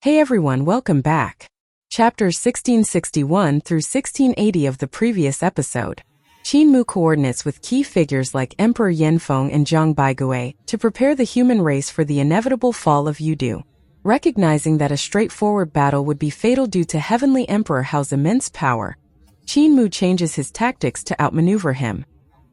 Hey everyone, welcome back. Chapters 1661 through 1680 of the previous episode. Qin Mu coordinates with key figures like Emperor Yanfeng and Zhang Baigui to prepare the human race for the inevitable fall of Yudu. Recognizing that a straightforward battle would be fatal due to Heavenly Emperor Hao's immense power, Qin Mu changes his tactics to outmaneuver him.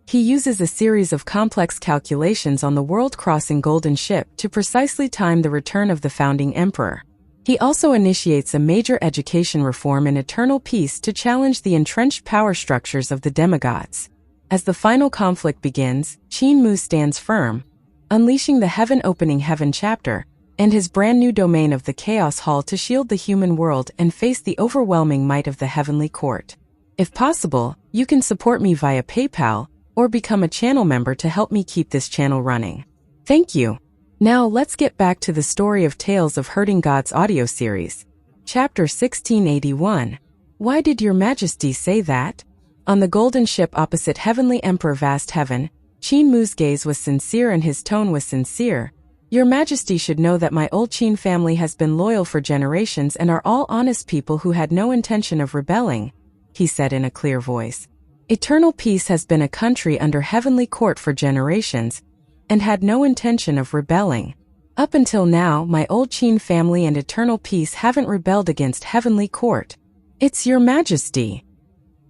He uses a series of complex calculations on the world-crossing golden ship to precisely time the return of the founding emperor. He also initiates a major education reform in eternal peace to challenge the entrenched power structures of the demigods. As the final conflict begins, Qin Mu stands firm, unleashing the Heaven-Opening Heaven chapter and his brand new domain of the Chaos Hall to shield the human world and face the overwhelming might of the Heavenly Court. If possible, you can support me via PayPal or become a channel member to help me keep this channel running. Thank you. Now let's get back to the story of Tales of Herding Gods audio series. Chapter 1681. Why did your majesty say that? On the golden ship opposite Heavenly Emperor Vast Heaven, Qin Mu's gaze was sincere and his tone was sincere. Your majesty should know that my old Qin family has been loyal for generations and are all honest people who had no intention of rebelling, he said in a clear voice. Eternal Peace has been a country under Heavenly Court for generations, and had no intention of rebelling. Up until now, my old Qin family and Eternal Peace haven't rebelled against Heavenly Court. It's your majesty.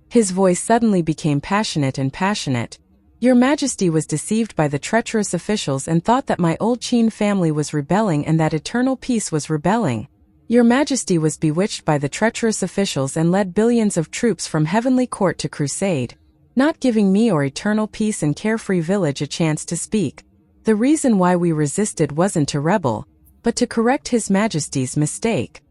His voice suddenly became passionate and passionate. Your majesty was deceived by the treacherous officials and thought that my old Qin family was rebelling and that Eternal Peace was rebelling. Your majesty was bewitched by the treacherous officials and led billions of troops from Heavenly Court to crusade, not giving me or Eternal Peace and Carefree Village a chance to speak. The reason why we resisted wasn't to rebel, but to correct His Majesty's mistake.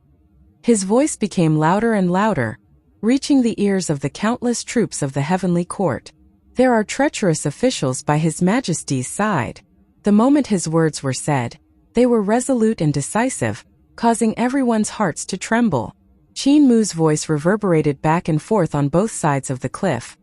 His voice became louder and louder, reaching the ears of the countless troops of the Heavenly Court. There are treacherous officials by His Majesty's side. The moment his words were said, they were resolute and decisive, causing everyone's hearts to tremble. Qin Mu's voice reverberated back and forth on both sides of the cliff.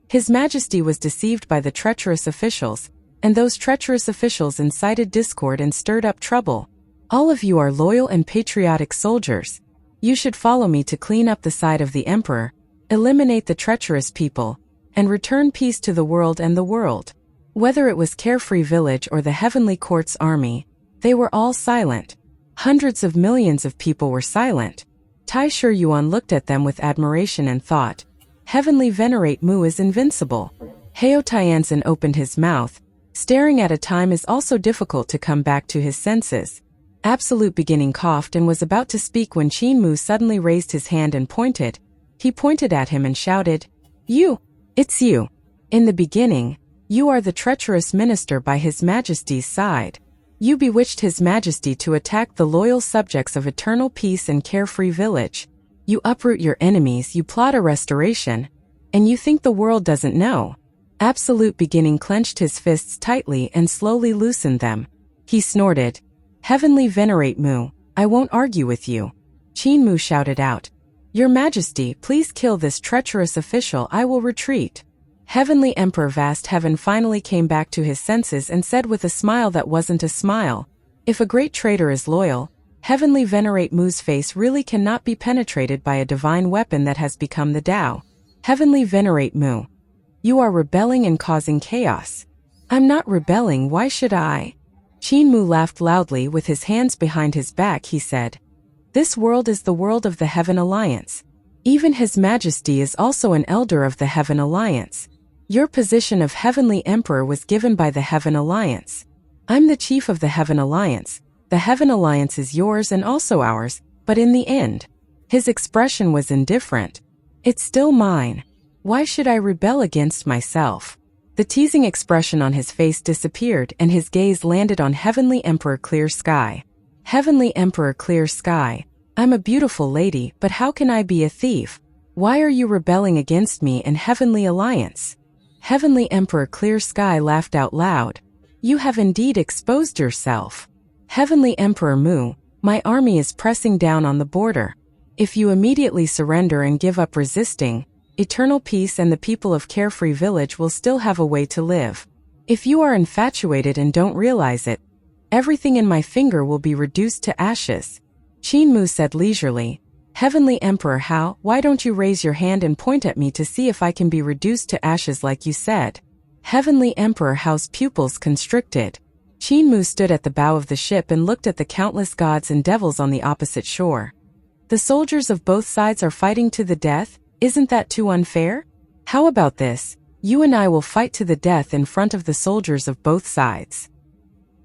His Majesty was deceived by the treacherous officials, and those treacherous officials incited discord and stirred up trouble. All of you are loyal and patriotic soldiers. You should follow me to clean up the side of the emperor, eliminate the treacherous people, and return peace to the world and the world. Whether it was Carefree Village or the Heavenly Court's army, they were all silent. Hundreds of millions of people were silent. Tai Shi Yuan looked at them with admiration and thought, Heavenly Venerate Mu is invincible. Hao Tianzin opened his mouth. Staring at a time is also difficult to come back to his senses. Absolute Beginning coughed and was about to speak when Qin Mu suddenly raised his hand and pointed. He pointed at him and shouted, You! It's you! In the beginning, you are the treacherous minister by His Majesty's side. You bewitched His Majesty to attack the loyal subjects of Eternal Peace and Carefree Village. You uproot your enemies, you plot a restoration, and you think the world doesn't know. Absolute Beginning clenched his fists tightly and slowly loosened them. He snorted, Heavenly Venerate Mu, I won't argue with you. Qin Mu shouted out, Your Majesty, please kill this treacherous official, I will retreat. Heavenly Emperor Vast Heaven finally came back to his senses and said with a smile that wasn't a smile, If a great traitor is loyal, Heavenly Venerate Mu's face really cannot be penetrated by a divine weapon that has become the Tao. Heavenly Venerate Mu, you are rebelling and causing chaos. I'm not rebelling, why should I? Qin Mu laughed loudly with his hands behind his back. He said, This world is the world of the Heaven Alliance. Even His Majesty is also an elder of the Heaven Alliance. Your position of Heavenly Emperor was given by the Heaven Alliance. I'm the chief of the Heaven Alliance. The Heaven Alliance is yours and also ours, but in the end, his expression was indifferent. It's still mine. Why should I rebel against myself? The teasing expression on his face disappeared and his gaze landed on Heavenly Emperor Clear Sky. Heavenly Emperor Clear Sky, I'm a beautiful lady, but how can I be a thief? Why are you rebelling against me and Heavenly Alliance? Heavenly Emperor Clear Sky laughed out loud. You have indeed exposed yourself. Heavenly Emperor Mu, my army is pressing down on the border. If you immediately surrender and give up resisting, Eternal Peace and the people of Carefree Village will still have a way to live. If you are infatuated and don't realize it, everything in my finger will be reduced to ashes. Qin Mu said leisurely, Heavenly Emperor, why don't you raise your hand and point at me to see if I can be reduced to ashes like you said? Heavenly Emperor Hao's pupils constricted. Qin Mu stood at the bow of the ship and looked at the countless gods and devils on the opposite shore. The soldiers of both sides are fighting to the death? Isn't that too unfair? How about this? You and I will fight to the death in front of the soldiers of both sides.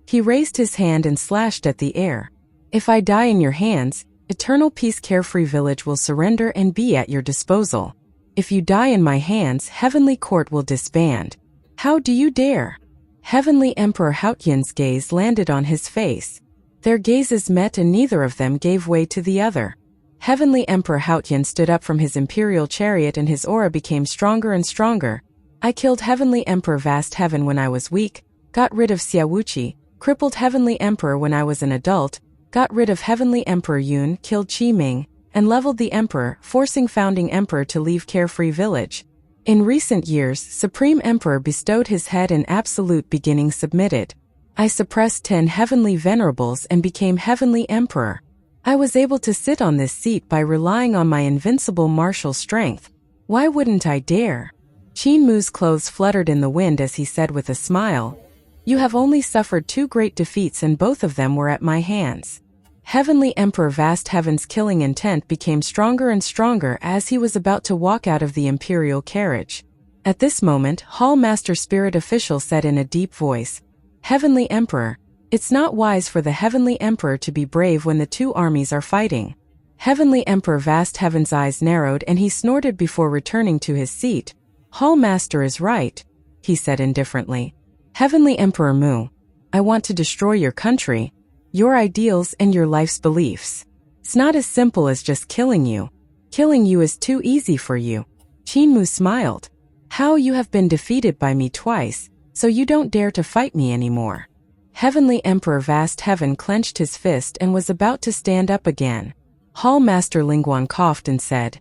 He raised his hand and slashed at the air. If I die in your hands, Eternal Peace Carefree Village will surrender and be at your disposal. If you die in my hands, Heavenly Court will disband. How do you dare? Heavenly Emperor Haotian's gaze landed on his face. Their gazes met and neither of them gave way to the other. Heavenly Emperor Haotian stood up from his imperial chariot and his aura became stronger and stronger. I killed Heavenly Emperor Vast Heaven when I was weak, got rid of Xiaowuqi, crippled Heavenly Emperor when I was an adult, got rid of Heavenly Emperor Yun, killed Qi Ming, and leveled the Emperor, forcing Founding Emperor to leave Carefree Village. In recent years, Supreme Emperor bestowed his head and absolute beginning submitted. I suppressed 10 Heavenly Venerables and became Heavenly Emperor. I was able to sit on this seat by relying on my invincible martial strength. Why wouldn't I dare? Qin Mu's clothes fluttered in the wind as he said with a smile, You have only suffered 2 great defeats and both of them were at my hands. Heavenly Emperor Vast Heaven's killing intent became stronger and stronger as he was about to walk out of the imperial carriage. At this moment, Hall Master Spirit Official said in a deep voice, Heavenly Emperor, it's not wise for the Heavenly Emperor to be brave when the 2 armies are fighting. Heavenly Emperor Vast Heaven's eyes narrowed and he snorted before returning to his seat. Hall Master is right, he said indifferently. Heavenly Emperor Mu, I want to destroy your country, your ideals and your life's beliefs. It's not as simple as just killing you. Killing you is too easy for you. Qin Mu smiled. How you have been defeated by me twice, so you don't dare to fight me anymore. Heavenly Emperor Vast Heaven clenched his fist and was about to stand up again. Hall Master Lingguan coughed and said,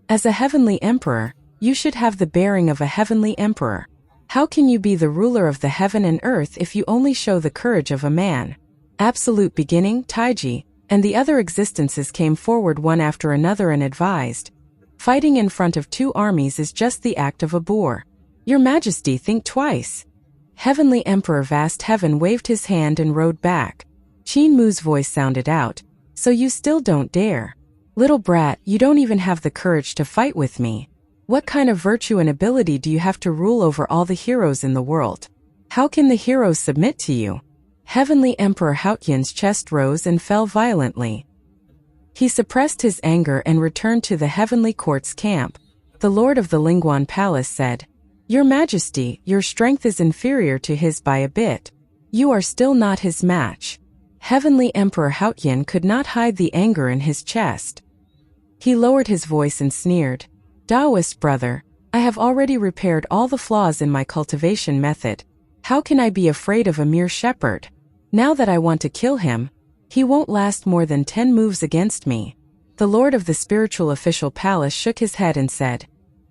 As a Heavenly Emperor, you should have the bearing of a Heavenly Emperor. How can you be the ruler of the heaven and earth if you only show the courage of a man? Absolute Beginning, Taiji, and the other existences came forward one after another and advised, Fighting in front of 2 armies is just the act of a boor. Your Majesty, think twice. Heavenly Emperor Vast Heaven waved his hand and rode back. Qin Mu's voice sounded out, So you still don't dare. Little brat, you don't even have the courage to fight with me. What kind of virtue and ability do you have to rule over all the heroes in the world? How can the heroes submit to you? Heavenly Emperor Haotian's chest rose and fell violently. He suppressed his anger and returned to the Heavenly Court's camp. The Lord of the Lingguan Palace said, Your Majesty, your strength is inferior to his by a bit. You are still not his match. Heavenly Emperor Haotian could not hide the anger in his chest. He lowered his voice and sneered, Taoist brother, I have already repaired all the flaws in my cultivation method. How can I be afraid of a mere shepherd? Now that I want to kill him, he won't last more than 10 moves against me. The Lord of the Spiritual Official Palace shook his head and said,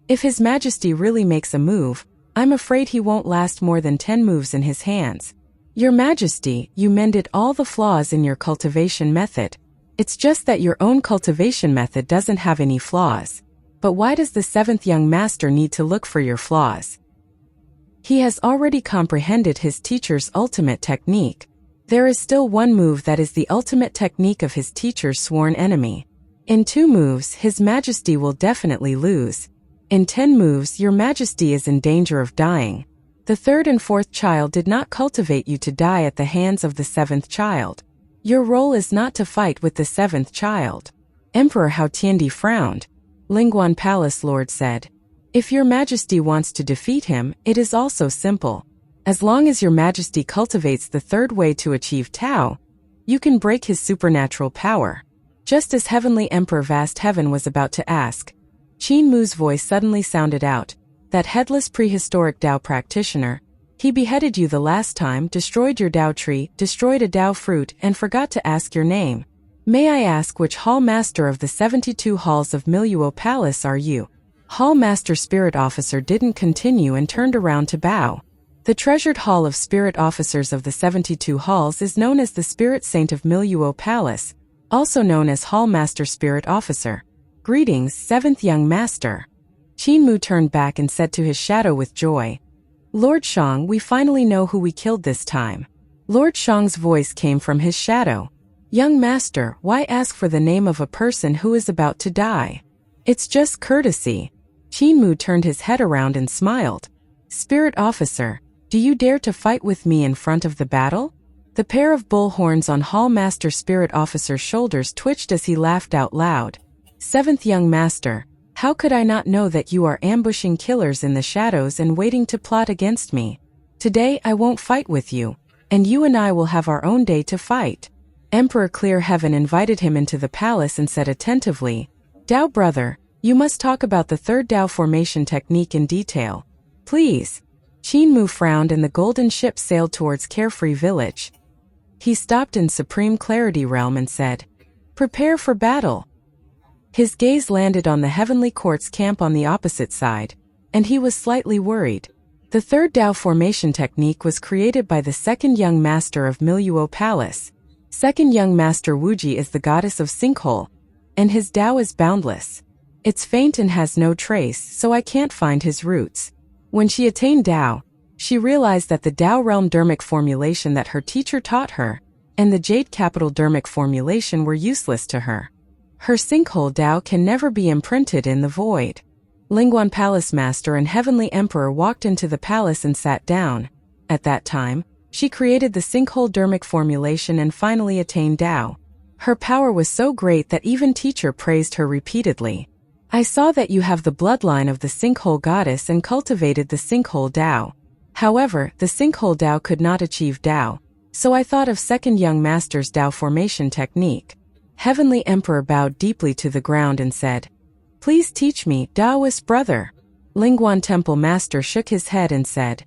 If His Majesty really makes a move, I'm afraid he won't last more than 10 moves in his hands. Your Majesty, you mended all the flaws in your cultivation method. It's just that your own cultivation method doesn't have any flaws. But why does the 7th young master need to look for your flaws? He has already comprehended his teacher's ultimate technique. There is still one move that is the ultimate technique of his teacher's sworn enemy. In 2 moves, His Majesty will definitely lose. In 10 moves, Your Majesty is in danger of dying. The 3rd and 4th child did not cultivate you to die at the hands of the 7th child. Your role is not to fight with the 7th child. Emperor Hao Tiandi frowned. Lingguan Palace Lord said, If Your Majesty wants to defeat him, it is also simple. As long as Your Majesty cultivates the 3rd way to achieve Tao, you can break his supernatural power. Just as Heavenly Emperor Vast Heaven was about to ask, Qin Mu's voice suddenly sounded out, That headless prehistoric Tao practitioner, he beheaded you the last time, destroyed your Tao tree, destroyed a Tao fruit, and forgot to ask your name. May I ask which Hall Master of the 72 halls of Miluo Palace are you? Hall Master Spirit Officer didn't continue and turned around to bow. The treasured hall of spirit officers of the 72 halls is known as the Spirit Saint of Miluo Palace. also known as Hall Master Spirit Officer. Greetings, 7th Young Master. Qin Mu turned back and said to his shadow with joy, Lord Shang, we finally know who we killed this time. Lord Shang's voice came from his shadow. Young Master, why ask for the name of a person who is about to die? It's just courtesy. Qin Mu turned his head around and smiled. Spirit Officer, do you dare to fight with me in front of the battle? The pair of bull horns on Hall Master Spirit Officer's shoulders twitched as he laughed out loud. 7th Young Master, how could I not know that you are ambushing killers in the shadows and waiting to plot against me? Today I won't fight with you, and you and I will have our own day to fight. Emperor Clear Heaven invited him into the palace and said attentively, Dao brother, you must talk about the third Dao formation technique in detail. Please. Qin Mu frowned and the golden ship sailed towards Carefree Village. He stopped in Supreme Clarity Realm and said, Prepare for battle. His gaze landed on the Heavenly Court's camp on the opposite side, and he was slightly worried. The third Dao formation technique was created by the second young master of Miluo Palace. Second young master Wuji is the goddess of Sinkhole, and his Dao is boundless. It's faint and has no trace, so I can't find his roots. When she attained Dao, she realized that the Dao realm dermic formulation that her teacher taught her, and the Jade capital dermic formulation were useless to her. Her Sinkhole Dao can never be imprinted in the void. Lingguan Palace Master and Heavenly Emperor walked into the palace and sat down. At that time, she created the Sinkhole dermic formulation and finally attained Dao. Her power was so great that even teacher praised her repeatedly. I saw that you have the bloodline of the Sinkhole goddess and cultivated the Sinkhole Dao. However, the Sinkhole Dao could not achieve Dao, so I thought of second young master's Dao formation technique. Heavenly Emperor bowed deeply to the ground and said, Please teach me, Daoist brother. Lingguan Temple Master shook his head and said,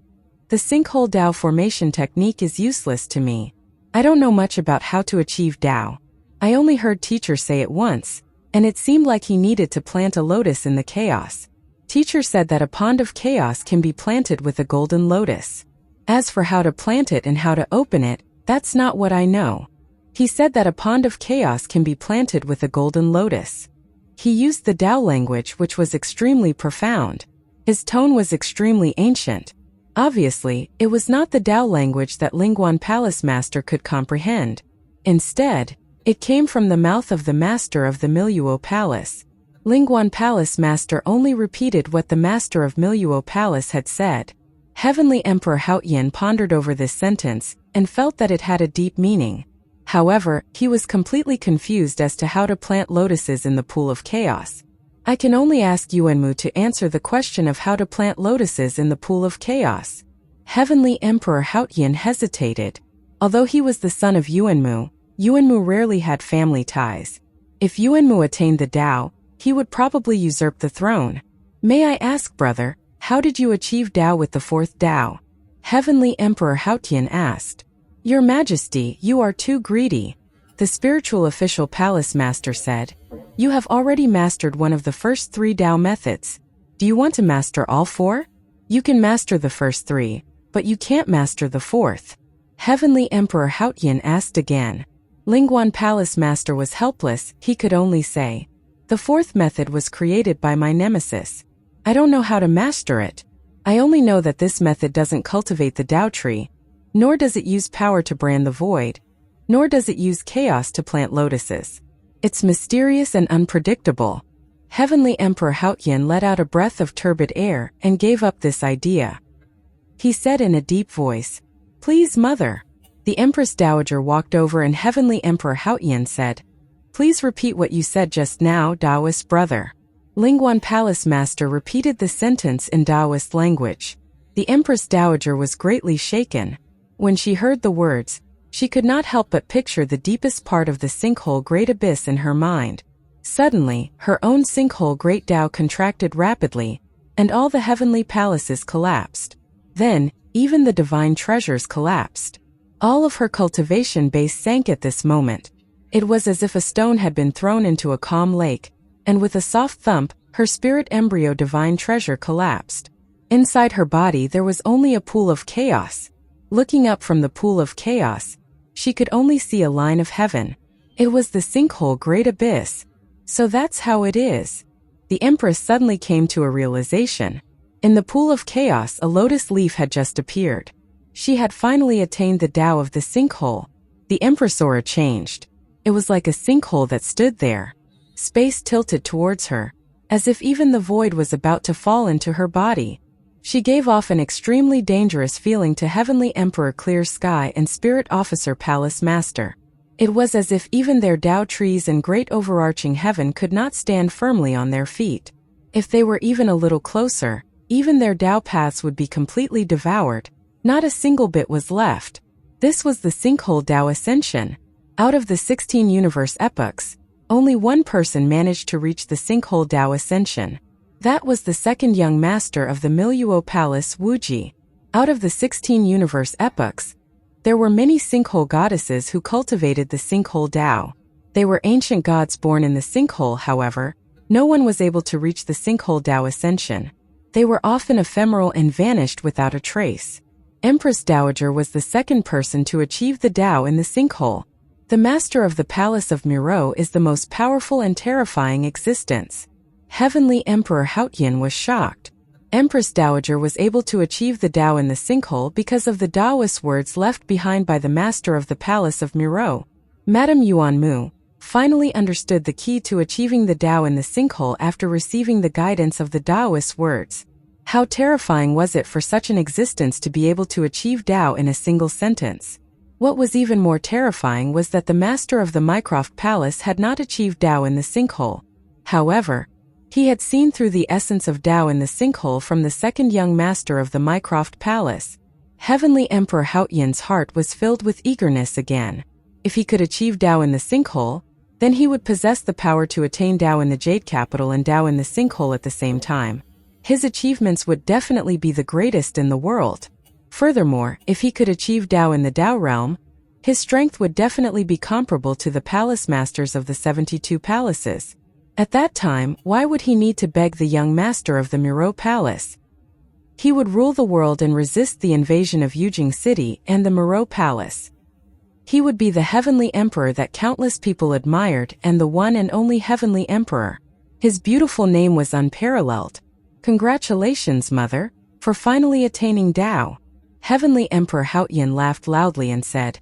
The Sinkhole Dao formation technique is useless to me. I don't know much about how to achieve Dao. I only heard teacher say it once, and it seemed like he needed to plant a lotus in the chaos. Teacher said that a pond of chaos can be planted with a golden lotus. As for how to plant it and how to open it, that's not what I know. He said that a pond of chaos can be planted with a golden lotus. He used the Dao language, which was extremely profound. His tone was extremely ancient. Obviously, it was not the Dao language that Lingguan Palace Master could comprehend. Instead, it came from the mouth of the master of the Miluo Palace. Lingguan Palace Master only repeated what the master of Miluo Palace had said. Heavenly Emperor Haotian pondered over this sentence and felt that it had a deep meaning. However, he was completely confused as to how to plant lotuses in the pool of chaos. I can only ask Yuanmu to answer the question of how to plant lotuses in the pool of chaos. Heavenly Emperor Haotian hesitated. Although he was the son of Yuanmu, Yuanmu rarely had family ties. If Yuanmu attained the Dao, he would probably usurp the throne. May I ask, brother, how did you achieve Dao with the fourth Dao? Heavenly Emperor Haotian asked. Your Majesty, you are too greedy. The spiritual official palace master said, You have already mastered one of the first three Dao methods. Do you want to master all four? You can master the first three, but you can't master the fourth. Heavenly Emperor Haotian asked again. Lingguan Palace Master was helpless, he could only say, The fourth method was created by my nemesis. I don't know how to master it. I only know that this method doesn't cultivate the Dao tree, nor does it use power to brand the void, nor does it use chaos to plant lotuses. It's mysterious and unpredictable. Heavenly Emperor Haotian let out a breath of turbid air and gave up this idea. He said in a deep voice, Please, Mother. The Empress Dowager walked over and Heavenly Emperor Haotian said, Please repeat what you said just now, Daoist brother. Lingguan Palace Master repeated the sentence in Daoist language. The Empress Dowager was greatly shaken. When she heard the words, she could not help but picture the deepest part of the Sinkhole Great Abyss in her mind. Suddenly, her own Sinkhole Great Dao contracted rapidly, and all the heavenly palaces collapsed. Then, even the divine treasures collapsed. All of her cultivation base sank at this moment. It was as if a stone had been thrown into a calm lake, and with a soft thump, her spirit embryo divine treasure collapsed. Inside her body there was only a pool of chaos. Looking up from the pool of chaos, she could only see a line of heaven. It was the sinkhole Great Abyss. So that's how it is. The Empress suddenly came to a realization. In the pool of chaos, a lotus leaf had just appeared. She had finally attained the Tao of the sinkhole. The Empress' aura changed. It was like a sinkhole that stood there. Space tilted towards her, as if even the void was about to fall into her body. She gave off an extremely dangerous feeling to Heavenly Emperor Clear Sky and Spirit Officer Palace Master. It was as if even their Tao trees and great overarching heaven could not stand firmly on their feet. If they were even a little closer, even their Tao paths would be completely devoured. Not a single bit was left. This was the sinkhole Tao ascension. Out of the 16 universe epochs, only one person managed to reach the sinkhole Tao ascension. That was the second young master of the Miluo Palace, Wuji. Out of the 16 universe epochs, there were many sinkhole goddesses who cultivated the sinkhole Tao. They were ancient gods born in the sinkhole, however. No one was able to reach the sinkhole Tao ascension. They were often ephemeral and vanished without a trace. Empress Dowager was the second person to achieve the Tao in the sinkhole. The master of the Palace of Miro is the most powerful and terrifying existence. Heavenly Emperor Haotian was shocked. Empress Dowager was able to achieve the Tao in the sinkhole because of the Taoist words left behind by the master of the Palace of Miro. Madame Yuan Mu finally understood the key to achieving the Tao in the sinkhole after receiving the guidance of the Taoist words. How terrifying was it for such an existence to be able to achieve Tao in a single sentence? What was even more terrifying was that the master of the Mycroft Palace had not achieved Tao in the sinkhole. However, he had seen through the essence of Tao in the sinkhole from the second young master of the Mycroft Palace. Heavenly Emperor Haotian's heart was filled with eagerness again. If he could achieve Tao in the sinkhole, then he would possess the power to attain Tao in the Jade Capital and Tao in the sinkhole at the same time. His achievements would definitely be the greatest in the world. Furthermore, if he could achieve Tao in the Tao realm, his strength would definitely be comparable to the palace masters of the 72 palaces. At that time, why would he need to beg the young master of the Miro Palace? He would rule the world and resist the invasion of Yujing City and the Miro Palace. He would be the heavenly emperor that countless people admired and the one and only heavenly emperor. His beautiful name was unparalleled. Congratulations, mother, for finally attaining Tao. Heavenly Emperor Haotian laughed loudly and said,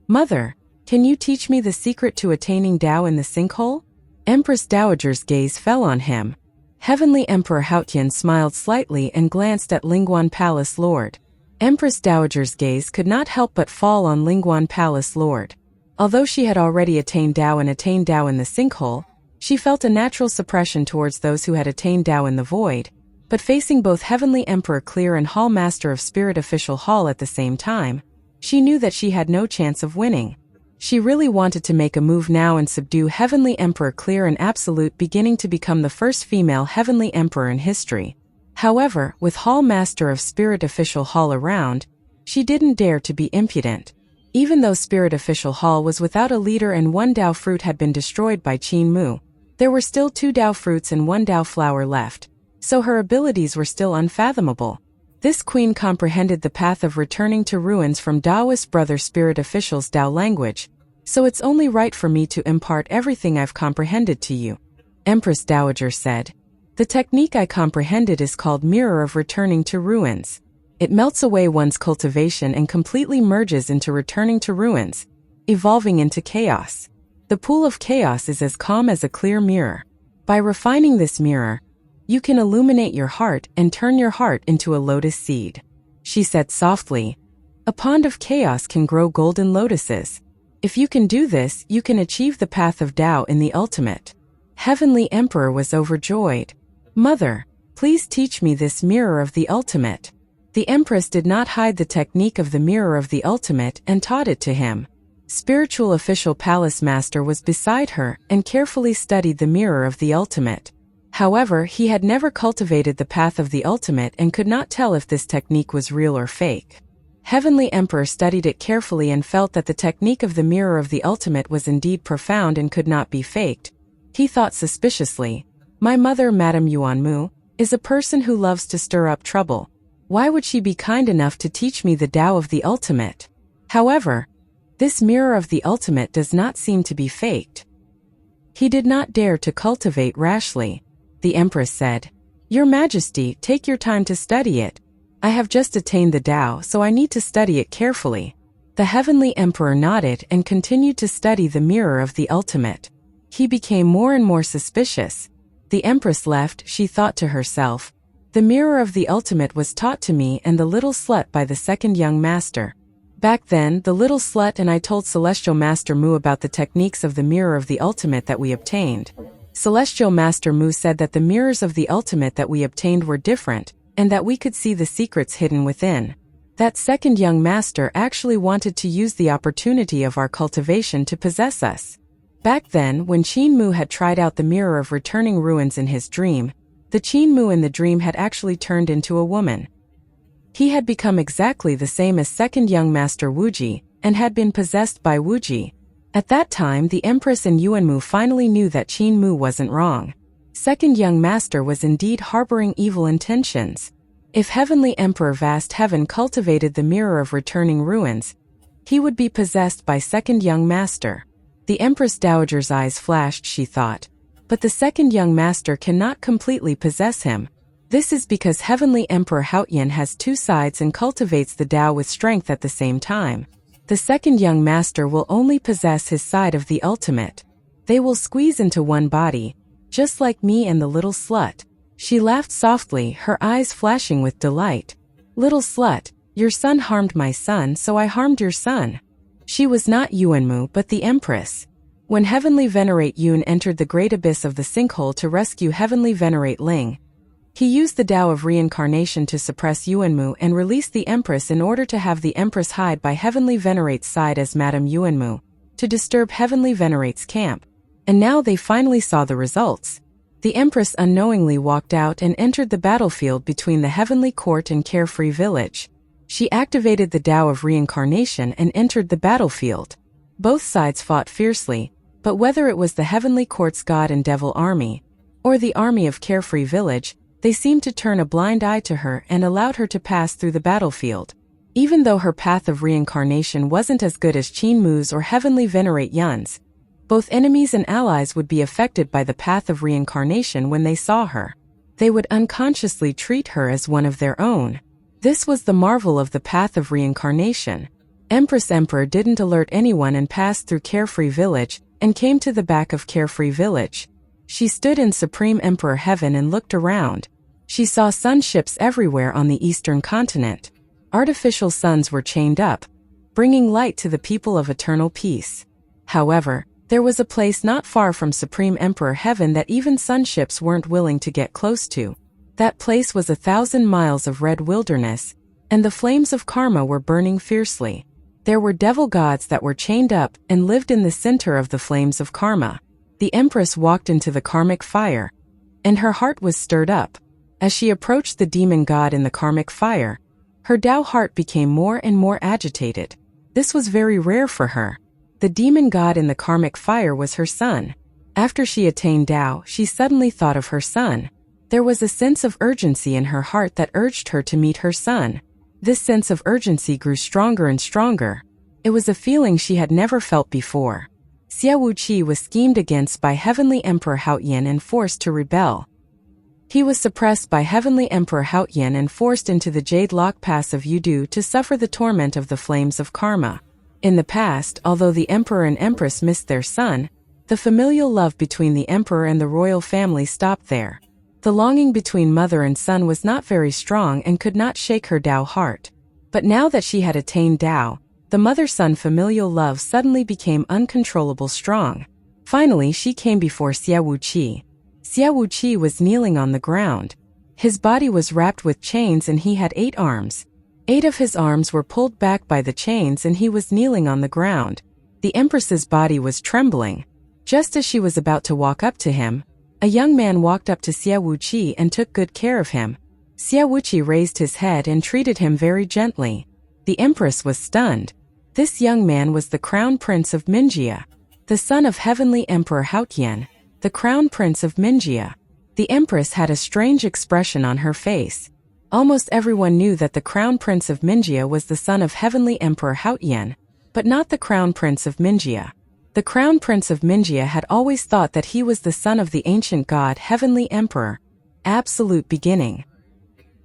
Mother, can you teach me the secret to attaining Tao in the sinkhole? Empress Dowager's gaze fell on him. Heavenly Emperor Haotian smiled slightly and glanced at Lingguan Palace Lord. Empress Dowager's gaze could not help but fall on Lingguan Palace Lord. Although she had already attained Tao and attained Tao in the sinkhole, she felt a natural suppression towards those who had attained Tao in the void. But facing both Heavenly Emperor Clear and Hall Master of Spirit Official Hall at the same time, she knew that she had no chance of winning. She really wanted to make a move now and subdue Heavenly Emperor Clear and Absolute, beginning to become the first female Heavenly Emperor in history. However, with Hall Master of Spirit Official Hall around, she didn't dare to be impudent. Even though Spirit Official Hall was without a leader and one Tao fruit had been destroyed by Qin Mu, there were still 2 Tao fruits and 1 Tao flower left. So her abilities were still unfathomable. This queen comprehended the path of returning to ruins from Taoist brother spirit officials' Tao language, so it's only right for me to impart everything I've comprehended to you. Empress Dowager said, The technique I comprehended is called Mirror of Returning to Ruins. It melts away one's cultivation and completely merges into returning to ruins, evolving into chaos. The pool of chaos is as calm as a clear mirror. By refining this mirror, you can illuminate your heart and turn your heart into a lotus seed. She said softly, A pond of chaos can grow golden lotuses. If you can do this, you can achieve the path of Tao in the ultimate. Heavenly Emperor was overjoyed. Mother, please teach me this mirror of the ultimate. The Empress did not hide the technique of the mirror of the ultimate and taught it to him. Spiritual Official Palace Master was beside her and carefully studied the mirror of the ultimate. However, he had never cultivated the path of the ultimate and could not tell if this technique was real or fake. Heavenly Emperor studied it carefully and felt that the technique of the mirror of the ultimate was indeed profound and could not be faked. He thought suspiciously, My mother, Madame Yuan Mu, is a person who loves to stir up trouble. Why would she be kind enough to teach me the Tao of the ultimate? However, This mirror of the ultimate does not seem to be faked. He did not dare to cultivate rashly. The Empress said, "Your Majesty, take your time to study it. I have just attained the Tao, so I need to study it carefully." The Heavenly Emperor nodded and continued to study the mirror of the ultimate. He became more and more suspicious. The Empress left, she thought to herself. The mirror of the ultimate was taught to me and the little slut by the second young master. Back then, the little slut and I told Celestial Master Mu about the techniques of the mirror of the ultimate that we obtained. Celestial Master Mu said that the mirrors of the ultimate that we obtained were different, and that we could see the secrets hidden within. That second young master actually wanted to use the opportunity of our cultivation to possess us. Back then, when Qin Mu had tried out the mirror of returning ruins in his dream, the Qin Mu in the dream had actually turned into a woman. He had become exactly the same as second young master Wuji, and had been possessed by Wuji. At that time, the Empress and Yuanmu finally knew that Qin Mu wasn't wrong. Second young master was indeed harboring evil intentions. If Heavenly Emperor Vast Heaven cultivated the mirror of returning ruins, he would be possessed by second young master. The Empress Dowager's eyes flashed, she thought. But the second young master cannot completely possess him. This is because Heavenly Emperor Haotian has two sides and cultivates the Tao with strength at the same time. The second young master will only possess his side of the ultimate. They will squeeze into one body, just like me and the little slut. She laughed softly, her eyes flashing with delight. "Little slut, your son harmed my son, so I harmed your son." She was not Yuanmu but the Empress. When Heavenly Venerate Yun entered the great abyss of the sinkhole to rescue Heavenly Venerate Ling, he used the Tao of reincarnation to suppress Yuanmu and release the Empress in order to have the Empress hide by Heavenly Venerate's side as Madame Yuanmu, to disturb Heavenly Venerate's camp. And now they finally saw the results. The Empress unknowingly walked out and entered the battlefield between the Heavenly Court and Carefree Village. She activated the Tao of reincarnation and entered the battlefield. Both sides fought fiercely, but whether it was the Heavenly Court's God and Devil army, or the army of Carefree Village, they seemed to turn a blind eye to her and allowed her to pass through the battlefield. Even though her path of reincarnation wasn't as good as Qin Mu's or Heavenly Venerate Yun's, both enemies and allies would be affected by the path of reincarnation when they saw her. They would unconsciously treat her as one of their own. This was the marvel of the path of reincarnation. Empress Emperor didn't alert anyone and passed through Carefree Village and came to the back of Carefree Village. She stood in Supreme Emperor Heaven and looked around. She saw sun ships everywhere on the eastern continent. Artificial suns were chained up, bringing light to the people of eternal peace. However, there was a place not far from Supreme Emperor Heaven that even sunships weren't willing to get close to. That place was 1,000 miles of red wilderness, and the flames of karma were burning fiercely. There were devil gods that were chained up and lived in the center of the flames of karma. The Empress walked into the karmic fire, and her heart was stirred up. As she approached the demon god in the karmic fire, her Tao heart became more and more agitated. This was very rare for her. The demon god in the karmic fire was her son. After she attained Tao, she suddenly thought of her son. There was a sense of urgency in her heart that urged her to meet her son. This sense of urgency grew stronger and stronger. It was a feeling she had never felt before. Xia Wuqi was schemed against by Heavenly Emperor Haotian and forced to rebel. He was suppressed by Heavenly Emperor Haotian and forced into the Jade Lock Pass of Yudu to suffer the torment of the flames of karma. In the past, although the Emperor and Empress missed their son, the familial love between the Emperor and the royal family stopped there. The longing between mother and son was not very strong and could not shake her Tao heart. But now that she had attained Tao, the mother-son familial love suddenly became uncontrollable strong. Finally, she came before Xia Wuqi. Xia Wuqi was kneeling on the ground. His body was wrapped with chains and he had 8 arms. 8 of his arms were pulled back by the chains and he was kneeling on the ground. The Empress's body was trembling. Just as she was about to walk up to him, a young man walked up to Xia Wuqi and took good care of him. Xia Wuqi raised his head and treated him very gently. The Empress was stunned. This young man was the Crown Prince of Minjia, the son of Heavenly Emperor Haotian, the Crown Prince of Minjia. The Empress had a strange expression on her face. Almost everyone knew that the Crown Prince of Minjia was the son of Heavenly Emperor Haotian, but not the Crown Prince of Mingia. The Crown Prince of Mingia had always thought that he was the son of the ancient god Heavenly Emperor, Absolute Beginning.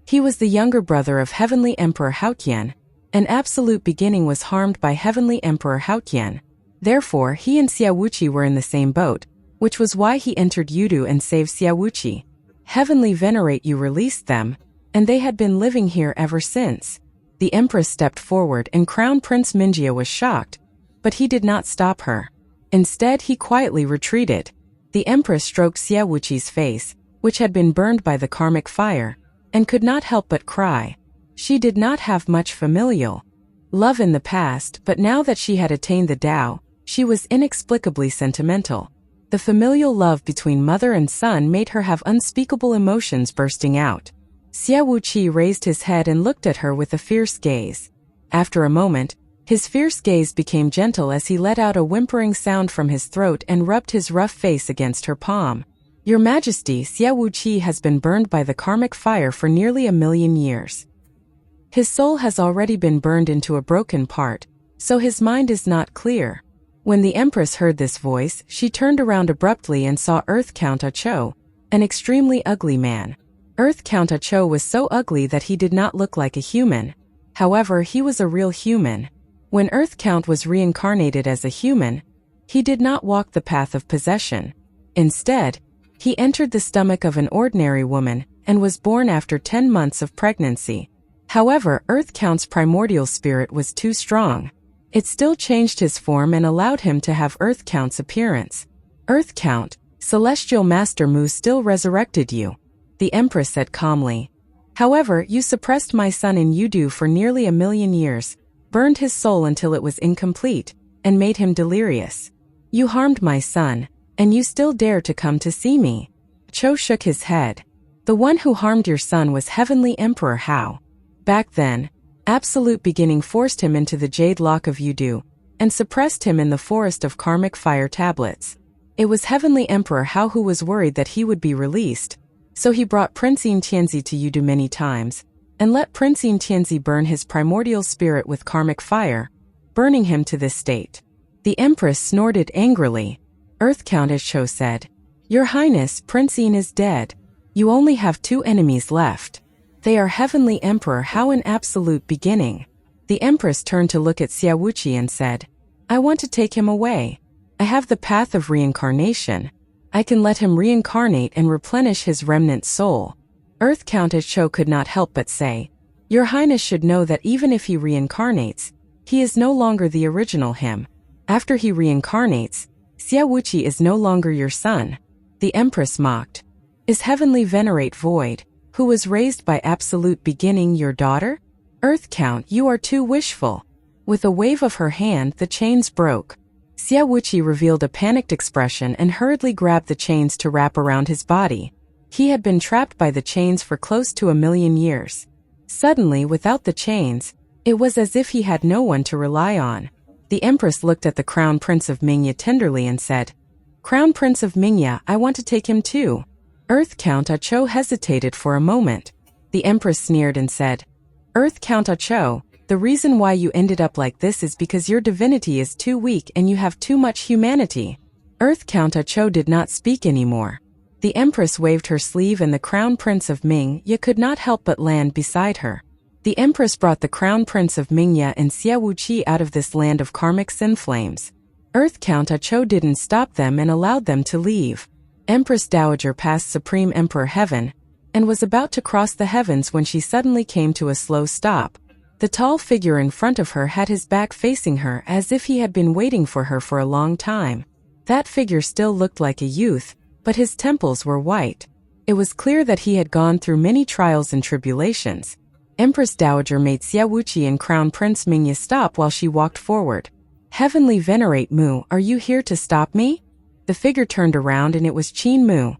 He was the younger brother of Heavenly Emperor Haotian, and Absolute Beginning was harmed by Heavenly Emperor Haotian. Therefore, he and Xiaowuqi were in the same boat, which was why he entered Yudu and saved Xiaowuqi. Heavenly Venerate you released them, and they had been living here ever since. The Empress stepped forward and Crown Prince Mingia was shocked, but he did not stop her. Instead, he quietly retreated. The Empress stroked Xiaowuqi's face, which had been burned by the karmic fire, and could not help but cry. She did not have much familial love in the past, but now that she had attained the Tao, she was inexplicably sentimental. The familial love between mother and son made her have unspeakable emotions bursting out. Xiaowuqi raised his head and looked at her with a fierce gaze. After a moment, his fierce gaze became gentle as he let out a whimpering sound from his throat and rubbed his rough face against her palm. Your Majesty, Xiaowuqi has been burned by the karmic fire for nearly 1,000,000 years. His soul has already been burned into a broken part, so his mind is not clear. When the Empress heard this voice, she turned around abruptly and saw Earth Count Acho, an extremely ugly man. Earth Count Acho was so ugly that he did not look like a human. However, he was a real human. When Earth Count was reincarnated as a human, he did not walk the path of possession. Instead, he entered the stomach of an ordinary woman and was born after 10 months of pregnancy. However, Earth Count's primordial spirit was too strong. It still changed his form and allowed him to have Earth Count's appearance. Earth Count, Celestial Master Mu still resurrected you, the Empress said calmly. However, you suppressed my son in Yudu for nearly 1,000,000 years, burned his soul until it was incomplete, and made him delirious. You harmed my son, and you still dare to come to see me. Cho shook his head. The one who harmed your son was Heavenly Emperor Hao. Back then, Absolute Beginning forced him into the Jade Lock of Yudu, and suppressed him in the forest of karmic fire tablets. It was Heavenly Emperor Hao who was worried that he would be released, so he brought Prince Tianzi to Yudu many times, and let Prince Tianzi burn his primordial spirit with karmic fire, burning him to this state. The Empress snorted angrily. Earth Countess Cho said, Your Highness, Prince Yin is dead. You only have 2 enemies left. They are Heavenly Emperor Hao and Absolute Beginning. The Empress turned to look at Xiaowuqi and said, I want to take him away. I have the path of reincarnation. I can let him reincarnate and replenish his remnant soul. Earth Countess Cho could not help but say, Your Highness should know that even if he reincarnates, he is no longer the original him. After he reincarnates, Xiaowuqi is no longer your son. The Empress mocked. Is Heavenly Venerate Void, who was raised by Absolute Beginning, your daughter? Earth Count, you are too wishful. With a wave of her hand, the chains broke. Xiaowuqi revealed a panicked expression and hurriedly grabbed the chains to wrap around his body. He had been trapped by the chains for close to 1,000,000 years. Suddenly, without the chains, it was as if he had no one to rely on. The Empress looked at the Crown Prince of Mingia tenderly and said, Crown Prince of Mingia, I want to take him too. Earth Count Acho hesitated for a moment. The Empress sneered and said, Earth Count Acho, the reason why you ended up like this is because your divinity is too weak and you have too much humanity. Earth Count Acho did not speak anymore. The Empress waved her sleeve and the Crown Prince of Mingia could not help but land beside her. The Empress brought the Crown Prince of Mingia and Xiaowuqi out of this land of karmic sin flames. Earth Count Acho didn't stop them and allowed them to leave. Empress Dowager passed Supreme Emperor Heaven, and was about to cross the heavens when she suddenly came to a slow stop. The tall figure in front of her had his back facing her as if he had been waiting for her for a long time. That figure still looked like a youth, but his temples were white. It was clear that he had gone through many trials and tribulations. Empress Dowager made Xiaowuqi and Crown Prince Mingia stop while she walked forward. Heavenly Venerate Mu, are you here to stop me? The figure turned around and it was Qin Mu.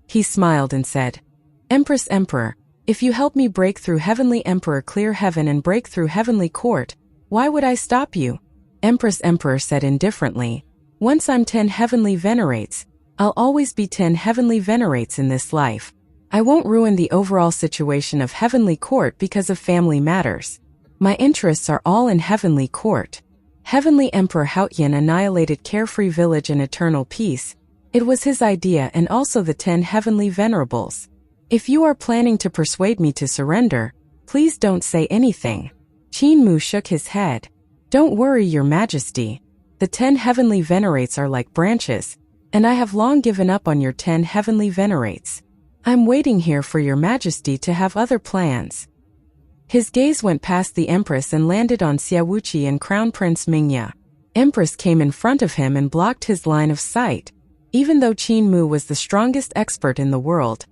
He smiled and said, Empress Emperor, if you help me break through Heavenly Emperor clear heaven and break through Heavenly Court, why would I stop you? Empress Emperor said indifferently, Once I'm 10 Heavenly Venerates, I'll always be 10 Heavenly Venerates in this life. I won't ruin the overall situation of Heavenly Court because of family matters. My interests are all in Heavenly Court. Heavenly Emperor Haotian annihilated carefree village and eternal peace. It was his idea and also the 10 heavenly venerables. If you are planning to persuade me to surrender, please don't say anything. Qin Mu shook his head. Don't worry, Your Majesty. The 10 heavenly venerates are like branches, and I have long given up on your 10 heavenly venerates. I'm waiting here for Your Majesty to have other plans. His gaze went past the Empress and landed on Xia Wuqi and Crown Prince Mingya. Empress came in front of him and blocked his line of sight. Even though Qin Mu was the strongest expert in the world,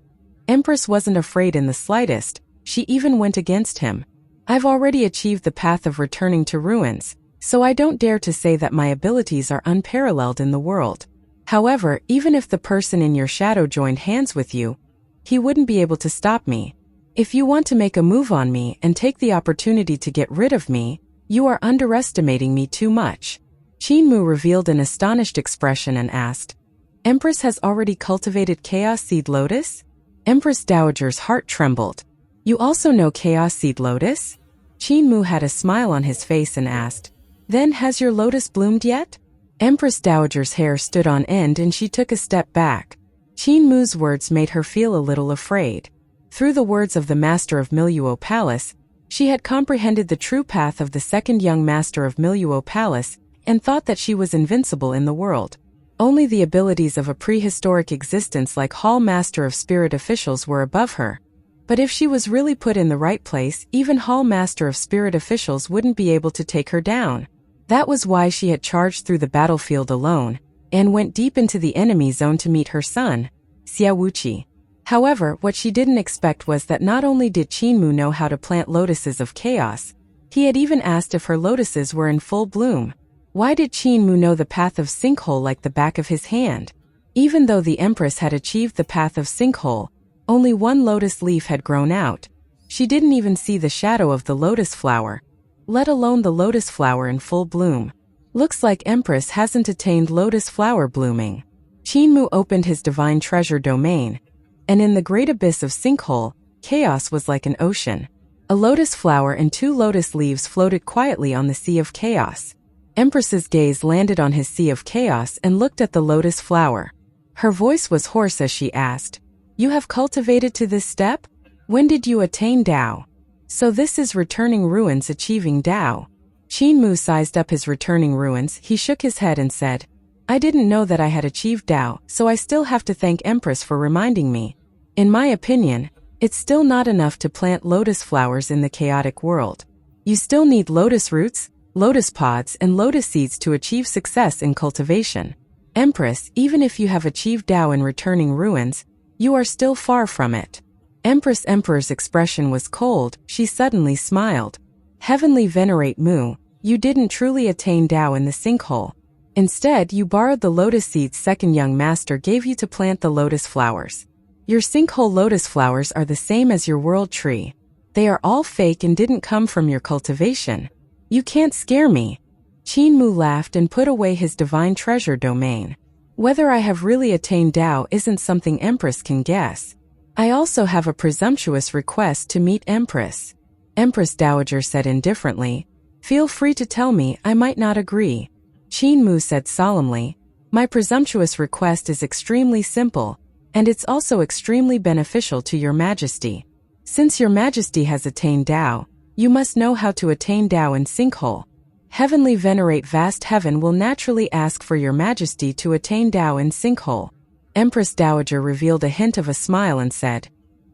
Empress wasn't afraid in the slightest. She even went against him. I've already achieved the path of returning to ruins, so I don't dare to say that my abilities are unparalleled in the world. However, even if the person in your shadow joined hands with you, he wouldn't be able to stop me. If you want to make a move on me and take the opportunity to get rid of me, you are underestimating me too much. Qin Mu revealed an astonished expression and asked, Empress has already cultivated Chaos Seed Lotus? Empress Dowager's heart trembled. You also know Chaos Seed Lotus? Qin Mu had a smile on his face and asked, Then has your lotus bloomed yet? Empress Dowager's hair stood on end and she took a step back. Qin Mu's words made her feel a little afraid. Through the words of the Master of Miluo Palace, she had comprehended the true path of the second young Master of Miluo Palace and thought that she was invincible in the world. Only the abilities of a prehistoric existence like Hall Master of Spirit Officials were above her. But if she was really put in the right place, even Hall Master of Spirit Officials wouldn't be able to take her down. That was why she had charged through the battlefield alone and went deep into the enemy zone to meet her son, Xia Wuqi. However, what she didn't expect was that not only did Qin Mu know how to plant lotuses of chaos, he had even asked if her lotuses were in full bloom. Why did Qin Mu know the path of Sinkhole like the back of his hand? Even though the Empress had achieved the path of Sinkhole, only one lotus leaf had grown out. She didn't even see the shadow of the lotus flower, let alone the lotus flower in full bloom. Looks like Empress hasn't attained lotus flower blooming. Qin Mu opened his divine treasure domain, and in the great abyss of Sinkhole, chaos was like an ocean. A lotus flower and 2 lotus leaves floated quietly on the sea of chaos. Empress's gaze landed on his sea of chaos and looked at the lotus flower. Her voice was hoarse as she asked, You have cultivated to this step? When did you attain Tao? So this is returning ruins achieving Tao. Qin Mu sized up his returning ruins. He shook his head and said, I didn't know that I had achieved Tao, so I still have to thank Empress for reminding me. In my opinion, it's still not enough to plant lotus flowers in the chaotic world. You still need lotus roots, lotus pods, and lotus seeds to achieve success in cultivation. Empress, even if you have achieved Tao in returning ruins, you are still far from it. Emperor's expression was cold. She suddenly smiled. Heavenly Venerate Mu, you didn't truly attain Tao in the sinkhole. Instead, you borrowed the lotus seeds second young master gave you to plant the lotus flowers. Your sinkhole lotus flowers are the same as your world tree. They are all fake and didn't come from your cultivation. You can't scare me. Qin Mu laughed and put away his divine treasure domain. Whether I have really attained Tao isn't something Empress can guess. I also have a presumptuous request to meet Empress. Empress Dowager said indifferently, Feel free to tell me, I might not agree. Qin Mu said solemnly, My presumptuous request is extremely simple, and it's also extremely beneficial to Your Majesty. Since Your Majesty has attained Tao, you must know how to attain Tao in Sinkhole. Heavenly Venerate Vast Heaven will naturally ask for Your Majesty to attain Tao in Sinkhole. Empress Dowager revealed a hint of a smile and said,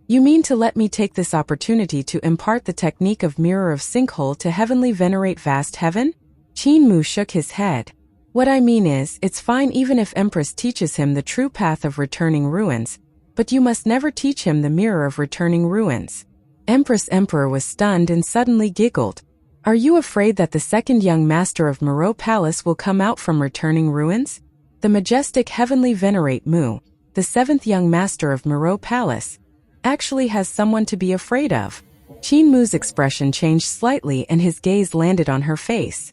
You mean to let me take this opportunity to impart the technique of Mirror of Sinkhole to Heavenly Venerate Vast Heaven? Qin Mu shook his head. What I mean is, it's fine even if Empress teaches him the true path of returning ruins, but you must never teach him the mirror of returning ruins. Emperor was stunned and suddenly giggled. Are you afraid that the second young master of Moreau Palace will come out from returning ruins? The majestic Heavenly Venerate Mu, the 7th young master of Moreau Palace, actually has someone to be afraid of. Qin Mu's expression changed slightly and his gaze landed on her face.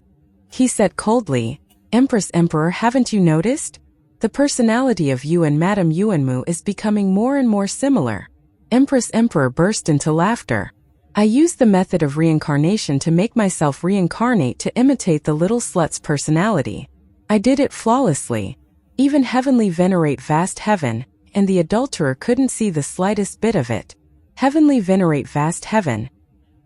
He said coldly, Emperor, haven't you noticed? The personality of you and Madame Yuanmu is becoming more and more similar. Emperor burst into laughter. I used the method of reincarnation to make myself reincarnate to imitate the little slut's personality. I did it flawlessly. Even Heavenly Venerate Vast Heaven, and the adulterer couldn't see the slightest bit of it. Heavenly Venerate Vast Heaven.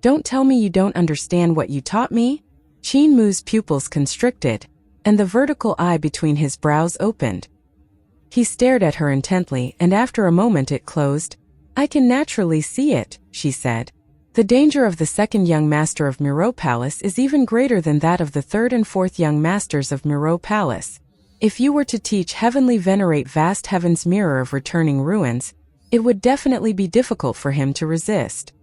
Don't tell me you don't understand what you taught me? Qin Mu's pupils constricted, and the vertical eye between his brows opened. He stared at her intently, and after a moment it closed. I can naturally see it, she said. The danger of the second young master of Miro Palace is even greater than that of the third and fourth young masters of Miro Palace. If you were to teach Heavenly Venerate Vast Heaven's Mirror of Returning Ruins, it would definitely be difficult for him to resist.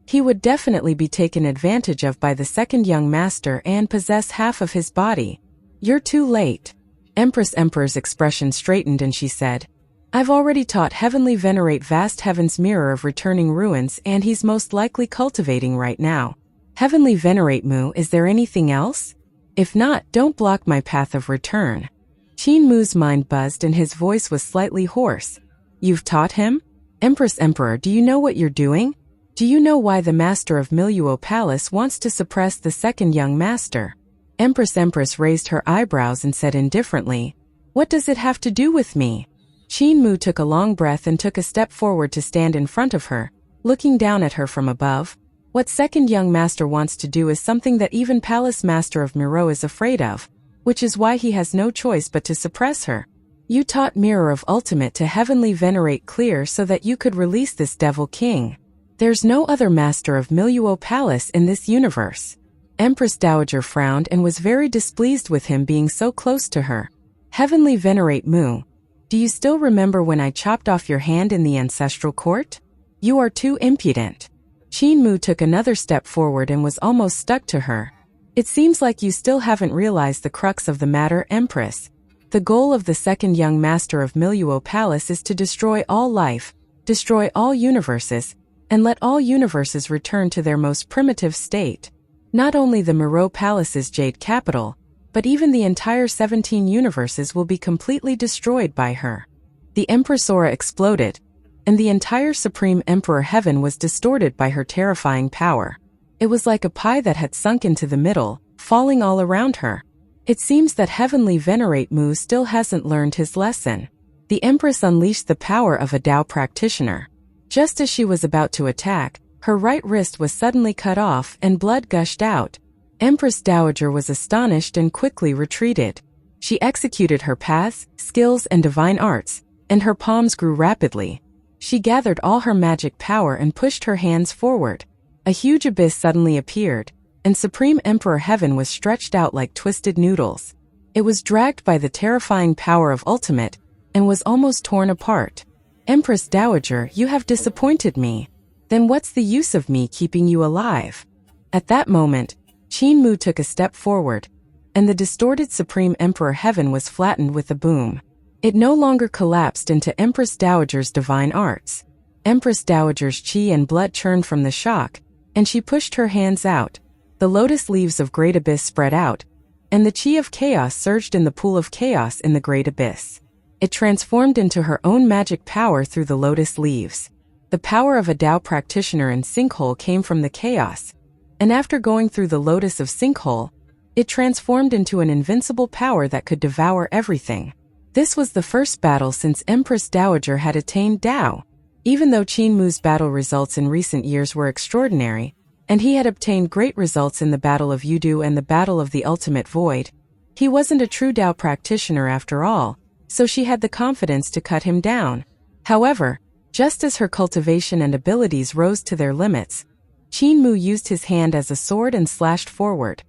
He would definitely be taken advantage of by the second young master and possess half of his body. You're too late. Emperor's expression straightened and she said, I've already taught Heavenly Venerate Vast Heaven's Mirror of Returning Ruins and he's most likely cultivating right now. Heavenly Venerate Mu, is there anything else? If not, don't block my path of return. Qin Mu's mind buzzed and his voice was slightly hoarse. You've taught him? Emperor, do you know what you're doing? Do you know why the master of Miluo Palace wants to suppress the second young master? Empress raised her eyebrows and said indifferently, What does it have to do with me? Qin Mu took a long breath and took a step forward to stand in front of her, looking down at her from above. What second young master wants to do is something that even Palace Master of Miro is afraid of, which is why he has no choice but to suppress her. You taught Mirror of Ultimate to Heavenly Venerate Clear so that you could release this Devil King. There's no other master of Miluo Palace in this universe. Empress Dowager frowned and was very displeased with him being so close to her. Heavenly Venerate Mu, do you still remember when I chopped off your hand in the ancestral court? You are too impudent. Qin Mu took another step forward and was almost stuck to her. It seems like you still haven't realized the crux of the matter, Empress. The goal of the second young master of Miluo Palace is to destroy all life, destroy all universes, and let all universes return to their most primitive state. Not only the Miro Palace's Jade capital, but even the entire 17 universes will be completely destroyed by her. The Empress aura exploded, and the entire Supreme Emperor Heaven was distorted by her terrifying power. It was like a pie that had sunk into the middle, falling all around her. It seems that Heavenly Venerate Mu still hasn't learned his lesson. The Empress unleashed the power of a Tao practitioner. Just as she was about to attack, her right wrist was suddenly cut off and blood gushed out. Empress Dowager was astonished and quickly retreated. She executed her paths, skills, and divine arts, and her palms grew rapidly. She gathered all her magic power and pushed her hands forward. A huge abyss suddenly appeared, and Supreme Emperor Heaven was stretched out like twisted noodles. It was dragged by the terrifying power of Ultimate, and was almost torn apart. Empress Dowager, you have disappointed me. Then what's the use of me keeping you alive? At that moment, Qin Mu took a step forward, and the distorted Supreme Emperor Heaven was flattened with a boom. It no longer collapsed into Empress Dowager's divine arts. Empress Dowager's qi and blood churned from the shock, and she pushed her hands out. The lotus leaves of Great Abyss spread out, and the qi of chaos surged in the pool of chaos in the Great Abyss. It transformed into her own magic power through the lotus leaves. The power of a Tao practitioner in Sinkhole came from the chaos, and after going through the lotus of Sinkhole, it transformed into an invincible power that could devour everything. This was the first battle since Empress Dowager had attained Tao. Even though Qin Mu's battle results in recent years were extraordinary, and he had obtained great results in the Battle of Yudu and the Battle of the Ultimate Void, he wasn't a true Tao practitioner after all, so she had the confidence to cut him down. However, just as her cultivation and abilities rose to their limits, Qin Mu used his hand as a sword and slashed forward.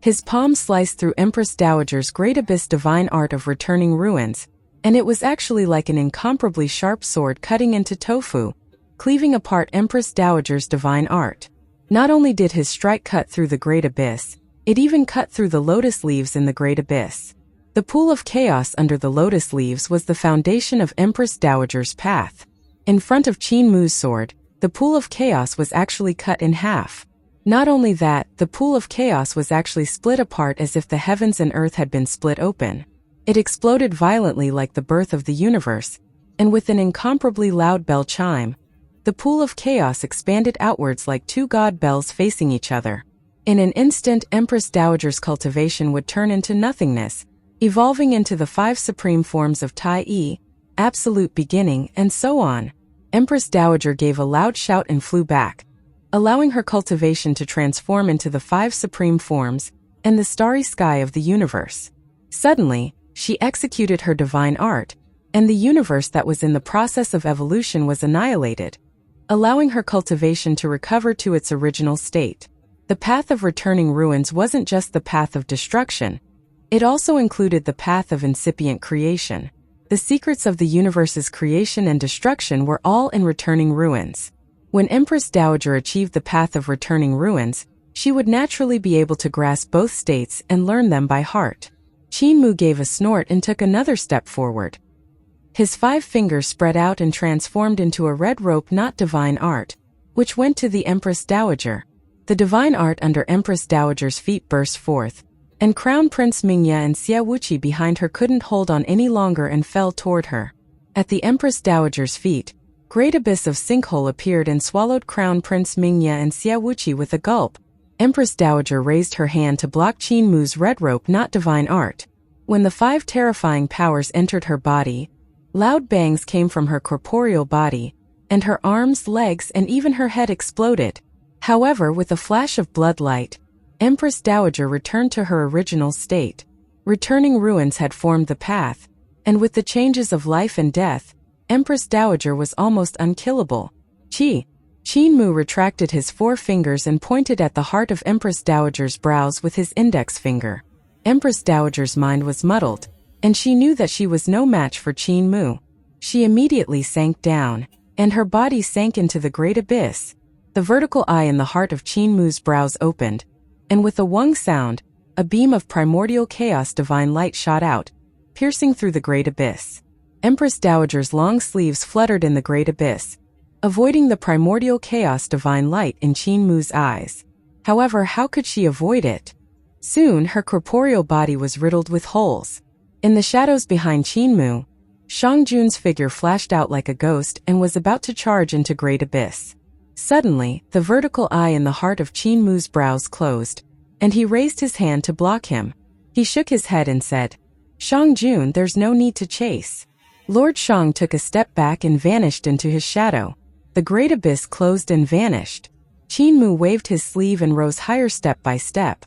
His palm sliced through Empress Dowager's Great Abyss divine art of returning ruins, and it was actually like an incomparably sharp sword cutting into tofu, cleaving apart Empress Dowager's divine art. Not only did his strike cut through the Great Abyss, it even cut through the lotus leaves in the Great Abyss. The pool of chaos under the lotus leaves was the foundation of Empress Dowager's path. In front of Qin Mu's sword, the pool of chaos was actually cut in half. Not only that, the pool of chaos was actually split apart as if the heavens and earth had been split open. It exploded violently like the birth of the universe, and with an incomparably loud bell chime, The pool of chaos expanded outwards like two god bells facing each other. In an instant, Empress Dowager's cultivation would turn into nothingness, evolving into the 5 supreme forms of Tai, absolute beginning, and so on. Empress Dowager gave a loud shout and flew back, allowing her cultivation to transform into the 5 supreme forms and the starry sky of the universe. Suddenly, she executed her divine art, and the universe that was in the process of evolution was annihilated, allowing her cultivation to recover to its original state. The path of returning ruins wasn't just the path of destruction. It also included the path of incipient creation. The secrets of the universe's creation and destruction were all in returning ruins. When Empress Dowager achieved the path of returning ruins, she would naturally be able to grasp both states and learn them by heart. Qin Mu gave a snort and took another step forward. His 5 fingers spread out and transformed into a red rope not divine art, which went to the Empress Dowager. The divine art under Empress Dowager's feet burst forth, and Crown Prince Mingya and Xia Wuqi behind her couldn't hold on any longer and fell toward her. At the Empress Dowager's feet, great abyss of sinkhole appeared and swallowed Crown Prince Mingya and Xia Wuqi with a gulp. Empress Dowager raised her hand to block Qin Mu's red rope not divine art. When the 5 terrifying powers entered her body, loud bangs came from her corporeal body, and her arms, legs, and even her head exploded. However, with a flash of blood light, Empress Dowager returned to her original state. Returning ruins had formed the path, and with the changes of life and death, Empress Dowager was almost unkillable. Qin Mu retracted his 4 fingers and pointed at the heart of Empress Dowager's brows with his index finger. Empress Dowager's mind was muddled, and she knew that she was no match for Qin Mu. She immediately sank down, and her body sank into the great abyss. The vertical eye in the heart of Qin Mu's brows opened, and with a wung sound, a beam of primordial chaos divine light shot out, piercing through the great abyss. Empress Dowager's long sleeves fluttered in the great abyss, avoiding the primordial chaos divine light in Qin Mu's eyes. However, how could she avoid it? Soon, her corporeal body was riddled with holes. In the shadows behind Qin Mu, Shang Jun's figure flashed out like a ghost and was about to charge into great abyss. Suddenly, the vertical eye in the heart of Qin Mu's brows closed, and he raised his hand to block him. He shook his head and said, "Shang Jun, there's no need to chase." Lord Shang took a step back and vanished into his shadow. The great abyss closed and vanished. Qin Mu waved his sleeve and rose higher step by step.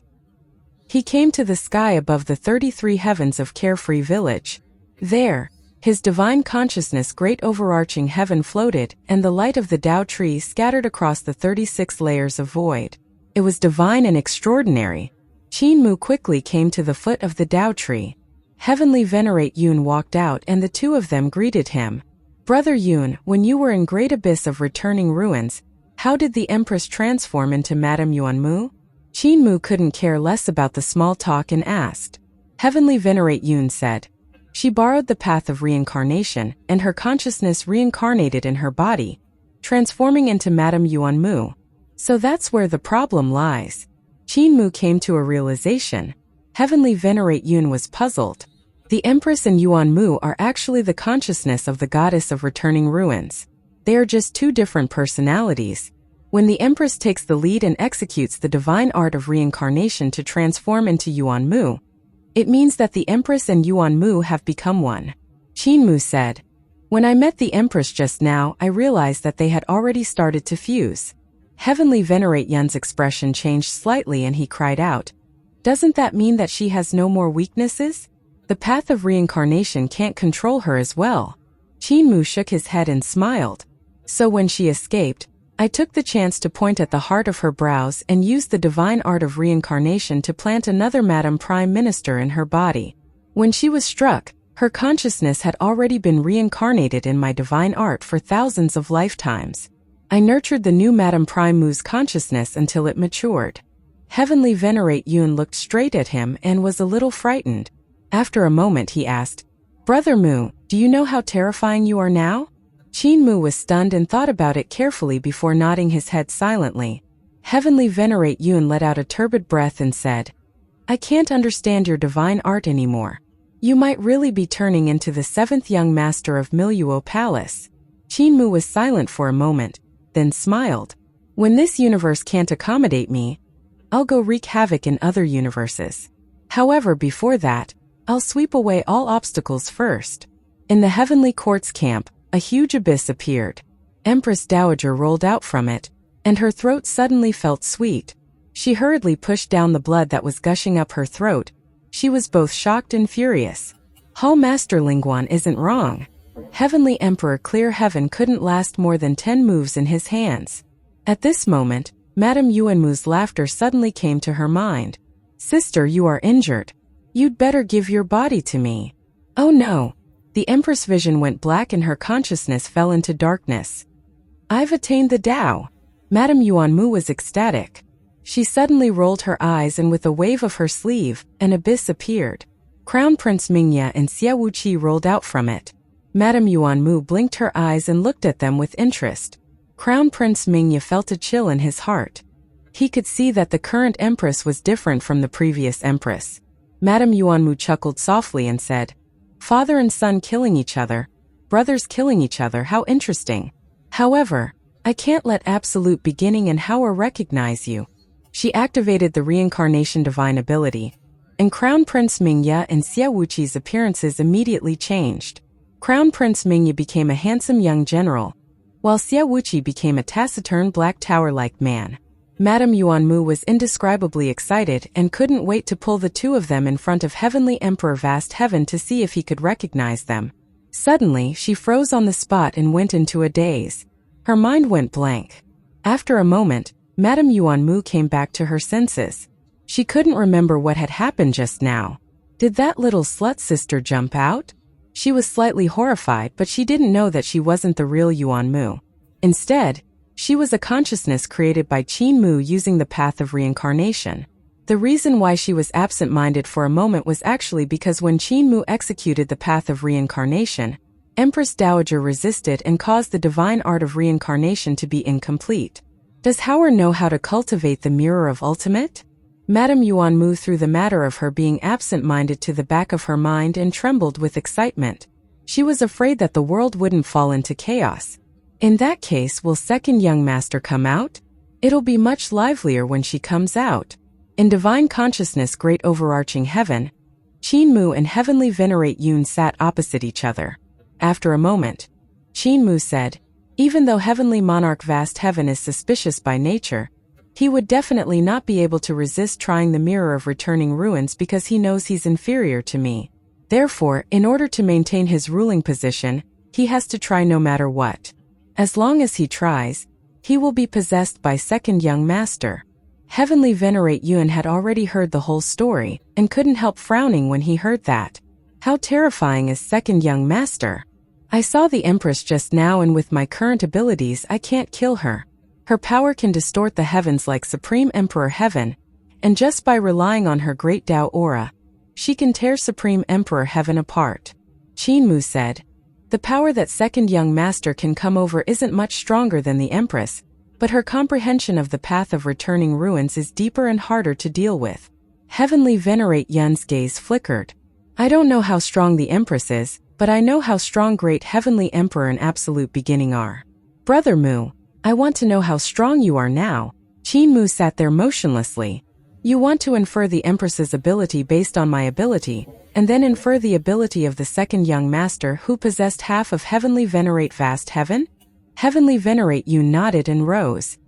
He came to the sky above the 33 heavens of Carefree Village. There, his divine consciousness great overarching heaven floated, and the light of the Tao tree scattered across the 36 layers of void. It was divine and extraordinary. Qin Mu quickly came to the foot of the Tao tree. Heavenly Venerate Yun walked out and the 2 of them greeted him. "Brother Yun, when you were in great abyss of returning ruins, how did the Empress transform into Madame Yuan Mu?" Qin Mu couldn't care less about the small talk and asked. Heavenly Venerate Yun said, "She borrowed the path of reincarnation, and her consciousness reincarnated in her body, transforming into Madame Yuan Mu. So that's where the problem lies." Qin Mu came to a realization. Heavenly Venerate Yun was puzzled. The Empress and Yuan Mu are actually the consciousness of the goddess of returning ruins. They are just 2 different personalities. When the Empress takes the lead and executes the divine art of reincarnation to transform into Yuan Mu, it means that the Empress and Yuan Mu have become one. Qin Mu said, "When I met the Empress just now, I realized that they had already started to fuse." Heavenly Venerate Yun's expression changed slightly and he cried out, "Doesn't that mean that she has no more weaknesses? The path of reincarnation can't control her as well." Qin Mu shook his head and smiled. "So when she escaped, I took the chance to point at the heart of her brows and used the divine art of reincarnation to plant another Madam Prime Minister in her body. When she was struck, her consciousness had already been reincarnated in my divine art for thousands of lifetimes. I nurtured the new Madam Prime Mu's consciousness until it matured." Heavenly Venerate Yun looked straight at him and was a little frightened. After a moment he asked, "Brother Mu, do you know how terrifying you are now?" Qin Mu was stunned and thought about it carefully before nodding his head silently. Heavenly Venerate Yun let out a turbid breath and said, "I can't understand your divine art anymore. You might really be turning into the 7th young master of Miluo Palace." Qin Mu was silent for a moment, then smiled. When this universe can't accommodate me, I'll go wreak havoc in other universes. However, before that, I'll sweep away all obstacles first. In the Heavenly Court's camp, a huge abyss appeared. Empress Dowager rolled out from it, and her throat suddenly felt sweet. She hurriedly pushed down the blood that was gushing up her throat. She was both shocked and furious. Hall Master Lingguan isn't wrong. Heavenly Emperor Clear Heaven couldn't last more than 10 moves in his hands. At this moment, Madame Yuanmu's laughter suddenly came to her mind. Sister, you are injured. You'd better give your body to me. Oh no. The Empress' vision went black and her consciousness fell into darkness. I've attained the Tao. Madame Yuanmu was ecstatic. She suddenly rolled her eyes and with a wave of her sleeve, an abyss appeared. Crown Prince Mingya and Xia Wuqi rolled out from it. Madame Yuanmu blinked her eyes and looked at them with interest. Crown Prince Mingya felt a chill in his heart. He could see that the current Empress was different from the previous Empress. Madame Yuanmu chuckled softly and said, Father and son killing each other, brothers killing each other, how interesting. However, I can't let Absolute Beginning and Howard recognize you. She activated the reincarnation divine ability, and Crown Prince Mingya and Xia Wuqi's appearances immediately changed. Crown Prince Mingya became a handsome young general, while Xia Wuqi became a taciturn black tower-like man. Madame Yuanmu was indescribably excited and couldn't wait to pull the two of them in front of Heavenly Emperor Vast Heaven to see if he could recognize them. Suddenly, she froze on the spot and went into a daze. Her mind went blank. After a moment, Madame Yuanmu came back to her senses. She couldn't remember what had happened just now. Did that little slut sister jump out? She was slightly horrified, but she didn't know that she wasn't the real Yuanmu. Instead, she was a consciousness created by Qin Mu using the path of reincarnation. The reason why she was absent-minded for a moment was actually because when Qin Mu executed the path of reincarnation, Empress Dowager resisted and caused the divine art of reincarnation to be incomplete. Does Howard know how to cultivate the mirror of ultimate? Madame Yuanmu threw the matter of her being absent-minded to the back of her mind and trembled with excitement. She was afraid that the world wouldn't fall into chaos. In that case, will second young master come out? It'll be much livelier when she comes out. In divine consciousness great overarching heaven, Qin Mu and Heavenly Venerate Yun sat opposite each other. After a moment, Qin Mu said, even though Heavenly Monarch Vast Heaven is suspicious by nature, he would definitely not be able to resist trying the mirror of returning ruins because he knows he's inferior to me. Therefore, in order to maintain his ruling position, he has to try no matter what. As long as he tries, he will be possessed by second young master. Heavenly Venerate Yun had already heard the whole story, and couldn't help frowning when he heard that. How terrifying is second young master? I saw the Empress just now and with my current abilities I can't kill her. Her power can distort the heavens like Supreme Emperor Heaven, and just by relying on her great Tao aura, she can tear Supreme Emperor Heaven apart. Qin Mu said, the power that second young master can come over isn't much stronger than the Empress, but her comprehension of the path of returning ruins is deeper and harder to deal with. Heavenly Venerate Yun's gaze flickered. I don't know how strong the Empress is, but I know how strong great Heavenly Emperor and Absolute Beginning are. Brother Mu, I want to know how strong you are now. Qin Mu sat there motionlessly. You want to infer the Empress's ability based on my ability, and then infer the ability of the second young master who possessed half of Heavenly Venerate Vast Heaven? Heavenly Venerate Yun nodded and rose.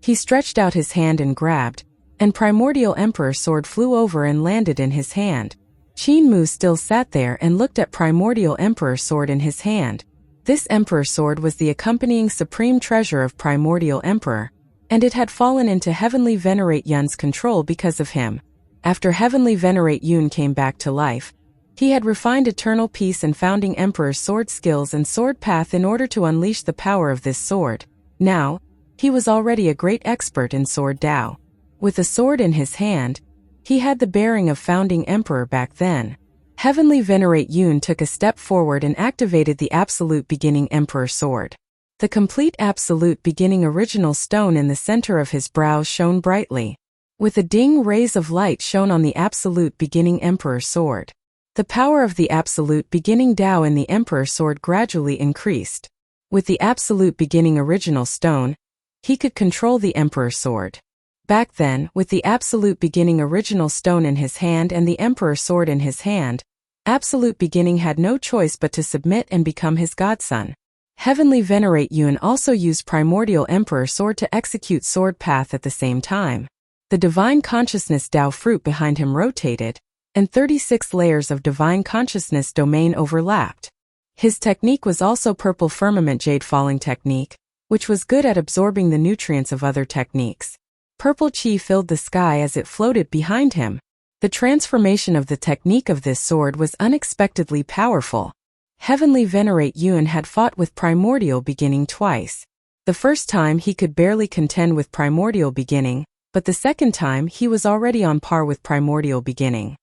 He stretched out his hand and grabbed, and Primordial Emperor Sword flew over and landed in his hand. Qin Mu still sat there and looked at Primordial Emperor Sword in his hand. This Emperor Sword was the accompanying supreme treasure of Primordial Emperor, and it had fallen into Heavenly Venerate Yun's control because of him. After Heavenly Venerate Yun came back to life, he had refined Eternal Peace and Founding Emperor's sword skills and sword path in order to unleash the power of this sword. Now, he was already a great expert in Sword Tao. With a sword in his hand, he had the bearing of Founding Emperor back then. Heavenly Venerate Yun took a step forward and activated the Absolute Beginning Emperor Sword. The complete Absolute Beginning original stone in the center of his brow shone brightly. With a ding, rays of light shone on the Absolute Beginning Emperor Sword. The power of the Absolute Beginning Tao in the Emperor Sword gradually increased. With the absolute beginning original stone, he could control the Emperor's sword. Back then, with the absolute beginning original stone in his hand and the Emperor's sword in his hand, absolute beginning had no choice but to submit and become his godson. Heavenly Venerate Yun also used primordial Emperor sword to execute sword path at the same time. The divine consciousness Tao fruit behind him rotated, and 36 layers of divine consciousness domain overlapped. His technique was also purple firmament jade falling technique, which was good at absorbing the nutrients of other techniques. Purple chi filled the sky as it floated behind him. The transformation of the technique of this sword was unexpectedly powerful. Heavenly Venerate Yun had fought with primordial beginning twice. The first time he could barely contend with primordial beginning, but the second time he was already on par with primordial beginning.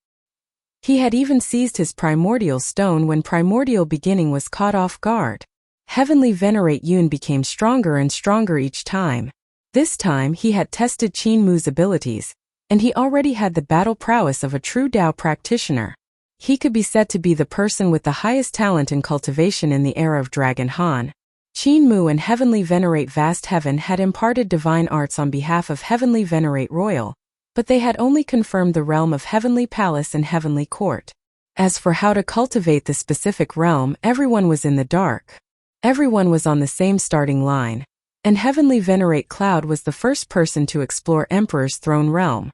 He had even seized his primordial stone when primordial beginning was caught off guard. Heavenly Venerate Yun became stronger and stronger each time. This time he had tested Qin Mu's abilities, and he already had the battle prowess of a true Dao practitioner. He could be said to be the person with the highest talent in cultivation in the era of Dragon Han. Qin Mu and Heavenly Venerate Vast Heaven had imparted divine arts on behalf of Heavenly Venerate Royal, but they had only confirmed the realm of Heavenly Palace and Heavenly Court. As for how to cultivate the specific realm, everyone was in the dark. Everyone was on the same starting line. And Heavenly Venerate Cloud was the first person to explore Emperor's Throne Realm.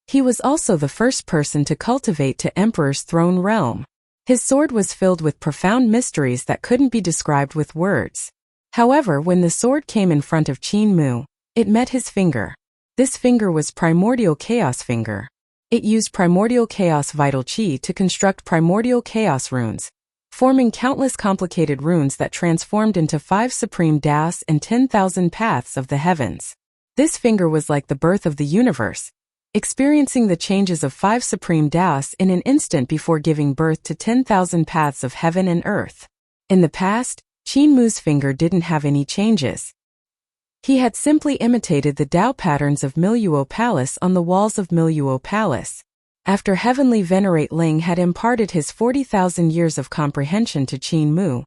He was also the first person to cultivate to Emperor's Throne Realm. His sword was filled with profound mysteries that couldn't be described with words. However, when the sword came in front of Qin Mu, it met his finger. This finger was Primordial Chaos Finger. It used Primordial Chaos Vital Chi to construct Primordial Chaos runes, forming countless complicated runes that transformed into 5 supreme Daos and 10,000 paths of the heavens. This finger was like the birth of the universe, experiencing the changes of 5 supreme Daos in an instant before giving birth to 10,000 paths of heaven and earth. In the past, Qin Mu's finger didn't have any changes. He had simply imitated the Dao patterns of Miluo Palace on the walls of Miluo Palace. After Heavenly Venerate Ling had imparted his 40,000 years of comprehension to Qin Mu,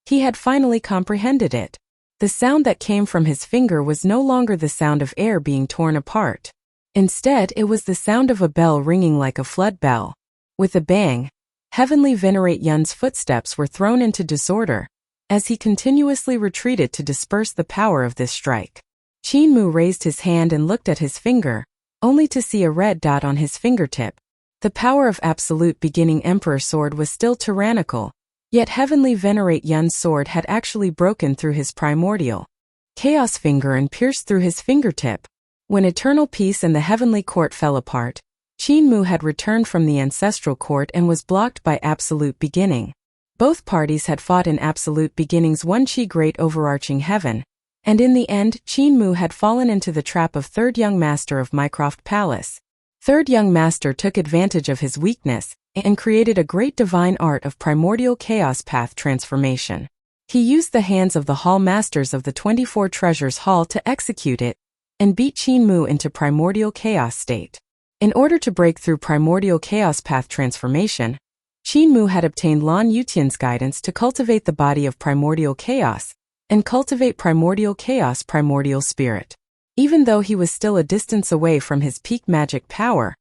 he had finally comprehended it. The sound that came from his finger was no longer the sound of air being torn apart. Instead, it was the sound of a bell ringing like a flood bell. With a bang, Heavenly Venerate Yun's footsteps were thrown into disorder, as he continuously retreated to disperse the power of this strike. Qin Mu raised his hand and looked at his finger, only to see a red dot on his fingertip. The power of absolute beginning Emperor sword was still tyrannical, yet Heavenly Venerate Yun's sword had actually broken through his primordial chaos finger and pierced through his fingertip. When Eternal Peace and the Heavenly Court fell apart, Qin Mu had returned from the Ancestral Court and was blocked by Absolute Beginning. Both parties had fought in Absolute Beginning's One Chi Great Overarching Heaven, and in the end, Qin Mu had fallen into the trap of Third Young Master of Mycroft Palace. Third Young Master took advantage of his weakness and created a great divine art of primordial chaos path transformation. He used the hands of the Hall Masters of the 24 Treasures Hall to execute it, and beat Qin Mu into primordial chaos state. In order to break through primordial chaos path transformation, Qin Mu had obtained Lan Yutian's guidance to cultivate the body of primordial chaos, and cultivate primordial chaos primordial spirit. Even though he was still a distance away from his peak magic power,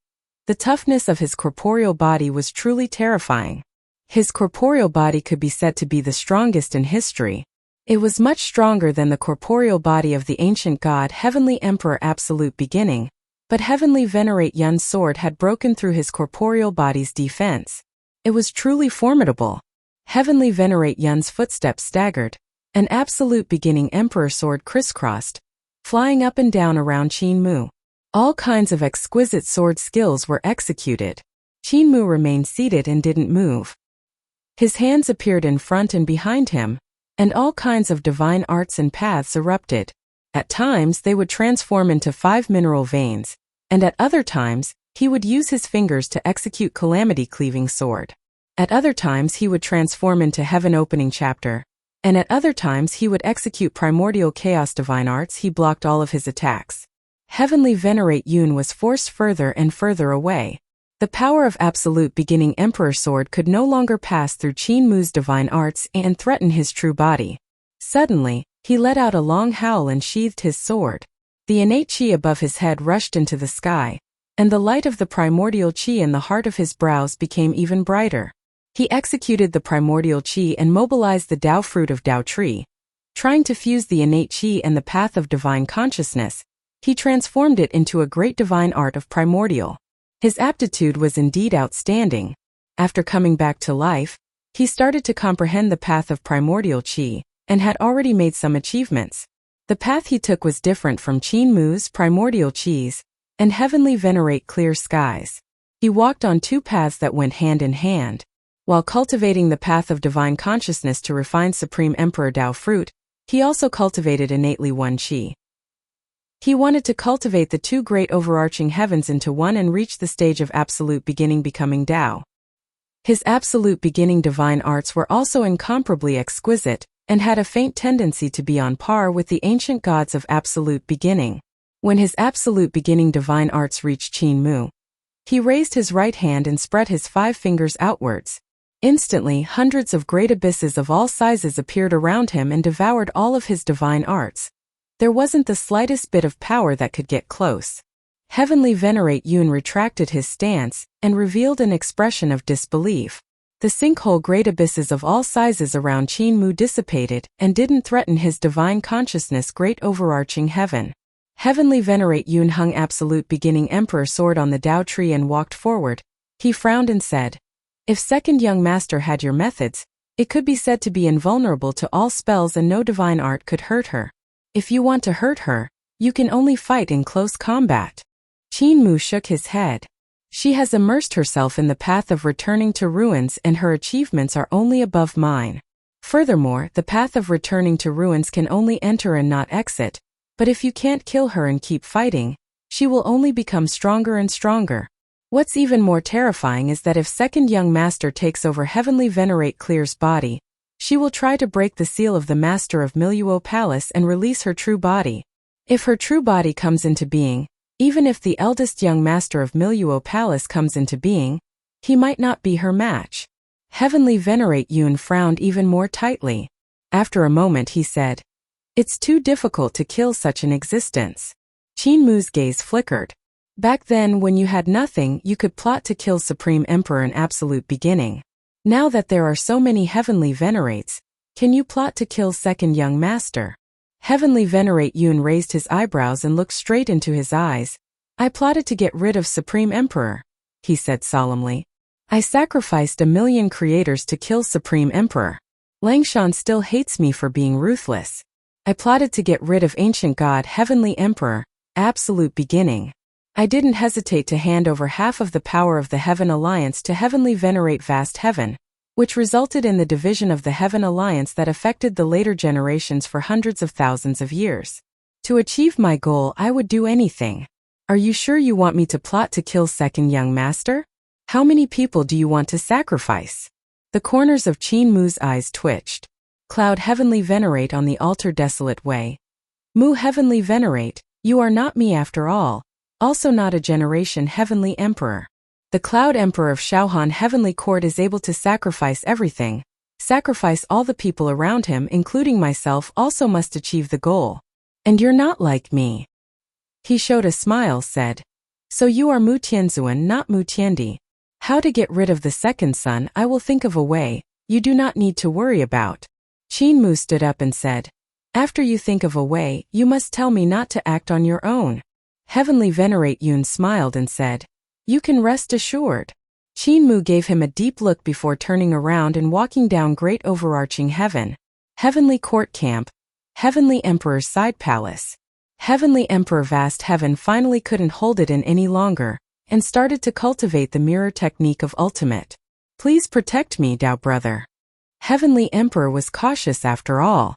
the toughness of his corporeal body was truly terrifying. His corporeal body could be said to be the strongest in history. It was much stronger than the corporeal body of the ancient god Heavenly Emperor Absolute Beginning, but Heavenly Venerate Yun's sword had broken through his corporeal body's defense. It was truly formidable. Heavenly Venerate Yun's footsteps staggered, an Absolute Beginning Emperor sword crisscrossed, flying up and down around Qin Mu. All kinds of exquisite sword skills were executed. Qin Mu remained seated and didn't move. His hands appeared in front and behind him, and all kinds of divine arts and paths erupted. At times they would transform into 5 mineral veins, and at other times, he would use his fingers to execute calamity-cleaving sword. At other times he would transform into heaven-opening chapter, and at other times he would execute primordial chaos divine arts. He blocked all of his attacks. Heavenly Venerate Yun was forced further and further away. The power of Absolute Beginning Emperor sword could no longer pass through Qin Mu's divine arts and threaten his true body. Suddenly, he let out a long howl and sheathed his sword. The innate chi above his head rushed into the sky, and the light of the primordial chi in the heart of his brows became even brighter. He executed the primordial chi and mobilized the Tao fruit of Tao tree. Trying to fuse the innate chi and the path of divine consciousness, he transformed it into a great divine art of primordial. His aptitude was indeed outstanding. After coming back to life, he started to comprehend the path of primordial chi, and had already made some achievements. The path he took was different from Qin Mu's primordial chis, and heavenly venerate clear skies. He walked on two paths that went hand in hand. While cultivating the path of divine consciousness to refine Supreme Emperor Tao fruit, he also cultivated innately one chi. He wanted to cultivate the two great overarching heavens into one and reach the stage of absolute beginning becoming Tao. His absolute beginning divine arts were also incomparably exquisite, and had a faint tendency to be on par with the ancient gods of absolute beginning. When his absolute beginning divine arts reached Qin Mu, he raised his right hand and spread his 5 fingers outwards. Instantly, hundreds of great abysses of all sizes appeared around him and devoured all of his divine arts. There wasn't the slightest bit of power that could get close. Heavenly Venerate Yun retracted his stance and revealed an expression of disbelief. The sinkhole great abysses of all sizes around Qin Mu dissipated and didn't threaten his divine consciousness great overarching heaven. Heavenly Venerate Yun hung absolute beginning emperor sword on the Tao tree and walked forward. He frowned and said, "If second young master had your methods, it could be said to be invulnerable to all spells and no divine art could hurt her. If you want to hurt her, you can only fight in close combat." Qin Mu shook his head. "She has immersed herself in the path of returning to ruins and her achievements are only above mine. Furthermore, the path of returning to ruins can only enter and not exit, but if you can't kill her and keep fighting, she will only become stronger and stronger. What's even more terrifying is that if second young master takes over Heavenly Venerate Clear's body, she will try to break the seal of the master of Miluo Palace and release her true body. If her true body comes into being, even if the eldest young master of Miluo Palace comes into being, he might not be her match." Heavenly Venerate Yun frowned even more tightly. After a moment he said, "It's too difficult to kill such an existence." Qin Mu's gaze flickered. "Back then when you had nothing you could plot to kill Supreme Emperor in absolute beginning. Now that there are so many Heavenly Venerates, can you plot to kill second young master?" Heavenly Venerate Yun raised his eyebrows and looked straight into his eyes. "I plotted to get rid of Supreme Emperor," he said solemnly. "I sacrificed 1,000,000 creators to kill Supreme Emperor. Langshan still hates me for being ruthless. I plotted to get rid of Ancient God Heavenly Emperor, absolute beginning. I didn't hesitate to hand over half of the power of the Heaven Alliance to Heavenly Venerate Vast Heaven, which resulted in the division of the Heaven Alliance that affected the later generations for hundreds of thousands of years. To achieve my goal I would do anything. Are you sure you want me to plot to kill second young master? How many people do you want to sacrifice?" The corners of Qin Mu's eyes twitched. "Cloud Heavenly Venerate on the altar desolate way. Mu Heavenly Venerate, you are not me after all. Also not a generation Heavenly Emperor. The Cloud Emperor of Shaohan Heavenly Court is able to sacrifice everything. Sacrifice all the people around him including myself also must achieve the goal. And you're not like me." He showed a smile, said, "So you are Mu Tianzuan not Mu Tiandi. How to get rid of the second son I will think of a way, you do not need to worry about." Qin Mu stood up and said, "After you think of a way, you must tell me not to act on your own." Heavenly Venerate Yun smiled and said, "You can rest assured." Qin Mu gave him a deep look before turning around and walking down great overarching heaven. Heavenly Court Camp, Heavenly Emperor's Side Palace. Heavenly Emperor Vast Heaven finally couldn't hold it in any longer, and started to cultivate the mirror technique of ultimate. "Please protect me, Tao brother." Heavenly Emperor was cautious after all.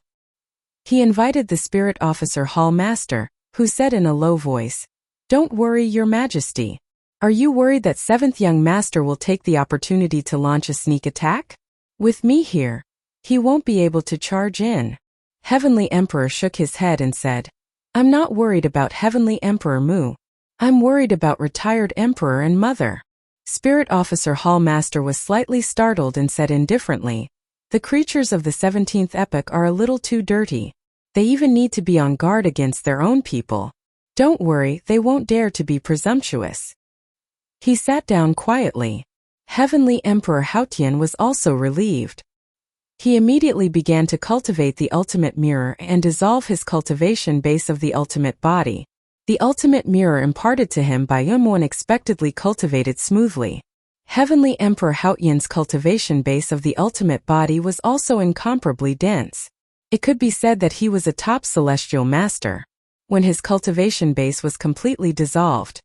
He invited the Spirit Officer Hall Master, who said in a low voice, "Don't worry, Your Majesty. Are you worried that 7th young master will take the opportunity to launch a sneak attack? With me here, he won't be able to charge in." Heavenly Emperor shook his head and said, "I'm not worried about Heavenly Emperor Mu. I'm worried about retired Emperor and Mother." Spirit Officer Hall Master was slightly startled and said indifferently, The creatures of the 17th epoch are a little too dirty. They even need to be on guard against their own people. Don't worry, they won't dare to be presumptuous. He sat down quietly. Heavenly Emperor Haotian was also relieved. He immediately began to cultivate the ultimate mirror and dissolve his cultivation base of the ultimate body. The ultimate mirror imparted to him by unexpectedly cultivated smoothly. Heavenly Emperor Haotian's cultivation base of the ultimate body was also incomparably dense. It could be said that he was a top celestial master. When his cultivation base was completely dissolved,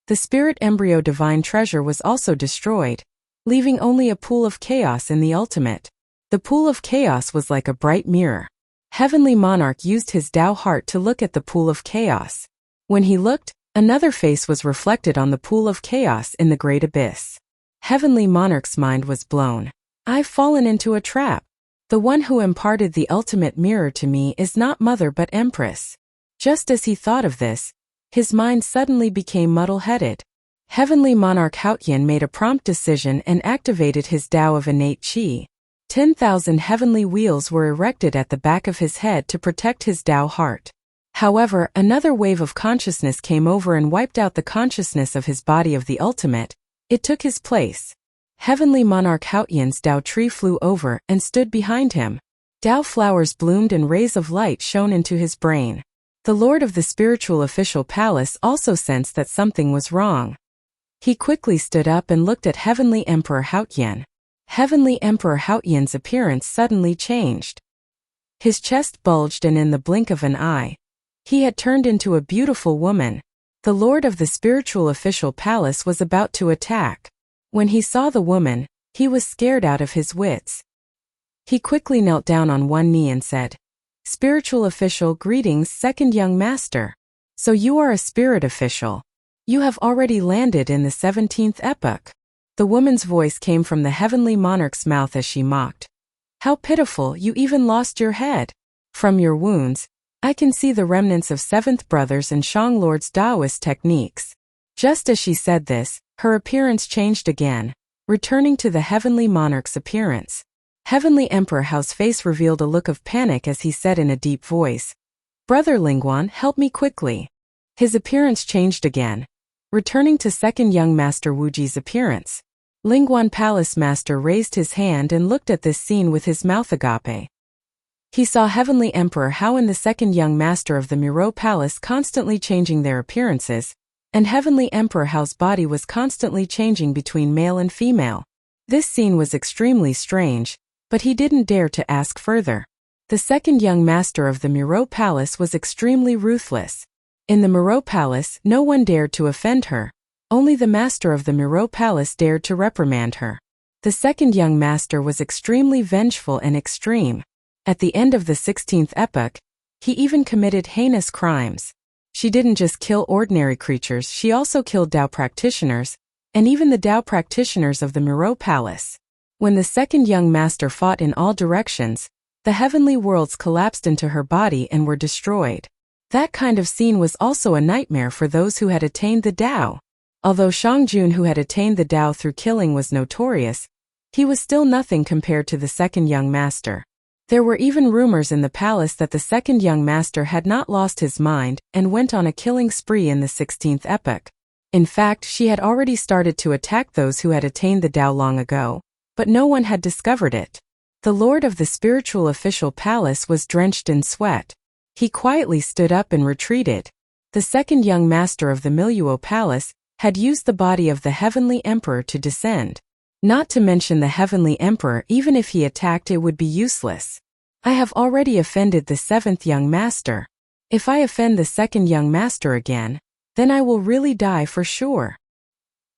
the spirit embryo divine treasure was also destroyed, leaving only a pool of chaos in the ultimate. The pool of chaos was like a bright mirror. Heavenly Monarch used his Tao heart to look at the pool of chaos. When he looked, another face was reflected on the pool of chaos in the great abyss. Heavenly Monarch's mind was blown. I've fallen into a trap. The one who imparted the ultimate mirror to me is not Mother but Empress. Just as he thought of this, his mind suddenly became muddle-headed. Heavenly Monarch Haotian made a prompt decision and activated his Tao of innate Qi. 10,000 heavenly wheels were erected at the back of his head to protect his Tao heart. However, another wave of consciousness came over and wiped out the consciousness of his body of the ultimate. It took his place. Heavenly Monarch Haotian's Tao tree flew over and stood behind him. Tao flowers bloomed and rays of light shone into his brain. The Lord of the Spiritual Official Palace also sensed that something was wrong. He quickly stood up and looked at Heavenly Emperor Haotian. Heavenly Emperor Haotian's appearance suddenly changed. His chest bulged and in the blink of an eye, he had turned into a beautiful woman. The Lord of the Spiritual Official Palace was about to attack. When he saw the woman, he was scared out of his wits. He quickly knelt down on one knee and said, "Spiritual Official, greetings, second young master. So you are a spirit official. You have already landed in the 17th epoch." The woman's voice came from the Heavenly Monarch's mouth as she mocked. "How pitiful, you even lost your head. From your wounds, I can see the remnants of Seventh Brothers and Shang Lord's Taoist techniques." Just as she said this, her appearance changed again, returning to the Heavenly Monarch's appearance. Heavenly Emperor Hao's face revealed a look of panic as he said in a deep voice, "Brother Lingguan, help me quickly." His appearance changed again, returning to second young master Wuji's appearance. Lingguan Palace Master raised his hand and looked at this scene with his mouth agape. He saw Heavenly Emperor Hao and the second young master of the Miro Palace constantly changing their appearances, and Heavenly Emperor Hao's body was constantly changing between male and female. This scene was extremely strange, but he didn't dare to ask further. The second young master of the Miro Palace was extremely ruthless. In the Miro Palace, no one dared to offend her. Only the master of the Miro Palace dared to reprimand her. The second young master was extremely vengeful and extreme. At the end of the 16th epoch, he even committed heinous crimes. She didn't just kill ordinary creatures, she also killed Tao practitioners, and even the Tao practitioners of the Miro Palace. When the second young master fought in all directions, the heavenly worlds collapsed into her body and were destroyed. That kind of scene was also a nightmare for those who had attained the Tao. Although Shang Jun, who had attained the Tao through killing, was notorious, he was still nothing compared to the second young master. There were even rumors in the palace that the second young master had not lost his mind and went on a killing spree in the 16th epoch. In fact, she had already started to attack those who had attained the Tao long ago, but no one had discovered it. The Lord of the Spiritual Official Palace was drenched in sweat. He quietly stood up and retreated. The second young master of the Miluo Palace had used the body of the Heavenly Emperor to descend. Not to mention the Heavenly Emperor, even if he attacked, it would be useless. I have already offended the seventh young master. If I offend the second young master again, then I will really die for sure.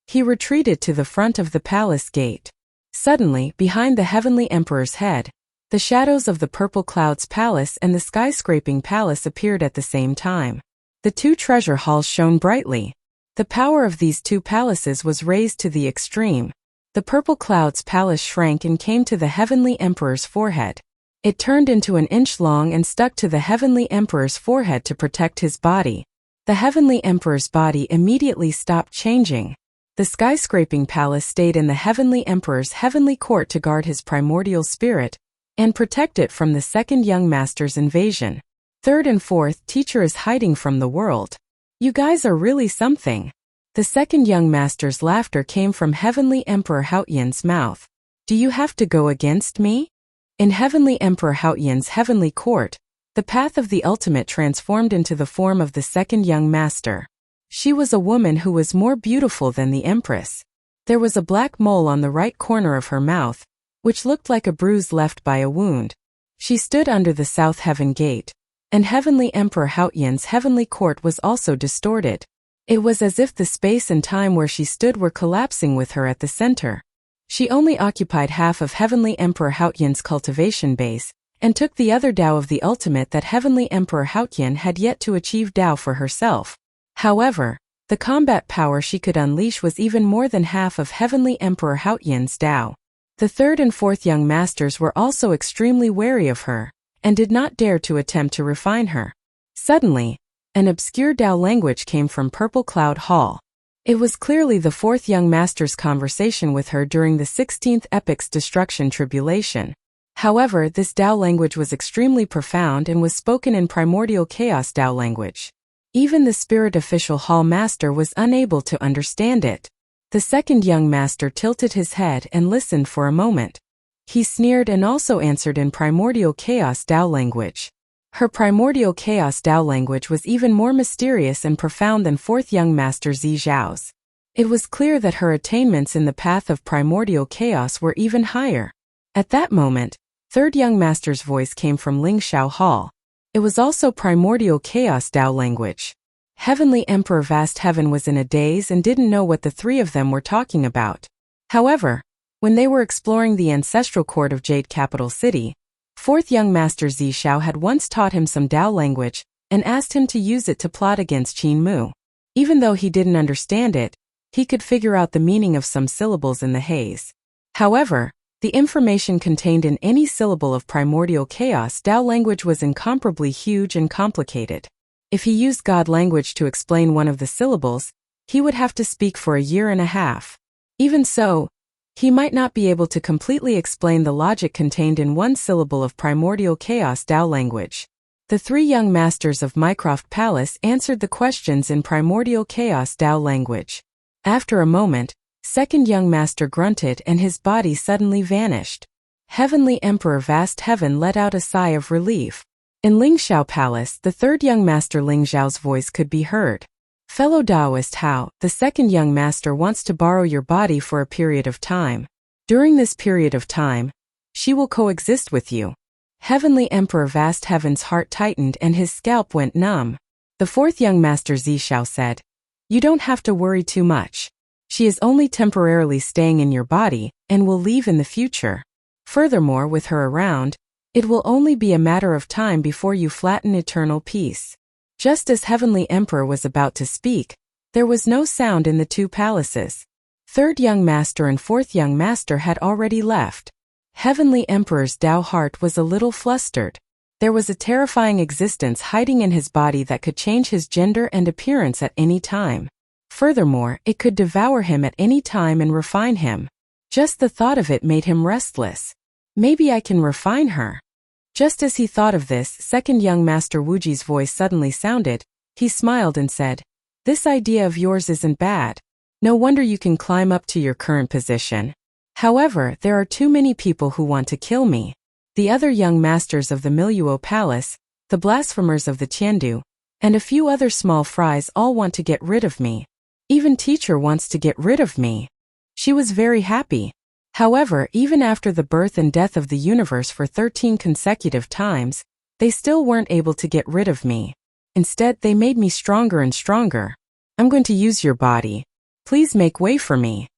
He retreated to the front of the palace gate. Suddenly, behind the Heavenly Emperor's head, the shadows of the Purple Clouds Palace and the Skyscraping Palace appeared at the same time. The two treasure halls shone brightly. The power of these two palaces was raised to the extreme. The Purple Clouds Palace shrank and came to the Heavenly Emperor's forehead. It turned into an inch long and stuck to the Heavenly Emperor's forehead to protect his body. The Heavenly Emperor's body immediately stopped changing. The Skyscraping Palace stayed in the Heavenly Emperor's heavenly court to guard his primordial spirit, and protect it from the second young master's invasion. Third and fourth teacher is hiding from the world. You guys are really something. The second young master's laughter came from Heavenly Emperor Haotian's mouth. Do you have to go against me? In Heavenly Emperor Haotian's heavenly court, the path of the ultimate transformed into the form of the second young master. She was a woman who was more beautiful than the empress. There was a black mole on the right corner of her mouth, which looked like a bruise left by a wound. She stood under the South Heaven Gate, and Heavenly Emperor Haotian's heavenly court was also distorted. It was as if the space and time where she stood were collapsing with her at the center. She only occupied half of Heavenly Emperor Haotian's cultivation base, and took the other Tao of the ultimate that Heavenly Emperor Haotian had yet to achieve Tao for herself. However, the combat power she could unleash was even more than half of Heavenly Emperor Haotian's Tao. The third and fourth young masters were also extremely wary of her, and did not dare to attempt to refine her. Suddenly, an obscure Tao language came from Purple Cloud Hall. It was clearly the fourth young master's conversation with her during the 16th epoch's destruction tribulation. However, this Tao language was extremely profound and was spoken in primordial chaos Tao language. Even the spirit official hall master was unable to understand it. The second young master tilted his head and listened for a moment. He sneered and also answered in primordial chaos Tao language. Her primordial chaos Tao language was even more mysterious and profound than fourth young master Zi Zhao's. It was clear that her attainments in the path of primordial chaos were even higher. At that moment, third young master's voice came from Ling Shao Hall. It was also primordial chaos Tao language. Heavenly Emperor Vast Heaven was in a daze and didn't know what the three of them were talking about. However, when they were exploring the ancestral court of Jade Capital City, fourth young master Zi Shao had once taught him some Tao language and asked him to use it to plot against Qin Mu. Even though he didn't understand it, he could figure out the meaning of some syllables in the haze. However, the information contained in any syllable of primordial chaos Tao language was incomparably huge and complicated. If he used God language to explain one of the syllables, he would have to speak for a year and a half. Even so, he might not be able to completely explain the logic contained in one syllable of primordial chaos Tao language. The three young masters of Mycroft Palace answered the questions in primordial chaos Tao language. After a moment, second young master grunted and his body suddenly vanished. Heavenly Emperor Vast Heaven let out a sigh of relief. In Lingxiao Palace, the third young master Ling Zhao's voice could be heard. Fellow Taoist Hao, the second young master wants to borrow your body for a period of time. During this period of time, she will coexist with you. Heavenly Emperor Vast Heaven's heart tightened and his scalp went numb. The fourth young master Zi Shao said, "You don't have to worry too much. She is only temporarily staying in your body and will leave in the future. Furthermore, with her around, it will only be a matter of time before you flatten eternal peace." Just as Heavenly Emperor was about to speak, there was no sound in the two palaces. Third young master and fourth young master had already left. Heavenly Emperor's Tao heart was a little flustered. There was a terrifying existence hiding in his body that could change his gender and appearance at any time. Furthermore, it could devour him at any time and refine him. Just the thought of it made him restless. Maybe I can refine her. Just as he thought of this, second young master Wuji's voice suddenly sounded. He smiled and said, "This idea of yours isn't bad. No wonder you can climb up to your current position. However, there are too many people who want to kill me. The other young masters of the Miluo Palace, the blasphemers of the Tiandu, and a few other small fries all want to get rid of me. Even teacher wants to get rid of me." She was very happy. However, even after the birth and death of the universe for 13 consecutive times, they still weren't able to get rid of me. Instead, they made me stronger and stronger. "I'm going to use your body. Please make way for me."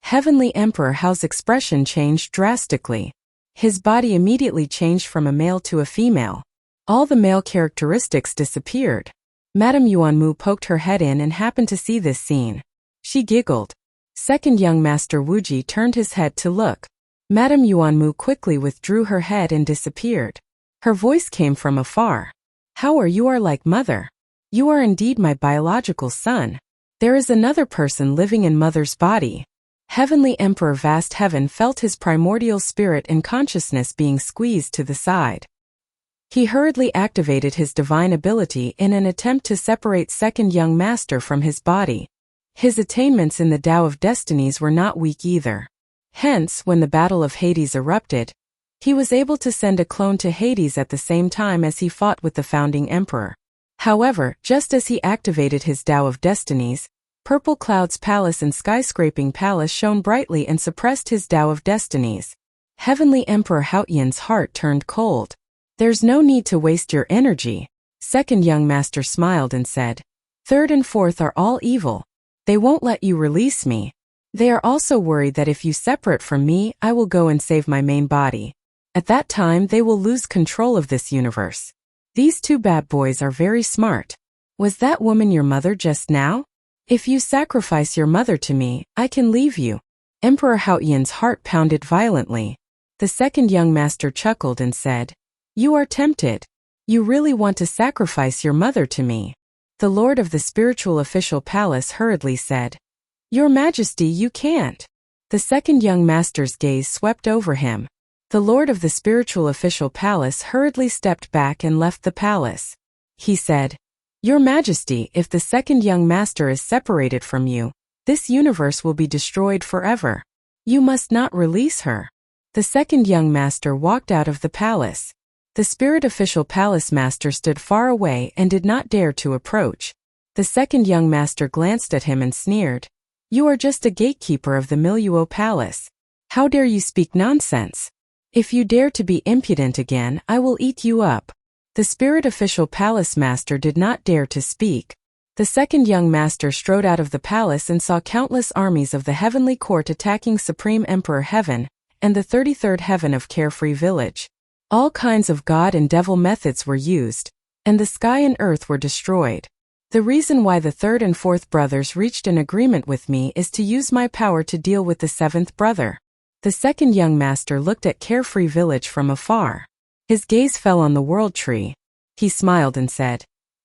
Heavenly Emperor Hao's expression changed drastically. His body immediately changed from a male to a female. All the male characteristics disappeared. Madame Yuanmu poked her head in and happened to see this scene. She giggled. Second young master Wuji turned his head to look. Madame Yuanmu quickly withdrew her head and disappeared. Her voice came from afar. "How are you like mother? You are indeed my biological son. There is another person living in mother's body." Heavenly Emperor Vast Heaven felt his primordial spirit and consciousness being squeezed to the side. He hurriedly activated his divine ability in an attempt to separate Second Young Master from his body. His attainments in the Tao of Destinies were not weak either. Hence, when the Battle of Hades erupted, he was able to send a clone to Hades at the same time as he fought with the founding emperor. However, just as he activated his Tao of Destinies, Purple Cloud's palace and skyscraping palace shone brightly and suppressed his Tao of Destinies. Heavenly Emperor Haotian's heart turned cold. "There's no need to waste your energy." Second Young Master smiled and said, "Third and fourth are all evil. They won't let you release me. They are also worried that if you separate from me, I will go and save my main body. At that time they will lose control of this universe. These two bad boys are very smart. Was that woman your mother just now? If you sacrifice your mother to me, I can leave you." Emperor Haotian's heart pounded violently. The Second Young Master chuckled and said, "You are tempted. You really want to sacrifice your mother to me." The Lord of the Spiritual Official Palace hurriedly said, "Your Majesty, you can't." The Second Young Master's gaze swept over him. The Lord of the Spiritual Official Palace hurriedly stepped back and left the palace. He said, "Your Majesty, if the Second Young Master is separated from you, this universe will be destroyed forever. You must not release her." The Second Young Master walked out of the palace. The Spirit Official Palace Master stood far away and did not dare to approach. The Second Young Master glanced at him and sneered, "You are just a gatekeeper of the Miluo Palace. How dare you speak nonsense? If you dare to be impudent again, I will eat you up." The Spirit Official Palace Master did not dare to speak. The Second Young Master strode out of the palace and saw countless armies of the Heavenly Court attacking Supreme Emperor Heaven and the 33rd Heaven of Carefree Village. All kinds of god and devil methods were used, and the sky and earth were destroyed. The reason why the third and fourth brothers reached an agreement with me is to use my power to deal with the seventh brother. The Second Young Master looked at Carefree Village from afar. His gaze fell on the World Tree. He smiled and said,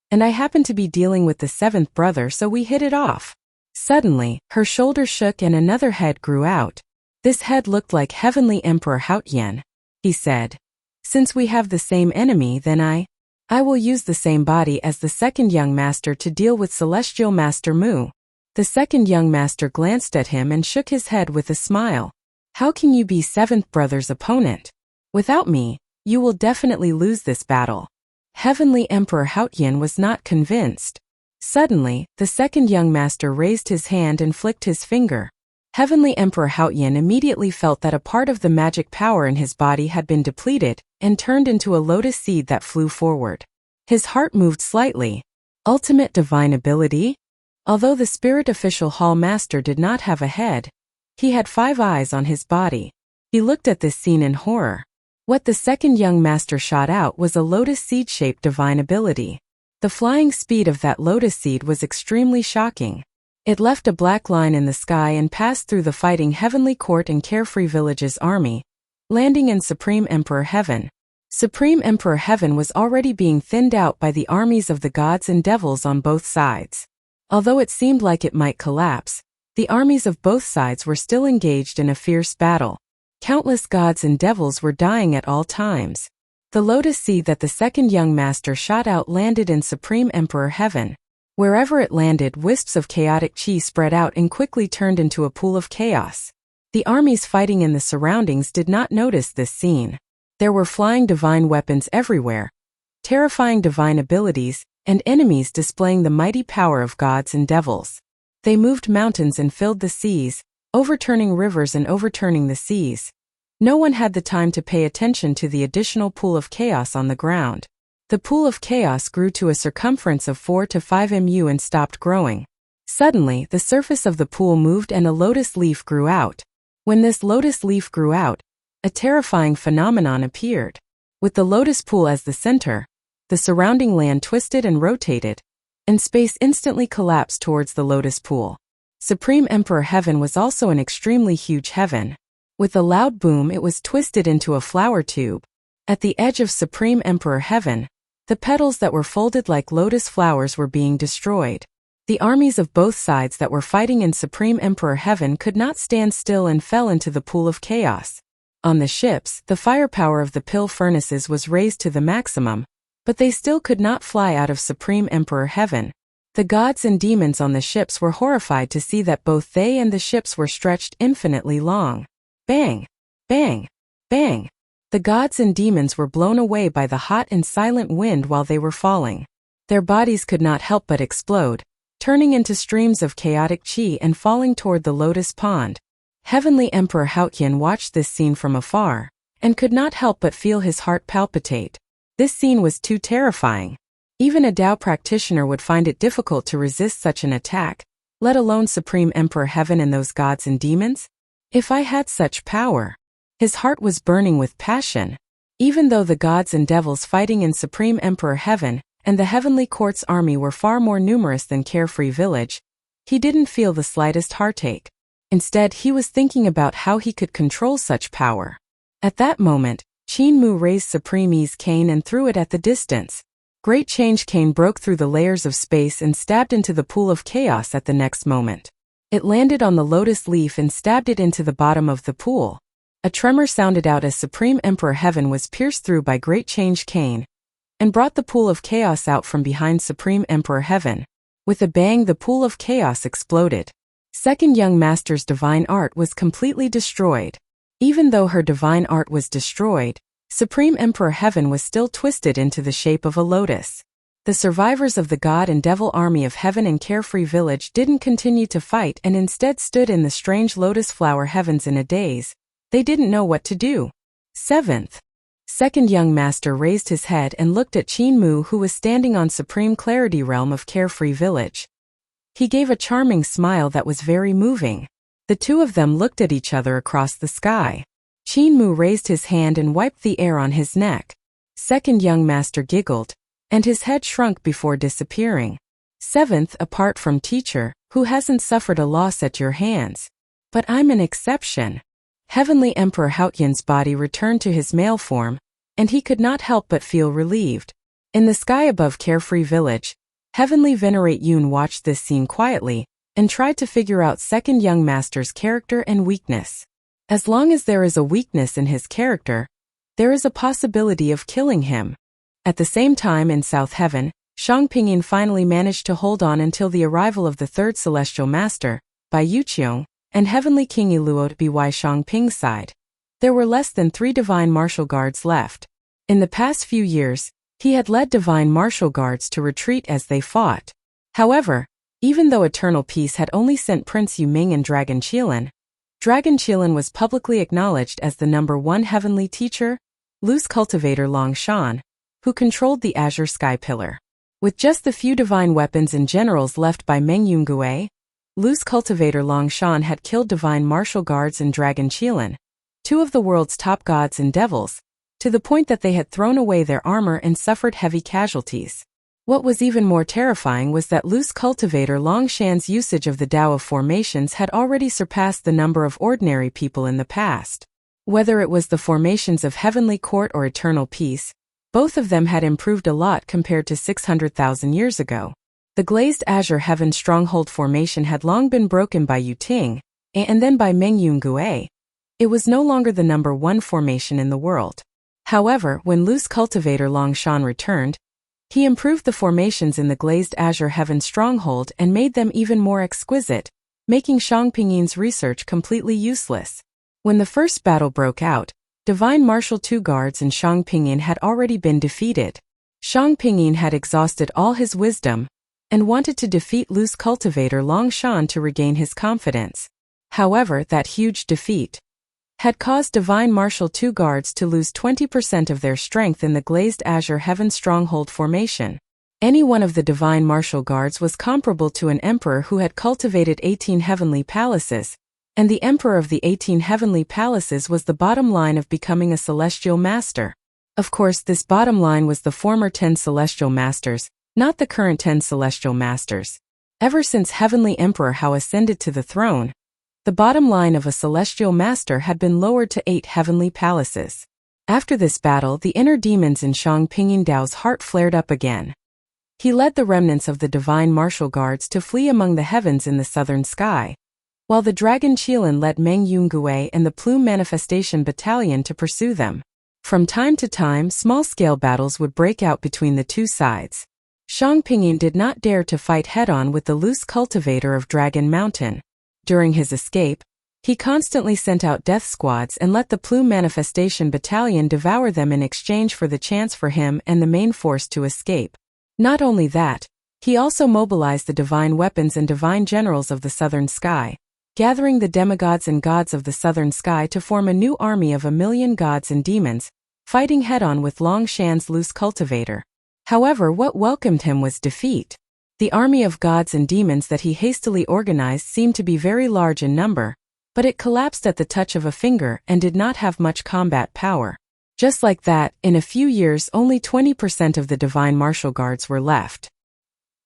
"And I happen to be dealing with the seventh brother, so we hit it off." Suddenly, her shoulders shook and another head grew out. This head looked like Heavenly Emperor Haotian. He said, "Since we have the same enemy, then I will use the same body as the Second Young Master to deal with Celestial Master Mu." The Second Young Master glanced at him and shook his head with a smile. "How can you be seventh brother's opponent? Without me, you will definitely lose this battle." Heavenly Emperor Haotian was not convinced. Suddenly, the Second Young Master raised his hand and flicked his finger. Heavenly Emperor Haotian immediately felt that a part of the magic power in his body had been depleted and turned into a lotus seed that flew forward. His heart moved slightly. Ultimate divine ability? Although the Spirit Official Hall Master did not have a head, he had 5 eyes on his body. He looked at this scene in horror. What the Second Young Master shot out was a lotus seed-shaped divine ability. The flying speed of that lotus seed was extremely shocking. It left a black line in the sky and passed through the fighting Heavenly Court and Carefree Village's army, landing in Supreme Emperor Heaven. Supreme Emperor Heaven was already being thinned out by the armies of the gods and devils on both sides. Although it seemed like it might collapse, the armies of both sides were still engaged in a fierce battle. Countless gods and devils were dying at all times. The lotus seed that the Second Young Master shot out landed in Supreme Emperor Heaven. Wherever it landed, wisps of chaotic chi spread out and quickly turned into a pool of chaos. The armies fighting in the surroundings did not notice this scene. There were flying divine weapons everywhere, terrifying divine abilities, and enemies displaying the mighty power of gods and devils. They moved mountains and filled the seas, overturning rivers and overturning the seas. No one had the time to pay attention to the additional pool of chaos on the ground. The pool of chaos grew to a circumference of 4 to 5 mu and stopped growing. Suddenly, the surface of the pool moved and a lotus leaf grew out. When this lotus leaf grew out, a terrifying phenomenon appeared. With the lotus pool as the center, the surrounding land twisted and rotated, and space instantly collapsed towards the lotus pool. Supreme Emperor Heaven was also an extremely huge heaven. With a loud boom, it was twisted into a flower tube. At the edge of Supreme Emperor Heaven, the petals that were folded like lotus flowers were being destroyed. The armies of both sides that were fighting in Supreme Emperor Heaven could not stand still and fell into the pool of chaos. On the ships, the firepower of the pill furnaces was raised to the maximum, but they still could not fly out of Supreme Emperor Heaven. The gods and demons on the ships were horrified to see that both they and the ships were stretched infinitely long. Bang! Bang! Bang! The gods and demons were blown away by the hot and silent wind while they were falling. Their bodies could not help but explode, turning into streams of chaotic chi and falling toward the lotus pond. Heavenly Emperor Haotian watched this scene from afar, and could not help but feel his heart palpitate. This scene was too terrifying. Even a Tao practitioner would find it difficult to resist such an attack, let alone Supreme Emperor Heaven and those gods and demons. If I had such power. His heart was burning with passion. Even though the gods and devils fighting in Supreme Emperor Heaven and the Heavenly Court's army were far more numerous than Carefree Village, he didn't feel the slightest heartache. Instead, he was thinking about how he could control such power. At that moment, Qin Mu raised Supreme Ease cane and threw it at the distance. Great Change cane broke through the layers of space and stabbed into the pool of chaos at the next moment. It landed on the lotus leaf and stabbed it into the bottom of the pool. A tremor sounded out as Supreme Emperor Heaven was pierced through by Great Change cane and brought the pool of chaos out from behind Supreme Emperor Heaven. With a bang, the pool of chaos exploded. Second Young Master's divine art was completely destroyed. Even though her divine art was destroyed, Supreme Emperor Heaven was still twisted into the shape of a lotus. The survivors of the God and Devil army of Heaven and Carefree Village didn't continue to fight and instead stood in the strange lotus flower heavens in a daze. They didn't know what to do. 7th. Second Young Master raised his head and looked at Qin Mu, who was standing on Supreme Clarity Realm of Carefree Village. He gave a charming smile that was very moving. The two of them looked at each other across the sky. Qin Mu raised his hand and wiped the air on his neck. Second Young Master giggled, and his head shrunk before disappearing. 7th. Apart from teacher, who hasn't suffered a loss at your hands. But I'm an exception. Heavenly Emperor Haotian's body returned to his male form, and he could not help but feel relieved. In the sky above Carefree Village, Heavenly Venerate Yun watched this scene quietly and tried to figure out Second Young Master's character and weakness. As long as there is a weakness in his character, there is a possibility of killing him. At the same time in South Heaven, Shang Pingyin finally managed to hold on until the arrival of the third Celestial Master, Bai Yuqiong, and Heavenly King Iluo by Shang Ping's side. There were less than 3 divine martial guards left. In the past few years, he had led divine martial guards to retreat as they fought. However, even though Eternal Peace had only sent Prince Yu Ming and Dragon Qilin was publicly acknowledged as the #1 heavenly teacher, Lu's cultivator Long Shan, who controlled the Azure Sky Pillar. With just the few divine weapons and generals left by Meng Yungue, Lu's cultivator Long Shan had killed divine martial guards and Dragon Qilin, 2 of the world's top gods and devils, to the point that they had thrown away their armor and suffered heavy casualties. What was even more terrifying was that Lu's cultivator Long Shan's usage of the Tao of formations had already surpassed the number of ordinary people in the past. Whether it was the formations of Heavenly Court or Eternal Peace, both of them had improved a lot compared to 600,000 years ago. The glazed azure heaven stronghold formation had long been broken by Yu Ting, and then by Meng Yungue. It was no longer the #1 formation in the world. However, when Lu's cultivator Long Shan returned, he improved the formations in the glazed azure heaven stronghold and made them even more exquisite, making Shang Pingyin's research completely useless. When the first battle broke out, Divine Martial 2 guards and Shang Pingyin had already been defeated. Shang Pingyin had exhausted all his wisdom and wanted to defeat Lu's cultivator Long Shan to regain his confidence. However, that huge defeat had caused Divine Martial 2 guards to lose 20% of their strength in the glazed azure heaven stronghold formation. Any one of the Divine Martial guards was comparable to an emperor who had cultivated 18 heavenly palaces, and the emperor of the 18 heavenly palaces was the bottom line of becoming a celestial master. Of course, this bottom line was the former 10 celestial masters, not the current 10 celestial masters. Ever since Heavenly Emperor Hao ascended to the throne, the bottom line of a celestial master had been lowered to 8 heavenly palaces. After this battle, the inner demons in Shang Pingyin Dao's heart flared up again. He led the remnants of the divine martial guards to flee among the heavens in the southern sky, while the dragon Qilin led Meng Yungue and the Plume Manifestation Battalion to pursue them. From time to time, small-scale battles would break out between the two sides. Shang Pingyin did not dare to fight head-on with the loose cultivator of Dragon Mountain. During his escape, he constantly sent out death squads and let the Plume Manifestation Battalion devour them in exchange for the chance for him and the main force to escape. Not only that, he also mobilized the divine weapons and divine generals of the southern sky, gathering the demigods and gods of the southern sky to form a new army of 1,000,000 gods and demons, fighting head-on with Long Shan's loose cultivator. However, what welcomed him was defeat. The army of gods and demons that he hastily organized seemed to be very large in number, but it collapsed at the touch of a finger and did not have much combat power. Just like that, in a few years only 20% of the divine martial guards were left.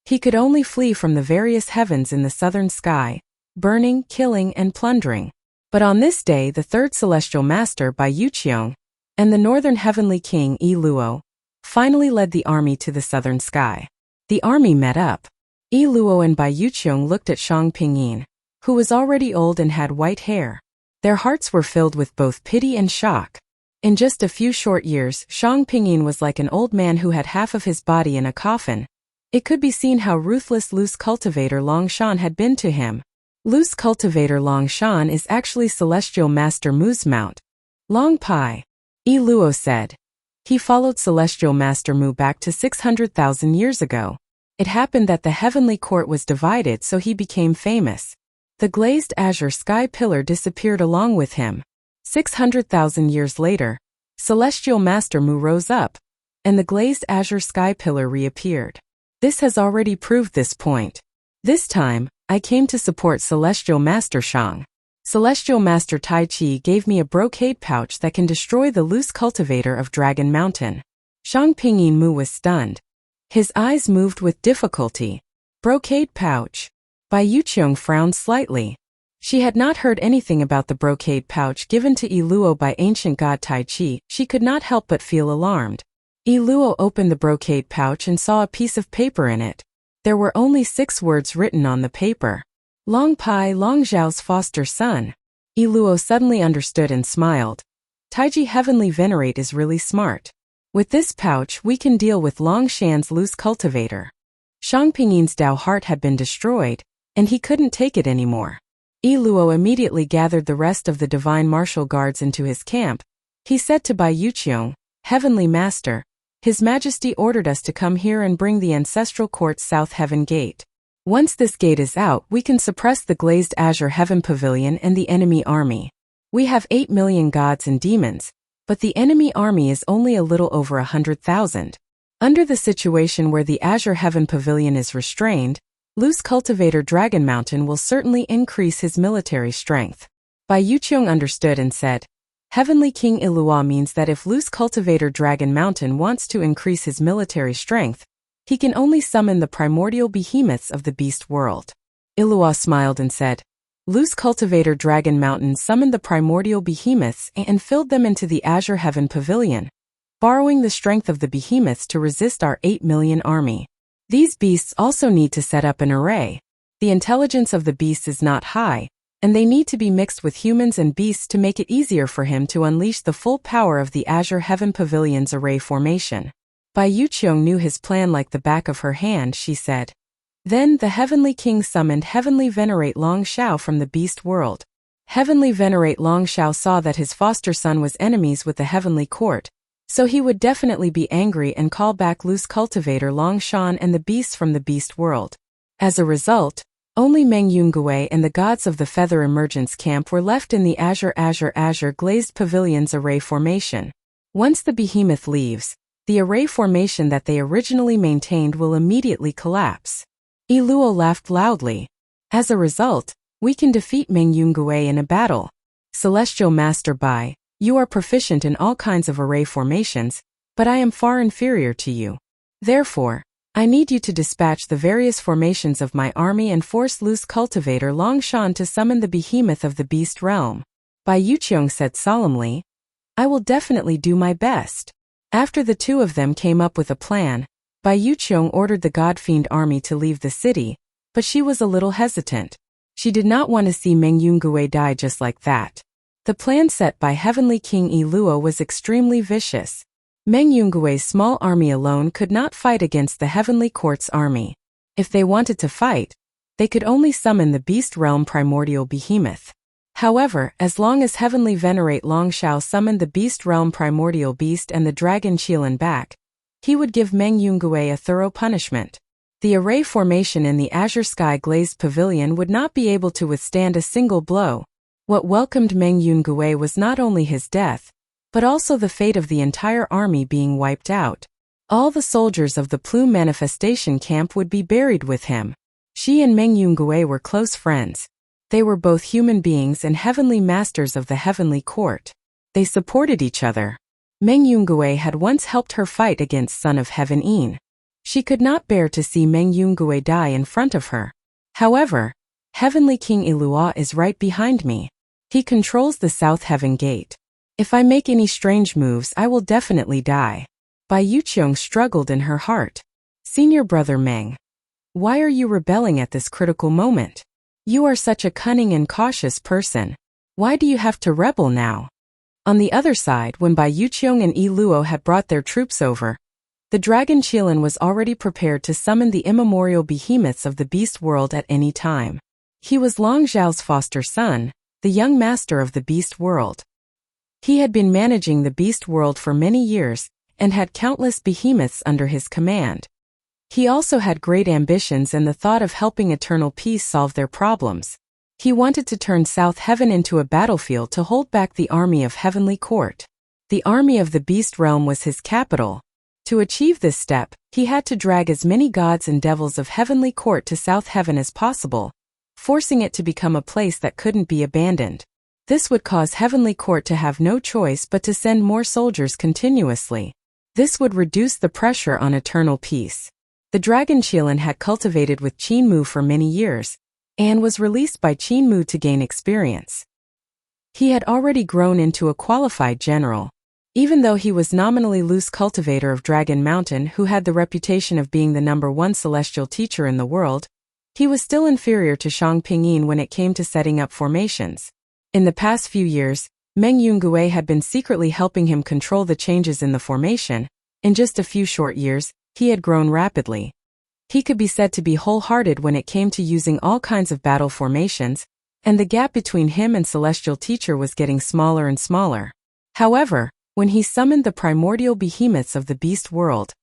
He could only flee from the various heavens in the southern sky, burning, killing, and plundering. But on this day the third celestial master Bai Yuqiong and the northern heavenly king Yi Luo finally led the army to the southern sky. The army met up. Yi Luo and Bai Yuqiong looked at Shang Pingyin, who was already old and had white hair. Their hearts were filled with both pity and shock. In just a few short years, Shang Pingyin was like an old man who had half of his body in a coffin. It could be seen how ruthless loose cultivator Long Shan had been to him. Loose cultivator Long Shan is actually Celestial Master Mu's mount. Long Pai, Yi Luo said. He followed Celestial Master Mu back to 600,000 years ago. It happened that the heavenly court was divided, so he became famous. The glazed azure sky pillar disappeared along with him. 600,000 years later, Celestial Master Mu rose up, and the glazed azure sky pillar reappeared. This has already proved this point. This time, I came to support Celestial Master Shang. Celestial Master Tai Chi gave me a brocade pouch that can destroy the loose cultivator of Dragon Mountain. Shang Pingyin Mu was stunned. His eyes moved with difficulty. Brocade pouch. Bai Yuqiong frowned slightly. She had not heard anything about the brocade pouch given to Yi Luo by ancient god Tai Chi. She could not help but feel alarmed. Yi Luo opened the brocade pouch and saw a piece of paper in it. There were only 6 words written on the paper. Long Pai, Long Zhao's foster son. Yi Luo suddenly understood and smiled. Taiji Heavenly Venerate is really smart. With this pouch we can deal with Long Shan's loose cultivator. Shang Pingyin's Dao heart had been destroyed, and he couldn't take it anymore. Yi Luo immediately gathered the rest of the divine martial guards into his camp. He said to Bai Yuqiong, Heavenly Master, His Majesty ordered us to come here and bring the ancestral court's South Heaven Gate. Once this gate is out, we can suppress the glazed azure heaven pavilion and the enemy army. We have 8,000,000 gods and demons, but the enemy army is only a little over 100,000. Under the situation where the azure heaven pavilion is restrained, loose cultivator Dragon Mountain will certainly increase his military strength. Bai Yuqiong understood and said, Heavenly King Ilua means that if loose cultivator Dragon Mountain wants to increase his military strength, he can only summon the primordial behemoths of the beast world. Ilua smiled and said, Loose cultivator Dragon Mountain summoned the primordial behemoths and filled them into the azure heaven pavilion, borrowing the strength of the behemoths to resist our 8,000,000 army. These beasts also need to set up an array. The intelligence of the beasts is not high, and they need to be mixed with humans and beasts to make it easier for him to unleash the full power of the Azure Heaven Pavilion's array formation. Bai Yuqiong knew his plan like the back of her hand, she said. Then the Heavenly King summoned Heavenly Venerate Long Xiao from the beast world. Heavenly Venerate Long Xiao saw that his foster son was enemies with the Heavenly Court, so he would definitely be angry and call back loose cultivator Long Shan and the beasts from the beast world. As a result, only Meng Yungue and the gods of the Feather Emergence camp were left in the Azure glazed pavilion's array formation. Once the behemoth leaves, the array formation that they originally maintained will immediately collapse. Yi Luo laughed loudly. As a result, we can defeat Meng Yungue in a battle. Celestial Master Bai, you are proficient in all kinds of array formations, but I am far inferior to you. Therefore, I need you to dispatch the various formations of my army and force loose cultivator Long Shan to summon the behemoth of the beast realm. Bai Yuqiong said solemnly, I will definitely do my best. After the two of them came up with a plan, Bai Yuqiong ordered the God-fiend army to leave the city, but she was a little hesitant. She did not want to see Meng Yungue die just like that. The plan set by Heavenly King Yi Luo was extremely vicious. Meng Yungue's small army alone could not fight against the Heavenly Court's army. If they wanted to fight, they could only summon the Beast Realm Primordial Behemoth. However, as long as Heavenly Venerate Long Shao summoned the Beast Realm Primordial Beast and the Dragon Qilan back, he would give Meng Yungue a thorough punishment. The array formation in the azure sky glazed pavilion would not be able to withstand a single blow. What welcomed Meng Yungue was not only his death, but also the fate of the entire army being wiped out. All the soldiers of the Plume Manifestation Camp would be buried with him. She and Meng Yungue were close friends. They were both human beings and heavenly masters of the Heavenly Court. They supported each other. Meng Yungue had once helped her fight against Son of Heaven Yin. She could not bear to see Meng Yungue die in front of her. However, Heavenly King Ilua is right behind me. He controls the South Heaven Gate. If I make any strange moves, I will definitely die. Bai Yuqiong struggled in her heart. Senior brother Meng, why are you rebelling at this critical moment? You are such a cunning and cautious person. Why do you have to rebel now? On the other side, when Bai Yuqiong and Yi Luo had brought their troops over, the Dragon Qilan was already prepared to summon the immemorial behemoths of the beast world at any time. He was Long Zhao's foster son, the young master of the beast world. He had been managing the beast world for many years and had countless behemoths under his command. He also had great ambitions and the thought of helping Eternal Peace solve their problems. He wanted to turn South Heaven into a battlefield to hold back the army of Heavenly Court. The army of the Beast Realm was his capital. To achieve this step, he had to drag as many gods and devils of Heavenly Court to South Heaven as possible, forcing it to become a place that couldn't be abandoned. This would cause Heavenly Court to have no choice but to send more soldiers continuously. This would reduce the pressure on Eternal Peace. The Dragon Qilan had cultivated with Qin Mu for many years, and was released by Qin Mu to gain experience. He had already grown into a qualified general. Even though he was nominally loose cultivator of Dragon Mountain who had the reputation of being the #1 celestial teacher in the world, he was still inferior to Shang Pingyin when it came to setting up formations. In the past few years, Meng Yungue had been secretly helping him control the changes in the formation. In just a few short years, he had grown rapidly. He could be said to be wholehearted when it came to using all kinds of battle formations, and the gap between him and Celestial Teacher was getting smaller and smaller. However, when he summoned the primordial behemoths of the beast world,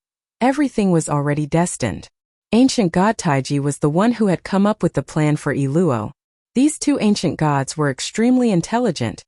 everything was already destined. Ancient God Taiji was the one who had come up with the plan for Yi Luo. These two ancient gods were extremely intelligent,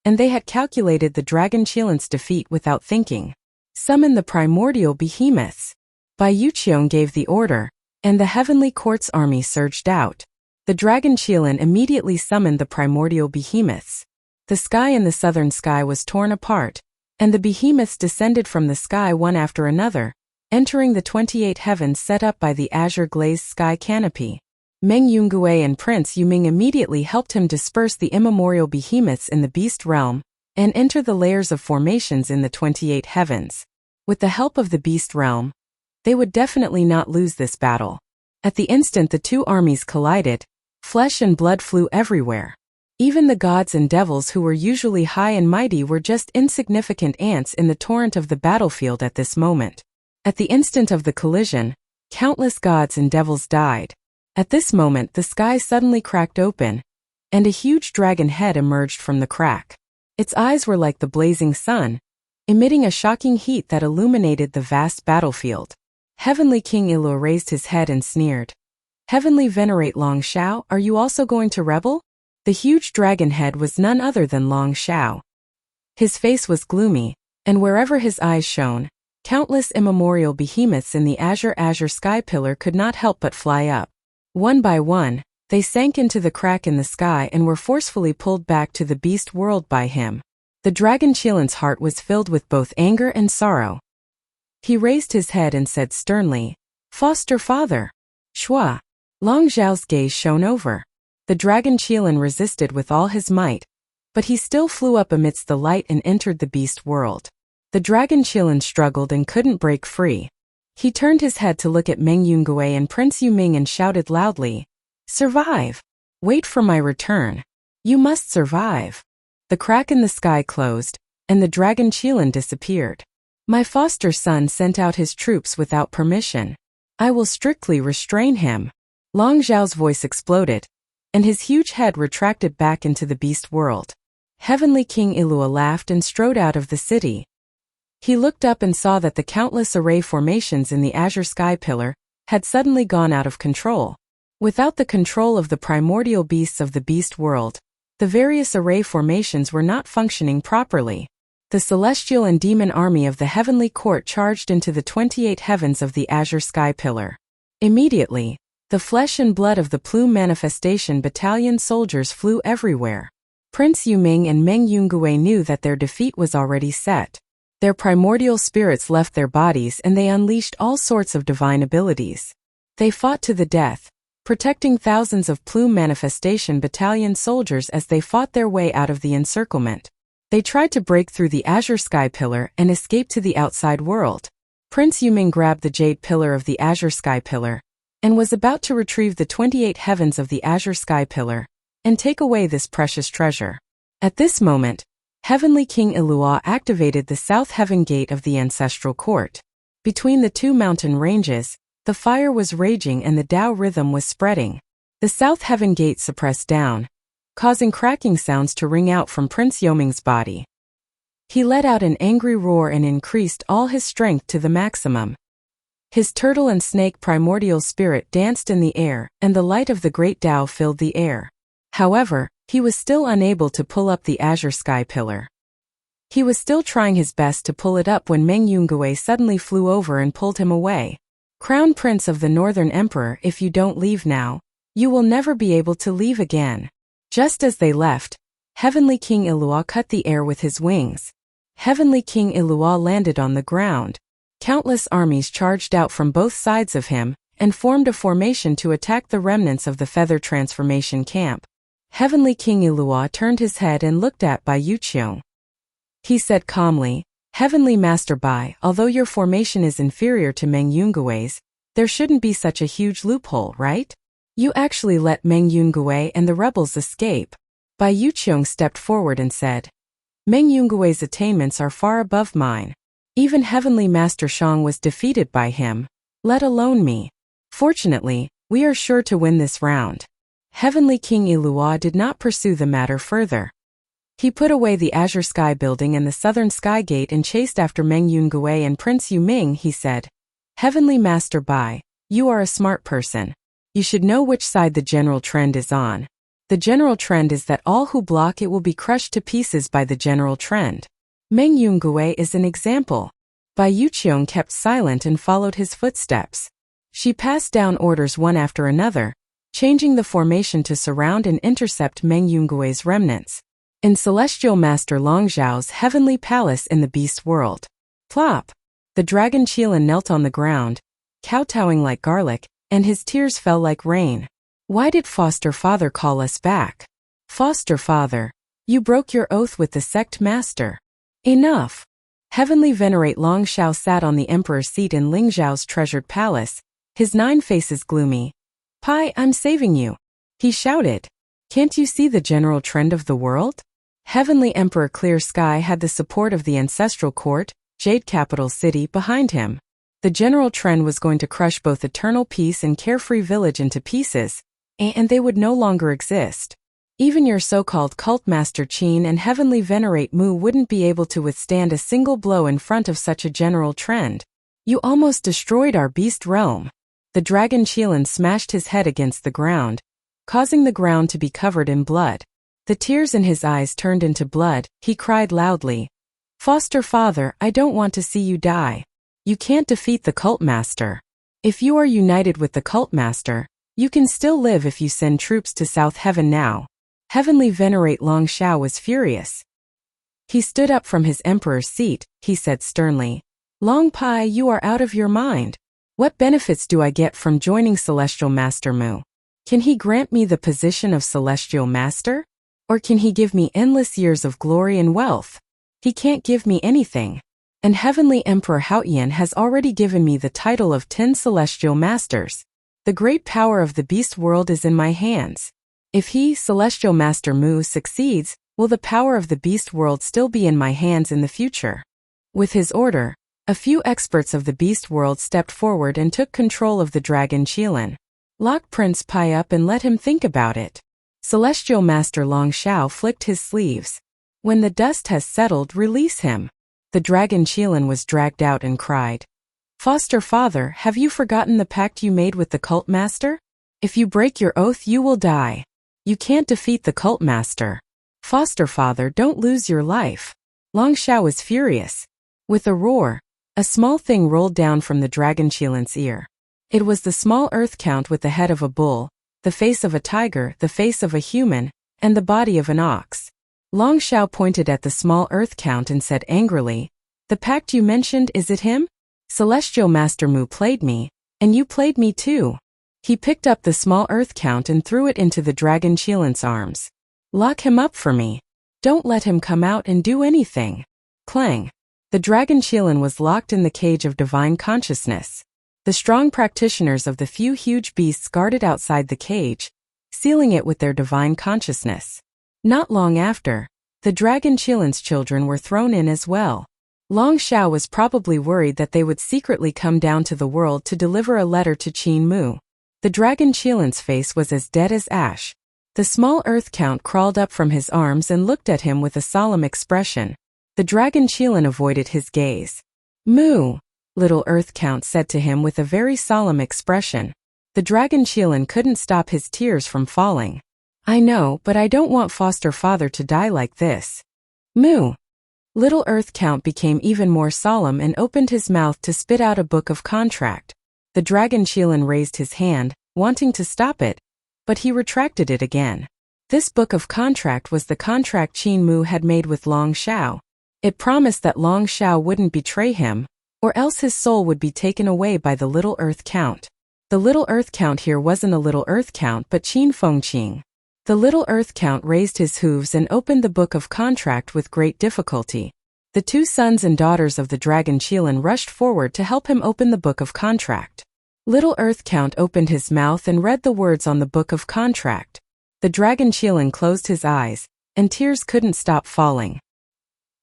and they had calculated the Dragon Qilan's defeat without thinking. Summon the primordial behemoths. Bai Yuqiong gave the order, and the Heavenly Court's army surged out. The Dragon Qilan immediately summoned the primordial behemoths. The sky in the southern sky was torn apart, and the behemoths descended from the sky one after another, entering the 28 heavens set up by the azure glazed sky canopy. Meng Yungue and Prince Yuming immediately helped him disperse the immemorial behemoths in the beast realm and enter the layers of formations in the 28 heavens. With the help of the beast realm, they would definitely not lose this battle. At the instant the two armies collided, flesh and blood flew everywhere. Even the gods and devils who were usually high and mighty were just insignificant ants in the torrent of the battlefield at this moment. At the instant of the collision, countless gods and devils died. At this moment the sky suddenly cracked open, and a huge dragon head emerged from the crack. Its eyes were like the blazing sun, emitting a shocking heat that illuminated the vast battlefield. Heavenly King Ilua raised his head and sneered. Heavenly Venerate Long Shao, are you also going to rebel? The huge dragon head was none other than Long Shao. His face was gloomy, and wherever his eyes shone, countless immemorial behemoths in the azure sky pillar could not help but fly up. One by one, they sank into the crack in the sky and were forcefully pulled back to the beast world by him. The Dragon Qilan's heart was filled with both anger and sorrow. He raised his head and said sternly, "Foster father." Shua. Long Zhao's gaze shone over. The Dragon Qilan resisted with all his might, but he still flew up amidst the light and entered the beast world. The Dragon Qilan struggled and couldn't break free. He turned his head to look at Meng Yungue and Prince Yuming and shouted loudly, "Survive! Wait for my return. You must survive." The crack in the sky closed, and the dragon Qilin disappeared. My foster son sent out his troops without permission. I will strictly restrain him. Long Zhao's voice exploded, and his huge head retracted back into the beast world. Heavenly King Ilua laughed and strode out of the city. He looked up and saw that the countless array formations in the azure sky pillar had suddenly gone out of control. Without the control of the primordial beasts of the beast world, the various array formations were not functioning properly. The celestial and demon army of the heavenly court charged into the 28 heavens of the azure sky pillar. Immediately, the flesh and blood of the plume manifestation battalion soldiers flew everywhere. Prince Yuming and Meng Yungue knew that their defeat was already set. Their primordial spirits left their bodies and they unleashed all sorts of divine abilities. They fought to the death, protecting thousands of plume manifestation battalion soldiers as they fought their way out of the encirclement. They tried to break through the azure sky pillar and escape to the outside world. Prince Yuming grabbed the jade pillar of the azure sky pillar and was about to retrieve the 28 heavens of the azure sky pillar and take away this precious treasure. At this moment, Heavenly King Ilua activated the South Heaven Gate of the Ancestral Court. Between the two mountain ranges, the fire was raging and the Tao rhythm was spreading. The South Heaven Gate suppressed down, causing cracking sounds to ring out from Prince Yuming's body. He let out an angry roar and increased all his strength to the maximum. His turtle and snake primordial spirit danced in the air, and the light of the great Tao filled the air. However, he was still unable to pull up the azure sky pillar. He was still trying his best to pull it up when Meng Yungue suddenly flew over and pulled him away. "Crown Prince of the Northern Emperor, if you don't leave now, you will never be able to leave again." Just as they left, Heavenly King Ilua cut the air with his wings. Heavenly King Ilua landed on the ground. Countless armies charged out from both sides of him and formed a formation to attack the remnants of the feather transformation camp. Heavenly King Ilua turned his head and looked at Bai Yuqiong. He said calmly, "Heavenly Master Bai, although your formation is inferior to Meng Yungue's, there shouldn't be such a huge loophole, right? You actually let Meng Yungue and the rebels escape." Bai Yuqiong stepped forward and said, "Meng Yungue's attainments are far above mine. Even Heavenly Master Shang was defeated by him, let alone me. Fortunately, we are sure to win this round." Heavenly King Ilua did not pursue the matter further. He put away the Azure Sky Building and the Southern Sky Gate and chased after Meng Yungue and Prince Yuming. He said, "Heavenly Master Bai, you are a smart person. You should know which side the general trend is on. The general trend is that all who block it will be crushed to pieces by the general trend. Meng Yungue is an example." Bai Yuqiong kept silent and followed his footsteps. She passed down orders one after another, changing the formation to surround and intercept Meng Yungue's remnants. In Celestial Master Long Zhao's heavenly palace in the beast world. Plop! The dragon Qilin knelt on the ground, kowtowing like garlic, and his tears fell like rain. "Why did Foster Father call us back? Foster Father, you broke your oath with the sect master. Enough!" Heavenly Venerate Long Zhao sat on the emperor's seat in Ling Zhao's treasured palace, his 9 faces gloomy. "Pai, I'm saving you," he shouted. "Can't you see the general trend of the world?" Heavenly Emperor Clear Sky had the support of the ancestral court, Jade Capital City, behind him. The general trend was going to crush both Eternal Peace and Carefree Village into pieces, and they would no longer exist. Even your so-called cult master Qin and Heavenly Venerate Mu wouldn't be able to withstand a single blow in front of such a general trend. You almost destroyed our beast realm. The dragon Qilin smashed his head against the ground, causing the ground to be covered in blood. The tears in his eyes turned into blood. He cried loudly, "Foster Father, I don't want to see you die. You can't defeat the cult master. If you are united with the cult master, you can still live if you send troops to South Heaven now." Heavenly Venerate Long Zhao was furious. He stood up from his emperor's seat. He said sternly, "Long Pai, you are out of your mind. What benefits do I get from joining Celestial Master Mu? Can he grant me the position of Celestial Master? Or can he give me endless years of glory and wealth? He can't give me anything." and Heavenly Emperor Haotian has already given me the title of 10 Celestial Masters. The great power of the beast world is in my hands. If he, Celestial Master Mu, succeeds, will the power of the beast world still be in my hands in the future? With his order, a few experts of the beast world stepped forward and took control of the dragon Qilin. Lock Prince Pai up and let him think about it. Celestial Master Long Xiao flicked his sleeves. When the dust has settled, release him. The dragon Qilin was dragged out and cried. Foster father, have you forgotten the pact you made with the cult master? If you break your oath, you will die. You can't defeat the cult master. Foster father, don't lose your life. Long Xiao was furious. With a roar, a small thing rolled down from the dragon Qilin's ear. It was the small earth count with the head of a bull, the face of a tiger, the face of a human, and the body of an ox. Long Xiao pointed at the small earth count and said angrily, the pact you mentioned, is it him? Celestial Master Mu played me, and you played me too. He picked up the small earth count and threw it into the dragon Qilin's arms. Lock him up for me. Don't let him come out and do anything. Clang. The dragon Qilin was locked in the cage of divine consciousness. The strong practitioners of the few huge beasts guarded outside the cage, sealing it with their divine consciousness. Not long after, the dragon Qilin's children were thrown in as well. Long Xiao was probably worried that they would secretly come down to the world to deliver a letter to Qin Mu. The dragon Qilin's face was as dead as ash. The small earth count crawled up from his arms and looked at him with a solemn expression. The dragon Qilin avoided his gaze. Mu, little earth count said to him with a very solemn expression. The dragon Qilin couldn't stop his tears from falling. I know, but I don't want foster father to die like this. Mu. Little earth count became even more solemn and opened his mouth to spit out a book of contract. The dragon Qilin raised his hand, wanting to stop it, but he retracted it again. This book of contract was the contract Qin Mu had made with Long Xiao. It promised that Long Xiao wouldn't betray him, or else his soul would be taken away by the little earth count. The little earth count here wasn't a little earth count but Qin Fengqing. The little earth count raised his hooves and opened the book of contract with great difficulty. The two sons and daughters of the dragon Qilin rushed forward to help him open the book of contract. Little earth count opened his mouth and read the words on the book of contract. The dragon Qilin closed his eyes, and tears couldn't stop falling.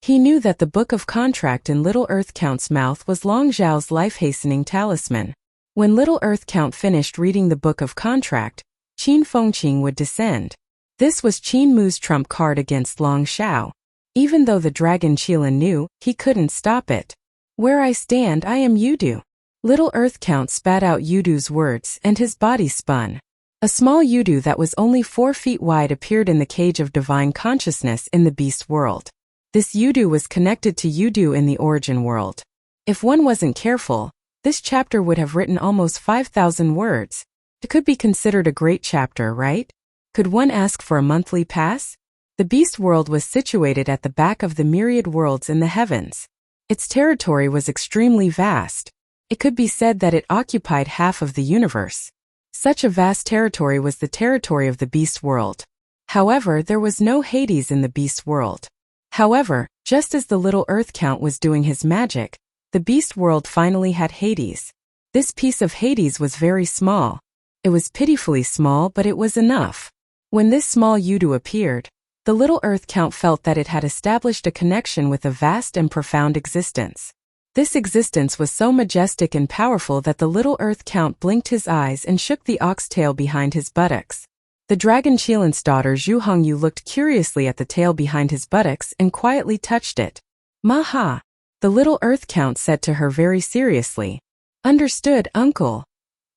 He knew that the book of contract in little earth count's mouth was Long Xiao's life-hastening talisman. When little earth count finished reading the book of contract, Qin Fengqing would descend. This was Qin Mu's trump card against Long Xiao. Even though the dragon Qilin knew, he couldn't stop it. Where I stand, I am Yudu. Little earth count spat out Yudu's words and his body spun. A small Yudu that was only 4 feet wide appeared in the cage of divine consciousness in the beast world. This Yudu was connected to Yudu in the origin world. If one wasn't careful, this chapter would have written almost 5,000 words. It could be considered a great chapter, right? Could one ask for a monthly pass? The beast world was situated at the back of the myriad worlds in the heavens. Its territory was extremely vast. It could be said that it occupied half of the universe. Such a vast territory was the territory of the beast world. However, there was no Hades in the beast world. However, just as the little earth count was doing his magic, the beast world finally had Hades. This piece of Hades was very small. It was pitifully small, but it was enough. When this small Yudu appeared, the little earth count felt that it had established a connection with a vast and profound existence. This existence was so majestic and powerful that the little earth count blinked his eyes and shook the oxtail behind his buttocks. The dragon Qilin's daughter Zhu Hongyu looked curiously at the tail behind his buttocks and quietly touched it. Maha! The little earth count said to her very seriously. Understood, uncle.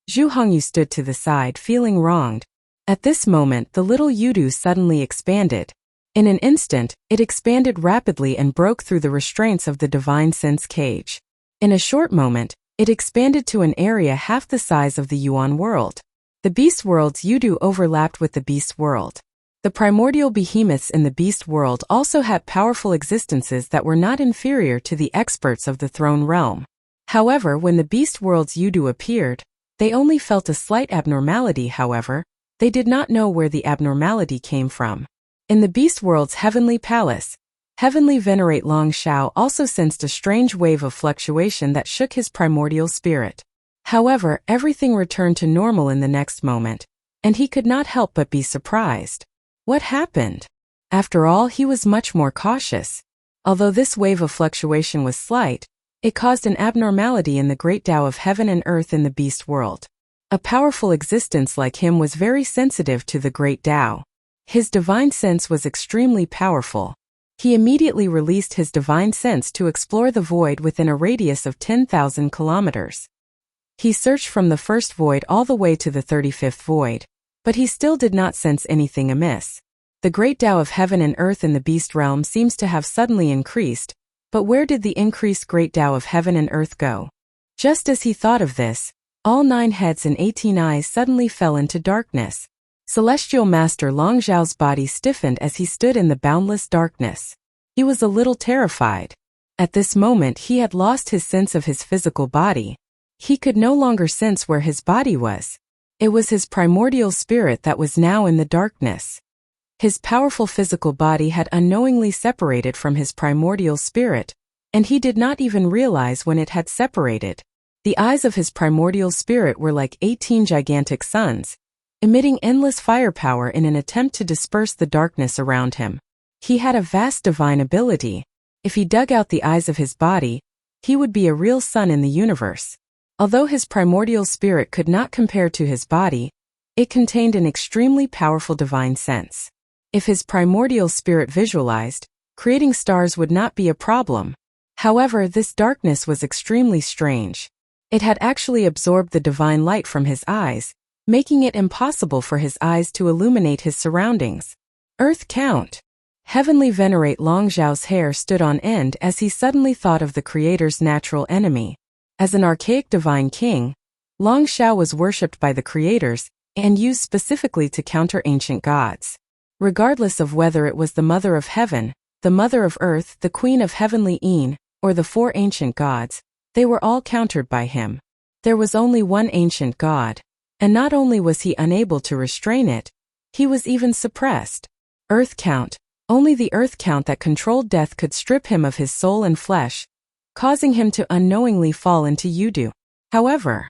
Zhu Hongyu stood to the side, feeling wronged. At this moment, the little Yudu suddenly expanded. In an instant, it expanded rapidly and broke through the restraints of the divine sense cage. In a short moment, it expanded to an area half the size of the Yuan world. The beast world's Yudu overlapped with the beast world. The primordial behemoths in the beast world also had powerful existences that were not inferior to the experts of the throne realm. However, when the beast world's Yudu appeared, they only felt a slight abnormality. However, they did not know where the abnormality came from. In the beast world's heavenly palace, Heavenly Venerate Long Shao also sensed a strange wave of fluctuation that shook his primordial spirit. However, everything returned to normal in the next moment, and he could not help but be surprised. What happened? After all, he was much more cautious. Although this wave of fluctuation was slight, it caused an abnormality in the great Tao of heaven and earth in the beast world. A powerful existence like him was very sensitive to the great Tao. His divine sense was extremely powerful. He immediately released his divine sense to explore the void within a radius of 10,000 kilometers. He searched from the first void all the way to the 35th void, but he still did not sense anything amiss. The great Tao of heaven and earth in the beast realm seems to have suddenly increased, but where did the increased great Tao of heaven and earth go? Just as he thought of this, all 9 heads and 18 eyes suddenly fell into darkness. Celestial Master Long Zhao's body stiffened as he stood in the boundless darkness. He was a little terrified. At this moment he had lost his sense of his physical body. He could no longer sense where his body was. It was his primordial spirit that was now in the darkness. His powerful physical body had unknowingly separated from his primordial spirit, and he did not even realize when it had separated. The eyes of his primordial spirit were like 18 gigantic suns, emitting endless firepower in an attempt to disperse the darkness around him. He had a vast divine ability. If he dug out the eyes of his body, he would be a real sun in the universe. Although his primordial spirit could not compare to his body, it contained an extremely powerful divine sense. If his primordial spirit visualized, creating stars would not be a problem. However, this darkness was extremely strange. It had actually absorbed the divine light from his eyes, making it impossible for his eyes to illuminate his surroundings. Earth Count. Heavenly Venerate Long Zhao's hair stood on end as he suddenly thought of the Creator's natural enemy. As an archaic divine king, Long Zhao was worshipped by the creators and used specifically to counter ancient gods. Regardless of whether it was the Mother of Heaven, the Mother of Earth, the Queen of Heavenly Een, or the 4 ancient gods, they were all countered by him. There was only one ancient god, and not only was he unable to restrain it, he was even suppressed. Earth Count. Only the Earth Count that controlled death could strip him of his soul and flesh, causing him to unknowingly fall into Yudu. However,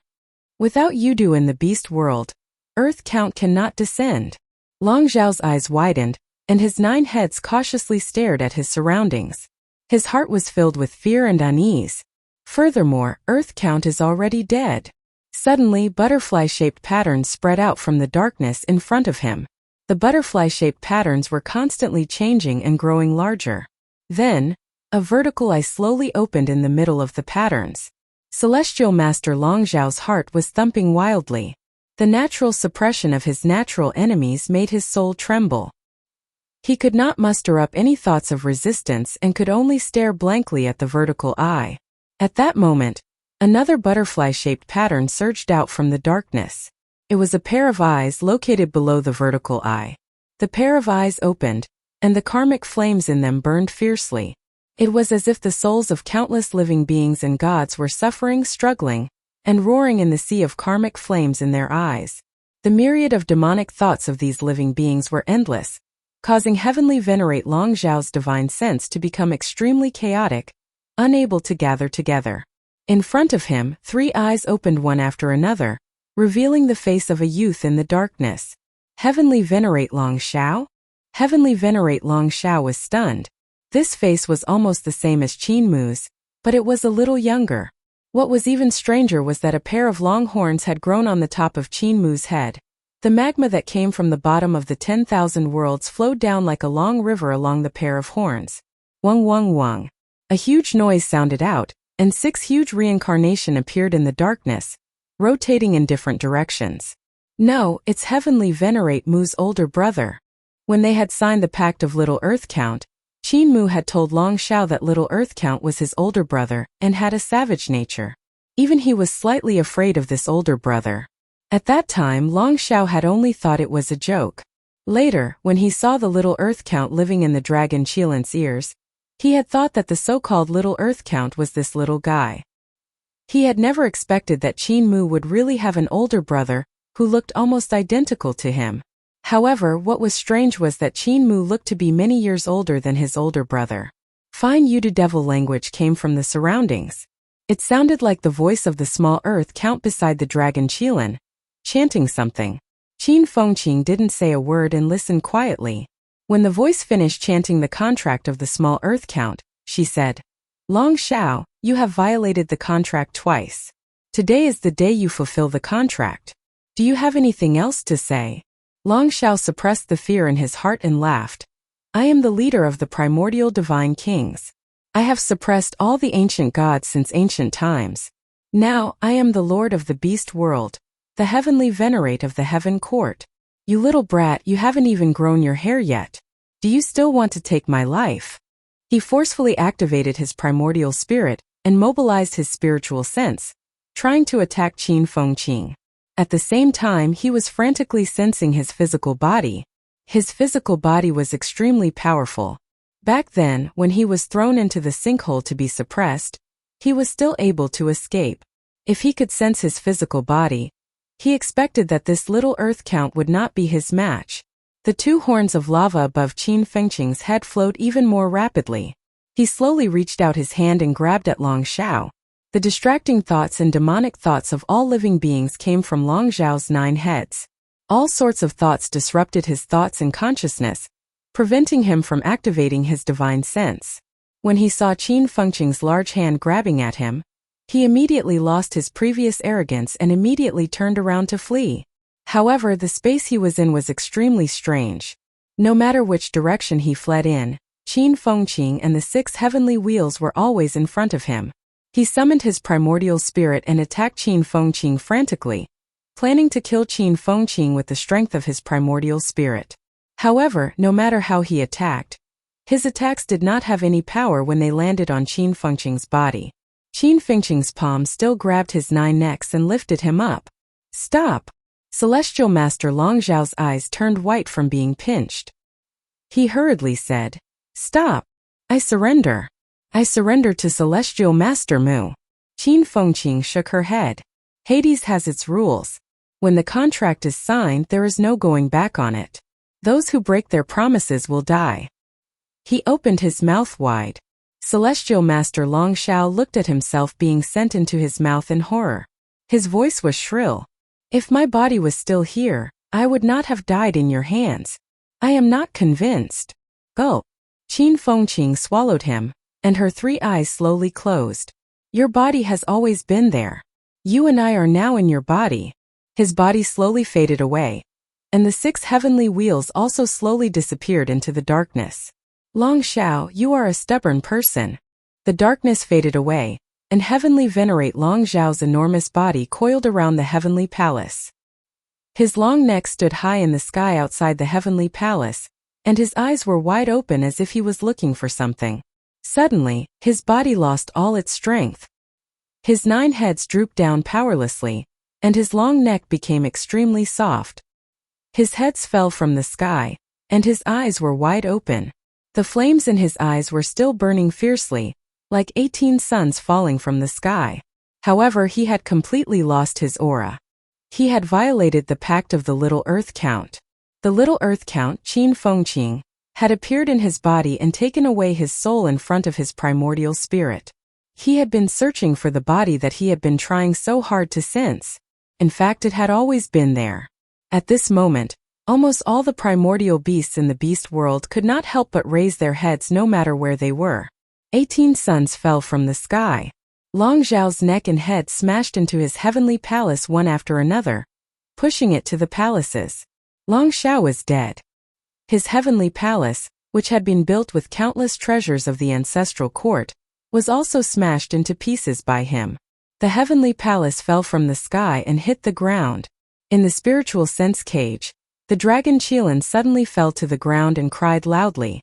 without Yudu in the beast world, Earth Count cannot descend. Long Zhao's eyes widened, and his 9 heads cautiously stared at his surroundings. His heart was filled with fear and unease. Furthermore, Earth Count is already dead. Suddenly, butterfly-shaped patterns spread out from the darkness in front of him. The butterfly-shaped patterns were constantly changing and growing larger. Then, a vertical eye slowly opened in the middle of the patterns. Celestial Master Long Zhao's heart was thumping wildly. The natural suppression of his natural enemies made his soul tremble. He could not muster up any thoughts of resistance and could only stare blankly at the vertical eye. At that moment, another butterfly-shaped pattern surged out from the darkness. It was a pair of eyes located below the vertical eye. The pair of eyes opened, and the karmic flames in them burned fiercely. It was as if the souls of countless living beings and gods were suffering, struggling, and roaring in the sea of karmic flames in their eyes. The myriad of demonic thoughts of these living beings were endless, causing Heavenly Venerate Long Zhao's divine sense to become extremely chaotic, unable to gather together. In front of him, 3 eyes opened one after another, revealing the face of a youth in the darkness. Heavenly Venerate Long Zhao? Heavenly Venerate Long Zhao was stunned. This face was almost the same as Qin Mu's, but it was a little younger. What was even stranger was that a pair of long horns had grown on the top of Qin Mu's head. The magma that came from the bottom of the 10,000 worlds flowed down like a long river along the pair of horns. Wung wung wung. A huge noise sounded out, and 6 huge reincarnation appeared in the darkness, rotating in different directions. No, it's Heavenly Venerate Mu's older brother. When they had signed the Pact of Little Earth Count, Qin Mu had told Long Zhao that Little Earth Count was his older brother and had a savage nature. Even he was slightly afraid of this older brother. At that time, Long Zhao had only thought it was a joke. Later, when he saw the Little Earth Count living in the dragon Qilint's ears, he had thought that the so-called Little Earth Count was this little guy. He had never expected that Qin Mu would really have an older brother who looked almost identical to him. However, what was strange was that Qin Mu looked to be many years older than his older brother. Fine Yudu-devil language came from the surroundings. It sounded like the voice of the small earth count beside the dragon Qilin, chanting something. Qin Fengqing didn't say a word and listened quietly. When the voice finished chanting the contract of the small earth count, she said, "Long Xiao, you have violated the contract twice. Today is the day you fulfill the contract. Do you have anything else to say?" Long Xiao suppressed the fear in his heart and laughed. "I am the leader of the primordial divine kings. I have suppressed all the ancient gods since ancient times. Now I am the lord of the beast world, the heavenly venerate of the heaven court. You little brat, you haven't even grown your hair yet. Do you still want to take my life?" He forcefully activated his primordial spirit and mobilized his spiritual sense, trying to attack Qin Fengqing. At the same time, he was frantically sensing his physical body. His physical body was extremely powerful. Back then, when he was thrown into the sinkhole to be suppressed, he was still able to escape. If he could sense his physical body, he expected that this little earth count would not be his match. The two horns of lava above Qin Fengqing's head flowed even more rapidly. He slowly reached out his hand and grabbed at Long Xiao. The distracting thoughts and demonic thoughts of all living beings came from Long Xiao's 9 heads. All sorts of thoughts disrupted his thoughts and consciousness, preventing him from activating his divine sense. When he saw Qin Fengqing's large hand grabbing at him, he immediately lost his previous arrogance and immediately turned around to flee. However, the space he was in was extremely strange. No matter which direction he fled in, Qin Fengqing and the 6 heavenly wheels were always in front of him. He summoned his primordial spirit and attacked Qin Fengqing frantically, planning to kill Qin Fengqing with the strength of his primordial spirit. However, no matter how he attacked, his attacks did not have any power when they landed on Qin Fengqing's body. Qin Fengqing's palm still grabbed his 9 necks and lifted him up. "Stop!" Celestial Master Long Xiao's eyes turned white from being pinched. He hurriedly said, "Stop! I surrender. I surrender to Celestial Master Mu." Qin Fengqing shook her head. Hades has its rules. When the contract is signed, there is no going back on it. Those who break their promises will die. He opened his mouth wide. Celestial Master Long Xiao looked at himself being sent into his mouth in horror. His voice was shrill. "If my body was still here, I would not have died in your hands. I am not convinced." Gulp. Qin Fengqing swallowed him, and her 3 eyes slowly closed. "Your body has always been there. You and I are now in your body." His body slowly faded away, and the 6 heavenly wheels also slowly disappeared into the darkness. "Long Xiao, you are a stubborn person." The darkness faded away, and heavenly venerate Long Xiao's enormous body coiled around the heavenly palace. His long neck stood high in the sky outside the heavenly palace, and his eyes were wide open as if he was looking for something. Suddenly, his body lost all its strength. His 9 heads drooped down powerlessly, and his long neck became extremely soft. His heads fell from the sky, and his eyes were wide open. The flames in his eyes were still burning fiercely, like 18 suns falling from the sky. However, he had completely lost his aura. He had violated the pact of the Little Earth Count. The Little Earth Count, Qin Fengqing, had appeared in his body and taken away his soul in front of his primordial spirit. He had been searching for the body that he had been trying so hard to sense. In fact, it had always been there. At this moment, almost all the primordial beasts in the beast world could not help but raise their heads no matter where they were. 18 suns fell from the sky. Long Xiao's neck and head smashed into his heavenly palace one after another, pushing it to the palaces. Long Xiao was dead. His heavenly palace, which had been built with countless treasures of the ancestral court, was also smashed into pieces by him. The heavenly palace fell from the sky and hit the ground. In the spiritual sense cage, the dragon Qilin suddenly fell to the ground and cried loudly.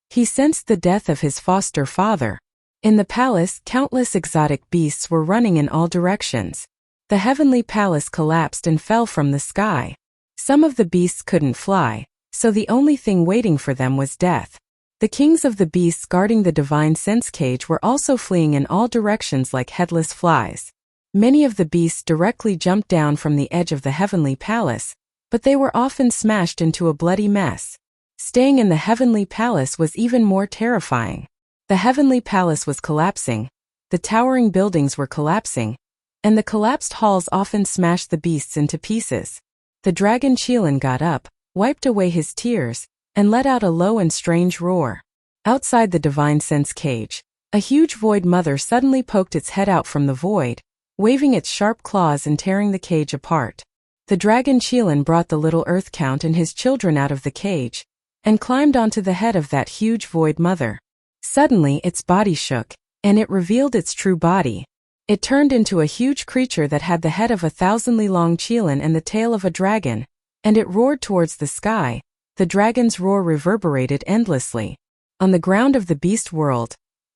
He sensed the death of his foster father. In the palace, countless exotic beasts were running in all directions. The heavenly palace collapsed and fell from the sky. Some of the beasts couldn't fly, so the only thing waiting for them was death. The kings of the beasts guarding the divine sense cage were also fleeing in all directions like headless flies. Many of the beasts directly jumped down from the edge of the heavenly palace, but they were often smashed into a bloody mess. Staying in the heavenly palace was even more terrifying. The heavenly palace was collapsing, the towering buildings were collapsing, and the collapsed halls often smashed the beasts into pieces. The dragon Qilin got up, wiped away his tears, and let out a low and strange roar. Outside the divine sense cage, a huge void mother suddenly poked its head out from the void, waving its sharp claws and tearing the cage apart. The dragon Qilin brought the little Earth Count and his children out of the cage, and climbed onto the head of that huge void mother. Suddenly its body shook, and it revealed its true body. It turned into a huge creature that had the head of a 1,000-li-long Qilin and the tail of a dragon, and it roared towards the sky. The dragon's roar reverberated endlessly. On the ground of the beast world,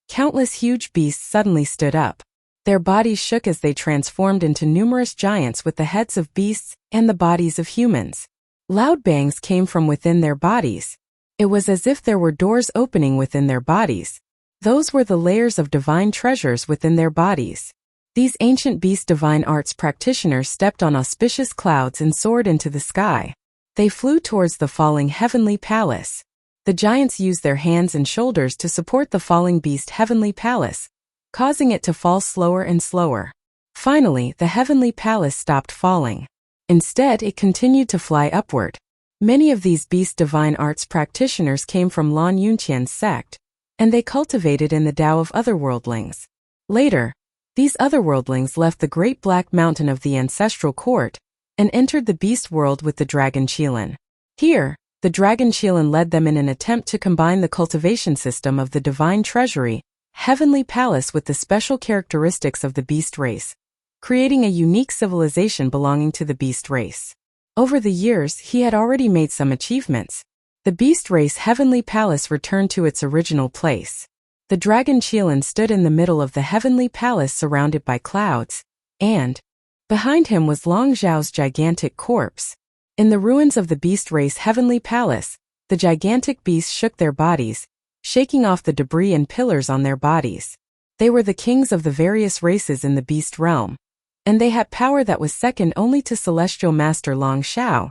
countless huge beasts suddenly stood up. Their bodies shook as they transformed into numerous giants with the heads of beasts and the bodies of humans. Loud bangs came from within their bodies. It was as if there were doors opening within their bodies. Those were the layers of divine treasures within their bodies. These ancient beast divine arts practitioners stepped on auspicious clouds and soared into the sky. They flew towards the falling heavenly palace. The giants used their hands and shoulders to support the falling beast heavenly palace, causing it to fall slower and slower. Finally, the heavenly palace stopped falling. Instead, it continued to fly upward. Many of these beast divine arts practitioners came from Lan Yunqian's sect, and they cultivated in the Tao of otherworldlings. Later, these otherworldlings left the great black mountain of the ancestral court and entered the beast world with the dragon Qilin. Here, the dragon Qilin led them in an attempt to combine the cultivation system of the divine treasury, heavenly palace with the special characteristics of the beast race, creating a unique civilization belonging to the beast race. Over the years, he had already made some achievements. The beast race heavenly palace returned to its original place. The dragon Qilin stood in the middle of the heavenly palace surrounded by clouds, and behind him was Long Zhao's gigantic corpse. In the ruins of the beast race heavenly palace, the gigantic beasts shook their bodies, shaking off the debris and pillars on their bodies. They were the kings of the various races in the beast realm, and they had power that was second only to celestial master Long Zhao,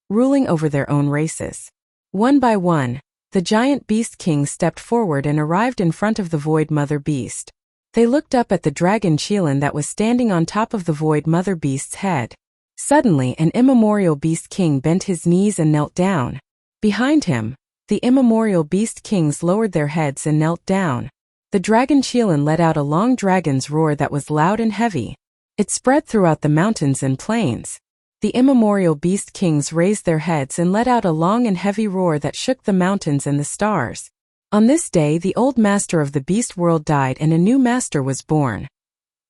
ruling over their own races. One by one, the giant beast kings stepped forward and arrived in front of the void mother beast. They looked up at the dragon Qilin that was standing on top of the void mother beast's head. Suddenly, an immemorial beast king bent his knees and knelt down. Behind him, the immemorial beast kings lowered their heads and knelt down. The dragon Qilin let out a long dragon's roar that was loud and heavy. It spread throughout the mountains and plains. The immemorial beast kings raised their heads and let out a long and heavy roar that shook the mountains and the stars. On this day, the old master of the beast world died and a new master was born.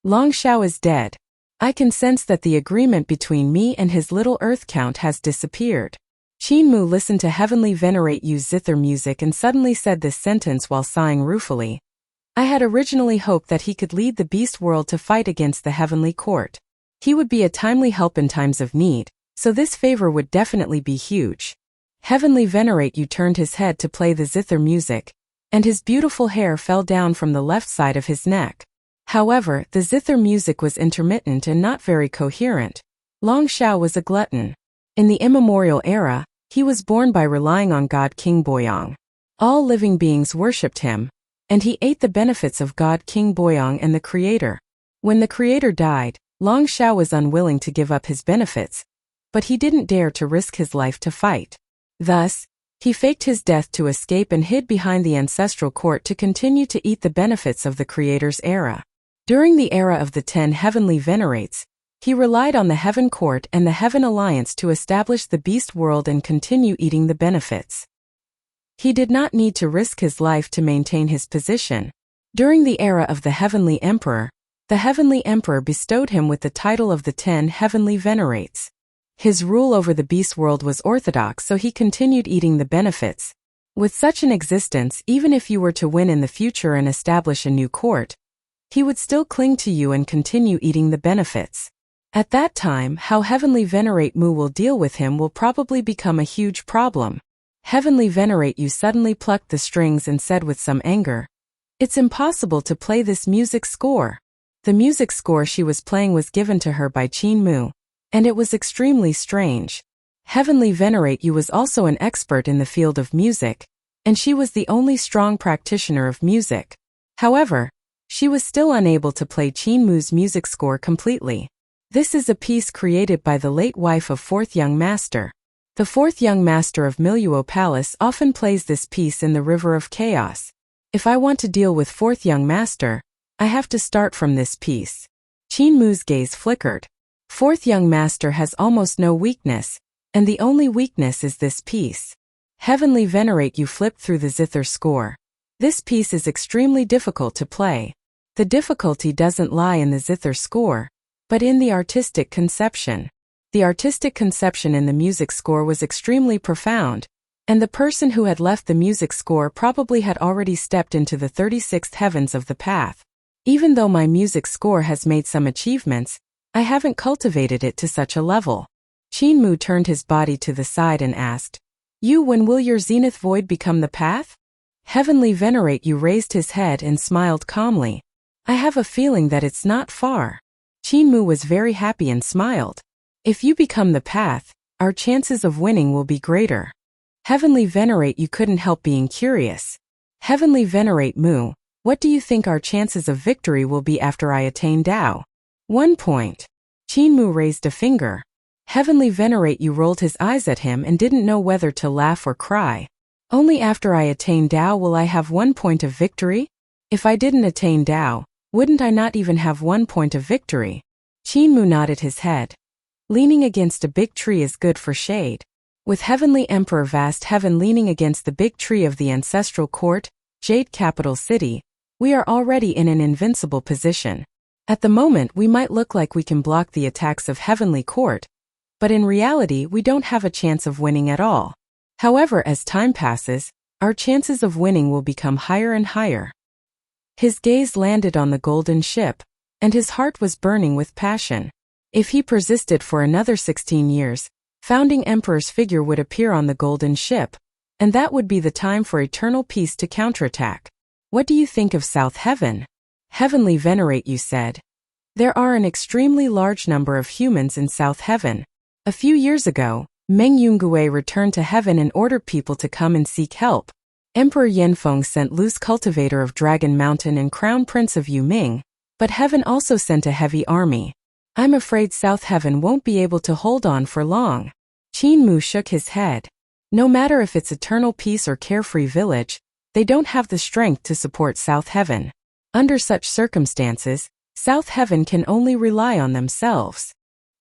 Long Zhao is dead. I can sense that the agreement between me and his little Earth Count has disappeared. Qin Mu listened to Heavenly Venerate Yu's zither music and suddenly said this sentence while sighing ruefully. I had originally hoped that he could lead the beast world to fight against the heavenly court. He would be a timely help in times of need, so this favor would definitely be huge. Heavenly Venerate Yu turned his head to play the zither music, and his beautiful hair fell down from the left side of his neck. However, the zither music was intermittent and not very coherent. Long Zhao was a glutton. In the immemorial era, he was born by relying on God King Boyong. All living beings worshipped him, and he ate the benefits of God King Boyong and the Creator. When the Creator died, Long Zhao was unwilling to give up his benefits, but he didn't dare to risk his life to fight. Thus, he faked his death to escape and hid behind the ancestral court to continue to eat the benefits of the Creator's era. During the era of the 10 heavenly venerates, he relied on the Heaven Court and the Heaven Alliance to establish the beast world and continue eating the benefits. He did not need to risk his life to maintain his position. During the era of the Heavenly Emperor, the Heavenly Emperor bestowed him with the title of the 10 heavenly venerates. His rule over the beast world was orthodox, so he continued eating the benefits. With such an existence, even if you were to win in the future and establish a new court, he would still cling to you and continue eating the benefits. At that time, how Heavenly Venerate Mu will deal with him will probably become a huge problem. Heavenly Venerate Yu suddenly plucked the strings and said with some anger, "It's impossible to play this music score." The music score she was playing was given to her by Qin Mu, and it was extremely strange. Heavenly Venerate Yu was also an expert in the field of music, and she was the only strong practitioner of music. However, she was still unable to play Qinmu's music score completely. This is a piece created by the late wife of fourth young master. The fourth young master of Miluo Palace often plays this piece in the River of Chaos. If I want to deal with fourth young master, I have to start from this piece. Qinmu's gaze flickered. Fourth young master has almost no weakness, and the only weakness is this piece. Heavenly Venerate, you flipped through the zither score. This piece is extremely difficult to play. The difficulty doesn't lie in the zither score, but in the artistic conception. The artistic conception in the music score was extremely profound, and the person who had left the music score probably had already stepped into the 36th heavens of the path. Even though my music score has made some achievements, I haven't cultivated it to such a level. Qinmu turned his body to the side and asked, when will your zenith void become the path? Heavenly Venerate, you raised his head and smiled calmly. I have a feeling that it's not far. Qinmu was very happy and smiled. If you become the path, our chances of winning will be greater. Heavenly Venerate, you couldn't help being curious. Heavenly Venerate Mu, what do you think our chances of victory will be after I attain Tao? 1 point. Qinmu raised a finger. Heavenly Venerate, you rolled his eyes at him and didn't know whether to laugh or cry. Only after I attain Tao will I have 1 point of victory? If I didn't attain Tao, wouldn't I not even have 1 point of victory? Qinmu nodded his head. Leaning against a big tree is good for shade. With Heavenly Emperor Vast Heaven leaning against the big tree of the ancestral court, Jade Capital City, we are already in an invincible position. At the moment we might look like we can block the attacks of Heavenly Court, but in reality we don't have a chance of winning at all. However, as time passes, our chances of winning will become higher and higher. His gaze landed on the golden ship, and his heart was burning with passion. If he persisted for another 16 years, Founding Emperor's figure would appear on the golden ship, and that would be the time for eternal peace to counterattack. What do you think of South Heaven? Heavenly Venerate, you said. There are an extremely large number of humans in South Heaven. A few years ago, Meng Yungue returned to heaven and ordered people to come and seek help. Emperor Yanfeng sent loose Cultivator of Dragon Mountain and Crown Prince of Yuming, but heaven also sent a heavy army. I'm afraid South Heaven won't be able to hold on for long. Qinmu shook his head. No matter if it's eternal peace or carefree village, they don't have the strength to support South Heaven. Under such circumstances, South Heaven can only rely on themselves.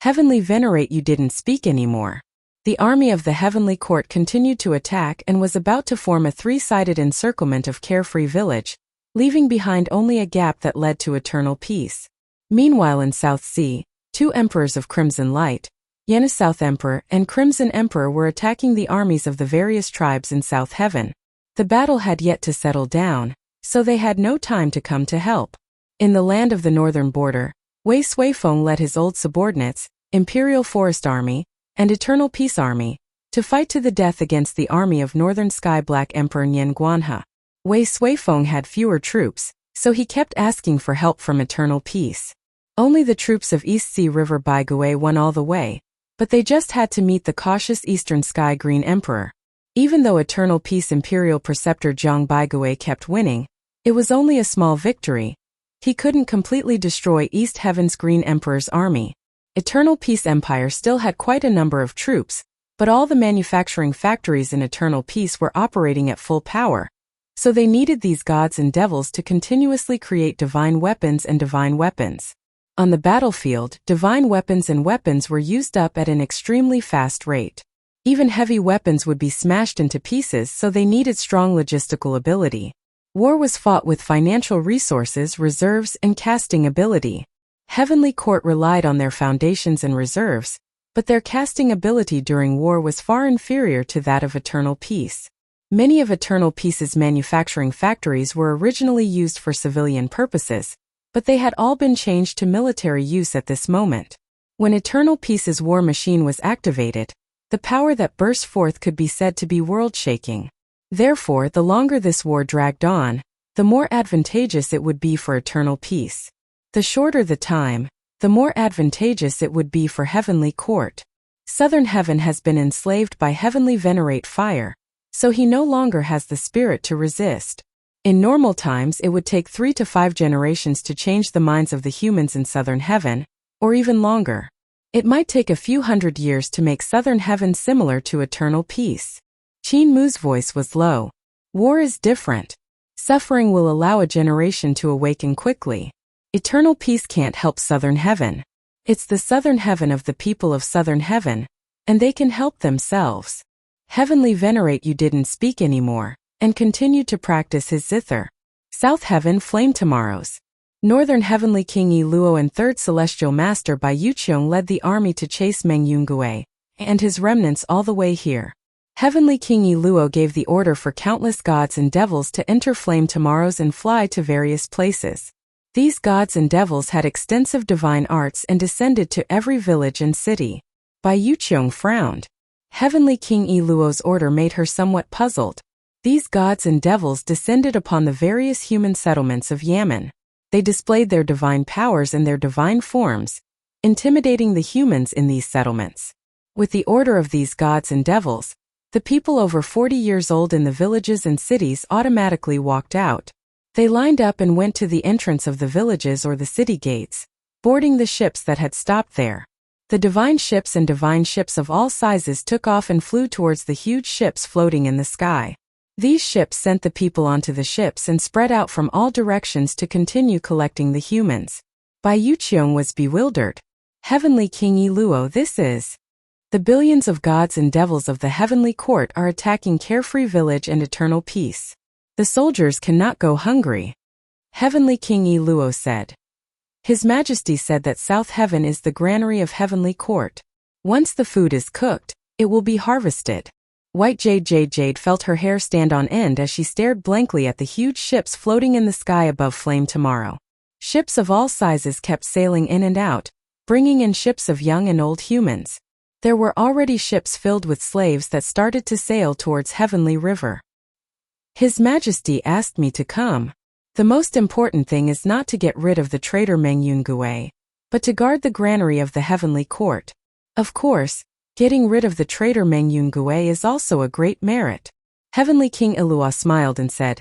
Heavenly Venerate, you didn't speak anymore. The army of the Heavenly Court continued to attack and was about to form a three-sided encirclement of Carefree Village, leaving behind only a gap that led to eternal peace. Meanwhile in South Sea, 2 emperors of Crimson Light, Yen South Emperor and Crimson Emperor, were attacking the armies of the various tribes in South Heaven. The battle had yet to settle down, so they had no time to come to help. In the land of the northern border, Wei Suifeng led his old subordinates, Imperial Forest Army, and Eternal Peace Army, to fight to the death against the army of Northern Sky Black Emperor Nian Guanhe. Wei Suifeng had fewer troops, so he kept asking for help from Eternal Peace. Only the troops of East Sea River Baigui won all the way, but they just had to meet the cautious Eastern Sky Green Emperor. Even though Eternal Peace Imperial Preceptor Zhang Baigui kept winning, it was only a small victory. He couldn't completely destroy East Heaven's Green Emperor's army. Eternal Peace Empire still had quite a number of troops, but all the manufacturing factories in Eternal Peace were operating at full power, so they needed these gods and devils to continuously create divine weapons and divine weapons. On the battlefield, divine weapons and weapons were used up at an extremely fast rate. Even heavy weapons would be smashed into pieces, so they needed strong logistical ability. War was fought with financial resources, reserves, and casting ability. Heavenly Court relied on their foundations and reserves, but their casting ability during war was far inferior to that of Eternal Peace. Many of Eternal Peace's manufacturing factories were originally used for civilian purposes, but they had all been changed to military use at this moment. When Eternal Peace's war machine was activated, the power that burst forth could be said to be world-shaking. Therefore, the longer this war dragged on, the more advantageous it would be for Eternal Peace. The shorter the time, the more advantageous it would be for Heavenly Court. Southern Heaven has been enslaved by Heavenly Venerate Fire, so he no longer has the spirit to resist. In normal times, it would take 3 to 5 generations to change the minds of the humans in southern heaven, or even longer. It might take a few hundred years to make southern heaven similar to eternal peace. Qin Mu's voice was low. War is different. Suffering will allow a generation to awaken quickly. Eternal peace can't help southern heaven. It's the southern heaven of the people of southern heaven, and they can help themselves. Heavenly Venerate you didn't speak anymore, and continued to practice his zither. South heaven flame tomorrows. Northern Heavenly King Yi Luo and Third Celestial Master Bai Yuqiong led the army to chase Meng Yungue and his remnants all the way here. Heavenly King Yi Luo gave the order for countless gods and devils to enter flame tomorrows and fly to various places. These gods and devils had extensive divine arts and descended to every village and city. Bai Yuqiong frowned. Heavenly King Yi Luo's order made her somewhat puzzled. These gods and devils descended upon the various human settlements of Yamen. They displayed their divine powers in their divine forms, intimidating the humans in these settlements. With the order of these gods and devils, the people over 40 years old in the villages and cities automatically walked out. They lined up and went to the entrance of the villages or the city gates, boarding the ships that had stopped there. The divine ships and divine ships of all sizes took off and flew towards the huge ships floating in the sky. These ships sent the people onto the ships and spread out from all directions to continue collecting the humans. Bai Yuqiong was bewildered. Heavenly King Yi Luo, this is. The billions of gods and devils of the heavenly court are attacking Carefree Village and Eternal Peace. The soldiers cannot go hungry. Heavenly King Yi Luo said. His Majesty said that South Heaven is the granary of heavenly court. Once the food is cooked, it will be harvested. White Jade felt her hair stand on end as she stared blankly at the huge ships floating in the sky above Flame Tomorrow. Ships of all sizes kept sailing in and out, bringing in ships of young and old humans. There were already ships filled with slaves that started to sail towards Heavenly River. His Majesty asked me to come. The most important thing is not to get rid of the traitor Meng Yungue, but to guard the granary of the heavenly court. Of course, getting rid of the traitor Meng Yungue is also a great merit. Heavenly King Ilua smiled and said,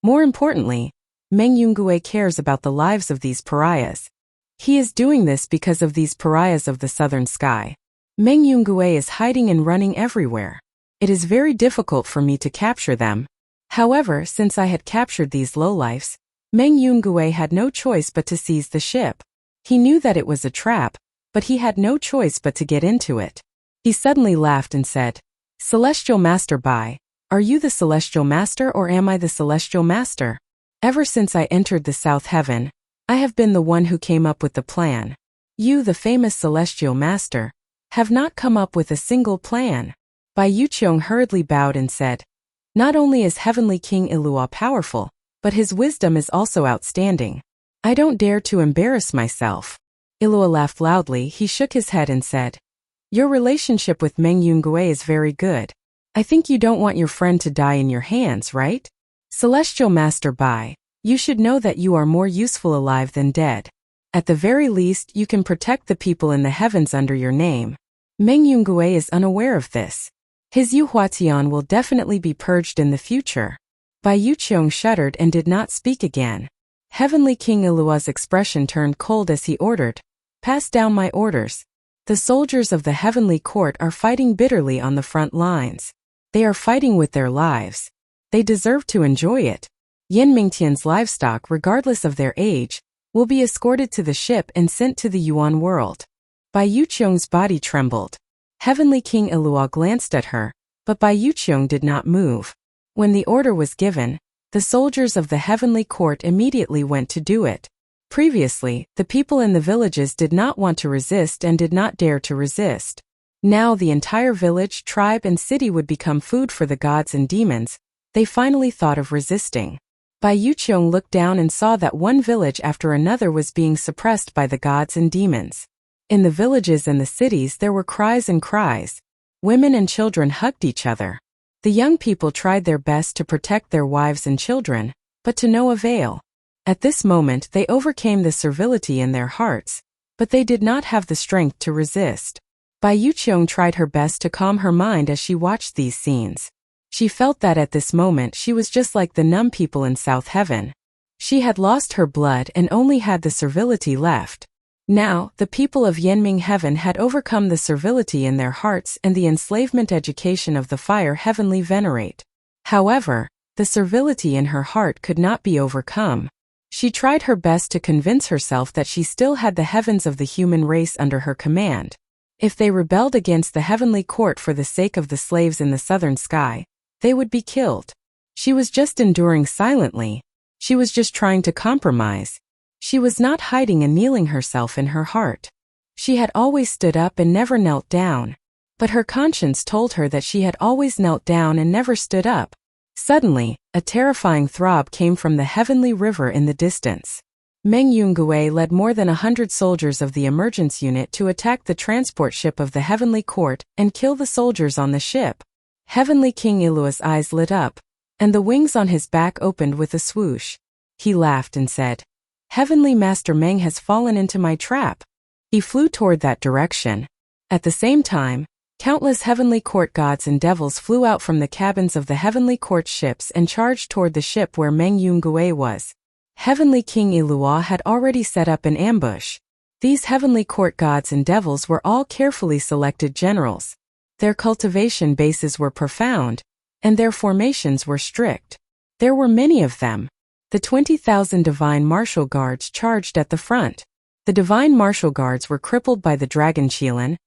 more importantly, Meng Yungue cares about the lives of these pariahs. He is doing this because of these pariahs of the southern sky. Meng Yungue is hiding and running everywhere. It is very difficult for me to capture them. However, since I had captured these lowlifes, Meng Yungue had no choice but to seize the ship. He knew that it was a trap, but he had no choice but to get into it. He suddenly laughed and said, Celestial Master Bai, are you the Celestial Master or am I the Celestial Master? Ever since I entered the South Heaven, I have been the one who came up with the plan. You, the famous Celestial Master, have not come up with a single plan. Bai Yuqiong hurriedly bowed and said, not only is Heavenly King Ilua powerful, but his wisdom is also outstanding. I don't dare to embarrass myself. Ilua laughed loudly. He shook his head and said, your relationship with Meng Yungue is very good. I think you don't want your friend to die in your hands, right? Celestial Master Bai, you should know that you are more useful alive than dead. At the very least, you can protect the people in the heavens under your name. Meng Yungue is unaware of this. His Yuhuatian will definitely be purged in the future. Bai Yuqiong shuddered and did not speak again. Heavenly King Ilua's expression turned cold as he ordered, pass down my orders. The soldiers of the heavenly court are fighting bitterly on the front lines. They are fighting with their lives. They deserve to enjoy it. Yin Mingtian's livestock, regardless of their age, will be escorted to the ship and sent to the Yuan world. Bai Yuqiong's body trembled. Heavenly King Ilua glanced at her, but Bai Yuqiong did not move. When the order was given, the soldiers of the heavenly court immediately went to do it. Previously, the people in the villages did not want to resist and did not dare to resist. Now the entire village, tribe and city would become food for the gods and demons. They finally thought of resisting. Bai Yuqiong looked down and saw that one village after another was being suppressed by the gods and demons. In the villages and the cities there were cries and cries. Women and children hugged each other. The young people tried their best to protect their wives and children, but to no avail. At this moment they overcame the servility in their hearts, but they did not have the strength to resist. Bai Yuqiong tried her best to calm her mind as she watched these scenes. She felt that at this moment she was just like the numb people in South Heaven. She had lost her blood and only had the servility left. Now, the people of Yenming Heaven had overcome the servility in their hearts and the enslavement education of the fire heavenly venerate. However, the servility in her heart could not be overcome. She tried her best to convince herself that she still had the heavens of the human race under her command. If they rebelled against the heavenly court for the sake of the slaves in the southern sky, they would be killed. She was just enduring silently. She was just trying to compromise. She was not hiding and kneeling herself in her heart. She had always stood up and never knelt down. But her conscience told her that she had always knelt down and never stood up. Suddenly, a terrifying throb came from the heavenly river in the distance. Meng Yungue led more than 100 soldiers of the emergence unit to attack the transport ship of the heavenly court and kill the soldiers on the ship. Heavenly King Ilua's eyes lit up, and the wings on his back opened with a swoosh. He laughed and said, "Heavenly Master Meng has fallen into my trap." He flew toward that direction. At the same time, countless heavenly court gods and devils flew out from the cabins of the heavenly court ships and charged toward the ship where Meng Yungue was. Heavenly King Ilua had already set up an ambush. These heavenly court gods and devils were all carefully selected generals. Their cultivation bases were profound, and their formations were strict. There were many of them. The 20,000 divine martial guards charged at the front. The divine martial guards were crippled by the dragon Qilan,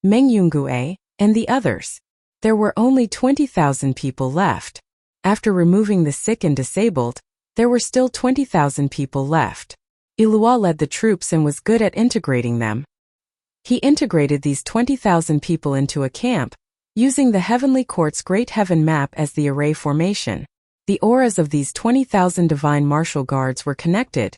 Meng Yungue, and the others. There were only 20,000 people left. After removing the sick and disabled, there were still 20,000 people left. Ilua led the troops and was good at integrating them. He integrated these 20,000 people into a camp, using the heavenly court's great heaven map as the array formation. The auras of these 20,000 divine martial guards were connected.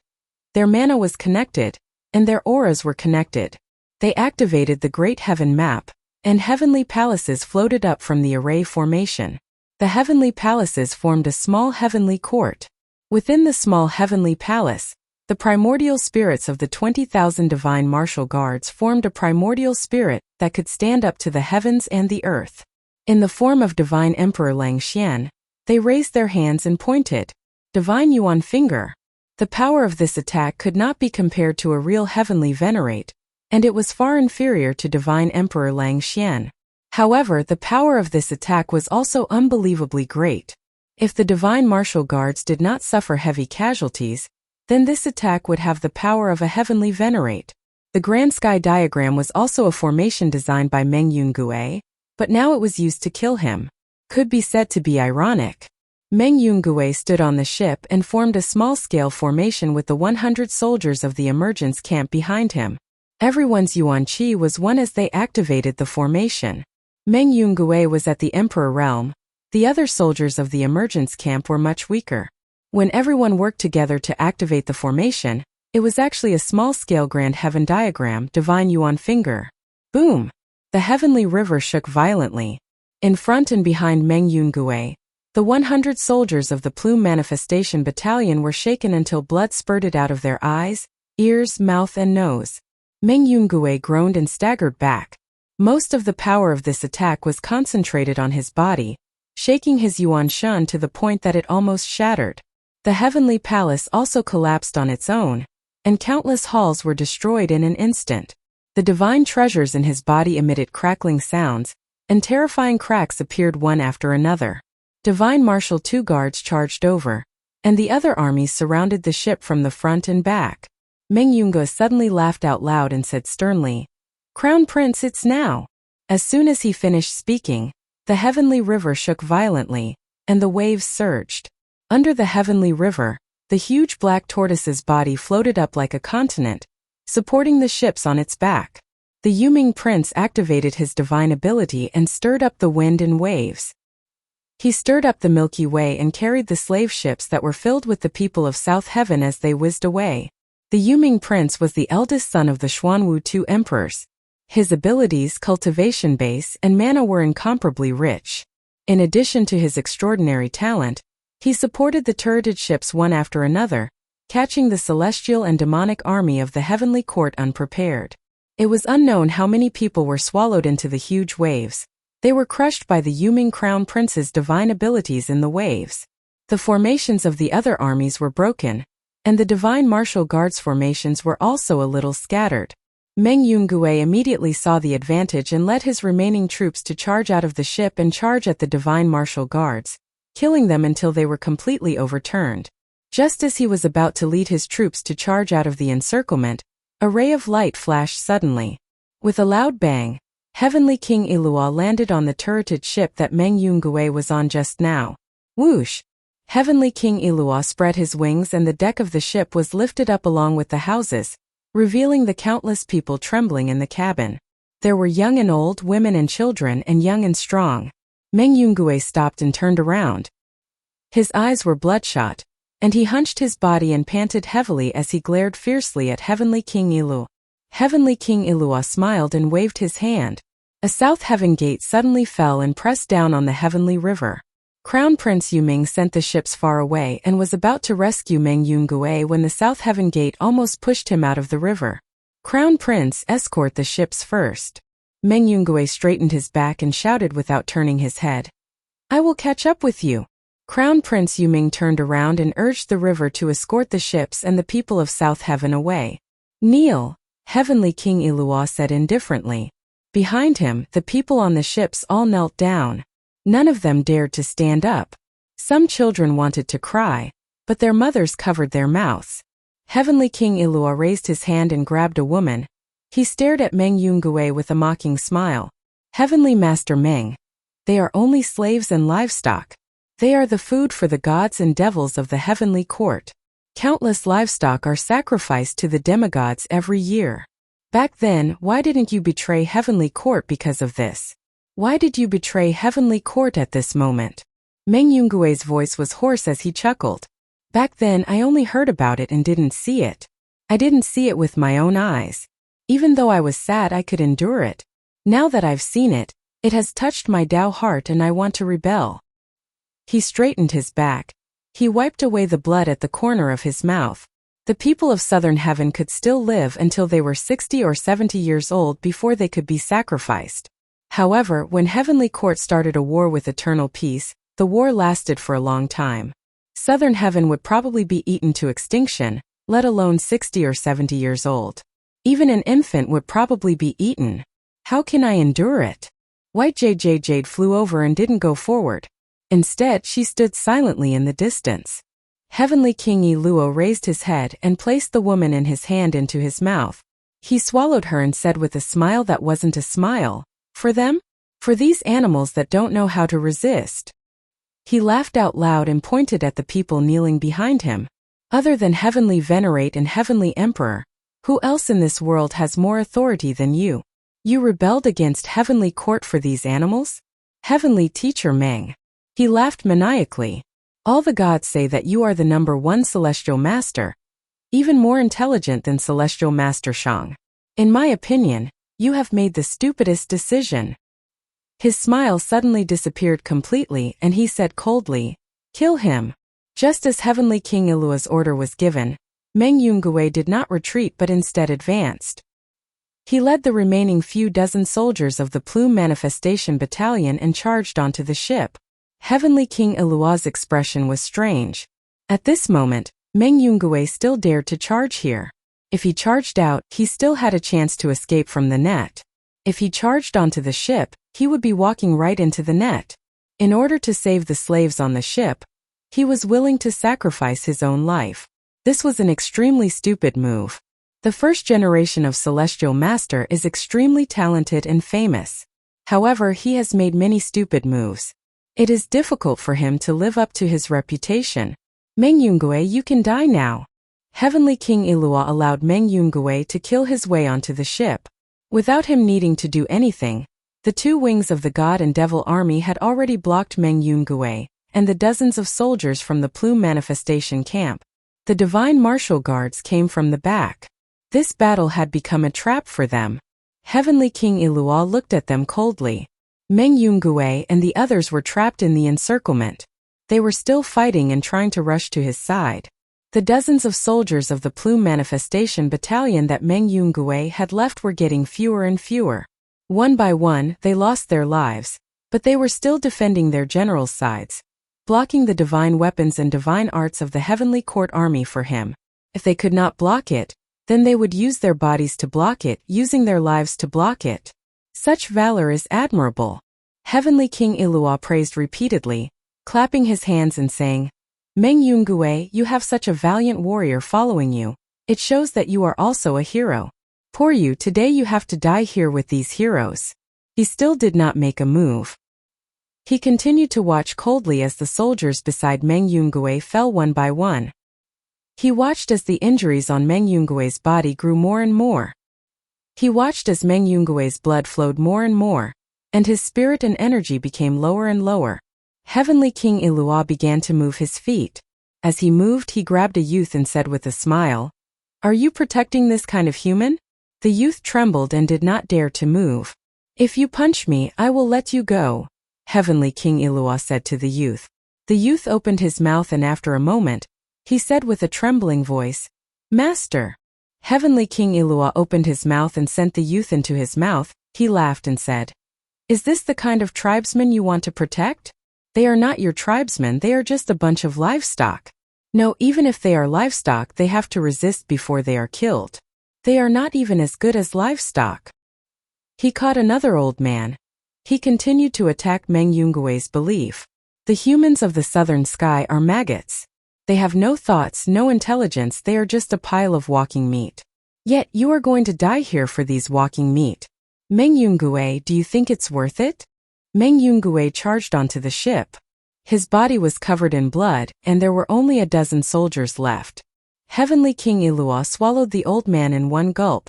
Their mana was connected, and their auras were connected. They activated the great heaven map, and heavenly palaces floated up from the array formation. The heavenly palaces formed a small heavenly court. Within the small heavenly palace, the primordial spirits of the 20,000 divine martial guards formed a primordial spirit that could stand up to the heavens and the earth. In the form of Divine Emperor Lang Xian, they raised their hands and pointed. Divine Yuan finger. The power of this attack could not be compared to a real heavenly venerate, and it was far inferior to Divine Emperor Lang Xian. However, the power of this attack was also unbelievably great. If the divine martial guards did not suffer heavy casualties, then this attack would have the power of a heavenly venerate. The Grand Sky diagram was also a formation designed by Meng Yungue, but now it was used to kill him. Could be said to be ironic. Meng Yungue stood on the ship and formed a small-scale formation with the 100 soldiers of the emergence camp behind him. Everyone's yuan qi was one as they activated the formation. Meng Yungue was at the Emperor realm. The other soldiers of the emergence camp were much weaker. When everyone worked together to activate the formation, it was actually a small-scale grand heaven diagram, divine yuan finger. Boom! The heavenly river shook violently. In front and behind Meng Yungue, the 100 soldiers of the Plume Manifestation Battalion were shaken until blood spurted out of their eyes, ears, mouth and nose. Meng Yungue groaned and staggered back. Most of the power of this attack was concentrated on his body, shaking his yuan shun to the point that it almost shattered. The heavenly palace also collapsed on its own, and countless halls were destroyed in an instant. The divine treasures in his body emitted crackling sounds, and terrifying cracks appeared one after another. Divine Martial II guards charged over, and the other armies surrounded the ship from the front and back. Meng Yungue suddenly laughed out loud and said sternly, "Crown Prince, it's now." As soon as he finished speaking, the heavenly river shook violently, and the waves surged. Under the heavenly river, the huge black tortoise's body floated up like a continent, supporting the ships on its back. The Yuming Prince activated his divine ability and stirred up the wind and waves. He stirred up the Milky Way and carried the slave ships that were filled with the people of South Heaven as they whizzed away. The Yuming Prince was the eldest son of the Xuanwu II emperors. His abilities, cultivation base, and mana were incomparably rich. In addition to his extraordinary talent, he supported the turreted ships one after another, catching the celestial and demonic army of the heavenly court unprepared. It was unknown how many people were swallowed into the huge waves. They were crushed by the Yuming Crown Prince's divine abilities in the waves. The formations of the other armies were broken, and the Divine Martial Guard's formations were also a little scattered. Meng Yungue immediately saw the advantage and led his remaining troops to charge out of the ship and charge at the Divine Martial Guards, killing them until they were completely overturned. Just as he was about to lead his troops to charge out of the encirclement, a ray of light flashed suddenly. With a loud bang, Heavenly King Ilua landed on the turreted ship that Meng Yungue was on just now. Whoosh! Heavenly King Ilua spread his wings and the deck of the ship was lifted up along with the houses, revealing the countless people trembling in the cabin. There were young and old, women and children, and young and strong. Meng Yungue stopped and turned around. His eyes were bloodshot, and he hunched his body and panted heavily as he glared fiercely at Heavenly King Ilu. Heavenly King Ilua smiled and waved his hand. A south heaven gate suddenly fell and pressed down on the heavenly river. Crown Prince Yuming sent the ships far away and was about to rescue Meng Yungue when the South Heaven Gate almost pushed him out of the river. Crown Prince, escort the ships first. Meng Yungue straightened his back and shouted without turning his head. I will catch up with you. Crown Prince Yuming turned around and urged the river to escort the ships and the people of South Heaven away. Kneel, Heavenly King Ilua said indifferently. Behind him, the people on the ships all knelt down. None of them dared to stand up. Some children wanted to cry, but their mothers covered their mouths. Heavenly King Ilua raised his hand and grabbed a woman. He stared at Meng Yungue with a mocking smile. Heavenly Master Meng, they are only slaves and livestock. They are the food for the gods and devils of the heavenly court. Countless livestock are sacrificed to the demigods every year. Back then, why didn't you betray heavenly court because of this? Why did you betray heavenly court at this moment? Meng Yungue's voice was hoarse as he chuckled. Back then I only heard about it and didn't see it. I didn't see it with my own eyes. Even though I was sad I could endure it. Now that I've seen it, it has touched my Tao heart and I want to rebel. He straightened his back. He wiped away the blood at the corner of his mouth. The people of Southern Heaven could still live until they were 60 or 70 years old before they could be sacrificed. However, when Heavenly Court started a war with Eternal Peace, the war lasted for a long time. Southern Heaven would probably be eaten to extinction, let alone 60 or 70 years old. Even an infant would probably be eaten. How can I endure it? White Jade flew over and didn't go forward. Instead, she stood silently in the distance. Heavenly King Iluo raised his head and placed the woman in his hand into his mouth. He swallowed her and said with a smile that wasn't a smile, For them? For these animals that don't know how to resist. He laughed out loud and pointed at the people kneeling behind him. Other than Heavenly Venerate and Heavenly Emperor, who else in this world has more authority than you? You rebelled against Heavenly Court for these animals? Heavenly Teacher Meng. He laughed maniacally. All the gods say that you are the #1 Celestial Master, even more intelligent than Celestial Master Shang. In my opinion, you have made the stupidest decision. His smile suddenly disappeared completely and he said coldly, Kill him. Just as Heavenly King Ilua's order was given, Meng Yungue did not retreat but instead advanced. He led the remaining few dozen soldiers of the Plume Manifestation Battalion and charged onto the ship. Heavenly King Ilua's expression was strange. At this moment, Meng Yungue still dared to charge here. If he charged out, he still had a chance to escape from the net. If he charged onto the ship, he would be walking right into the net. In order to save the slaves on the ship, he was willing to sacrifice his own life. This was an extremely stupid move. The first generation of Celestial Master is extremely talented and famous. However, he has made many stupid moves. It is difficult for him to live up to his reputation. Meng Yungue, you can die now. Heavenly King Ilua allowed Meng Yungue to kill his way onto the ship. Without him needing to do anything, the two wings of the God and Devil army had already blocked Meng Yungue and the dozens of soldiers from the Plume Manifestation camp. The Divine Martial Guards came from the back. This battle had become a trap for them. Heavenly King Ilua looked at them coldly. Meng Yungue and the others were trapped in the encirclement. They were still fighting and trying to rush to his side. The dozens of soldiers of the Plume Manifestation Battalion that Meng Yungue had left were getting fewer and fewer. One by one, they lost their lives, But they were still defending their general's sides, blocking the divine weapons and divine arts of the heavenly court army for him. If they could not block it, then they would use their bodies to block it, using their lives to block it. Such valor is admirable. Heavenly King Ilua praised repeatedly, clapping his hands and saying, Meng Yungue, you have such a valiant warrior following you. It shows that you are also a hero. Poor you, today you have to die here with these heroes. He still did not make a move. He continued to watch coldly as the soldiers beside Meng Yungue fell one by one. He watched as the injuries on Meng Yungue's body grew more and more. He watched as Meng Yungue's blood flowed more and more, and his spirit and energy became lower and lower. Heavenly King Ilua began to move his feet. As he moved, he grabbed a youth and said with a smile, Are you protecting this kind of human? The youth trembled and did not dare to move. If you punch me, I will let you go, Heavenly King Ilua said to the youth. The youth opened his mouth and after a moment, he said with a trembling voice, Master. Heavenly King Ilua opened his mouth and sent the youth into his mouth. He laughed and said, Is this the kind of tribesmen you want to protect? They are not your tribesmen, they are just a bunch of livestock. No, even if they are livestock, they have to resist before they are killed. They are not even as good as livestock. He caught another old man. He continued to attack Meng Yungue's belief. The humans of the southern sky are maggots. They have no thoughts, no intelligence, they are just a pile of walking meat. Yet you are going to die here for these walking meat. Meng Yungue, do you think it's worth it? Meng Yungue charged onto the ship. His body was covered in blood, and there were only a dozen soldiers left. Heavenly King Ilua swallowed the old man in one gulp.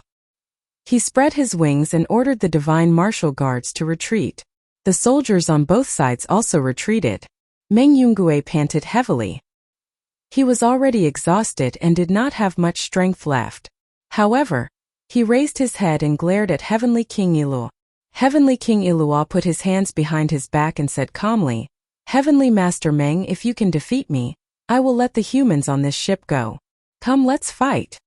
He spread his wings and ordered the divine martial guards to retreat. The soldiers on both sides also retreated. Meng Yungue panted heavily. He was already exhausted and did not have much strength left. However, he raised his head and glared at Heavenly King Ilua. Heavenly King Ilua put his hands behind his back and said calmly, Heavenly Master Meng, if you can defeat me, I will let the humans on this ship go. Come, let's fight.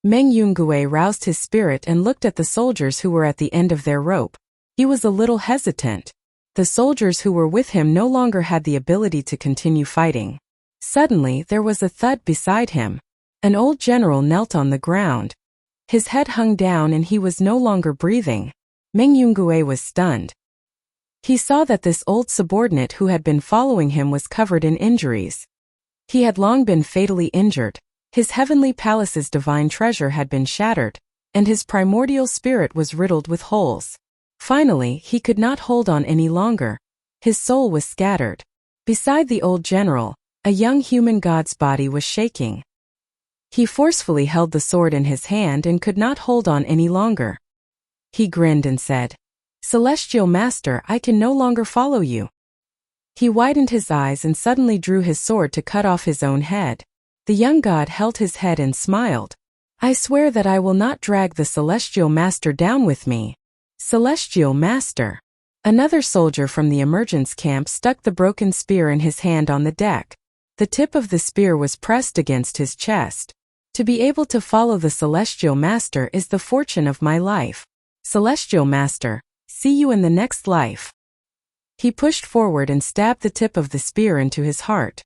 Meng Yungue roused his spirit and looked at the soldiers who were at the end of their rope. He was a little hesitant. The soldiers who were with him no longer had the ability to continue fighting. Suddenly, there was a thud beside him. An old general knelt on the ground. His head hung down and he was no longer breathing. Meng Yungue was stunned. He saw that this old subordinate who had been following him was covered in injuries. He had long been fatally injured. His heavenly palace's divine treasure had been shattered, and his primordial spirit was riddled with holes. Finally, he could not hold on any longer. His soul was scattered. Beside the old general, a young human god's body was shaking. He forcefully held the sword in his hand and could not hold on any longer. He grinned and said, Celestial Master, I can no longer follow you. He widened his eyes and suddenly drew his sword to cut off his own head. The young god held his head and smiled. I swear that I will not drag the Celestial Master down with me. Celestial Master. Another soldier from the emergence camp stuck the broken spear in his hand on the deck. The tip of the spear was pressed against his chest. To be able to follow the Celestial Master is the fortune of my life. Celestial Master, see you in the next life. He pushed forward and stabbed the tip of the spear into his heart.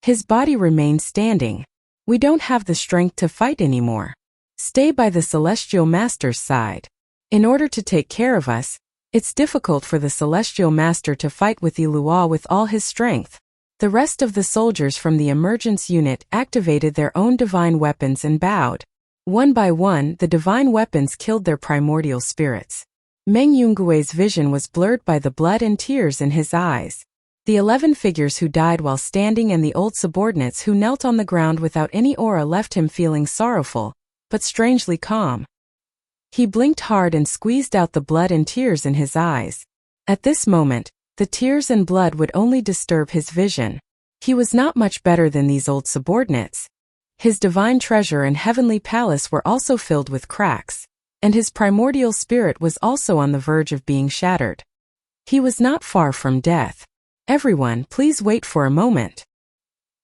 His body remained standing. We don't have the strength to fight anymore. Stay by the Celestial Master's side. In order to take care of us, it's difficult for the Celestial Master to fight with Ilua with all his strength. The rest of the soldiers from the emergence unit activated their own divine weapons and bowed. One by one, the divine weapons killed their primordial spirits. Meng Yungue's vision was blurred by the blood and tears in his eyes. The 11 figures who died while standing and the old subordinates who knelt on the ground without any aura left him feeling sorrowful, but strangely calm. He blinked hard and squeezed out the blood and tears in his eyes. At this moment, the tears and blood would only disturb his vision. He was not much better than these old subordinates. His divine treasure and heavenly palace were also filled with cracks, and his primordial spirit was also on the verge of being shattered. He was not far from death. Everyone, please wait for a moment.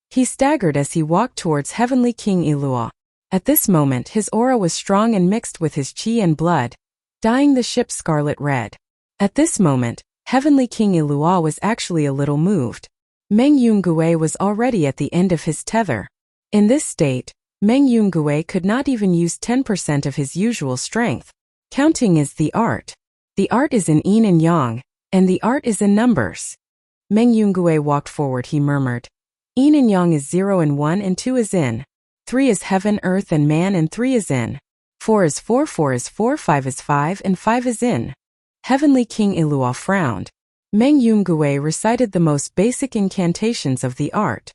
He staggered as he walked towards Heavenly King Ilua. At this moment his aura was strong and mixed with his chi and blood, dyeing the ship scarlet red. At this moment, Heavenly King Ilua was actually a little moved. Meng Yungue was already at the end of his tether. In this state, Meng Yungue could not even use 10% of his usual strength. Counting is the art. The art is in yin and yang, and the art is in numbers. Meng Yungue walked forward. He murmured, Yin and yang is 0 and 1 and 2 is in. 3 is heaven, earth and man and 3 is in. 4 is 4, 4 is 4, 5 is 5 and 5 is in. Heavenly King Ilua frowned. Meng Yungue recited the most basic incantations of the art.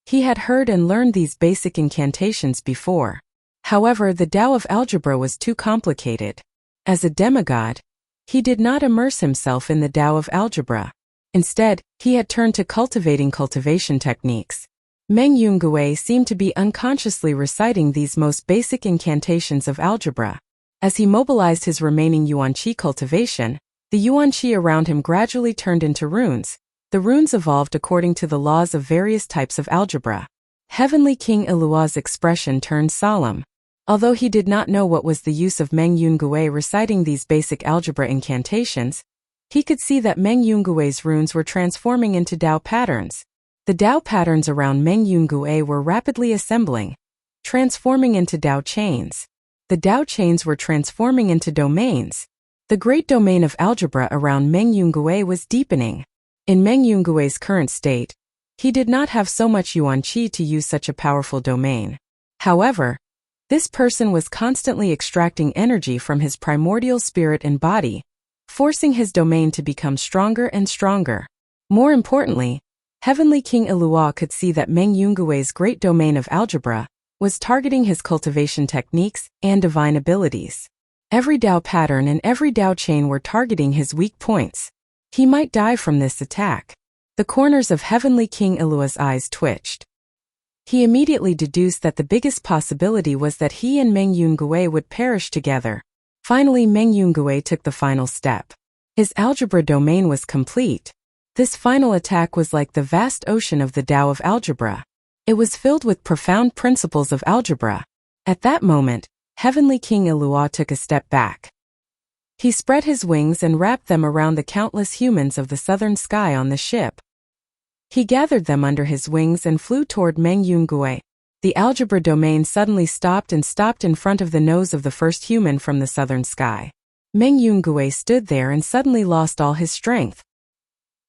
He had heard and learned these basic incantations before. However, the Tao of algebra was too complicated. As a demigod, he did not immerse himself in the Tao of algebra. Instead, he had turned to cultivation techniques. Meng Yungue seemed to be unconsciously reciting these most basic incantations of algebra. As he mobilized his remaining yuan-qi cultivation, the yuan-qi around him gradually turned into runes. The runes evolved according to the laws of various types of algebra. Heavenly King Ilua's expression turned solemn. Although he did not know what was the use of Meng Yungue reciting these basic algebra incantations, he could see that Meng Yungue's runes were transforming into Tao patterns. The Tao patterns around Meng Yungue were rapidly assembling, transforming into Tao chains. The Tao chains were transforming into domains. The great domain of algebra around Meng Yungue was deepening. In Meng Yungue's current state, he did not have so much yuan-qi to use such a powerful domain. However, this person was constantly extracting energy from his primordial spirit and body, forcing his domain to become stronger and stronger. More importantly, Heavenly King Ilua could see that Meng Yungue's great domain of algebra was targeting his cultivation techniques and divine abilities. Every Tao pattern and every Tao chain were targeting his weak points. He might die from this attack. The corners of Heavenly King Ilua's eyes twitched. He immediately deduced that the biggest possibility was that he and Meng Yungue would perish together. Finally, Meng Yungue took the final step. His algebra domain was complete. This final attack was like the vast ocean of the Tao of algebra. It was filled with profound principles of algebra. At that moment, Heavenly King Ilua took a step back. He spread his wings and wrapped them around the countless humans of the southern sky on the ship. He gathered them under his wings and flew toward Meng Yungue. The algebra domain suddenly stopped in front of the nose of the first human from the southern sky. Meng Yungue stood there and suddenly lost all his strength.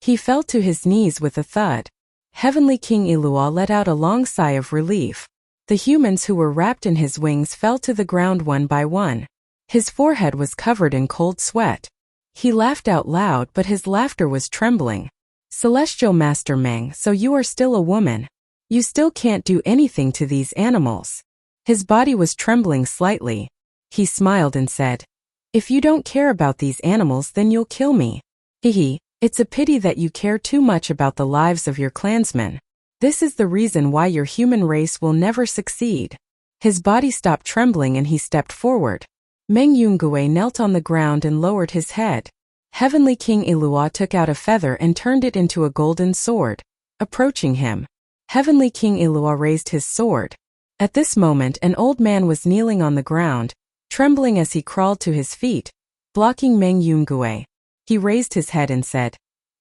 He fell to his knees with a thud. Heavenly King Ilua let out a long sigh of relief. The humans who were wrapped in his wings fell to the ground one by one. His forehead was covered in cold sweat. He laughed out loud, but his laughter was trembling. Celestial Master Meng, so you are still a woman. You still can't do anything to these animals. His body was trembling slightly. He smiled and said, If you don't care about these animals, then you'll kill me. Hehe, it's a pity that you care too much about the lives of your clansmen. This is the reason why your human race will never succeed. His body stopped trembling and he stepped forward. Meng Yungue knelt on the ground and lowered his head. Heavenly King Ilua took out a feather and turned it into a golden sword. Approaching him, Heavenly King Ilua raised his sword. At this moment, an old man was kneeling on the ground, trembling as he crawled to his feet, blocking Meng Yungue. He raised his head and said,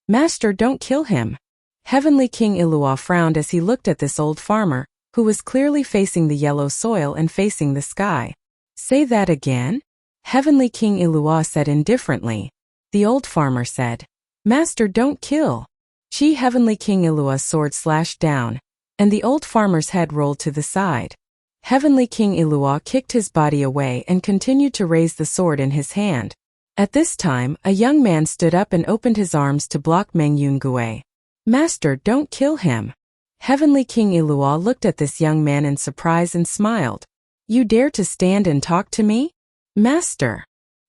Master, don't kill him. Heavenly King Ilua frowned as he looked at this old farmer, who was clearly facing the yellow soil and facing the sky. Say that again? Heavenly King Ilua said indifferently. The old farmer said, Master, don't kill. Heavenly King Ilua's sword slashed down, and the old farmer's head rolled to the side. Heavenly King Ilua kicked his body away and continued to raise the sword in his hand. At this time, a young man stood up and opened his arms to block Meng Yungue. Master, don't kill him. Heavenly King Ilua looked at this young man in surprise and smiled. You dare to stand and talk to me? Master.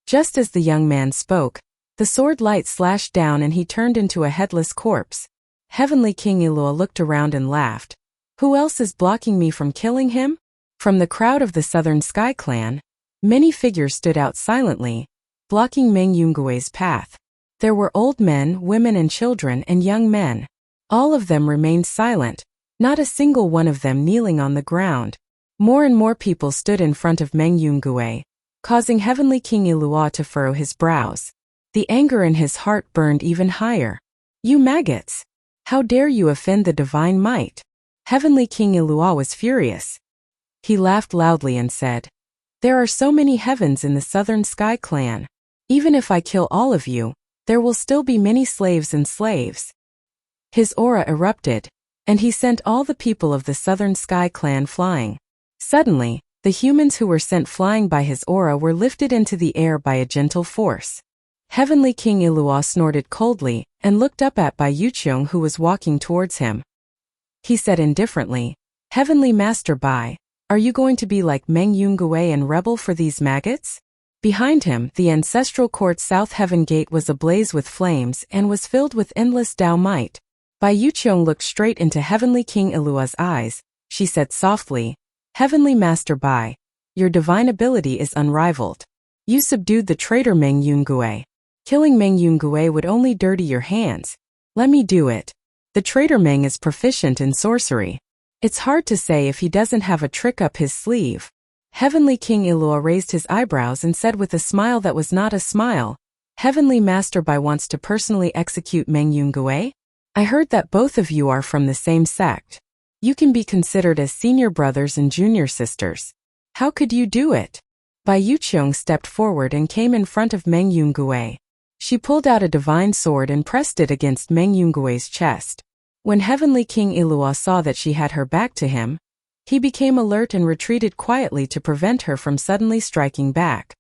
Just as the young man spoke, the sword light slashed down and he turned into a headless corpse. Heavenly King Ilua looked around and laughed. Who else is blocking me from killing him? From the crowd of the Southern Sky Clan, many figures stood out silently, blocking Meng Yungue's path. There were old men, women and children and young men. All of them remained silent, not a single one of them kneeling on the ground. More and more people stood in front of Meng Yungue, causing Heavenly King Ilua to furrow his brows. The anger in his heart burned even higher. You maggots! How dare you offend the divine might? Heavenly King Ilua was furious. He laughed loudly and said, There are so many heavens in the Southern Sky Clan. Even if I kill all of you, there will still be many slaves and slaves. His aura erupted, and he sent all the people of the Southern Sky Clan flying. Suddenly, the humans who were sent flying by his aura were lifted into the air by a gentle force. Heavenly King Ilua snorted coldly and looked up at Bai Yuqiong, who was walking towards him. He said indifferently, Heavenly Master Bai, are you going to be like Meng Yungue and rebel for these maggots? Behind him, the ancestral court South Heaven Gate was ablaze with flames and was filled with endless Tao might. Bai Yuqiong looked straight into Heavenly King Ilua's eyes. She said softly, Heavenly Master Bai, your divine ability is unrivaled. You subdued the traitor Meng Yungue. Killing Meng Yungue would only dirty your hands. Let me do it. The traitor Meng is proficient in sorcery. It's hard to say if he doesn't have a trick up his sleeve. Heavenly King Ilua raised his eyebrows and said with a smile that was not a smile, Heavenly Master Bai wants to personally execute Meng Yungue? I heard that both of you are from the same sect. You can be considered as senior brothers and junior sisters. How could you do it? Bai Yuqiong stepped forward and came in front of Meng Yungue. She pulled out a divine sword and pressed it against Meng Yungue's chest. When Heavenly King Ilua saw that she had her back to him, he became alert and retreated quietly to prevent her from suddenly striking back.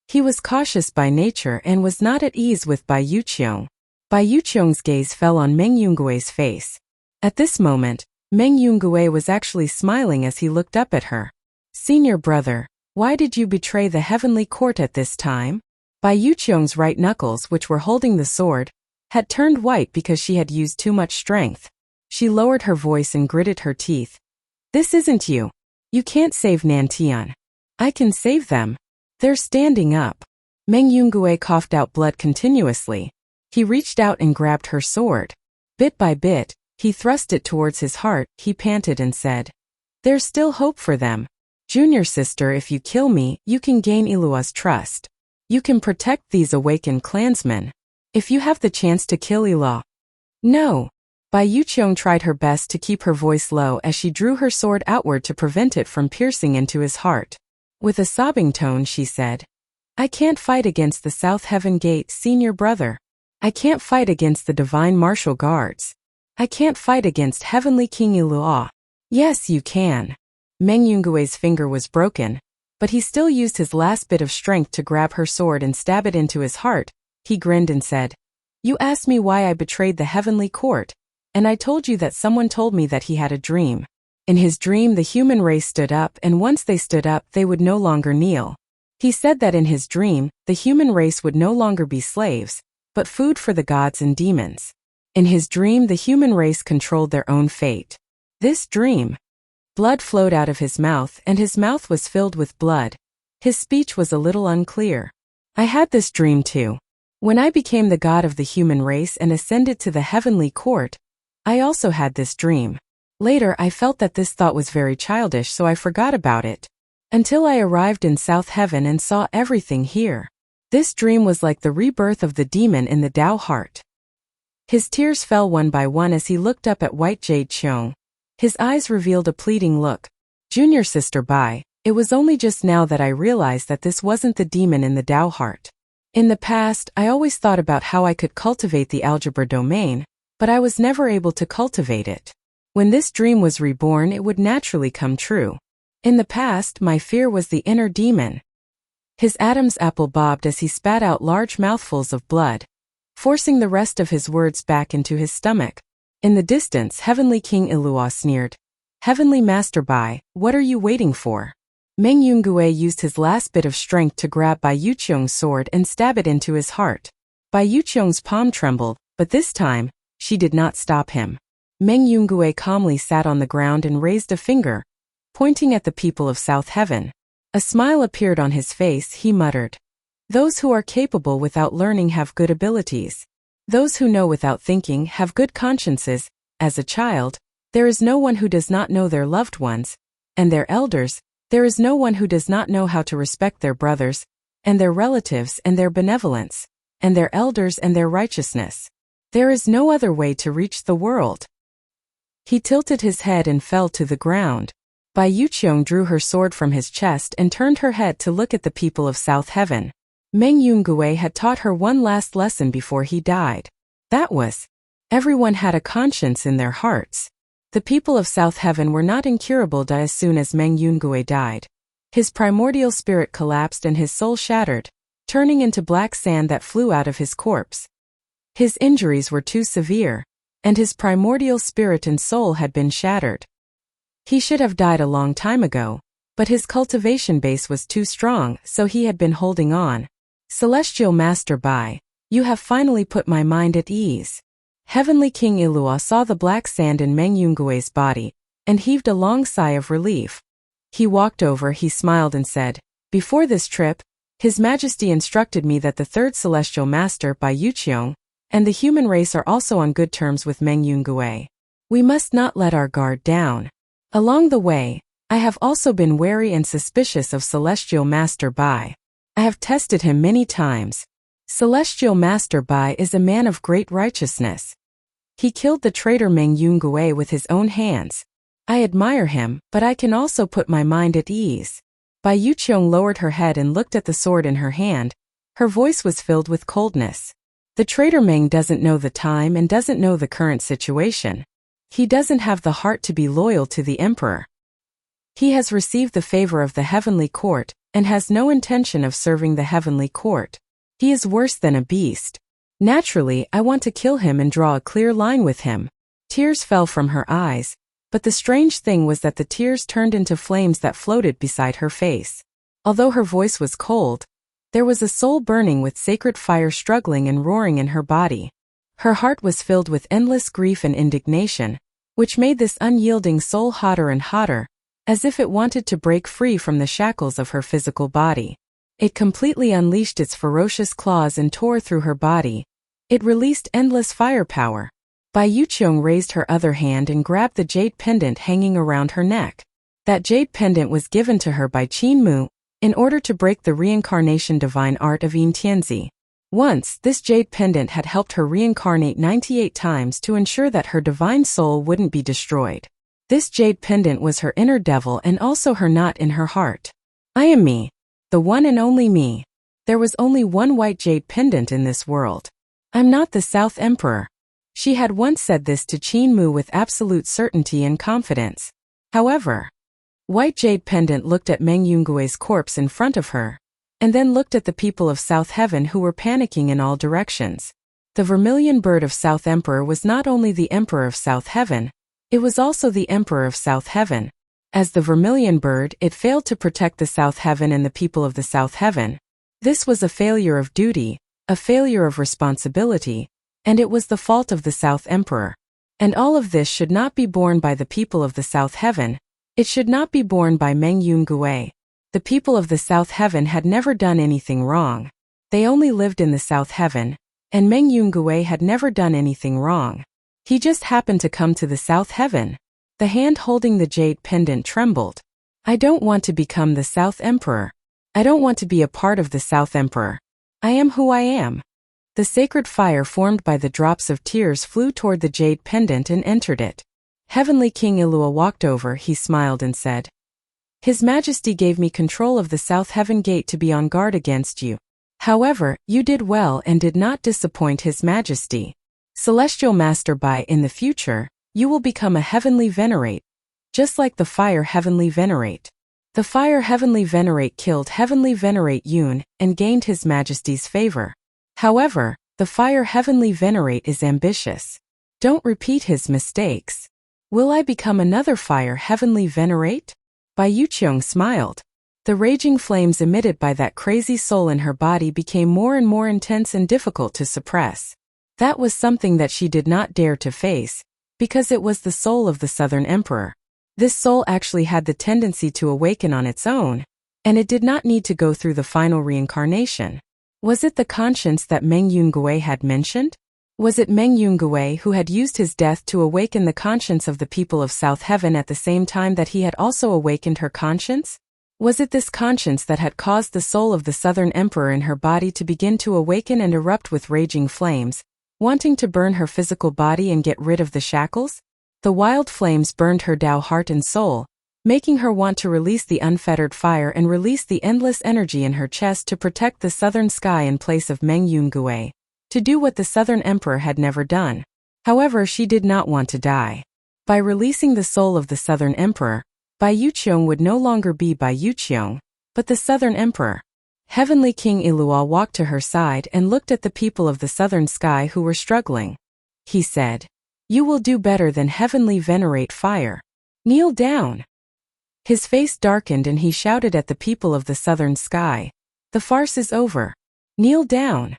He was cautious by nature and was not at ease with Bai Yuqiong. Bai Yuqiong's gaze fell on Meng Yungue's face. At this moment, Meng Yungue was actually smiling as he looked up at her. Senior brother, why did you betray the heavenly court at this time? Bai Yuqiong's right knuckles, which were holding the sword, had turned white because she had used too much strength. She lowered her voice and gritted her teeth. This isn't you. You can't save Ninetales. I can save them. They're standing up. Meng Yungue coughed out blood continuously. He reached out and grabbed her sword. Bit by bit, he thrust it towards his heart. He panted and said, There's still hope for them. Junior sister, if you kill me, you can gain Ilua's trust. You can protect these awakened clansmen. If you have the chance to kill Ilua. No. Bai Yuqiong tried her best to keep her voice low as she drew her sword outward to prevent it from piercing into his heart. With a sobbing tone she said, I can't fight against the South Heaven Gate, senior brother. I can't fight against the divine martial guards. I can't fight against Heavenly King Ilua. Yes, you can. Meng Yungue's finger was broken, but he still used his last bit of strength to grab her sword and stab it into his heart. He grinned and said, You asked me why I betrayed the heavenly court, and I told you that someone told me that he had a dream. In his dream the human race stood up, and once they stood up they would no longer kneel. He said that in his dream, the human race would no longer be slaves, but food for the gods and demons. In his dream the human race controlled their own fate. This dream. Blood flowed out of his mouth and his mouth was filled with blood. His speech was a little unclear. I had this dream too. When I became the god of the human race and ascended to the heavenly court, I also had this dream. Later I felt that this thought was very childish, so I forgot about it. Until I arrived in South Heaven and saw everything here. This dream was like the rebirth of the demon in the Tao heart. His tears fell one by one as he looked up at White Jade Qiong. His eyes revealed a pleading look. Junior sister Bai, it was only just now that I realized that this wasn't the demon in the Tao heart. In the past, I always thought about how I could cultivate the algebra domain, but I was never able to cultivate it. When this dream was reborn, it would naturally come true. In the past, my fear was the inner demon. His Adam's apple bobbed as he spat out large mouthfuls of blood, forcing the rest of his words back into his stomach. In the distance, Heavenly King Ilua sneered. Heavenly Master Bai, what are you waiting for? Meng Yungue used his last bit of strength to grab Bai Yuqiong's sword and stab it into his heart. Bai Yuqiong's palm trembled, but this time, she did not stop him. Meng Yungue calmly sat on the ground and raised a finger, pointing at the people of South Heaven. A smile appeared on his face. He muttered, Those who are capable without learning have good abilities. Those who know without thinking have good consciences. As a child, there is no one who does not know their loved ones, and their elders. There is no one who does not know how to respect their brothers, and their relatives and their benevolence. and their elders and their righteousness. There is no other way to reach the world. He tilted his head and fell to the ground. Bai Yuqiong drew her sword from his chest and turned her head to look at the people of South Heaven. Meng Yungue had taught her one last lesson before he died. That was, everyone had a conscience in their hearts. The people of South Heaven were not incurable as soon as Meng Yungue died. His primordial spirit collapsed and his soul shattered, turning into black sand that flew out of his corpse. His injuries were too severe, and his primordial spirit and soul had been shattered. He should have died a long time ago, but his cultivation base was too strong, so he had been holding on. Celestial Master Bai, you have finally put my mind at ease. Heavenly King Ilua saw the black sand in Meng Yungue's body, and heaved a long sigh of relief. He walked over, he smiled and said, "Before this trip, His Majesty instructed me that the third Celestial Master, Bai Yuqiong, and the human race are also on good terms with Meng Yungue. We must not let our guard down. Along the way, I have also been wary and suspicious of Celestial Master Bai. I have tested him many times. Celestial Master Bai is a man of great righteousness. He killed the traitor Meng Yungue with his own hands. I admire him, but I can also put my mind at ease." Bai Yuqiong lowered her head and looked at the sword in her hand. Her voice was filled with coldness. The traitor Meng doesn't know the time and doesn't know the current situation. He doesn't have the heart to be loyal to the emperor. He has received the favor of the heavenly court and has no intention of serving the heavenly court. He is worse than a beast. Naturally, I want to kill him and draw a clear line with him. Tears fell from her eyes, but the strange thing was that the tears turned into flames that floated beside her face. Although her voice was cold, there was a soul burning with sacred fire struggling and roaring in her body. Her heart was filled with endless grief and indignation, which made this unyielding soul hotter and hotter, as if it wanted to break free from the shackles of her physical body. It completely unleashed its ferocious claws and tore through her body. It released endless firepower. Bai Yuqiong raised her other hand and grabbed the jade pendant hanging around her neck. That jade pendant was given to her by Qin Mu, in order to break the reincarnation divine art of Yin Tianzi. Once, this jade pendant had helped her reincarnate 98 times to ensure that her divine soul wouldn't be destroyed. This jade pendant was her inner devil and also her knot in her heart. I am me, the one and only me. There was only one white jade pendant in this world. I'm not the South Emperor. She had once said this to Qin Mu with absolute certainty and confidence. However, White Jade Pendant looked at Meng Yungue's corpse in front of her, and then looked at the people of South Heaven who were panicking in all directions. The vermilion bird of South Emperor was not only the Emperor of South Heaven, it was also the Emperor of South Heaven. As the vermilion bird, it failed to protect the South Heaven and the people of the South Heaven. This was a failure of duty, a failure of responsibility, and it was the fault of the South Emperor. And all of this should not be borne by the people of the South Heaven. It should not be borne by Meng Yungue. The people of the South Heaven had never done anything wrong. They only lived in the South Heaven, and Meng Yungue had never done anything wrong. He just happened to come to the South Heaven. The hand holding the jade pendant trembled. I don't want to become the South Emperor. I don't want to be a part of the South Emperor. I am who I am. The sacred fire formed by the drops of tears flew toward the jade pendant and entered it. Heavenly King Ilua walked over, he smiled and said, His Majesty gave me control of the South Heaven Gate to be on guard against you. However, you did well and did not disappoint His Majesty. Celestial Master Bai, in the future, you will become a Heavenly Venerate, just like the Fire Heavenly Venerate. The Fire Heavenly Venerate killed Heavenly Venerate Yun and gained His Majesty's favor. However, the Fire Heavenly Venerate is ambitious. Don't repeat his mistakes. Will I become another Fire Heavenly Venerate? Bai Yuqiong smiled. The raging flames emitted by that crazy soul in her body became more and more intense and difficult to suppress. That was something that she did not dare to face, because it was the soul of the Southern Emperor. This soul actually had the tendency to awaken on its own, and it did not need to go through the final reincarnation. Was it the conscience that Meng Yungue had mentioned? Was it Meng Yungue who had used his death to awaken the conscience of the people of South Heaven at the same time that he had also awakened her conscience? Was it this conscience that had caused the soul of the Southern Emperor in her body to begin to awaken and erupt with raging flames, wanting to burn her physical body and get rid of the shackles? The wild flames burned her Tao heart and soul, making her want to release the unfettered fire and release the endless energy in her chest to protect the southern sky in place of Meng Yungue, to do what the Southern Emperor had never done. However, she did not want to die. By releasing the soul of the Southern Emperor, Bai Yuqiong would no longer be Bai Yuqiong, but the Southern Emperor. Heavenly King Ilua walked to her side and looked at the people of the southern sky who were struggling. He said, "You will do better than heavenly venerate fire. Kneel down." His face darkened and he shouted at the people of the southern sky, "The farce is over. Kneel down."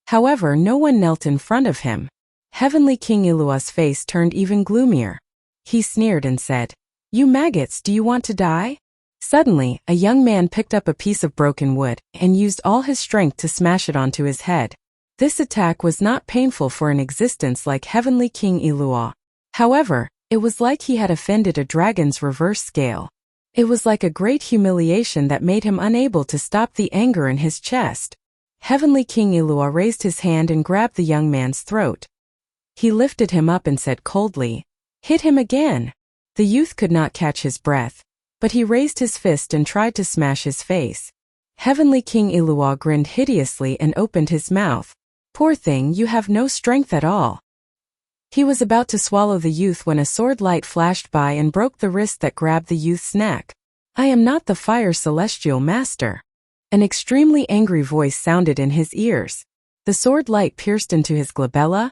However, no one knelt in front of him. Heavenly King Ilua's face turned even gloomier. He sneered and said, "You maggots, do you want to die?" Suddenly, a young man picked up a piece of broken wood and used all his strength to smash it onto his head. This attack was not painful for an existence like Heavenly King Ilua. However, it was like he had offended a dragon's reverse scale. It was like a great humiliation that made him unable to stop the anger in his chest. Heavenly King Ilua raised his hand and grabbed the young man's throat. He lifted him up and said coldly, "Hit him again." The youth could not catch his breath, but he raised his fist and tried to smash his face. Heavenly King Ilua grinned hideously and opened his mouth. "Poor thing, you have no strength at all." He was about to swallow the youth when a sword light flashed by and broke the wrist that grabbed the youth's neck. "I am not the Fire Celestial Master." An extremely angry voice sounded in his ears. The sword light pierced into his glabella,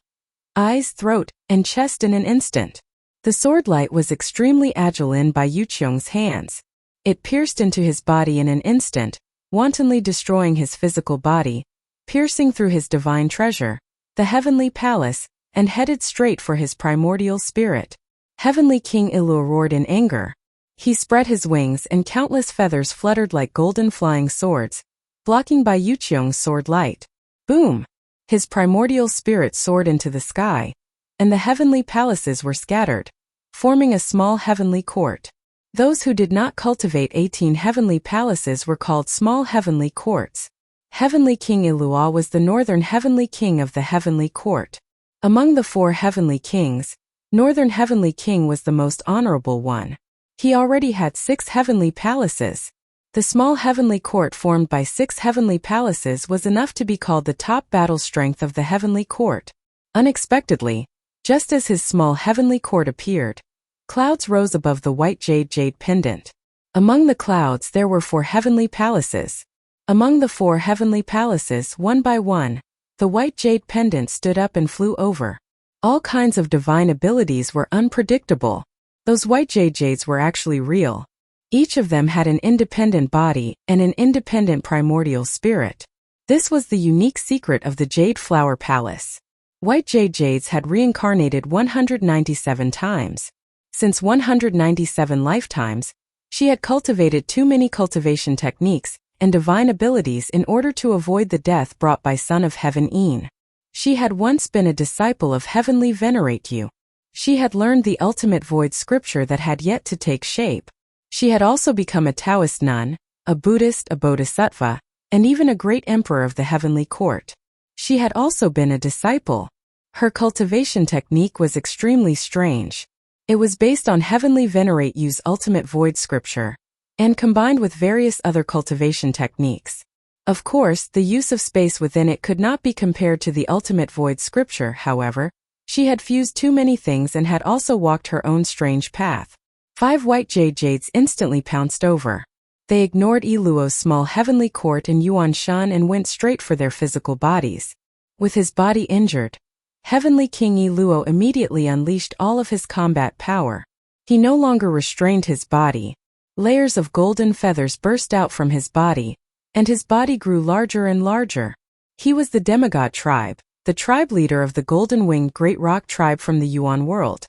eyes, throat, and chest in an instant. The sword light was extremely agile in Bai Yuqiong's hands. It pierced into his body in an instant, wantonly destroying his physical body, piercing through his divine treasure, the heavenly palace, and headed straight for his primordial spirit. Heavenly King Ilua roared in anger. He spread his wings and countless feathers fluttered like golden flying swords, blocking Bai Yuqiong's sword light. Boom! His primordial spirit soared into the sky, and the heavenly palaces were scattered, forming a small heavenly court. Those who did not cultivate 18 heavenly palaces were called small heavenly courts. Heavenly King Ilua was the northern heavenly king of the heavenly court. Among the 4 heavenly kings, Northern Heavenly King was the most honorable one. He already had 6 heavenly palaces. The small heavenly court formed by 6 heavenly palaces was enough to be called the top battle strength of the heavenly court. Unexpectedly, just as his small heavenly court appeared, clouds rose above the white jade pendant. Among the clouds there were 4 heavenly palaces. Among the 4 heavenly palaces, one by one, the white jade pendant stood up and flew over. All kinds of divine abilities were unpredictable. Those white jades were actually real. Each of them had an independent body and an independent primordial spirit. This was the unique secret of the Jade Flower Palace. White jades had reincarnated 197 times. Since 197 lifetimes, she had cultivated too many cultivation techniques and divine abilities in order to avoid the death brought by Son of Heaven En. She had once been a disciple of Heavenly Venerate You. She had learned the ultimate void scripture that had yet to take shape. She had also become a Taoist nun, a Buddhist, a Bodhisattva, and even a great emperor of the heavenly court. She had also been a disciple. Her cultivation technique was extremely strange. It was based on Heavenly Venerate You's ultimate void scripture, and combined with various other cultivation techniques. Of course, the use of space within it could not be compared to the ultimate void scripture, however. She had fused too many things and had also walked her own strange path. 5 white jades instantly pounced over. They ignored Iluo's small heavenly court in Yuan Shan and went straight for their physical bodies. With his body injured, Heavenly King Iluo immediately unleashed all of his combat power. He no longer restrained his body. Layers of golden feathers burst out from his body, and his body grew larger and larger. He was the demigod tribe, the tribe leader of the golden-winged Great Rock tribe from the Yuan world.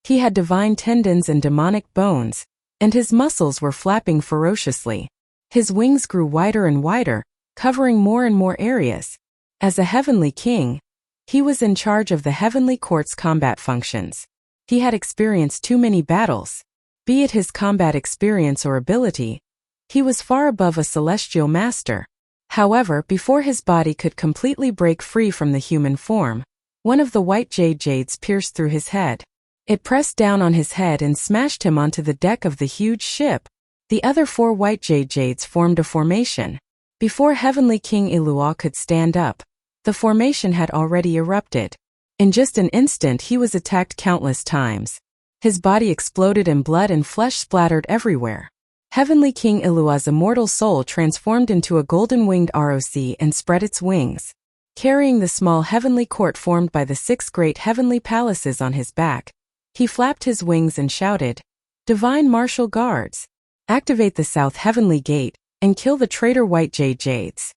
He had divine tendons and demonic bones, and his muscles were flapping ferociously. His wings grew wider and wider, covering more and more areas. As a heavenly king, he was in charge of the heavenly court's combat functions. He had experienced too many battles. Be it his combat experience or ability, He was far above a celestial master. However, before his body could completely break free from the human form, one of the white jades pierced through his head. It pressed down on his head and smashed him onto the deck of the huge ship. The other 4 white jades formed a formation. Before Heavenly King Ilua could stand up, the formation had already erupted. In just an instant he was attacked countless times. His body exploded and blood and flesh splattered everywhere. Heavenly King Ilua's immortal soul transformed into a golden-winged ROC and spread its wings. Carrying the small heavenly court formed by the 6 great heavenly palaces on his back, he flapped his wings and shouted, "Divine Martial Guards! Activate the South Heavenly Gate and kill the traitor white jades."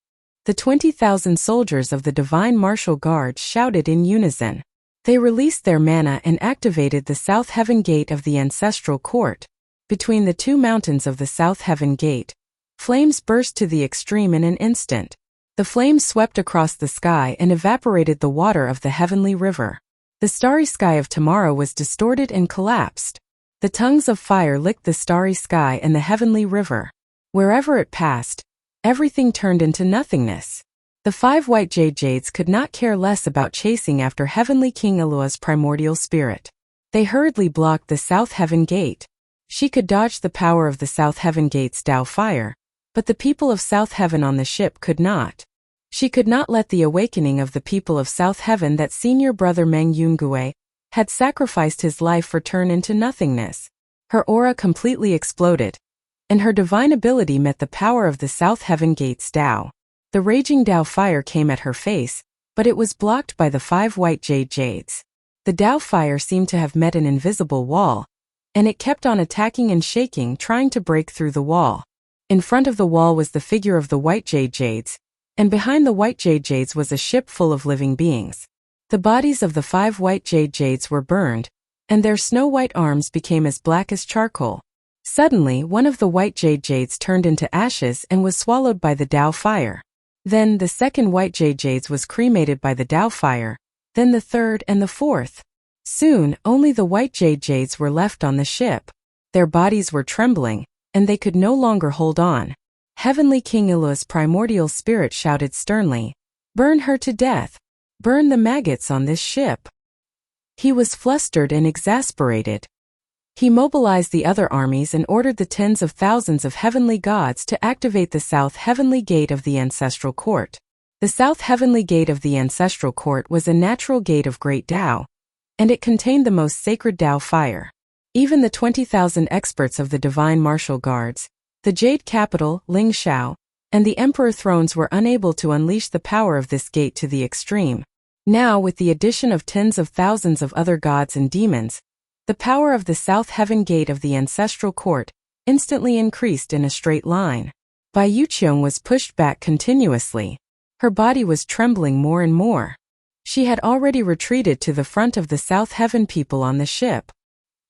The 20,000 soldiers of the Divine Martial Guard shouted in unison. They released their mana and activated the South Heaven Gate of the Ancestral Court. Between the 2 mountains of the South Heaven Gate, flames burst to the extreme in an instant. The flames swept across the sky and evaporated the water of the heavenly river. The starry sky of tomorrow was distorted and collapsed. The tongues of fire licked the starry sky and the heavenly river. Wherever it passed, everything turned into nothingness. The 5 white jades could not care less about chasing after Heavenly King Ilua's primordial spirit. They hurriedly blocked the South Heaven Gate. She could dodge the power of the South Heaven Gate's Tao fire, but the people of South Heaven on the ship could not. She could not let the awakening of the people of South Heaven that senior brother Meng Yungue had sacrificed his life return into nothingness. Her aura completely exploded, and her divine ability met the power of the South Heaven Gate's Tao. The raging Tao fire came at her face, but it was blocked by the 5 white jades. The Tao fire seemed to have met an invisible wall, and it kept on attacking and shaking, trying to break through the wall. In front of the wall was the figure of the white jades, and behind the white jades was a ship full of living beings. The bodies of the 5 white jades were burned, and their snow-white arms became as black as charcoal. Suddenly, one of the white jades turned into ashes and was swallowed by the Tao fire. Then the second white jades was cremated by the Tao fire, then the third and the fourth. Soon, only the white jades were left on the ship. Their bodies were trembling, and they could no longer hold on. Heavenly King Ilua's primordial spirit shouted sternly, "Burn her to death! Burn the maggots on this ship!" He was flustered and exasperated. He mobilized the other armies and ordered the tens of thousands of heavenly gods to activate the South Heavenly Gate of the Ancestral Court. The South Heavenly Gate of the Ancestral Court was a natural gate of great Tao, and it contained the most sacred Tao fire. Even the 20,000 experts of the Divine Martial Guards, the Jade Capital, Ling Shao, and the Emperor Thrones were unable to unleash the power of this gate to the extreme. Now, with the addition of tens of thousands of other gods and demons, the power of the South Heaven Gate of the Ancestral Court instantly increased in a straight line. Bai Yuqiong was pushed back continuously. Her body was trembling more and more. She had already retreated to the front of the South Heaven people on the ship.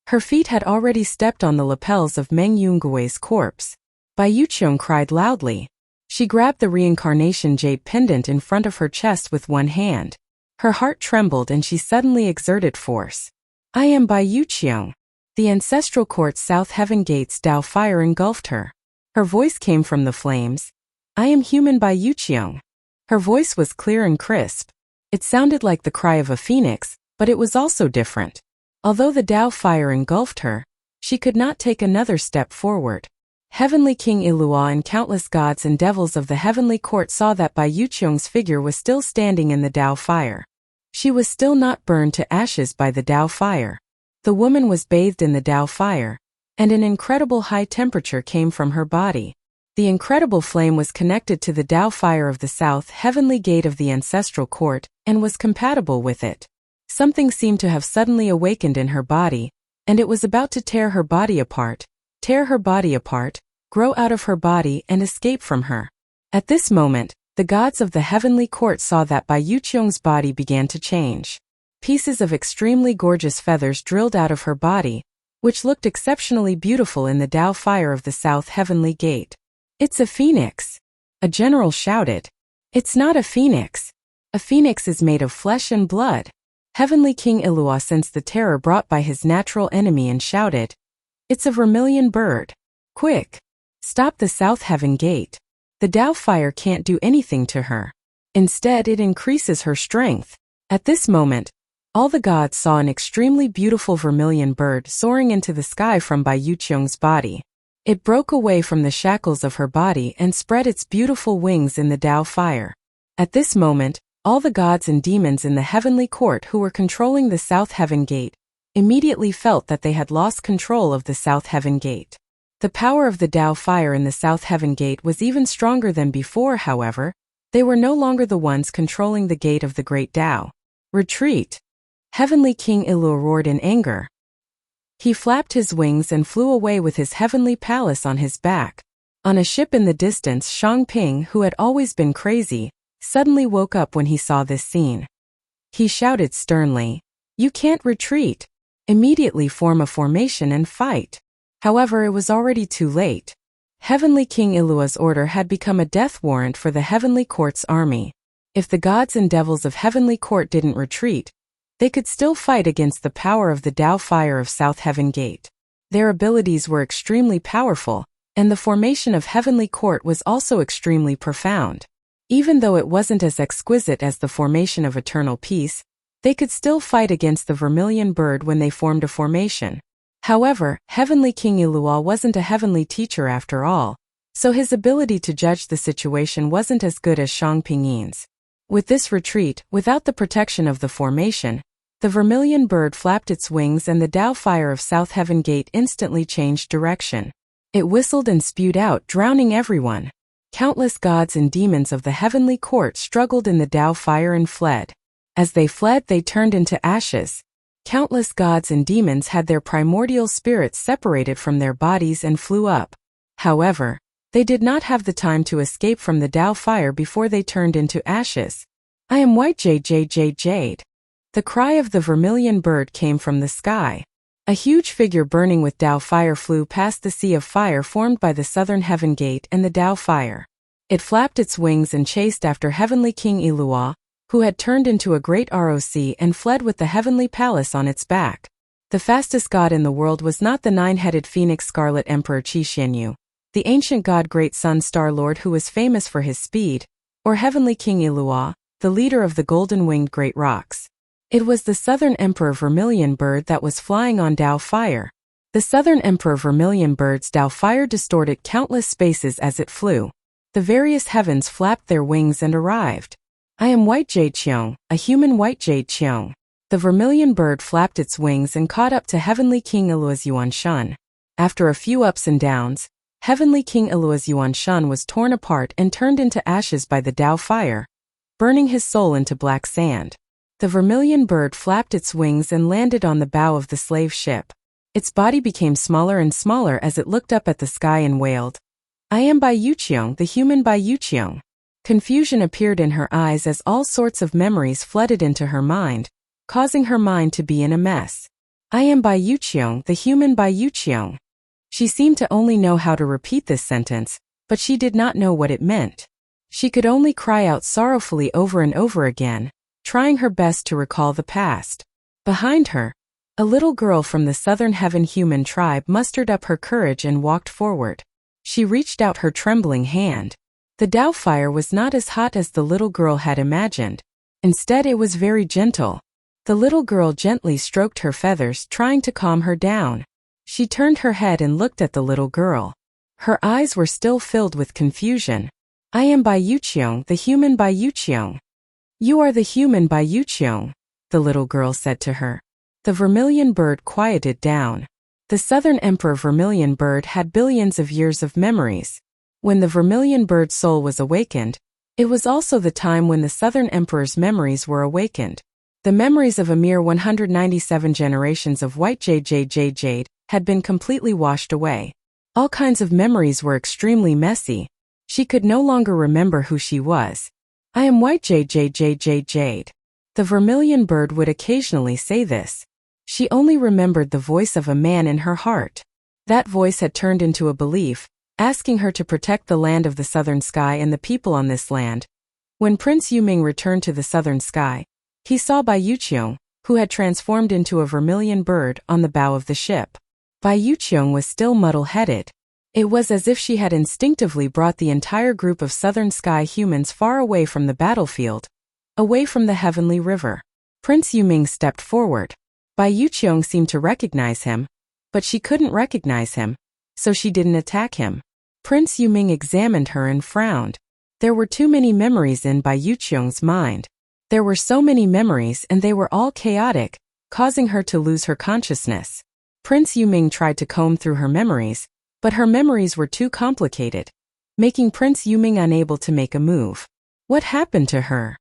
Her feet had already stepped on the lapels of Meng Yungue's corpse. Bai Yuqiong cried loudly. She grabbed the reincarnation jade pendant in front of her chest with one hand. Her heart trembled and she suddenly exerted force. "I am Bai Yuqiong." The Ancestral Court's South Heaven Gate's Tao fire engulfed her. Her voice came from the flames. "I am human Bai Yuqiong." Her voice was clear and crisp. It sounded like the cry of a phoenix, but it was also different. Although the Tao fire engulfed her, she could not take another step forward. Heavenly King Ilua and countless gods and devils of the Heavenly Court saw that Bai Yuqiong's figure was still standing in the Tao fire. She was still not burned to ashes by the Tao fire. The woman was bathed in the Tao fire, and an incredible high temperature came from her body. The incredible flame was connected to the Tao fire of the South Heavenly Gate of the Ancestral Court, and was compatible with it. Something seemed to have suddenly awakened in her body, and it was about to tear her body apart, grow out of her body and escape from her. At this moment, the gods of the Heavenly Court saw that Bai Yuqiong's body began to change. Pieces of extremely gorgeous feathers drilled out of her body, which looked exceptionally beautiful in the Tao fire of the South Heavenly Gate. "It's a phoenix!" A general shouted. "It's not a phoenix. A phoenix is made of flesh and blood." Heavenly King Ilua sensed the terror brought by his natural enemy and shouted, "It's a vermilion bird. Quick! Stop the South Heaven Gate. The Tao fire can't do anything to her. Instead, it increases her strength. At this moment, all the gods saw an extremely beautiful vermilion bird soaring into the sky from Bai Yuqiong's body. It broke away from the shackles of her body and spread its beautiful wings in the Tao fire. At this moment, all the gods and demons in the heavenly court who were controlling the South Heaven Gate immediately felt that they had lost control of the South Heaven Gate. The power of the Tao fire in the South Heaven Gate was even stronger than before. However, they were no longer the ones controlling the gate of the great Tao. Retreat! Heavenly King Ilua roared in anger. He flapped his wings and flew away with his heavenly palace on his back. On a ship in the distance, Shang Ping, who had always been crazy, suddenly woke up when he saw this scene. He shouted sternly, "You can't retreat! Immediately form a formation and fight." However, it was already too late. Heavenly King Ilua's order had become a death warrant for the Heavenly Court's army. If the gods and devils of Heavenly Court didn't retreat, they could still fight against the power of the Tao fire of South Heaven Gate. Their abilities were extremely powerful, and the formation of Heavenly Court was also extremely profound. Even though it wasn't as exquisite as the formation of Eternal Peace, they could still fight against the vermilion bird when they formed a formation. However, Heavenly King Ilua wasn't a heavenly teacher after all, so his ability to judge the situation wasn't as good as Shang Pingyin's. With this retreat, without the protection of the formation, the vermilion bird flapped its wings and the Tao fire of South Heaven Gate instantly changed direction. It whistled and spewed out, drowning everyone. Countless gods and demons of the heavenly court struggled in the Tao fire and fled. As they fled, they turned into ashes. Countless gods and demons had their primordial spirits separated from their bodies and flew up. However, they did not have the time to escape from the Tao fire before they turned into ashes. "I am White Jade. The cry of the vermilion bird came from the sky. A huge figure burning with Tao fire flew past the sea of fire formed by the Southern Heaven Gate and the Tao fire. It flapped its wings and chased after Heavenly King Ilua, who had turned into a great ROC and fled with the heavenly palace on its back. The fastest god in the world was not the nine-headed phoenix Scarlet Emperor Qi Xianyu, the ancient god Great Sun Star Lord who was famous for his speed, or Heavenly King Ilua, the leader of the golden-winged great rocks. It was the Southern Emperor Vermilion Bird that was flying on Tao fire. The Southern Emperor Vermilion Bird's Tao fire distorted countless spaces as it flew. The various heavens flapped their wings and arrived. "I am White Jade Qiong, a human White Jade Qiong." The vermilion bird flapped its wings and caught up to Heavenly King Ilua's Yuan Shun. After a few ups and downs, Heavenly King Ilua's Yuan Shun was torn apart and turned into ashes by the Tao fire, burning his soul into black sand. The vermilion bird flapped its wings and landed on the bow of the slave ship. Its body became smaller and smaller as it looked up at the sky and wailed, "I am Bai Yuqiong, the human Bai Yuqiong." Confusion appeared in her eyes as all sorts of memories flooded into her mind, causing her mind to be in a mess. "I am Bai Yuqiong, the human Bai Yuqiong." She seemed to only know how to repeat this sentence, but she did not know what it meant. She could only cry out sorrowfully over and over again, trying her best to recall the past. Behind her, a little girl from the Southern Heaven human tribe mustered up her courage and walked forward. She reached out her trembling hand. The Tao fire was not as hot as the little girl had imagined. Instead, it was very gentle. The little girl gently stroked her feathers, trying to calm her down. She turned her head and looked at the little girl. Her eyes were still filled with confusion. "I am Bai Yuqiong, the human Bai Yuqiong." "You are the human Bai Yuqiong," the little girl said to her. The vermilion bird quieted down. The Southern Emperor Vermilion Bird had billions of years of memories. When the vermilion bird's soul was awakened, it was also the time when the Southern Emperor's memories were awakened. The memories of a mere 197 generations of White Jade had been completely washed away. All kinds of memories were extremely messy. She could no longer remember who she was. "I am White Jade. The vermilion bird would occasionally say this. She only remembered the voice of a man in her heart. That voice had turned into a belief, asking her to protect the land of the southern sky and the people on this land. When Prince Yuming returned to the southern sky, he saw Bai Yuqiong, who had transformed into a vermilion bird, on the bow of the ship. Bai Yuqiong was still muddle-headed. It was as if she had instinctively brought the entire group of Southern Sky humans far away from the battlefield, away from the heavenly river. Prince Yuming stepped forward. Bai Yuqiong seemed to recognize him, but she couldn't recognize him, so she didn't attack him. Prince Yuming examined her and frowned. There were too many memories in Bai Yuqiong's mind. There were so many memories and they were all chaotic, causing her to lose her consciousness. Prince Yuming tried to comb through her memories, but her memories were too complicated, making Prince Yuming unable to make a move. What happened to her?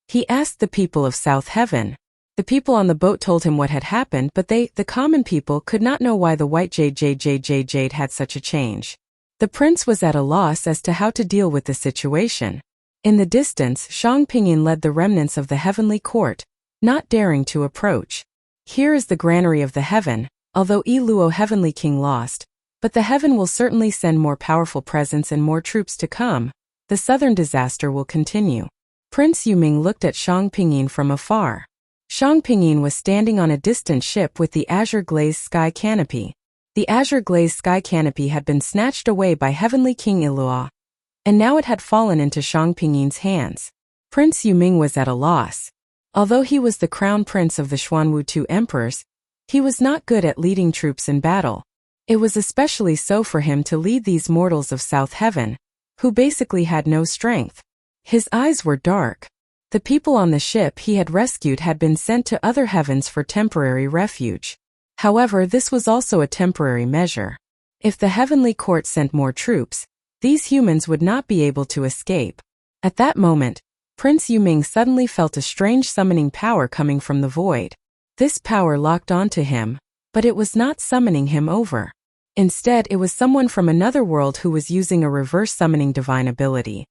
He asked the people of South Heaven. The people on the boat told him what had happened, but they, the common people, could not know why the white jade had such a change. The prince was at a loss as to how to deal with the situation. In the distance, Shang Pingyin led the remnants of the heavenly court, not daring to approach. Here is the granary of the heaven, although Yi Luo heavenly king lost, but the heaven will certainly send more powerful presents and more troops to come. The southern disaster will continue. Prince Yuming looked at Shang Pingyin from afar. Shang Pingyin was standing on a distant ship with the azure glazed sky canopy. The azure glazed sky canopy had been snatched away by heavenly king Iluo, and now it had fallen into Shang Pingyin's hands. Prince Yuming was at a loss. Although he was the crown prince of the Xuanwu two emperors, he was not good at leading troops in battle. It was especially so for him to lead these mortals of South Heaven, who basically had no strength. His eyes were dark. The people on the ship he had rescued had been sent to other heavens for temporary refuge. However, this was also a temporary measure. If the heavenly court sent more troops, these humans would not be able to escape. At that moment, Prince Yuming suddenly felt a strange summoning power coming from the void. This power locked onto him, but it was not summoning him over. Instead, it was someone from another world who was using a reverse summoning divine ability,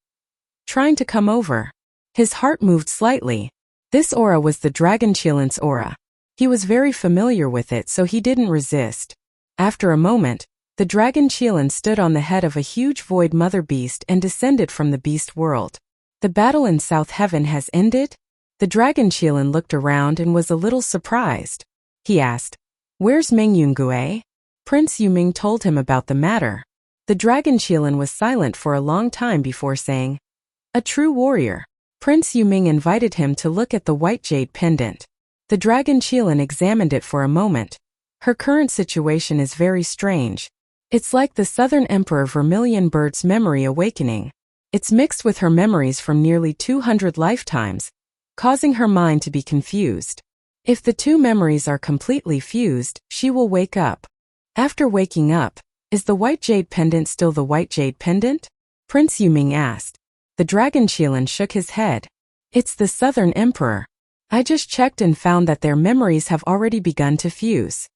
trying to come over. His heart moved slightly. This aura was the Dragon Qilin's aura. He was very familiar with it, so he didn't resist. After a moment, the Dragon Qilin stood on the head of a huge void mother beast and descended from the beast world. The battle in South Heaven has ended? The Dragon Qilin looked around and was a little surprised. He asked, "Where's Meng Yungue?" Prince Yuming told him about the matter. The Dragon Qilin was silent for a long time before saying, "A true warrior." Prince Yuming invited him to look at the white jade pendant. The Dragon Qilin examined it for a moment. Her current situation is very strange. It's like the Southern Emperor Vermilion Bird's memory awakening. It's mixed with her memories from nearly 200 lifetimes, causing her mind to be confused. If the two memories are completely fused, she will wake up. After waking up, is the white jade pendant still the white jade pendant? Prince Yuming asked. The Dragon Qilin shook his head. It's the Southern Emperor. I just checked and found that their memories have already begun to fuse.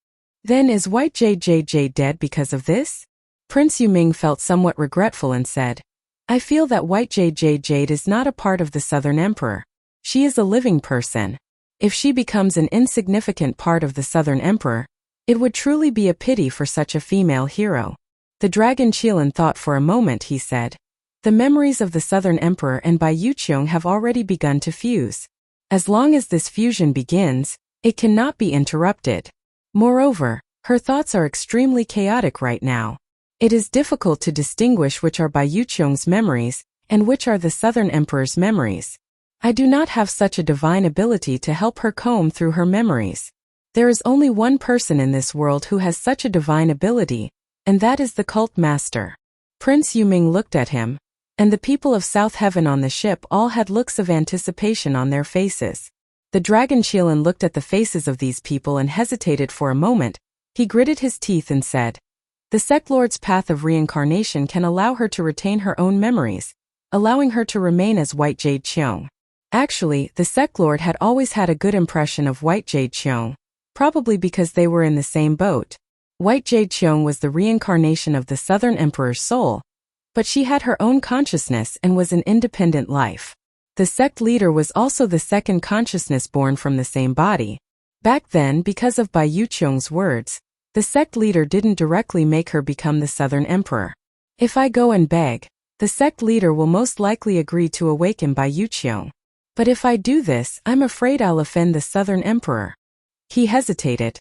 Then is white jade dead because of this? Prince Yuming felt somewhat regretful and said, I feel that white jade is not a part of the Southern Emperor. She is a living person. If she becomes an insignificant part of the Southern Emperor, it would truly be a pity for such a female hero. The Dragon Qilin thought for a moment. He said, the memories of the Southern Emperor and Bai Yuqiong have already begun to fuse. As long as this fusion begins, it cannot be interrupted. Moreover, her thoughts are extremely chaotic right now. It is difficult to distinguish which are Bai Yuqiong's memories and which are the Southern Emperor's memories. I do not have such a divine ability to help her comb through her memories. There is only one person in this world who has such a divine ability, and that is the cult master. Prince Yuming looked at him, and the people of South Heaven on the ship all had looks of anticipation on their faces. The Dragon Qilin looked at the faces of these people and hesitated for a moment. He gritted his teeth and said, the Sect Lord's path of reincarnation can allow her to retain her own memories, allowing her to remain as White Jade Qiong. Actually, the Sect Lord had always had a good impression of White Jade Qiong, probably because they were in the same boat. White Jade Qiong was the reincarnation of the Southern Emperor's soul, but she had her own consciousness and was an independent life. The sect leader was also the second consciousness born from the same body. Back then, because of Bai Yuqiong's words, the sect leader didn't directly make her become the Southern Emperor. If I go and beg, the sect leader will most likely agree to awaken Bai Yuqiong. But if I do this, I'm afraid I'll offend the Southern Emperor. He hesitated.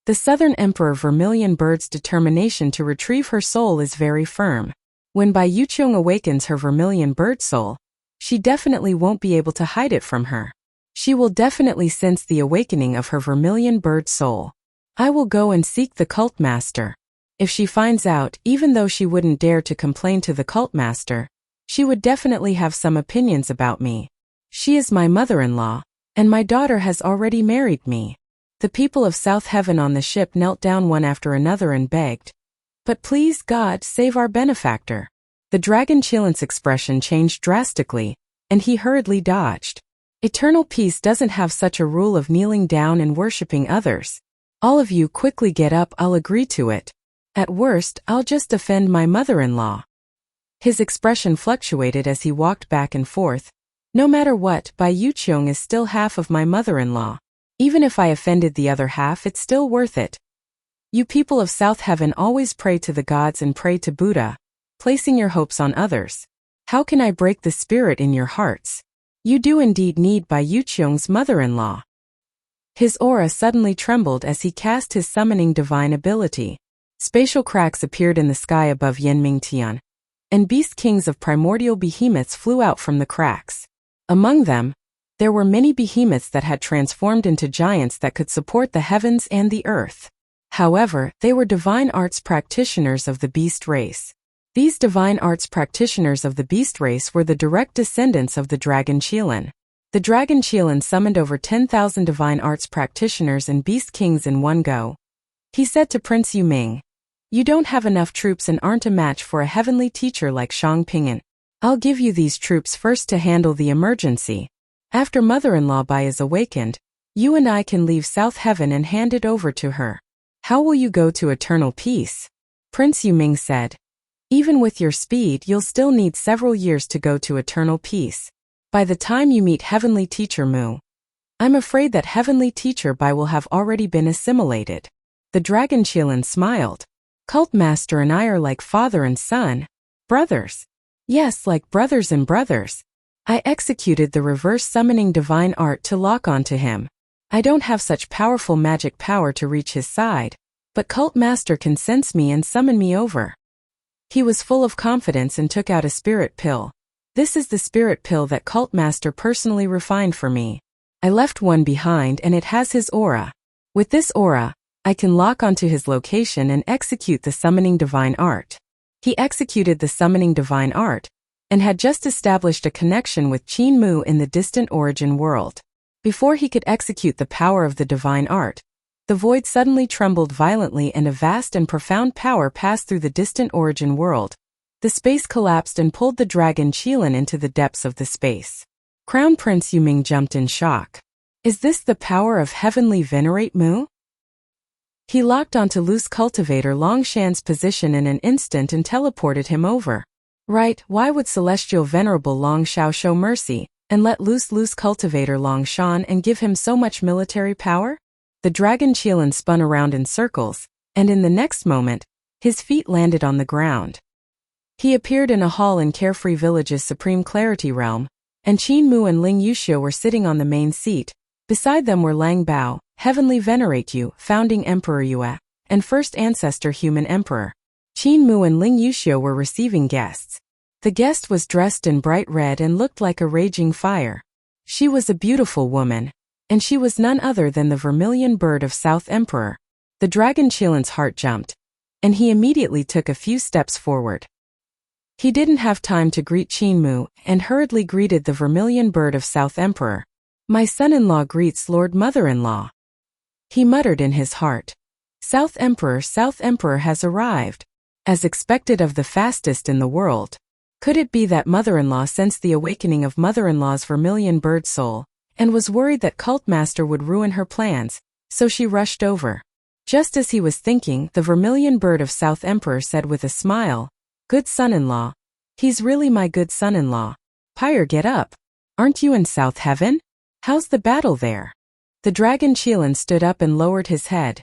The Southern Emperor Vermilion Bird's determination to retrieve her soul is very firm. When Bai Yuqiong awakens her Vermilion Bird soul, she definitely won't be able to hide it from her. She will definitely sense the awakening of her Vermilion Bird soul. I will go and seek the cult master. If she finds out, even though she wouldn't dare to complain to the cult master, she would definitely have some opinions about me. She is my mother-in-law, and my daughter has already married me. The people of South Heaven on the ship knelt down one after another and begged, "But please God, save our benefactor." The dragon Qilin's expression changed drastically, and he hurriedly dodged. Eternal peace doesn't have such a rule of kneeling down and worshipping others. All of you quickly get up, I'll agree to it. At worst, I'll just defend my mother-in-law. His expression fluctuated as he walked back and forth. No matter what, Bai Yuqiong is still half of my mother-in-law. Even if I offended the other half, it's still worth it. You people of South Heaven always pray to the gods and pray to Buddha, placing your hopes on others. How can I break the spirit in your hearts? You do indeed need Bai Yuqiong's mother-in-law. His aura suddenly trembled as he cast his summoning divine ability. Spatial cracks appeared in the sky above Yanmingtian, and beast kings of primordial behemoths flew out from the cracks. Among them, there were many behemoths that had transformed into giants that could support the heavens and the earth. However, they were divine arts practitioners of the beast race. These divine arts practitioners of the beast race were the direct descendants of the dragon Qilin. The dragon Qilin summoned over 10,000 divine arts practitioners and beast kings in one go. He said to Prince Yuming, "You don't have enough troops and aren't a match for a heavenly teacher like Shang Ping'an. I'll give you these troops first to handle the emergency. After mother-in-law Bai is awakened, you and I can leave South Heaven and hand it over to her. How will you go to eternal peace?" Prince Yuming said, "Even with your speed, you'll still need several years to go to eternal peace. By the time you meet Heavenly Teacher Mu, I'm afraid that Heavenly Teacher Bai will have already been assimilated." The dragon Qilin smiled. "Cult Master and I are like father and son, brothers. Yes, like brothers and brothers. I executed the reverse summoning divine art to lock onto him. I don't have such powerful magic power to reach his side, but Cult Master can sense me and summon me over." He was full of confidence and took out a spirit pill. "This is the spirit pill that Cult Master personally refined for me. I left one behind and it has his aura. With this aura, I can lock onto his location and execute the summoning divine art." He executed the summoning divine art, and had just established a connection with Qin Mu in the distant origin world. Before he could execute the power of the divine art, the void suddenly trembled violently and a vast and profound power passed through the distant origin world. The space collapsed and pulled the dragon Qilin into the depths of the space. Crown Prince Yuming jumped in shock. "Is this the power of Heavenly Venerate Mu?" He locked onto loose cultivator Longshan's position in an instant and teleported him over. Right, why would Celestial Venerable Longshao show mercy and let loose cultivator Longshan and give him so much military power? The dragon Qilin spun around in circles, and in the next moment, his feet landed on the ground. He appeared in a hall in Carefree Village's Supreme Clarity Realm, and Qin Mu and Ling Yuxiu were sitting on the main seat. Beside them were Lang Bao, Heavenly Venerate You, Founding Emperor Yue, and First Ancestor Human Emperor. Qin Mu and Ling Yuxiu were receiving guests. The guest was dressed in bright red and looked like a raging fire. She was a beautiful woman, and she was none other than the Vermilion Bird of South Emperor. The dragon Qilin's heart jumped, and he immediately took a few steps forward. He didn't have time to greet Qin Mu and hurriedly greeted the Vermilion Bird of South Emperor. "My son-in-law greets Lord Mother-in-law," he muttered in his heart. South Emperor has arrived. As expected of the fastest in the world. Could it be that mother-in-law sensed the awakening of mother-in-law's Vermilion Bird soul, and was worried that Cult Master would ruin her plans, so she rushed over? Just as he was thinking, the Vermilion Bird of South Emperor said with a smile, "Good son-in-law. He's really my good son-in-law. Pyre, get up. Aren't you in South Heaven? How's the battle there?" The dragon Qilin stood up and lowered his head,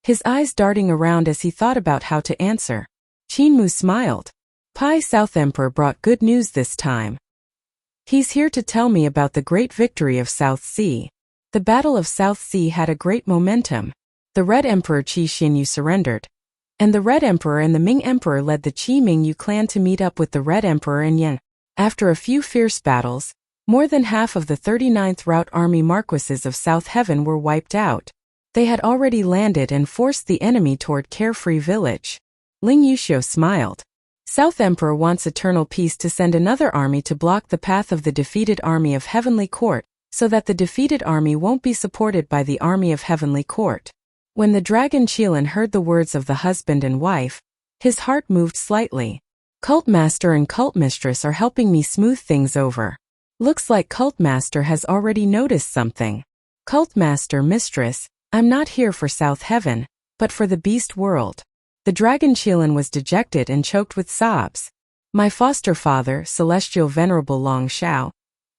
his eyes darting around as he thought about how to answer. Qin Mu smiled. "Pai South Emperor brought good news this time. He's here to tell me about the great victory of South Sea. The Battle of South Sea had a great momentum. The Red Emperor Qi Xinyu surrendered, and the Red Emperor and the Ming Emperor led the Qi Mingyu clan to meet up with the Red Emperor and Yan. After a few fierce battles, more than half of the 39th Route Army Marquises of South Heaven were wiped out. They had already landed and forced the enemy toward Carefree Village. Ling Yuxiu smiled. South Emperor wants eternal peace to send another army to block the path of the defeated army of Heavenly Court, so that the defeated army won't be supported by the army of Heavenly Court. When the Dragon Qilin heard the words of the husband and wife, his heart moved slightly. Cult Master and Cult Mistress are helping me smooth things over. Looks like Cult Master has already noticed something. Cult Master, Mistress, I'm not here for South Heaven, but for the Beast World. The Dragon Qilin was dejected and choked with sobs. My foster father, Celestial Venerable Long Shao,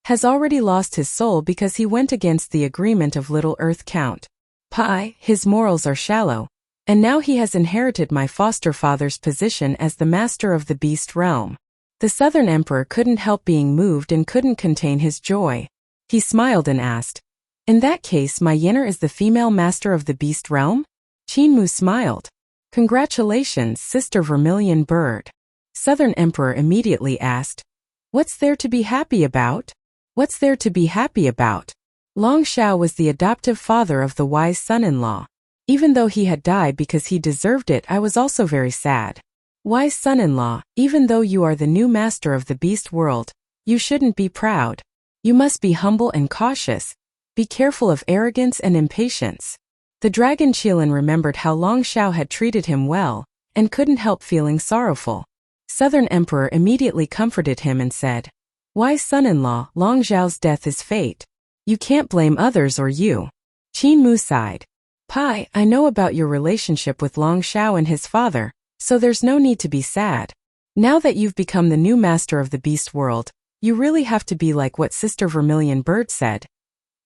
has already lost his soul because he went against the agreement of Little Earth Count Pai. His morals are shallow, and now he has inherited my foster father's position as the master of the Beast Realm. The Southern Emperor couldn't help being moved and couldn't contain his joy. He smiled and asked, "In that case, my Yinner is the female master of the Beast Realm?" Qinmu smiled. "Congratulations, Sister Vermilion Bird." Southern Emperor immediately asked, "What's there to be happy about?" "What's there to be happy about?" Long Shao was the adoptive father of the wise son-in-law. Even though he had died because he deserved it, I was also very sad. Wise son-in-law, even though you are the new master of the Beast World, you shouldn't be proud. You must be humble and cautious. Be careful of arrogance and impatience. The Dragon Qilin remembered how Long Shao had treated him well, and couldn't help feeling sorrowful. Southern Emperor immediately comforted him and said, "Wise son-in-law, Long Zhao's death is fate. You can't blame others or you." Qinmu sighed. "Pai, I know about your relationship with Long Shao and his father, so there's no need to be sad. Now that you've become the new master of the Beast World, you really have to be like what Sister Vermilion Bird said.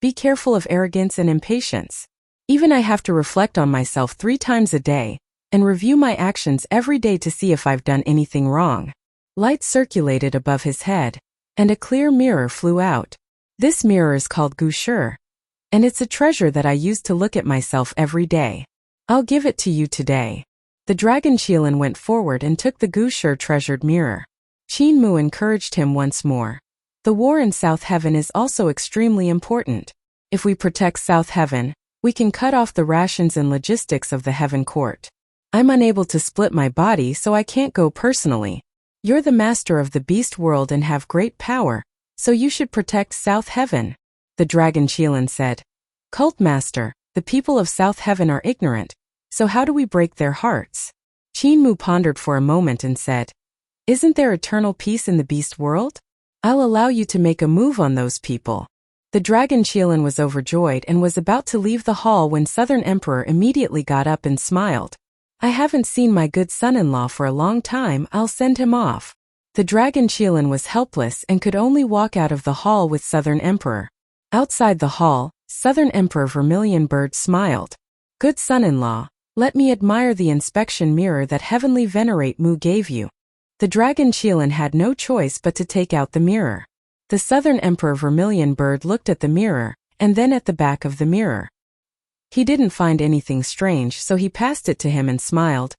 Be careful of arrogance and impatience. Even I have to reflect on myself 3 times a day, and review my actions every day to see if I've done anything wrong." Light circulated above his head, and a clear mirror flew out. This mirror is called Gushi, and it's a treasure that I use to look at myself every day. I'll give it to you today. The Dragon Qilin went forward and took the Gushi treasured mirror. Qinmu encouraged him once more. The war in South Heaven is also extremely important. If we protect South Heaven, we can cut off the rations and logistics of the Heaven Court. I'm unable to split my body, so I can't go personally. You're the master of the Beast World and have great power, so you should protect South Heaven. The Dragon Qilin said, "Cult Master, the people of South Heaven are ignorant, so how do we break their hearts?" Qinmu pondered for a moment and said, "Isn't there eternal peace in the Beast World? I'll allow you to make a move on those people." The Dragon Qilin was overjoyed and was about to leave the hall when Southern Emperor immediately got up and smiled. "I haven't seen my good son-in-law for a long time, I'll send him off." The Dragon Qilin was helpless and could only walk out of the hall with Southern Emperor. Outside the hall, Southern Emperor Vermilion Bird smiled. "Good son-in-law, let me admire the inspection mirror that Heavenly Venerate Mu gave you." The Dragon Qilin had no choice but to take out the mirror. The Southern Emperor Vermilion Bird looked at the mirror, and then at the back of the mirror. He didn't find anything strange, so he passed it to him and smiled.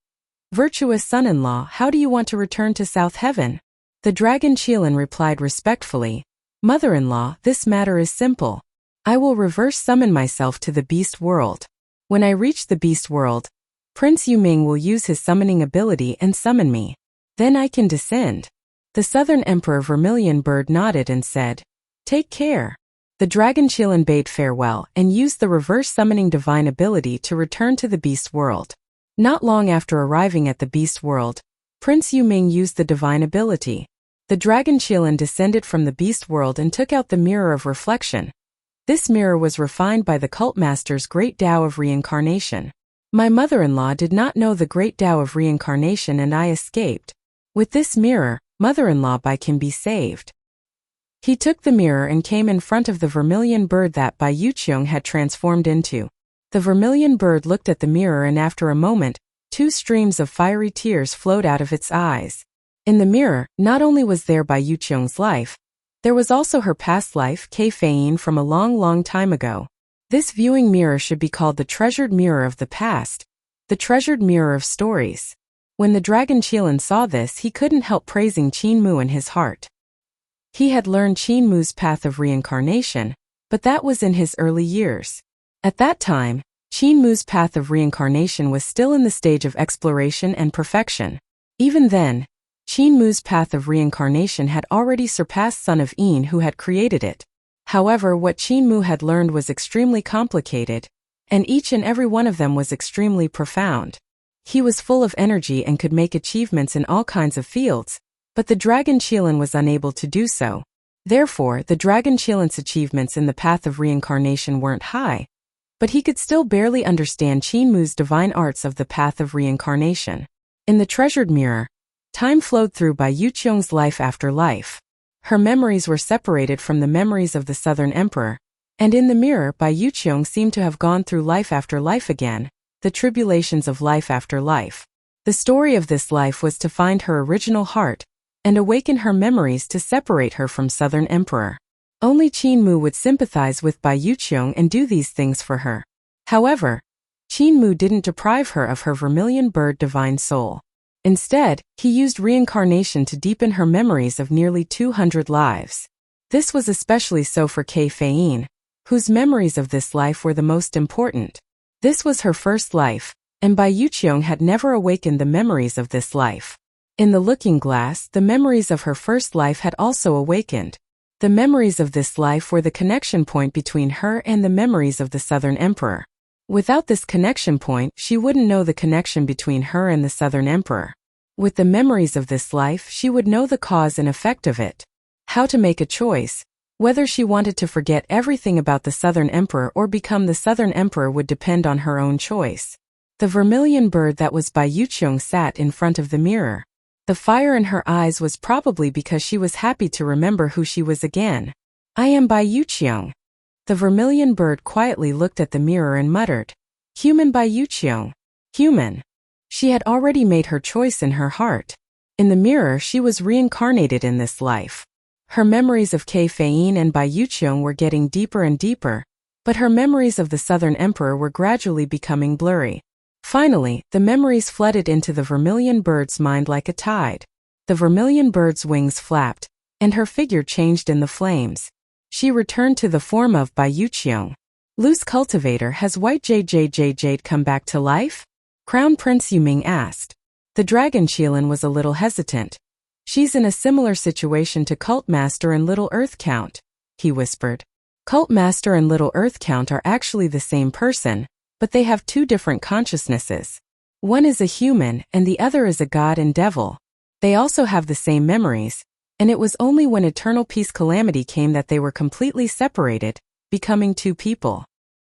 "Virtuous son-in-law, how do you want to return to South Heaven?" The Dragon Qilin replied respectfully, "Mother-in-law, this matter is simple. I will reverse summon myself to the Beast World. When I reach the Beast World, Prince Yuming will use his summoning ability and summon me. Then I can descend." The Southern Emperor Vermilion Bird nodded and said, "Take care." The Dragon Qilin bade farewell and used the reverse summoning divine ability to return to the Beast World. Not long after arriving at the Beast World, Prince Yuming used the divine ability. The Dragon Qilin descended from the Beast World and took out the Mirror of Reflection. This mirror was refined by the Cult Master's Great Tao of Reincarnation. My mother-in-law did not know the Great Tao of Reincarnation and I escaped. With this mirror, mother-in-law Bai can be saved. He took the mirror and came in front of the Vermilion Bird that Bai Yuqiong had transformed into. The Vermilion Bird looked at the mirror and after a moment, 2 streams of fiery tears flowed out of its eyes. In the mirror, not only was there Bai Yuqiong's life, there was also her past life, Kei Feiyin from a long, long time ago. This viewing mirror should be called the treasured mirror of the past, the treasured mirror of stories. When the dragon Qilin saw this, he couldn't help praising Qin Mu in his heart. He had learned Qin Mu's path of reincarnation, but that was in his early years. At that time, Qin Mu's path of reincarnation was still in the stage of exploration and perfection. Even then, Qin Mu's path of reincarnation had already surpassed Son of Yin, who had created it. However, what Qin Mu had learned was extremely complicated, and each and every one of them was extremely profound. He was full of energy and could make achievements in all kinds of fields, but the dragon Qilin was unable to do so. Therefore, the dragon Qilin's achievements in the path of reincarnation weren't high, but he could still barely understand Qin Mu's divine arts of the path of reincarnation. In the treasured mirror, time flowed through Bai Yuqiong's life after life. Her memories were separated from the memories of the Southern Emperor, and in the mirror Bai Yuqiong seemed to have gone through life after life again, the tribulations of life after life. The story of this life was to find her original heart, and awaken her memories to separate her from Southern Emperor. Only Qin Mu would sympathize with Bai Yuqiong and do these things for her. However, Qin Mu didn't deprive her of her vermilion bird divine soul. Instead, he used reincarnation to deepen her memories of nearly 200 lives. This was especially so for Kei Feiyin, whose memories of this life were the most important. This was her first life, and Bai Yuqiong had never awakened the memories of this life. In the looking glass, the memories of her first life had also awakened. The memories of this life were the connection point between her and the memories of the Southern Emperor. Without this connection point, she wouldn't know the connection between her and the Southern Emperor. With the memories of this life, she would know the cause and effect of it. How to make a choice. Whether she wanted to forget everything about the Southern Emperor or become the Southern Emperor would depend on her own choice. The vermilion bird that was Bai Yuqiong sat in front of the mirror. The fire in her eyes was probably because she was happy to remember who she was again. I am Bai Yuqiong. The vermilion bird quietly looked at the mirror and muttered, "Human Bai Yuqiong. Human." She had already made her choice in her heart. In the mirror, she was reincarnated in this life. Her memories of Kei Feiyin and Bai Yuqiong were getting deeper and deeper, but her memories of the Southern Emperor were gradually becoming blurry. Finally, the memories flooded into the vermilion bird's mind like a tide. The vermilion bird's wings flapped, and her figure changed in the flames. She returned to the form of Bai Yuqiong. "Loose Cultivator, has White Jade come back to life?" Crown Prince Yuming asked. The dragon Qilin was a little hesitant. "She's in a similar situation to Cult Master and Little Earth Count," he whispered. Cult Master and Little Earth Count are actually the same person, but they have two different consciousnesses. One is a human and the other is a god and devil. They also have the same memories, and it was only when Eternal Peace Calamity came that they were completely separated, becoming two people.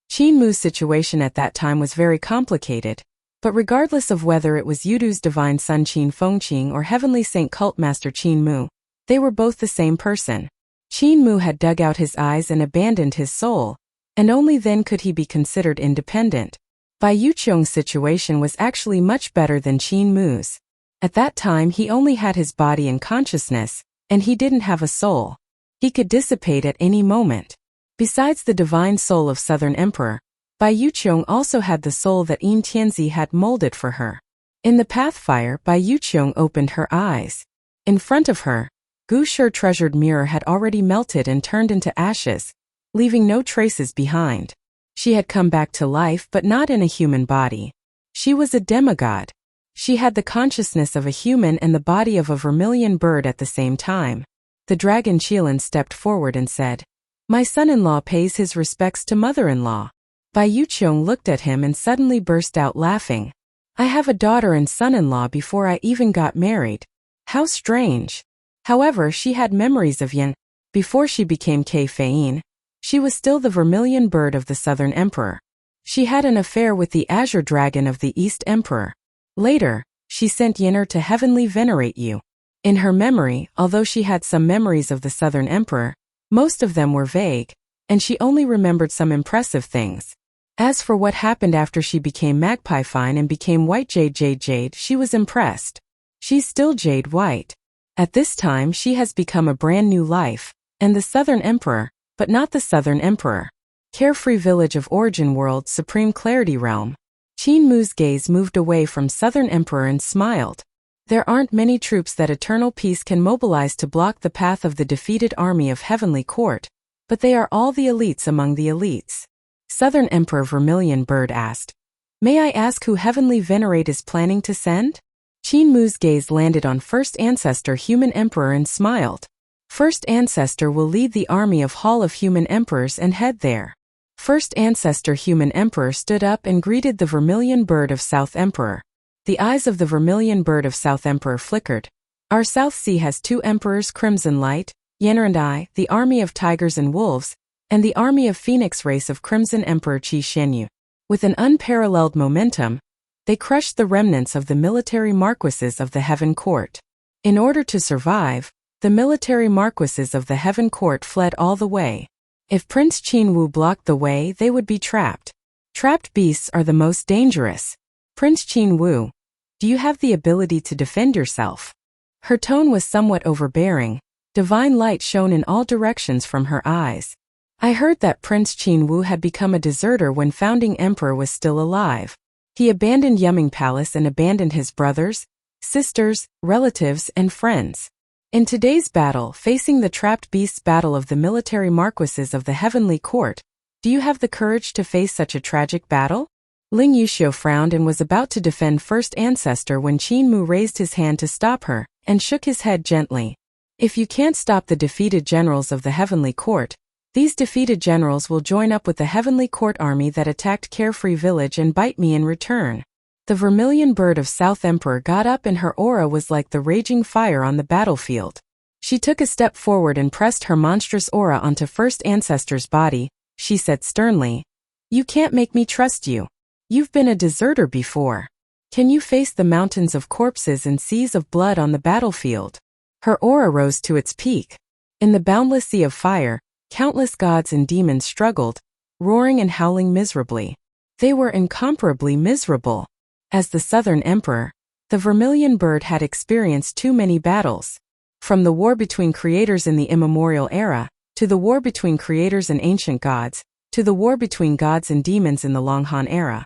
Qin Mu's situation at that time was very complicated, but regardless of whether it was Yudu's divine son Qin Fengqing or Heavenly Saint Cult Master Qin Mu, they were both the same person. Qin Mu had dug out his eyes and abandoned his soul, and only then could he be considered independent. Bai Yuqiong's situation was actually much better than Qin Mu's. At that time he only had his body and consciousness, and he didn't have a soul. He could dissipate at any moment. Besides the divine soul of Southern Emperor, Bai Yuqiong also had the soul that Yin Tianzi had molded for her. In the pathfire, Bai Yuqiong opened her eyes. In front of her, Gu Shi's treasured mirror had already melted and turned into ashes, leaving no traces behind. She had come back to life, but not in a human body. She was a demigod. She had the consciousness of a human and the body of a vermilion bird at the same time. The dragon Qilin stepped forward and said, "My son-in-law pays his respects to mother-in-law." Bai Yuqiong looked at him and suddenly burst out laughing. "I have a daughter and son-in-law before I even got married. How strange." However, she had memories of Yin. Before she became Kei Feiyin, she was still the vermilion bird of the Southern Emperor. She had an affair with the azure dragon of the East Emperor. Later, she sent Yin'er to heavenly venerate you. In her memory, although she had some memories of the Southern Emperor, most of them were vague, and she only remembered some impressive things. As for what happened after she became Magpie Fine and became White Jade, she was impressed. She's still Jade White. At this time she has become a brand new life, and the Southern Emperor, but not the Southern Emperor. Carefree village of origin world, supreme clarity realm. Qin Mu's gaze moved away from Southern Emperor and smiled. There aren't many troops that eternal peace can mobilize to block the path of the defeated army of Heavenly Court, but they are all the elites among the elites. Southern Emperor Vermilion Bird asked, "May I ask who Heavenly Venerate is planning to send?" Qin Mu's gaze landed on First Ancestor Human Emperor and smiled. First Ancestor will lead the army of Hall of Human Emperors and head there. First Ancestor Human Emperor stood up and greeted the Vermilion Bird of South Emperor. The eyes of the Vermilion Bird of South Emperor flickered. Our South Sea has two emperors, Crimson Light, Yenner and I, the army of tigers and wolves, and the army of Phoenix race of Crimson Emperor Qi Shenyu. With an unparalleled momentum, they crushed the remnants of the military marquises of the Heaven Court. In order to survive, the military marquises of the Heaven Court fled all the way. If Prince Qin Wu blocked the way, they would be trapped. Trapped beasts are the most dangerous. Prince Qin Wu, do you have the ability to defend yourself? Her tone was somewhat overbearing. Divine light shone in all directions from her eyes. I heard that Prince Qin Wu had become a deserter when founding emperor was still alive. He abandoned Yuming Palace and abandoned his brothers, sisters, relatives, and friends. In today's battle, facing the trapped beasts battle of the military marquises of the Heavenly Court, do you have the courage to face such a tragic battle? Ling Yuxiu frowned and was about to defend First Ancestor when Qin Mu raised his hand to stop her, and shook his head gently. If you can't stop the defeated generals of the Heavenly Court, these defeated generals will join up with the Heavenly Court army that attacked Carefree Village and bite me in return. The Vermilion Bird of South Emperor got up and her aura was like the raging fire on the battlefield. She took a step forward and pressed her monstrous aura onto First Ancestor's body. She said sternly, "You can't make me trust you. You've been a deserter before. Can you face the mountains of corpses and seas of blood on the battlefield?" Her aura rose to its peak. In the boundless sea of fire, countless gods and demons struggled, roaring and howling miserably. They were incomparably miserable. As the Southern Emperor, the Vermilion Bird had experienced too many battles. From the war between creators in the immemorial era, to the war between creators and ancient gods, to the war between gods and demons in the Long Han era.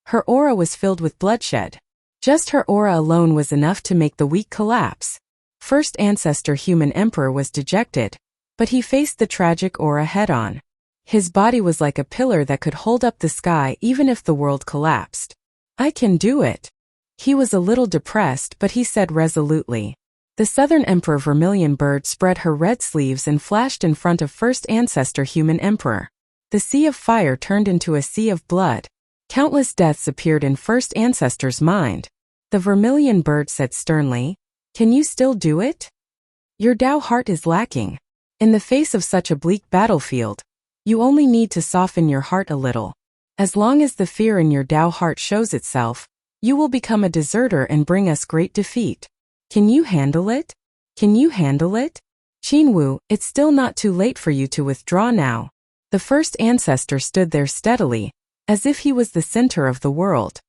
Her aura was filled with bloodshed. Just her aura alone was enough to make the weak collapse. First Ancestor Human Emperor was dejected, but he faced the tragic aura head-on. His body was like a pillar that could hold up the sky even if the world collapsed. "I can do it." He was a little depressed, but he said resolutely. The Southern Emperor Vermilion Bird spread her red sleeves and flashed in front of First Ancestor Human Emperor. The sea of fire turned into a sea of blood. Countless deaths appeared in First Ancestor's mind. The Vermilion Bird said sternly, "Can you still do it? Your Tao heart is lacking. In the face of such a bleak battlefield, you only need to soften your heart a little. As long as the fear in your Tao heart shows itself, you will become a deserter and bring us great defeat. Can you handle it? Can you handle it?" "Qin Wu, it's still not too late for you to withdraw now." The First Ancestor stood there steadily, as if he was the center of the world.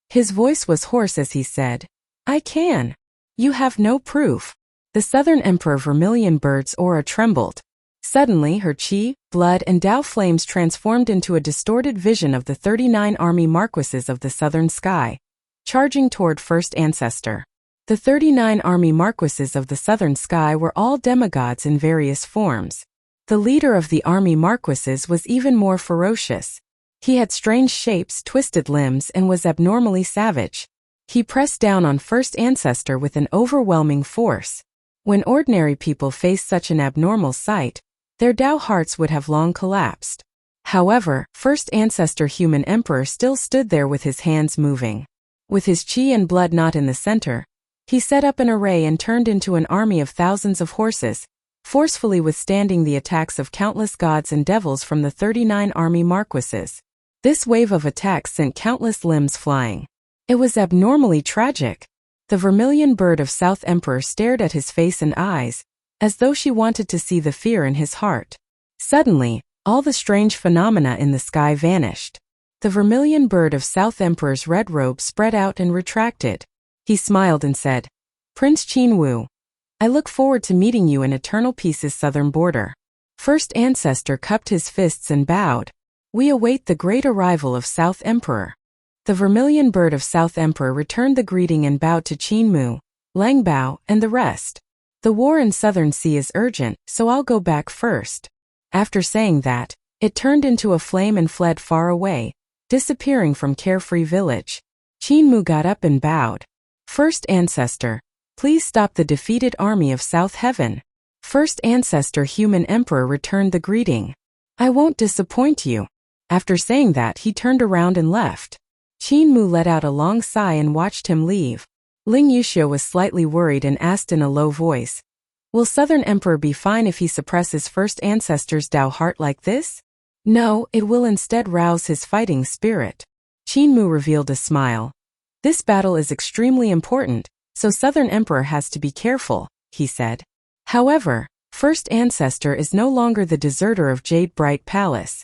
His voice was hoarse as he said, "I can." "You have no proof." The Southern Emperor Vermilion Bird's aura trembled. Suddenly her chi, blood and Tao flames transformed into a distorted vision of the 39 army marquises of the southern sky, charging toward First Ancestor. The 39 army marquises of the southern sky were all demigods in various forms. The leader of the army marquises was even more ferocious. He had strange shapes, twisted limbs, and was abnormally savage. He pressed down on First Ancestor with an overwhelming force. When ordinary people faced such an abnormal sight, their Tao hearts would have long collapsed. However, First Ancestor Human Emperor still stood there with his hands moving. With his chi and blood not in the center, he set up an array and turned into an army of thousands of horses, forcefully withstanding the attacks of countless gods and devils from the 39 army marquises. This wave of attacks sent countless limbs flying. It was abnormally tragic. The Vermilion Bird of South Emperor stared at his face and eyes, as though she wanted to see the fear in his heart. Suddenly, all the strange phenomena in the sky vanished. The Vermilion Bird of South Emperor's red robe spread out and retracted. He smiled and said, "Prince Qin Wu, I look forward to meeting you in Eternal Peace's southern border." First Ancestor cupped his fists and bowed. We await the great arrival of South Emperor. The vermilion bird of South Emperor returned the greeting and bowed to Qin Mu, Lang Bao, and the rest. The war in Southern Sea is urgent, so I'll go back first. After saying that, it turned into a flame and fled far away, disappearing from Carefree Village. Qin Mu got up and bowed. First Ancestor, please stop the defeated army of South Heaven. First Ancestor Human Emperor returned the greeting. I won't disappoint you. After saying that, he turned around and left. Qin Mu let out a long sigh and watched him leave. Ling Yuxia was slightly worried and asked in a low voice, will Southern Emperor be fine if he suppresses First Ancestor's Dao heart like this? No, it will instead rouse his fighting spirit. Qin Mu revealed a smile. This battle is extremely important, so Southern Emperor has to be careful, he said. However, First Ancestor is no longer the deserter of Jade Bright Palace.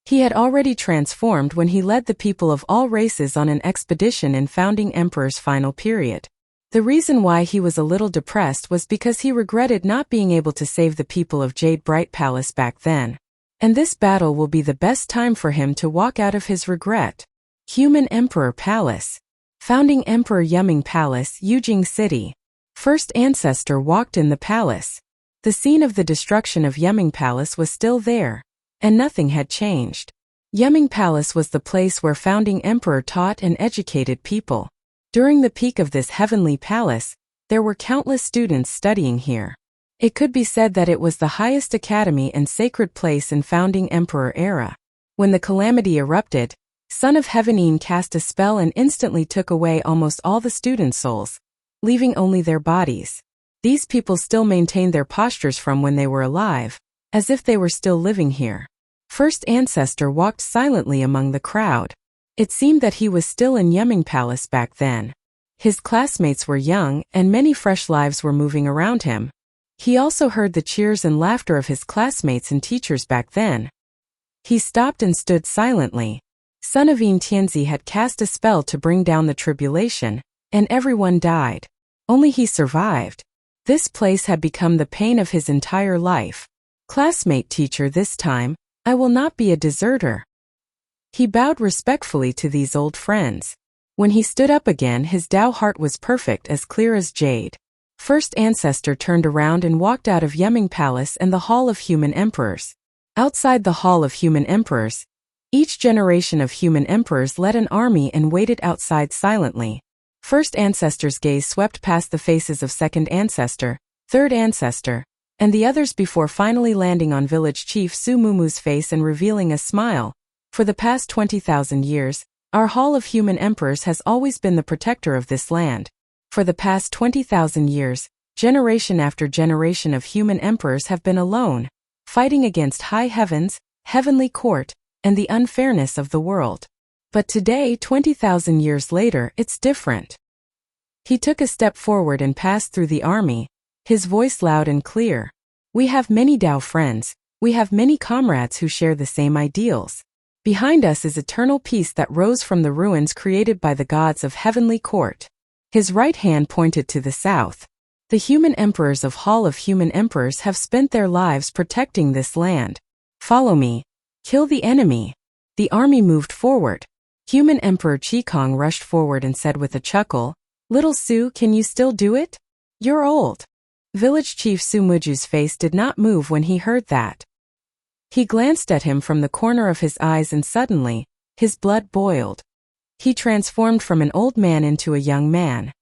He had already transformed when he led the people of all races on an expedition in Founding Emperor's final period. The reason why he was a little depressed was because he regretted not being able to save the people of Jade Bright Palace back then. And this battle will be the best time for him to walk out of his regret. Human Emperor Palace. Founding Emperor Yuming Palace, Yujing City. First Ancestor walked in the palace. The scene of the destruction of Yuming Palace was still there, and nothing had changed. Yuming Palace was the place where Founding Emperor taught and educated people. During the peak of this heavenly palace, there were countless students studying here. It could be said that it was the highest academy and sacred place in Founding Emperor era. When the calamity erupted, Son of Heaven cast a spell and instantly took away almost all the students' souls, leaving only their bodies. These people still maintained their postures from when they were alive, as if they were still living here. First Ancestor walked silently among the crowd. It seemed that he was still in Yuming Palace back then. His classmates were young, and many fresh lives were moving around him. He also heard the cheers and laughter of his classmates and teachers back then. He stopped and stood silently. Son of Yin Tianzi had cast a spell to bring down the tribulation, and everyone died. Only he survived. This place had become the pain of his entire life. Classmate teacher, this time, I will not be a deserter. He bowed respectfully to these old friends. When he stood up again, his Dao heart was perfect, as clear as jade. First Ancestor turned around and walked out of Yuming Palace and the Hall of Human Emperors. Outside the Hall of Human Emperors, each generation of human emperors led an army and waited outside silently. First Ancestor's gaze swept past the faces of Second Ancestor, Third Ancestor, and the others before finally landing on Village Chief Su Mumu's face and revealing a smile. For the past 20,000 years, our Hall of Human Emperors has always been the protector of this land. For the past 20,000 years, generation after generation of human emperors have been alone, fighting against high heavens, heavenly court, and the unfairness of the world. But today, 20,000 years later, it's different. He took a step forward and passed through the army, his voice loud and clear. We have many Dao friends, we have many comrades who share the same ideals. Behind us is eternal peace that rose from the ruins created by the gods of heavenly court. His right hand pointed to the south. The human emperors of Hall of Human Emperors have spent their lives protecting this land. Follow me. Kill the enemy. The army moved forward. Human Emperor Qikong rushed forward and said with a chuckle, Little Su, can you still do it? You're old. Village Chief Su Muju's face did not move when he heard that. He glanced at him from the corner of his eyes and suddenly, his blood boiled. He transformed from an old man into a young man.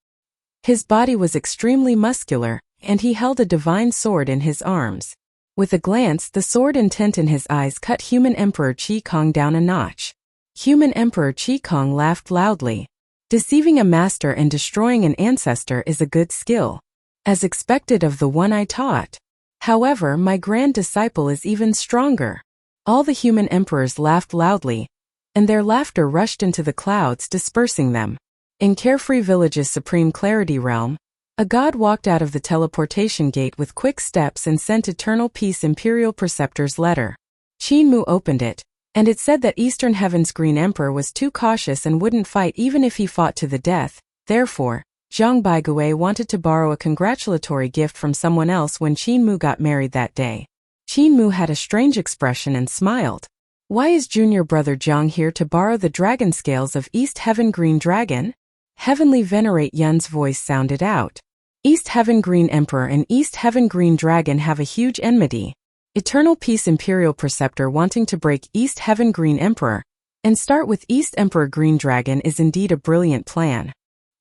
His body was extremely muscular, and he held a divine sword in his arms. With a glance, the sword intent in his eyes cut Human Emperor Qikong down a notch. Human Emperor Qikong laughed loudly. Deceiving a master and destroying an ancestor is a good skill, as expected of the one I taught. However, my grand disciple is even stronger. All the human emperors laughed loudly, and their laughter rushed into the clouds, dispersing them. In Carefree Village's Supreme Clarity Realm, a god walked out of the teleportation gate with quick steps and sent Eternal Peace Imperial Preceptor's letter. Qin Mu opened it, and it said that Eastern Heaven's Green Emperor was too cautious and wouldn't fight even if he fought to the death. Therefore, Zhang Baigui wanted to borrow a congratulatory gift from someone else when Qin Mu got married that day. Qin Mu had a strange expression and smiled. Why is junior brother Jiang here to borrow the dragon scales of East Heaven Green Dragon? Heavenly Venerate Yun's voice sounded out. East Heaven Green Emperor and East Heaven Green Dragon have a huge enmity. Eternal Peace Imperial Preceptor wanting to break East Heaven Green Emperor and start with East Emperor Green Dragon is indeed a brilliant plan.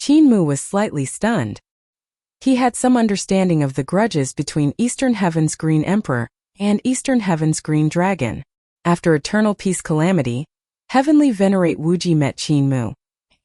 Qin Mu was slightly stunned. He had some understanding of the grudges between Eastern Heaven's Green Emperor and Eastern Heaven's Green Dragon. After Eternal Peace Calamity, Heavenly Venerate Wuji met Qin Mu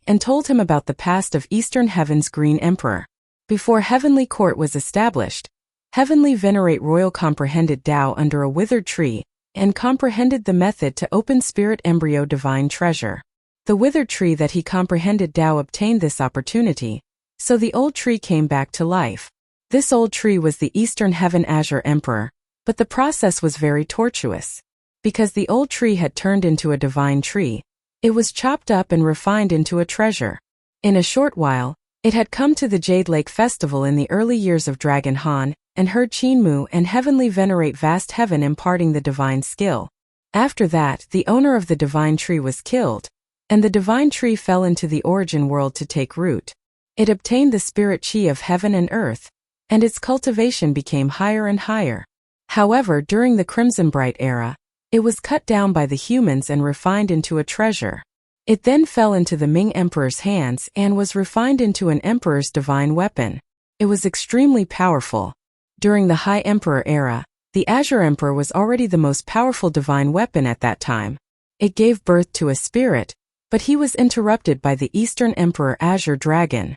and told him about the past of Eastern Heaven's Green Emperor. Before Heavenly Court was established, Heavenly Venerate Royal comprehended Tao under a withered tree and comprehended the method to open Spirit Embryo Divine Treasure. The withered tree that he comprehended Tao obtained this opportunity, so the old tree came back to life. This old tree was the Eastern Heaven Azure Emperor, but the process was very tortuous. Because the old tree had turned into a divine tree, it was chopped up and refined into a treasure. In a short while, it had come to the Jade Lake Festival in the early years of Dragon Han, and heard Qin Mu and Heavenly Venerate Vast Heaven imparting the divine skill. After that, the owner of the divine tree was killed, and the divine tree fell into the origin world to take root. It obtained the spirit chi of heaven and earth, and its cultivation became higher and higher. However, during the Crimson Bright era, it was cut down by the humans and refined into a treasure. It then fell into the Ming Emperor's hands and was refined into an emperor's divine weapon. It was extremely powerful. During the High Emperor era, the Azure Emperor was already the most powerful divine weapon at that time. It gave birth to a spirit, but he was interrupted by the Eastern Emperor Azure Dragon.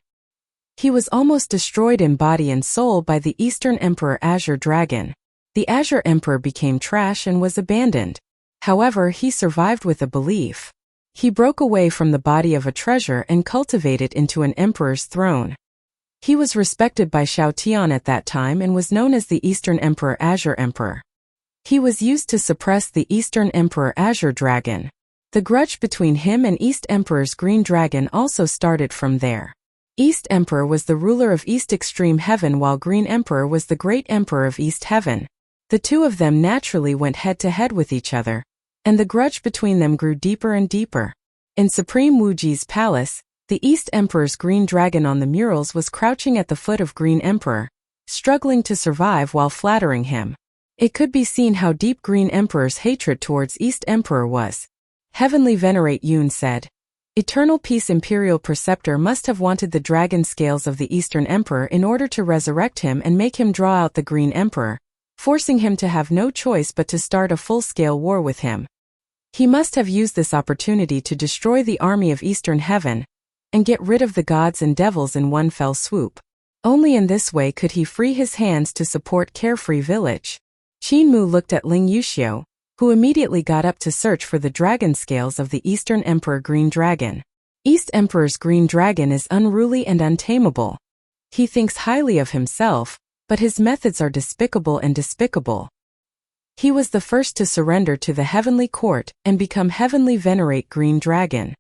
He was almost destroyed in body and soul by the Eastern Emperor Azure Dragon. The Azure Emperor became trash and was abandoned. However, he survived with a belief. He broke away from the body of a treasure and cultivated into an emperor's throne. He was respected by Shao Tian at that time and was known as the Eastern Emperor Azure Emperor. He was used to suppress the Eastern Emperor Azure Dragon. The grudge between him and East Emperor's Green Dragon also started from there. East Emperor was the ruler of East Extreme Heaven while Green Emperor was the Great Emperor of East Heaven. The two of them naturally went head-to-head with each other, and the grudge between them grew deeper and deeper. In Supreme Wuji's palace, the East Emperor's Green Dragon on the murals was crouching at the foot of Green Emperor, struggling to survive while flattering him. It could be seen how deep Green Emperor's hatred towards East Emperor was. Heavenly Venerate Yun said, Eternal Peace Imperial Preceptor must have wanted the dragon scales of the Eastern Emperor in order to resurrect him and make him draw out the Green Emperor, forcing him to have no choice but to start a full-scale war with him. He must have used this opportunity to destroy the army of Eastern Heaven and get rid of the gods and devils in one fell swoop. Only in this way could he free his hands to support Carefree Village. Qin Mu looked at Ling Yuxiu, who immediately got up to search for the dragon scales of the Eastern Emperor Green Dragon. East Emperor's Green Dragon is unruly and untamable. He thinks highly of himself, but his methods are despicable and despicable. He was the first to surrender to the Heavenly Court and become Heavenly Venerate Green Dragon.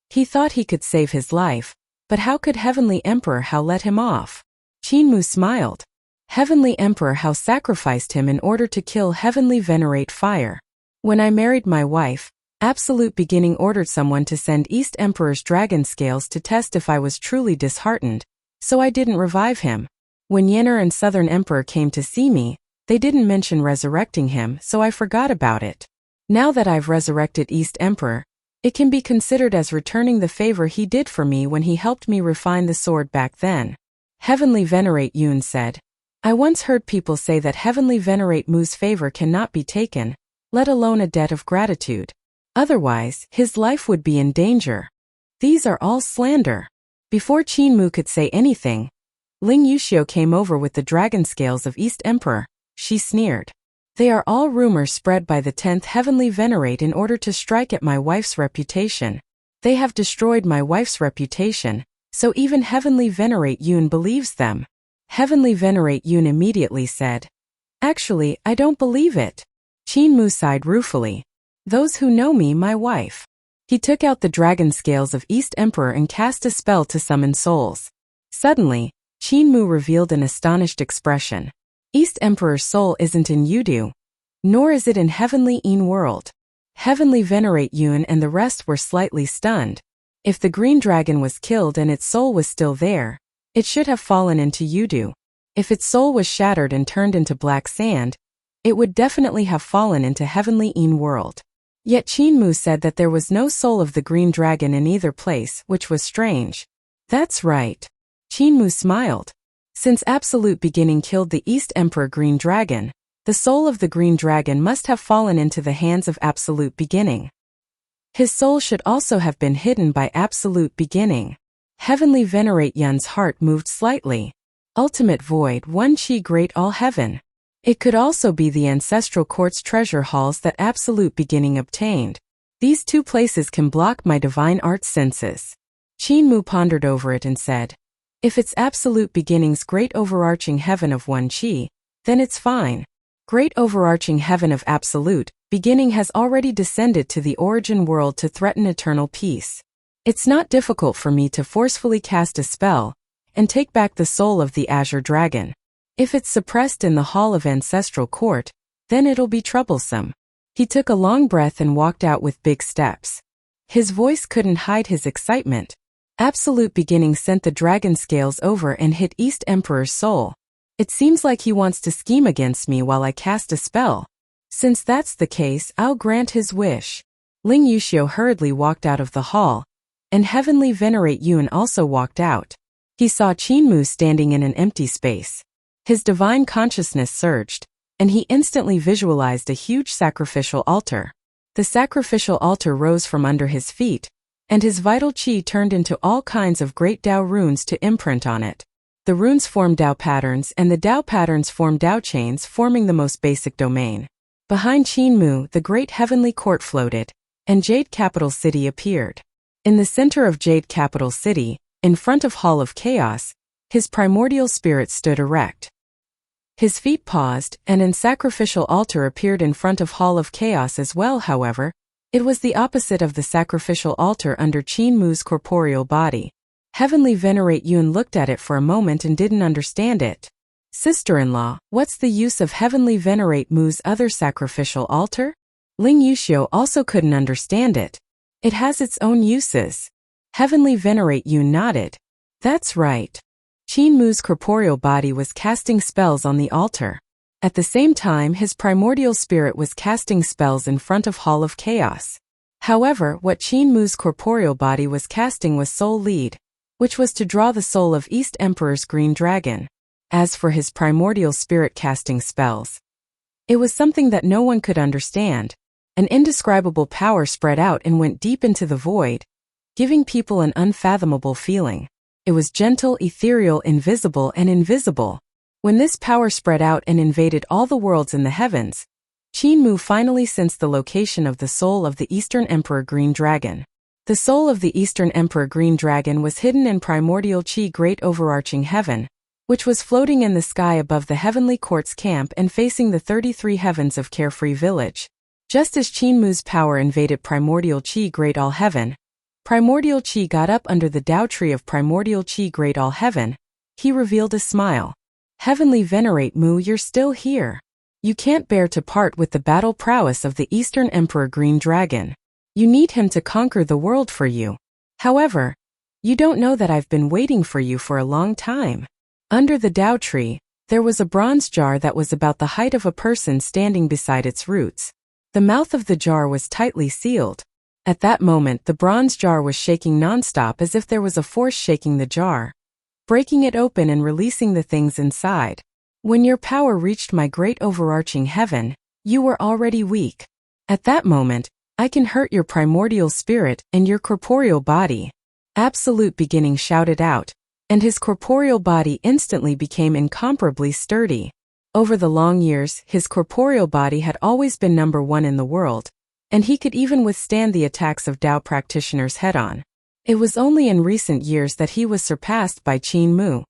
He thought he could save his life, but how could Heavenly Emperor Hao let him off? Qin Mu smiled. Heavenly Emperor Hao sacrificed him in order to kill Heavenly Venerate Fire. When I married my wife, Absolute Beginning ordered someone to send East Emperor's dragon scales to test if I was truly disheartened, so I didn't revive him. When Yenner and Southern Emperor came to see me, they didn't mention resurrecting him, so I forgot about it. Now that I've resurrected East Emperor, it can be considered as returning the favor he did for me when he helped me refine the sword back then. Heavenly Venerate Yun said, I once heard people say that Heavenly Venerate Mu's favor cannot be taken, let alone a debt of gratitude. Otherwise, his life would be in danger. These are all slander. Before Qin Mu could say anything, Ling Yuxiu came over with the dragon scales of East Emperor. She sneered. They are all rumors spread by the 10th Heavenly Venerate in order to strike at my wife's reputation. They have destroyed my wife's reputation, so even Heavenly Venerate Yun believes them. Heavenly Venerate Yun immediately said, Actually, I don't believe it. Qin Mu sighed ruefully. Those who know me, my wife. He took out the dragon scales of East Emperor and cast a spell to summon souls. Suddenly, Qin Mu revealed an astonished expression. East Emperor's soul isn't in Yudu. Nor is it in Heavenly Yin world. Heavenly Venerate Yun and the rest were slightly stunned. If the green dragon was killed and its soul was still there, it should have fallen into Yudu. If its soul was shattered and turned into black sand, it would definitely have fallen into Heavenly Yin world. Yet Qin Mu said that there was no soul of the green dragon in either place, which was strange. That's right. Qin Mu smiled. Since Absolute Beginning killed the East Emperor Green Dragon, the soul of the green dragon must have fallen into the hands of Absolute Beginning. His soul should also have been hidden by Absolute Beginning. Heavenly Venerate Yun's heart moved slightly. Ultimate Void, One Qi Great All Heaven. It could also be the ancestral quartz treasure halls that Absolute Beginning obtained. These two places can block my divine art senses. Qin Mu pondered over it and said, if it's Absolute Beginning's great overarching heaven of One Qi, then it's fine. Great overarching heaven of Absolute Beginning has already descended to the origin world to threaten eternal peace. It's not difficult for me to forcefully cast a spell and take back the soul of the Azure Dragon. If it's suppressed in the Hall of Ancestral Court, then it'll be troublesome. He took a long breath and walked out with big steps. His voice couldn't hide his excitement. Absolute Beginning sent the dragon scales over and hit East Emperor's soul. It seems like he wants to scheme against me while I cast a spell. Since that's the case, I'll grant his wish. Ling Yuxiu hurriedly walked out of the hall, and Heavenly Venerate Yun also walked out. He saw Qin Mu standing in an empty space. His divine consciousness surged, and he instantly visualized a huge sacrificial altar. The sacrificial altar rose from under his feet, and his vital qi turned into all kinds of great Dao runes to imprint on it. The runes formed Dao patterns, and the Dao patterns formed Dao chains, forming the most basic domain. Behind Qin Mu, the great heavenly court floated, and Jade Capital City appeared. In the center of Jade Capital City, in front of Hall of Chaos, his primordial spirit stood erect. His feet paused, and an sacrificial altar appeared in front of Hall of Chaos as well. However, it was the opposite of the sacrificial altar under Qin Mu's corporeal body. Heavenly Venerate Yun looked at it for a moment and didn't understand it. Sister-in-law, what's the use of Heavenly Venerate Mu's other sacrificial altar? Ling Yuxiu also couldn't understand it. It has its own uses. Heavenly Venerate Yun nodded. That's right. Qin Mu's corporeal body was casting spells on the altar. At the same time, his primordial spirit was casting spells in front of Hall of Chaos. However, what Qin Mu's corporeal body was casting was Soul Lead, which was to draw the soul of East Emperor's Green Dragon. As for his primordial spirit casting spells, it was something that no one could understand. An indescribable power spread out and went deep into the void, giving people an unfathomable feeling. It was gentle, ethereal, invisible, and invisible. When this power spread out and invaded all the worlds in the heavens, Qin Mu finally sensed the location of the soul of the Eastern Emperor Green Dragon. The soul of the Eastern Emperor Green Dragon was hidden in primordial Qi Great Overarching Heaven, which was floating in the sky above the Heavenly Court's camp and facing the 33 heavens of Carefree Village. Just as Qin Mu's power invaded primordial Qi Great All Heaven, primordial Qi got up under the Dao Tree of primordial Qi Great All Heaven. He revealed a smile. Heavenly Venerate Mu, you're still here. You can't bear to part with the battle prowess of the Eastern Emperor Green Dragon. You need him to conquer the world for you. However, you don't know that I've been waiting for you for a long time. Under the Dao Tree, there was a bronze jar that was about the height of a person standing beside its roots. The mouth of the jar was tightly sealed. At that moment, the bronze jar was shaking nonstop as if there was a force shaking the jar, breaking it open and releasing the things inside. When your power reached my great overarching heaven, you were already weak. At that moment, I can hurt your primordial spirit and your corporeal body. Absolute Beginning shouted out, and his corporeal body instantly became incomparably sturdy. Over the long years, his corporeal body had always been number one in the world, and he could even withstand the attacks of Dao practitioners head-on. It was only in recent years that he was surpassed by Qin Mu.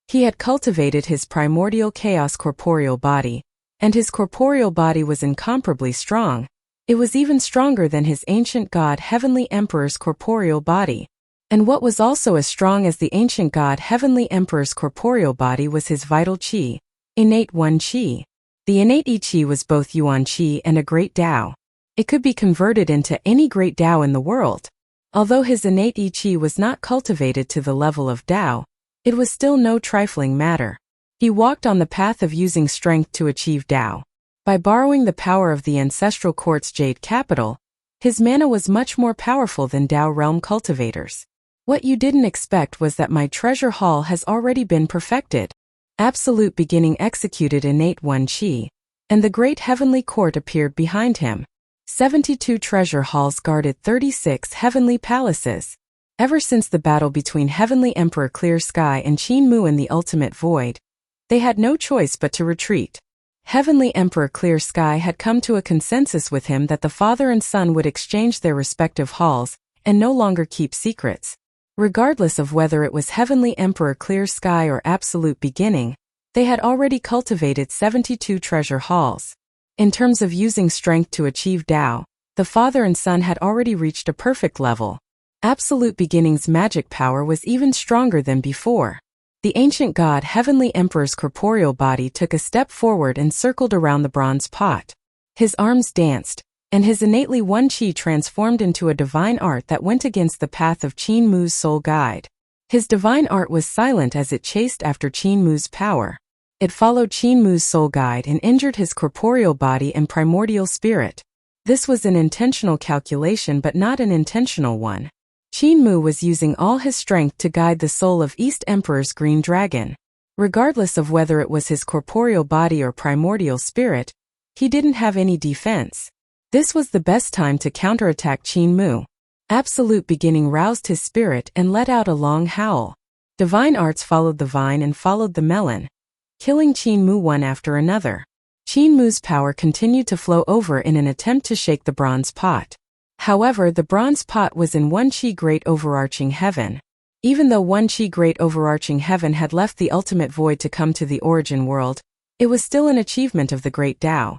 He had cultivated his primordial chaos corporeal body, and his corporeal body was incomparably strong. It was even stronger than his ancient god Heavenly Emperor's corporeal body. And what was also as strong as the ancient god Heavenly Emperor's corporeal body was his vital qi, innate One Qi. The innate Qi was both Yuan Qi and a great Tao. It could be converted into any great Tao in the world. Although his innate Qi was not cultivated to the level of Tao, it was still no trifling matter. He walked on the path of using strength to achieve Tao. By borrowing the power of the ancestral court's jade capital, his mana was much more powerful than Tao realm cultivators. What you didn't expect was that my treasure haul has already been perfected. Absolute Beginning executed innate One Qi, and the great heavenly court appeared behind him. 72 treasure halls guarded 36 heavenly palaces. Ever since the battle between Heavenly Emperor Clear Sky and Qin Mu in the Ultimate Void, they had no choice but to retreat. Heavenly Emperor Clear Sky had come to a consensus with him that the father and son would exchange their respective halls and no longer keep secrets. Regardless of whether it was Heavenly Emperor Clear Sky or Absolute Beginning, they had already cultivated 72 treasure halls. In terms of using strength to achieve Tao, the father and son had already reached a perfect level. Absolute Beginning's magic power was even stronger than before. The ancient god Heavenly Emperor's corporeal body took a step forward and circled around the bronze pot. His arms danced, and his innately One Qi transformed into a divine art that went against the path of Qin Mu's soul guide. His divine art was silent as it chased after Qin Mu's power. It followed Qin Mu's soul guide and injured his corporeal body and primordial spirit. This was an intentional calculation but not an intentional one. Qin Mu was using all his strength to guide the soul of East Emperor's green dragon. Regardless of whether it was his corporeal body or primordial spirit, he didn't have any defense. This was the best time to counterattack Qin Mu. Absolute Beginning roused his spirit and let out a long howl. Divine arts followed the vine and followed the melon, killing Qin Mu one after another. Qin Mu's power continued to flow over in an attempt to shake the bronze pot. However, the bronze pot was in One Qi Great Overarching Heaven. Even though One Qi Great Overarching Heaven had left the ultimate void to come to the origin world, it was still an achievement of the Great Tao.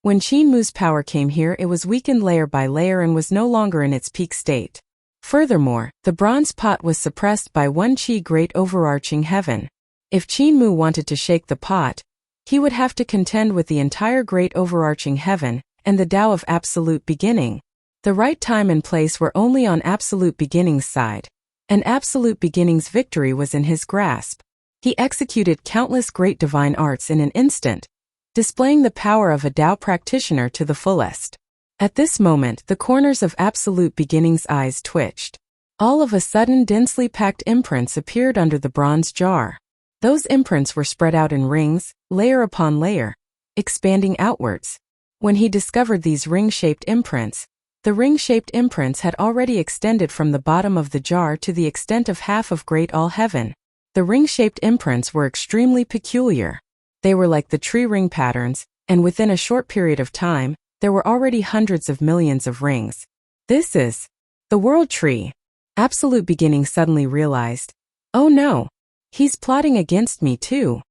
When Qin Mu's power came here, it was weakened layer by layer and was no longer in its peak state. Furthermore, the bronze pot was suppressed by One Qi Great Overarching Heaven. If Qin Mu wanted to shake the pot, he would have to contend with the entire Great Overarching Heaven and the Tao of Absolute Beginning. The right time and place were only on Absolute Beginning's side, and Absolute Beginning's victory was in his grasp. He executed countless great divine arts in an instant, displaying the power of a Tao practitioner to the fullest. At this moment, the corners of Absolute Beginning's eyes twitched. All of a sudden, densely packed imprints appeared under the bronze jar. Those imprints were spread out in rings, layer upon layer, expanding outwards. When he discovered these ring-shaped imprints, the ring-shaped imprints had already extended from the bottom of the jar to the extent of half of Great All Heaven. The ring-shaped imprints were extremely peculiar. They were like the tree ring patterns, and within a short period of time, there were already hundreds of millions of rings. This is the world tree. Absolute Beginning suddenly realized, oh no, he's plotting against me too.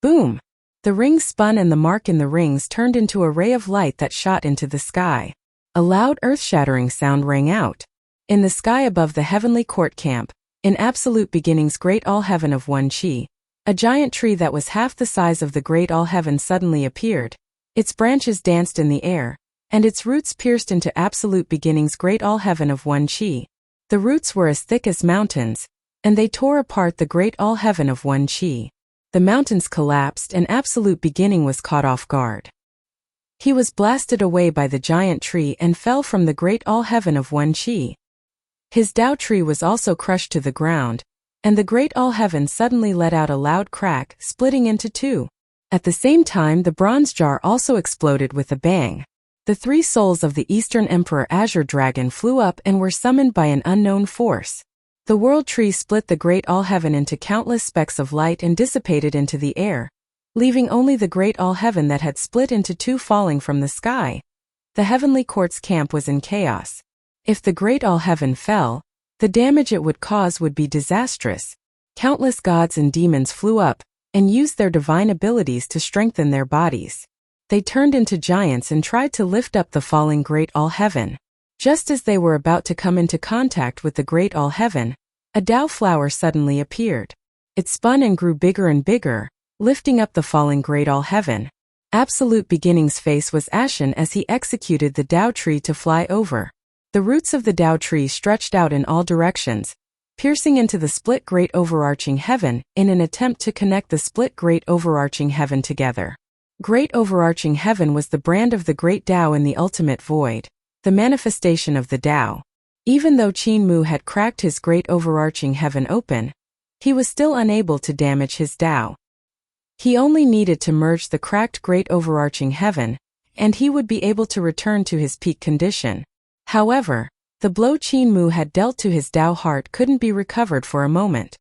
Boom! The rings spun and the mark in the rings turned into a ray of light that shot into the sky. A loud earth-shattering sound rang out. In the sky above the heavenly court camp, in Absolute Beginning's Great All Heaven of One Qi, a giant tree that was half the size of the Great All Heaven suddenly appeared. Its branches danced in the air, and its roots pierced into Absolute Beginning's Great All Heaven of One Qi. The roots were as thick as mountains, and they tore apart the Great All Heaven of One Qi. The mountains collapsed and Absolute Beginning was caught off guard. He was blasted away by the giant tree and fell from the Great All Heaven of One Qi. His Tao tree was also crushed to the ground, and the Great All Heaven suddenly let out a loud crack, splitting into two. At the same time, the bronze jar also exploded with a bang. The three souls of the Eastern Emperor Azure Dragon flew up and were summoned by an unknown force. The world tree split the Great All Heaven into countless specks of light and dissipated into the air, leaving only the Great All Heaven that had split into two falling from the sky. The heavenly court's camp was in chaos. If the Great All Heaven fell, the damage it would cause would be disastrous. Countless gods and demons flew up and used their divine abilities to strengthen their bodies. They turned into giants and tried to lift up the falling Great All Heaven. Just as they were about to come into contact with the Great All Heaven, a Tao flower suddenly appeared. It spun and grew bigger and bigger, lifting up the falling Great All Heaven. Absolute Beginning's face was ashen as he executed the Tao tree to fly over. The roots of the Tao tree stretched out in all directions, piercing into the split great overarching heaven in an attempt to connect the split great overarching heaven together. Great overarching heaven was the brand of the great Tao in the ultimate void, the manifestation of the Tao. Even though Qin Mu had cracked his great overarching heaven open, he was still unable to damage his Tao. He only needed to merge the cracked great overarching heaven, and he would be able to return to his peak condition. However, the blow Qin Mu had dealt to his Tao heart couldn't be recovered for a moment.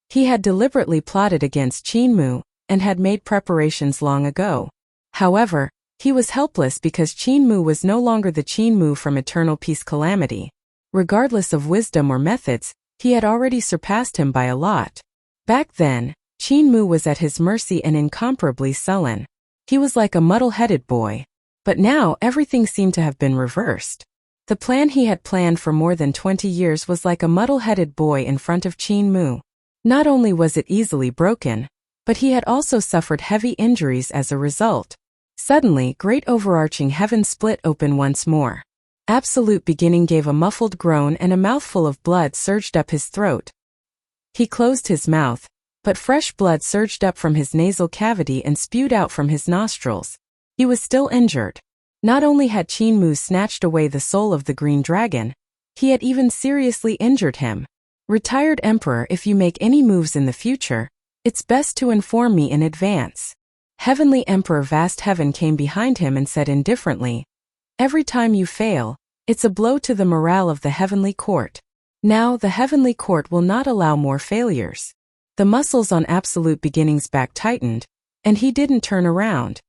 He had deliberately plotted against Qin Mu, and had made preparations long ago. However, he was helpless because Qin Mu was no longer the Qin Mu from Eternal Peace Calamity. Regardless of wisdom or methods, he had already surpassed him by a lot. Back then, Qin Mu was at his mercy and incomparably sullen. He was like a muddle-headed boy. But now everything seemed to have been reversed. The plan he had planned for more than 20 years was like a muddle-headed boy in front of Qin Mu. Not only was it easily broken, but he had also suffered heavy injuries as a result. Suddenly, great overarching heaven split open once more. Absolute Beginning gave a muffled groan and a mouthful of blood surged up his throat. He closed his mouth, but fresh blood surged up from his nasal cavity and spewed out from his nostrils. He was still injured. Not only had Qin Mu snatched away the soul of the green dragon, he had even seriously injured him. Retired Emperor, if you make any moves in the future, it's best to inform me in advance. Heavenly Emperor Vast Heaven came behind him and said indifferently, every time you fail, it's a blow to the morale of the Heavenly Court. Now the Heavenly Court will not allow more failures. The muscles on Absolute Beginning's back tightened, and he didn't turn around.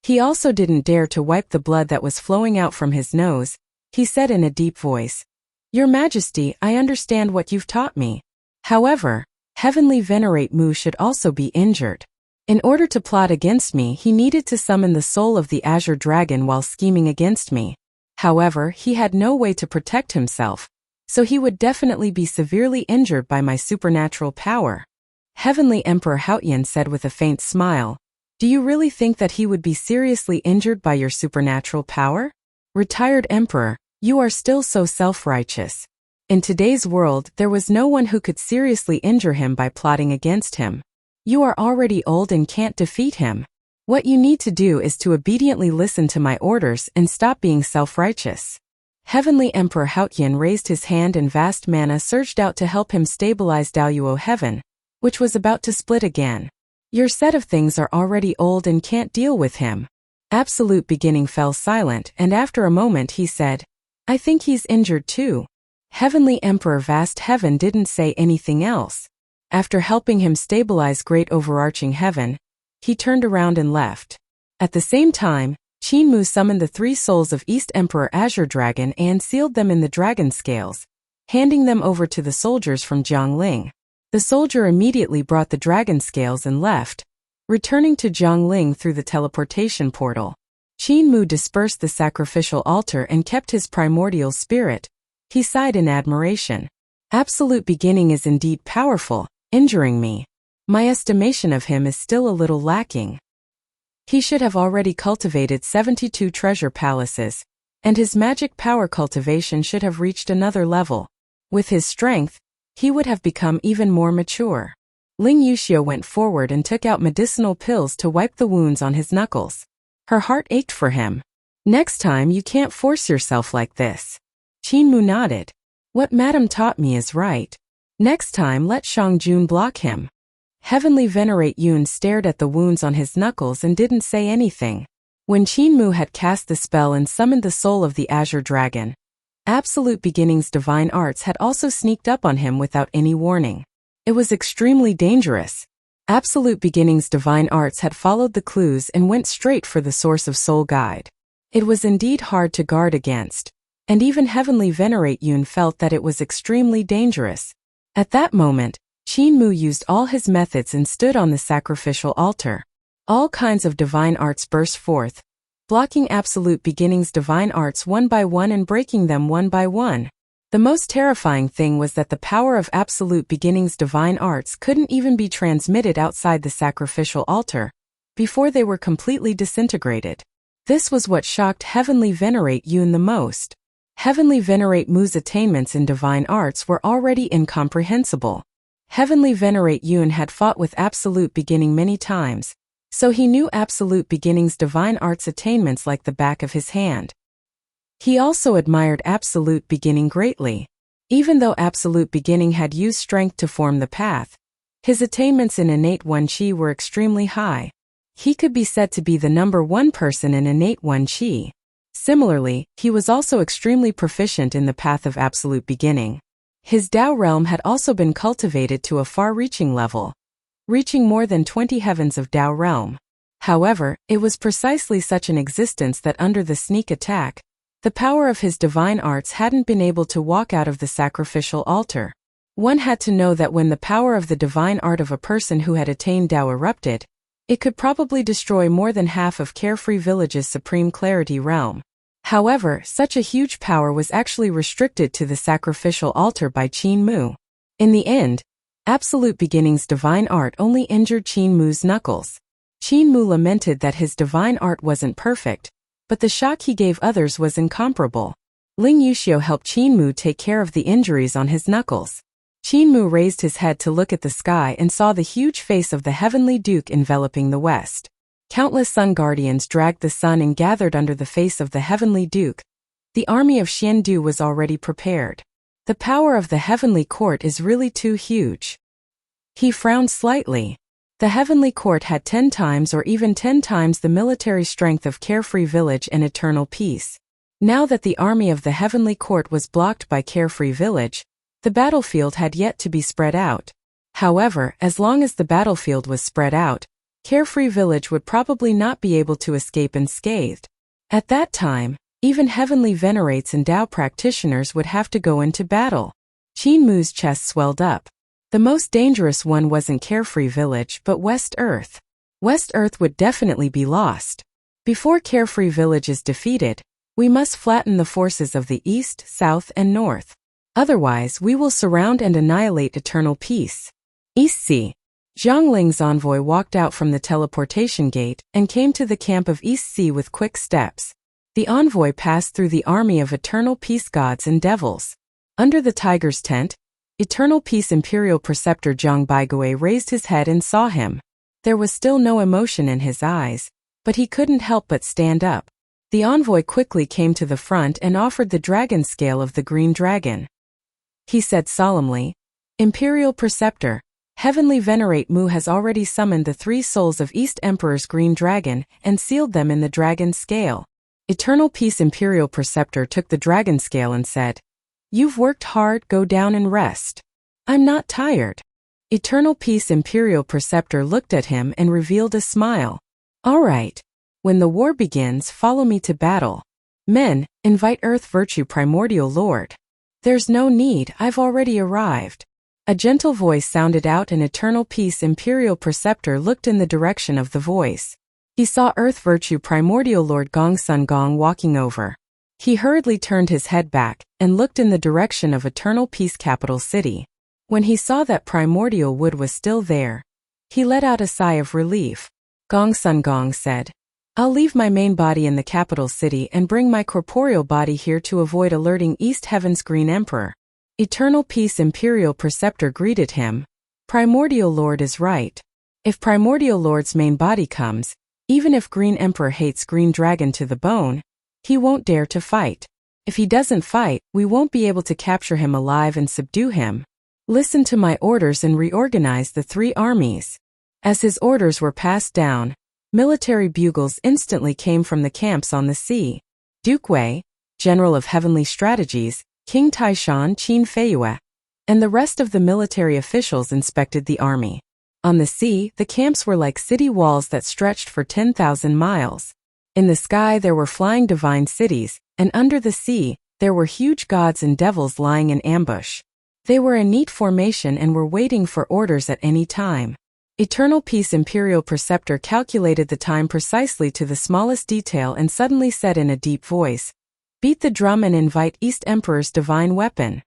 He also didn't dare to wipe the blood that was flowing out from his nose. He said in a deep voice, Your Majesty, I understand what you've taught me. However, Heavenly Venerate Mu should also be injured. In order to plot against me, he needed to summon the soul of the Azure Dragon while scheming against me. However, he had no way to protect himself, so he would definitely be severely injured by my supernatural power. Heavenly Emperor Haotian said with a faint smile, Do you really think that he would be seriously injured by your supernatural power? Retired Emperor, you are still so self-righteous. In today's world, there was no one who could seriously injure him by plotting against him. You are already old and can't defeat him. What you need to do is to obediently listen to my orders and stop being self-righteous. Heavenly Emperor Haotian raised his hand and vast mana surged out to help him stabilize Daoyuo Heaven, which was about to split again. Your set of things are already old and can't deal with him. Absolute Beginning fell silent, and after a moment he said, I think he's injured too. Heavenly Emperor Vast Heaven didn't say anything else. After helping him stabilize Great Overarching Heaven, he turned around and left. At the same time, Qin Mu summoned the 3 souls of East Emperor Azure Dragon and sealed them in the dragon scales, handing them over to the soldiers from Jiangling. The soldier immediately brought the dragon scales and left, returning to Jiangling through the teleportation portal. Qin Mu dispersed the sacrificial altar and kept his primordial spirit. He sighed in admiration. Absolute Beginning is indeed powerful, injuring me. My estimation of him is still a little lacking. He should have already cultivated 72 treasure palaces, and his magic power cultivation should have reached another level. With his strength, he would have become even more mature. Ling Yuxia went forward and took out medicinal pills to wipe the wounds on his knuckles. Her heart ached for him. Next time you can't force yourself like this. Qin Mu nodded. What Madame taught me is right. Next time let Shang Jun block him. Heavenly Venerate Yun stared at the wounds on his knuckles and didn't say anything. When Qin Mu had cast the spell and summoned the soul of the Azure Dragon, Absolute Beginning's divine arts had also sneaked up on him without any warning. It was extremely dangerous. Absolute Beginning's divine arts had followed the clues and went straight for the source of soul guide. It was indeed hard to guard against, and even Heavenly Venerate Yun felt that it was extremely dangerous. At that moment, Qin Mu used all his methods and stood on the sacrificial altar. All kinds of divine arts burst forth, blocking Absolute Beginning's divine arts one by one and breaking them one by one. The most terrifying thing was that the power of Absolute Beginning's divine arts couldn't even be transmitted outside the sacrificial altar, before they were completely disintegrated. This was what shocked Heavenly Venerate Yun the most. Heavenly Venerate Mu's attainments in divine arts were already incomprehensible. Heavenly Venerate Yun had fought with Absolute Beginning many times, so he knew Absolute Beginning's divine arts attainments like the back of his hand. He also admired Absolute Beginning greatly. Even though Absolute Beginning had used strength to form the path, his attainments in innate One Qi were extremely high. He could be said to be the number one person in innate One Qi. Similarly, he was also extremely proficient in the path of Absolute Beginning. His Tao realm had also been cultivated to a far-reaching level, reaching more than 20 heavens of Tao realm. However, it was precisely such an existence that under the sneak attack, the power of his divine arts hadn't been able to walk out of the sacrificial altar. One had to know that when the power of the divine art of a person who had attained Tao erupted, it could probably destroy more than half of Carefree Village's supreme clarity realm. However, such a huge power was actually restricted to the sacrificial altar by Qin Mu. In the end, Absolute Beginning's divine art only injured Qin Mu's knuckles. Qin Mu lamented that his divine art wasn't perfect, but the shock he gave others was incomparable. Ling Yuxiu helped Qin Mu take care of the injuries on his knuckles. Qin Mu raised his head to look at the sky and saw the huge face of the heavenly duke enveloping the west. Countless sun guardians dragged the sun and gathered under the face of the heavenly duke. The army of Xiandu was already prepared. The power of the heavenly court is really too huge. He frowned slightly. The heavenly court had 10 times or even 10 times the military strength of Carefree Village and Eternal Peace. Now that the army of the heavenly court was blocked by Carefree Village, the battlefield had yet to be spread out. However, as long as the battlefield was spread out, Carefree Village would probably not be able to escape unscathed. At that time, even heavenly venerates and Tao practitioners would have to go into battle. Qin Mu's chest swelled up. The most dangerous one wasn't Carefree Village but West Earth. West Earth would definitely be lost. Before Carefree Village is defeated, we must flatten the forces of the East, South, and North. Otherwise, we will surround and annihilate Eternal Peace. East Sea. Zhang Ling's envoy walked out from the teleportation gate and came to the camp of East Sea with quick steps. The envoy passed through the army of Eternal Peace gods and devils. Under the tiger's tent, Eternal Peace Imperial Preceptor Zhang Baigui raised his head and saw him. There was still no emotion in his eyes, but he couldn't help but stand up. The envoy quickly came to the front and offered the dragon scale of the green dragon. He said solemnly, "Imperial Preceptor, Heavenly Venerate Mu has already summoned the 3 souls of East Emperor's green dragon and sealed them in the dragon scale." Eternal Peace Imperial Preceptor took the dragon scale and said, "You've worked hard, go down and rest." "I'm not tired." Eternal Peace Imperial Preceptor looked at him and revealed a smile. "All right. When the war begins, follow me to battle. Men, invite Earth Virtue Primordial Lord." "There's no need, I've already arrived." A gentle voice sounded out and Eternal Peace Imperial Preceptor looked in the direction of the voice. He saw Earth Virtue Primordial Lord Gong Sun Gong walking over. He hurriedly turned his head back and looked in the direction of Eternal Peace Capital City. When he saw that Primordial Wood was still there, he let out a sigh of relief. Gong Sun Gong said, "I'll leave my main body in the capital city and bring my corporeal body here to avoid alerting East Heaven's Green Emperor." Eternal Peace Imperial Preceptor greeted him. "Primordial Lord is right. If Primordial Lord's main body comes, even if Green Emperor hates Green Dragon to the bone, he won't dare to fight. If he doesn't fight, we won't be able to capture him alive and subdue him. Listen to my orders and reorganize the 3 armies." As his orders were passed down, military bugles instantly came from the camps on the sea. Duke Wei, General of Heavenly Strategies, King Taishan Qin Feiyue, and the rest of the military officials inspected the army. On the sea, the camps were like city walls that stretched for 10,000 miles. In the sky there were flying divine cities, and under the sea, there were huge gods and devils lying in ambush. They were in neat formation and were waiting for orders at any time. Eternal Peace Imperial Preceptor calculated the time precisely to the smallest detail and suddenly said in a deep voice, "Beat the drum and invite East Emperor's divine weapon."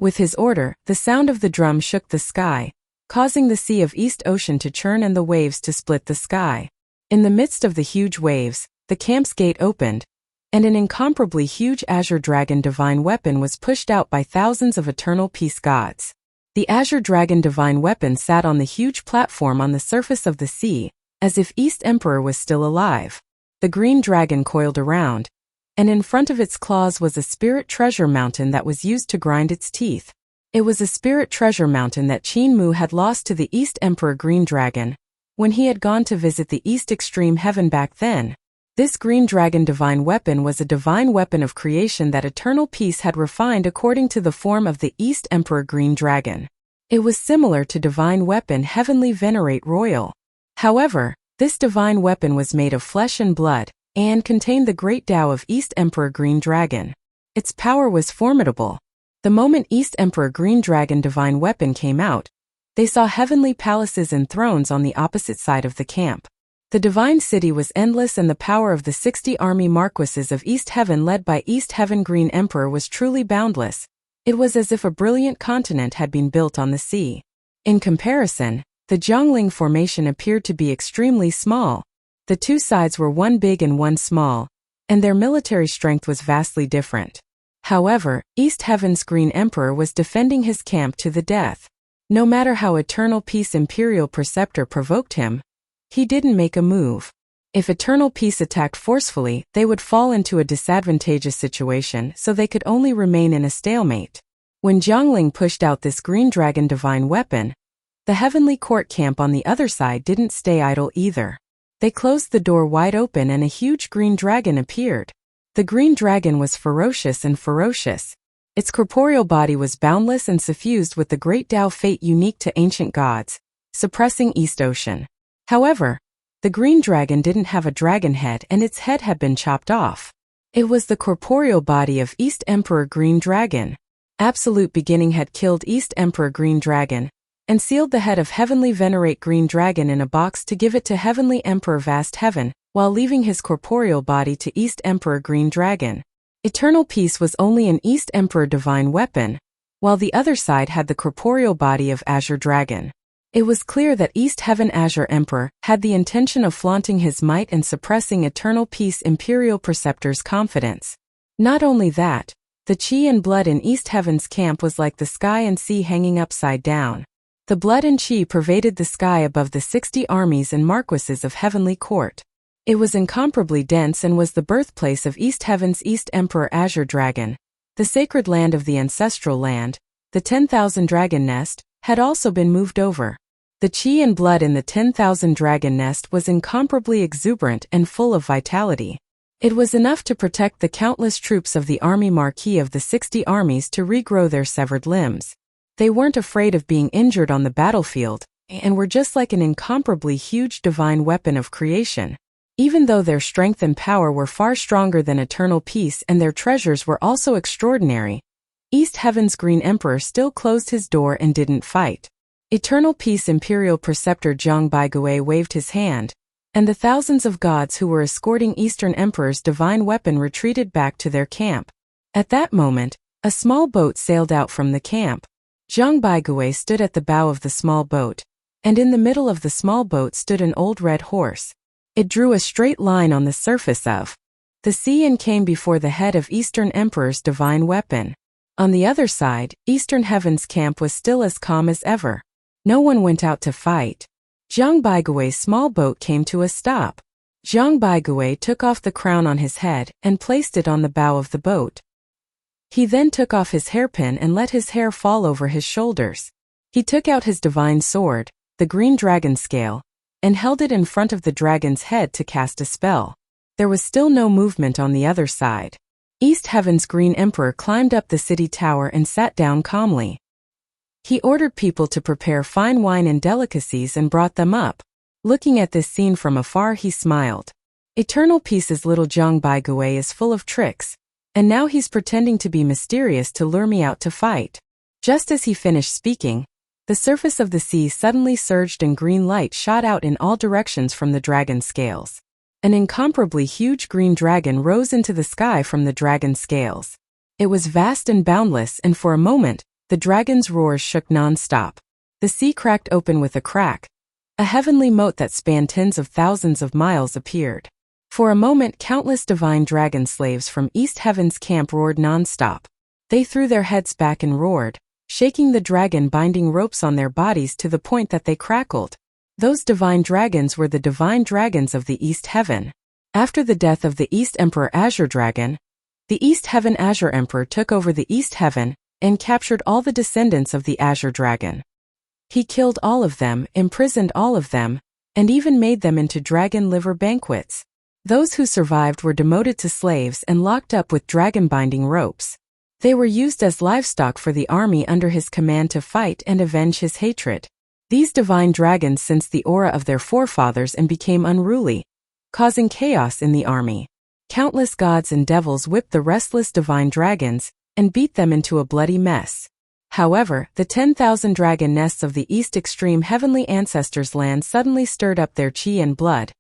With his order, the sound of the drum shook the sky, causing the sea of East Ocean to churn and the waves to split the sky. In the midst of the huge waves, the camp's gate opened, and an incomparably huge azure dragon divine weapon was pushed out by thousands of eternal peace gods. The azure dragon divine weapon sat on the huge platform on the surface of the sea, as if East Emperor was still alive. The green dragon coiled around, and in front of its claws was a spirit treasure mountain that was used to grind its teeth. It was a spirit treasure mountain that Qin Mu had lost to the East Emperor Green Dragon when he had gone to visit the East Extreme Heaven back then. This green dragon divine weapon was a divine weapon of creation that Eternal Peace had refined according to the form of the East Emperor Green Dragon. It was similar to divine weapon Heavenly Venerate Royal. However, this divine weapon was made of flesh and blood, and contained the great Tao of East Emperor Green Dragon. Its power was formidable. The moment East Emperor Green Dragon divine weapon came out, they saw heavenly palaces and thrones on the opposite side of the camp. The divine city was endless, and the power of the 60 army marquises of East Heaven led by East Heaven Green Emperor was truly boundless. It was as if a brilliant continent had been built on the sea. In comparison, the Jiangling formation appeared to be extremely small. The two sides were one big and one small, and their military strength was vastly different. However, East Heaven's Green Emperor was defending his camp to the death. No matter how Eternal Peace Imperial Preceptor provoked him, he didn't make a move. If Eternal Peace attacked forcefully, they would fall into a disadvantageous situation, so they could only remain in a stalemate. When Jiangling pushed out this green dragon divine weapon, the heavenly court camp on the other side didn't stay idle either. They closed the door wide open and a huge green dragon appeared. The green dragon was ferocious. Its corporeal body was boundless and suffused with the great Tao fate unique to ancient gods, suppressing East Ocean. However, the green dragon didn't have a dragon head, and its head had been chopped off. It was the corporeal body of East Emperor Green Dragon. Absolute Beginning had killed East Emperor Green Dragon, and sealed the head of Heavenly Venerate Green Dragon in a box to give it to Heavenly Emperor Vast Heaven, while leaving his corporeal body to East Emperor Green Dragon. Eternal Peace was only an East Emperor divine weapon, while the other side had the corporeal body of Azure Dragon. It was clear that East Heaven Azure Emperor had the intention of flaunting his might and suppressing Eternal Peace Imperial Preceptor's confidence. Not only that, the qi and blood in East Heaven's camp was like the sky and sea hanging upside down. The blood and qi pervaded the sky above the 60 armies and marquises of Heavenly Court. It was incomparably dense and was the birthplace of East Heaven's East Emperor Azure Dragon. The sacred land of the ancestral land, the 10,000 Dragon Nest, had also been moved over. The qi and blood in the 10,000 Dragon Nest was incomparably exuberant and full of vitality. It was enough to protect the countless troops of the army marquis of the 60 armies to regrow their severed limbs. They weren't afraid of being injured on the battlefield, and were just like an incomparably huge divine weapon of creation. Even though their strength and power were far stronger than Eternal Peace and their treasures were also extraordinary, East Heaven's Green Emperor still closed his door and didn't fight. Eternal Peace Imperial Preceptor Zhang Baigui waved his hand, and the thousands of gods who were escorting Eastern Emperor's divine weapon retreated back to their camp. At that moment, a small boat sailed out from the camp. Zhang Baigui stood at the bow of the small boat, and in the middle of the small boat stood an old red horse. It drew a straight line on the surface of the sea and came before the head of Eastern Emperor's divine weapon. On the other side, Eastern Heaven's camp was still as calm as ever. No one went out to fight. Zhang Baigui's small boat came to a stop. Zhang Baigui took off the crown on his head and placed it on the bow of the boat. He then took off his hairpin and let his hair fall over his shoulders. He took out his divine sword, the green dragon scale, and held it in front of the dragon's head to cast a spell. There was still no movement on the other side. East Heaven's Green Emperor climbed up the city tower and sat down calmly. He ordered people to prepare fine wine and delicacies and brought them up. Looking at this scene from afar, he smiled. Eternal Peace's little Zhang Baigui is full of tricks, and now he's pretending to be mysterious to lure me out to fight. Just as he finished speaking, the surface of the sea suddenly surged and green light shot out in all directions from the dragon scales. An incomparably huge green dragon rose into the sky from the dragon scales. It was vast and boundless, and for a moment, the dragon's roars shook non-stop. The sea cracked open with a crack, A heavenly moat that spanned tens of thousands of miles appeared. For a moment, countless divine dragon slaves from East Heaven's camp roared non-stop. They threw their heads back and roared, shaking the dragon binding ropes on their bodies to the point that they crackled. Those divine dragons were the divine dragons of the East Heaven. After the death of the East Emperor Azure Dragon, the East Heaven Azure Emperor took over the East Heaven and captured all the descendants of the Azure Dragon. He killed all of them, imprisoned all of them, and even made them into dragon liver banquets. Those who survived were demoted to slaves and locked up with dragon-binding ropes. They were used as livestock for the army under his command to fight and avenge his hatred. These divine dragons sensed the aura of their forefathers and became unruly, causing chaos in the army. Countless gods and devils whipped the restless divine dragons and beat them into a bloody mess. However, the 10,000 dragon nests of the East Extreme Heavenly Ancestors' land suddenly stirred up their chi and blood,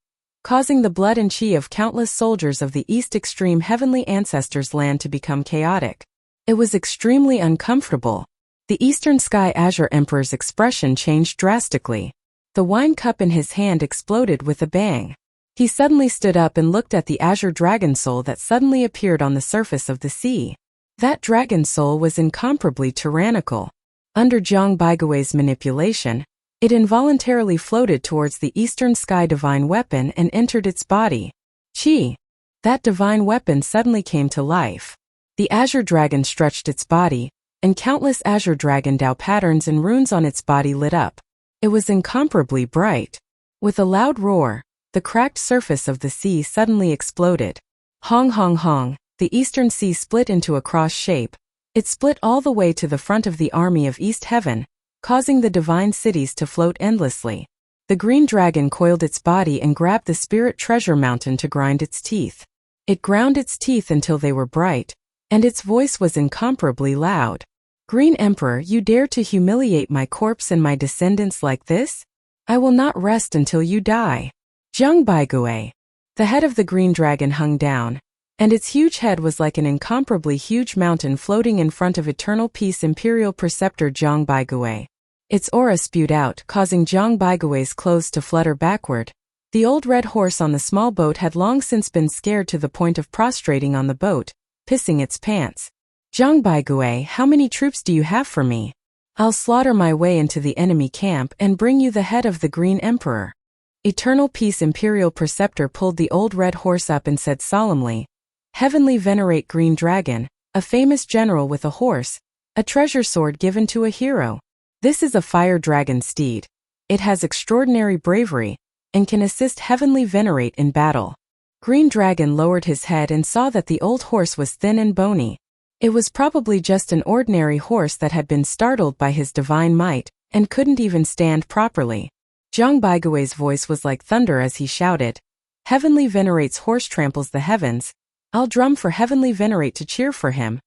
causing the blood and chi of countless soldiers of the East Extreme Heavenly Ancestors' land to become chaotic. It was extremely uncomfortable. The Eastern Sky Azure Emperor's expression changed drastically. The wine cup in his hand exploded with a bang. He suddenly stood up and looked at the Azure Dragon Soul that suddenly appeared on the surface of the sea. That dragon soul was incomparably tyrannical. Under Zhang Baigui's manipulation, it involuntarily floated towards the Eastern Sky divine weapon and entered its body. Chi! That divine weapon suddenly came to life. The Azure Dragon stretched its body, and countless Azure Dragon Dao patterns and runes on its body lit up. It was incomparably bright. With a loud roar, the cracked surface of the sea suddenly exploded. Hong hong hong. The Eastern Sea split into a cross shape. It split all the way to the front of the army of East Heaven, causing the divine cities to float endlessly. The green dragon coiled its body and grabbed the spirit treasure mountain to grind its teeth. It ground its teeth until they were bright, and its voice was incomparably loud. Green Emperor, you dare to humiliate my corpse and my descendants like this? I will not rest until you die. Zhang Baigui. The head of the green dragon hung down, and its huge head was like an incomparably huge mountain floating in front of Eternal Peace Imperial Preceptor Zhang Baigui. Its aura spewed out, causing Zhang Baigui's clothes to flutter backward. The old red horse on the small boat had long since been scared to the point of prostrating on the boat, pissing its pants. Zhang Baigui, how many troops do you have for me? I'll slaughter my way into the enemy camp and bring you the head of the Green Emperor. Eternal Peace Imperial Preceptor pulled the old red horse up and said solemnly, Heavenly Venerate Green Dragon, a famous general with a horse, a treasure sword given to a hero. This is a fire dragon steed. It has extraordinary bravery, and can assist Heavenly Venerate in battle. Green Dragon lowered his head and saw that the old horse was thin and bony. It was probably just an ordinary horse that had been startled by his divine might, and couldn't even stand properly. Zhang Baigui's voice was like thunder as he shouted, Heavenly Venerate's horse tramples the heavens. I'll drum for Heavenly Venerate to cheer for him.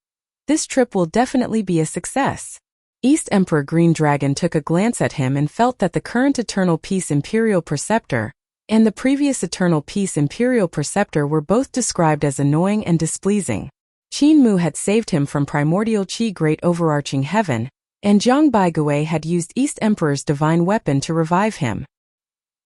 This trip will definitely be a success. East Emperor Green Dragon took a glance at him and felt that the current Eternal Peace Imperial Preceptor and the previous Eternal Peace Imperial Preceptor were both described as annoying and displeasing. Qin Mu had saved him from primordial Qi Great Overarching Heaven, and Zhang Baigui had used East Emperor's divine weapon to revive him.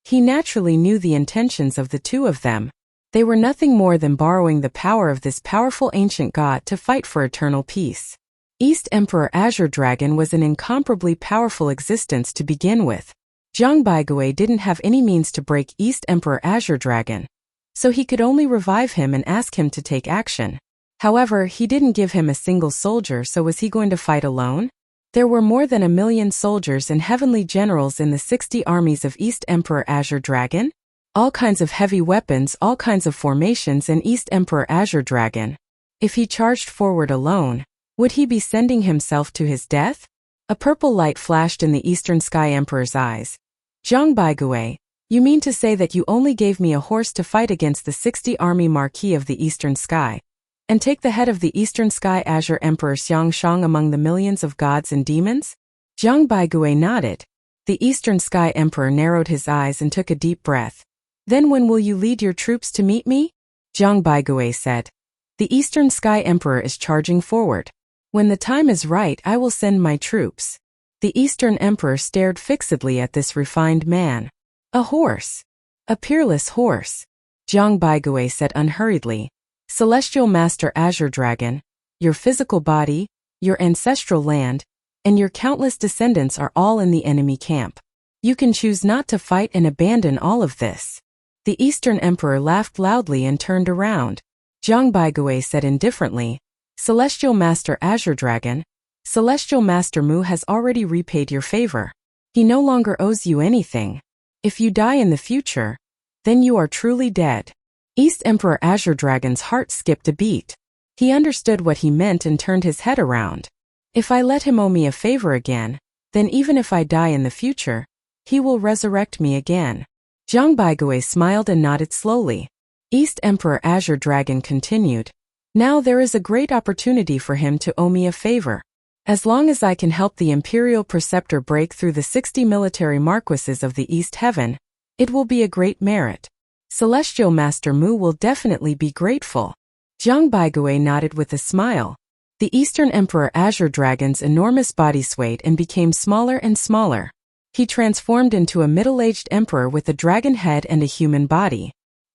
He naturally knew the intentions of the two of them. They were nothing more than borrowing the power of this powerful ancient god to fight for eternal peace. East Emperor Azure Dragon was an incomparably powerful existence to begin with. Zhang Baigui didn't have any means to break East Emperor Azure Dragon, so he could only revive him and ask him to take action. However, he didn't give him a single soldier, so was he going to fight alone? There were more than 1 million soldiers and heavenly generals in the 60 armies of East Emperor Azure Dragon. All kinds of heavy weapons, all kinds of formations in East Emperor Azure Dragon. If he charged forward alone, would he be sending himself to his death? A purple light flashed in the Eastern Sky Emperor's eyes. Zhang Baigui, you mean to say that you only gave me a horse to fight against the 60 army Marquis of the Eastern Sky, and take the head of the Eastern Sky Azure Emperor Xiangshang among the millions of gods and demons? Zhang Baigui nodded. The Eastern Sky Emperor narrowed his eyes and took a deep breath. Then when will you lead your troops to meet me? Zhang Baigui said. The Eastern Sky Emperor is charging forward. When the time is right, I will send my troops. The Eastern Emperor stared fixedly at this refined man. A horse. A peerless horse. Zhang Baigui said unhurriedly. Celestial Master Azure Dragon, your physical body, your ancestral land, and your countless descendants are all in the enemy camp. You can choose not to fight and abandon all of this. The Eastern Emperor laughed loudly and turned around. Zhang Baigui said indifferently, Celestial Master Azure Dragon, Celestial Master Mu has already repaid your favor. He no longer owes you anything. If you die in the future, then you are truly dead. East Emperor Azure Dragon's heart skipped a beat. He understood what he meant and turned his head around. If I let him owe me a favor again, then even if I die in the future, he will resurrect me again. Zhang Baigui smiled and nodded slowly. East Emperor Azure Dragon continued, now there is a great opportunity for him to owe me a favor. As long as I can help the Imperial Preceptor break through the 60 military marquises of the East Heaven, it will be a great merit. Celestial Master Mu will definitely be grateful. Zhang Baigui nodded with a smile. The Eastern Emperor Azure Dragon's enormous body swayed and became smaller and smaller. He transformed into a middle-aged emperor with a dragon head and a human body.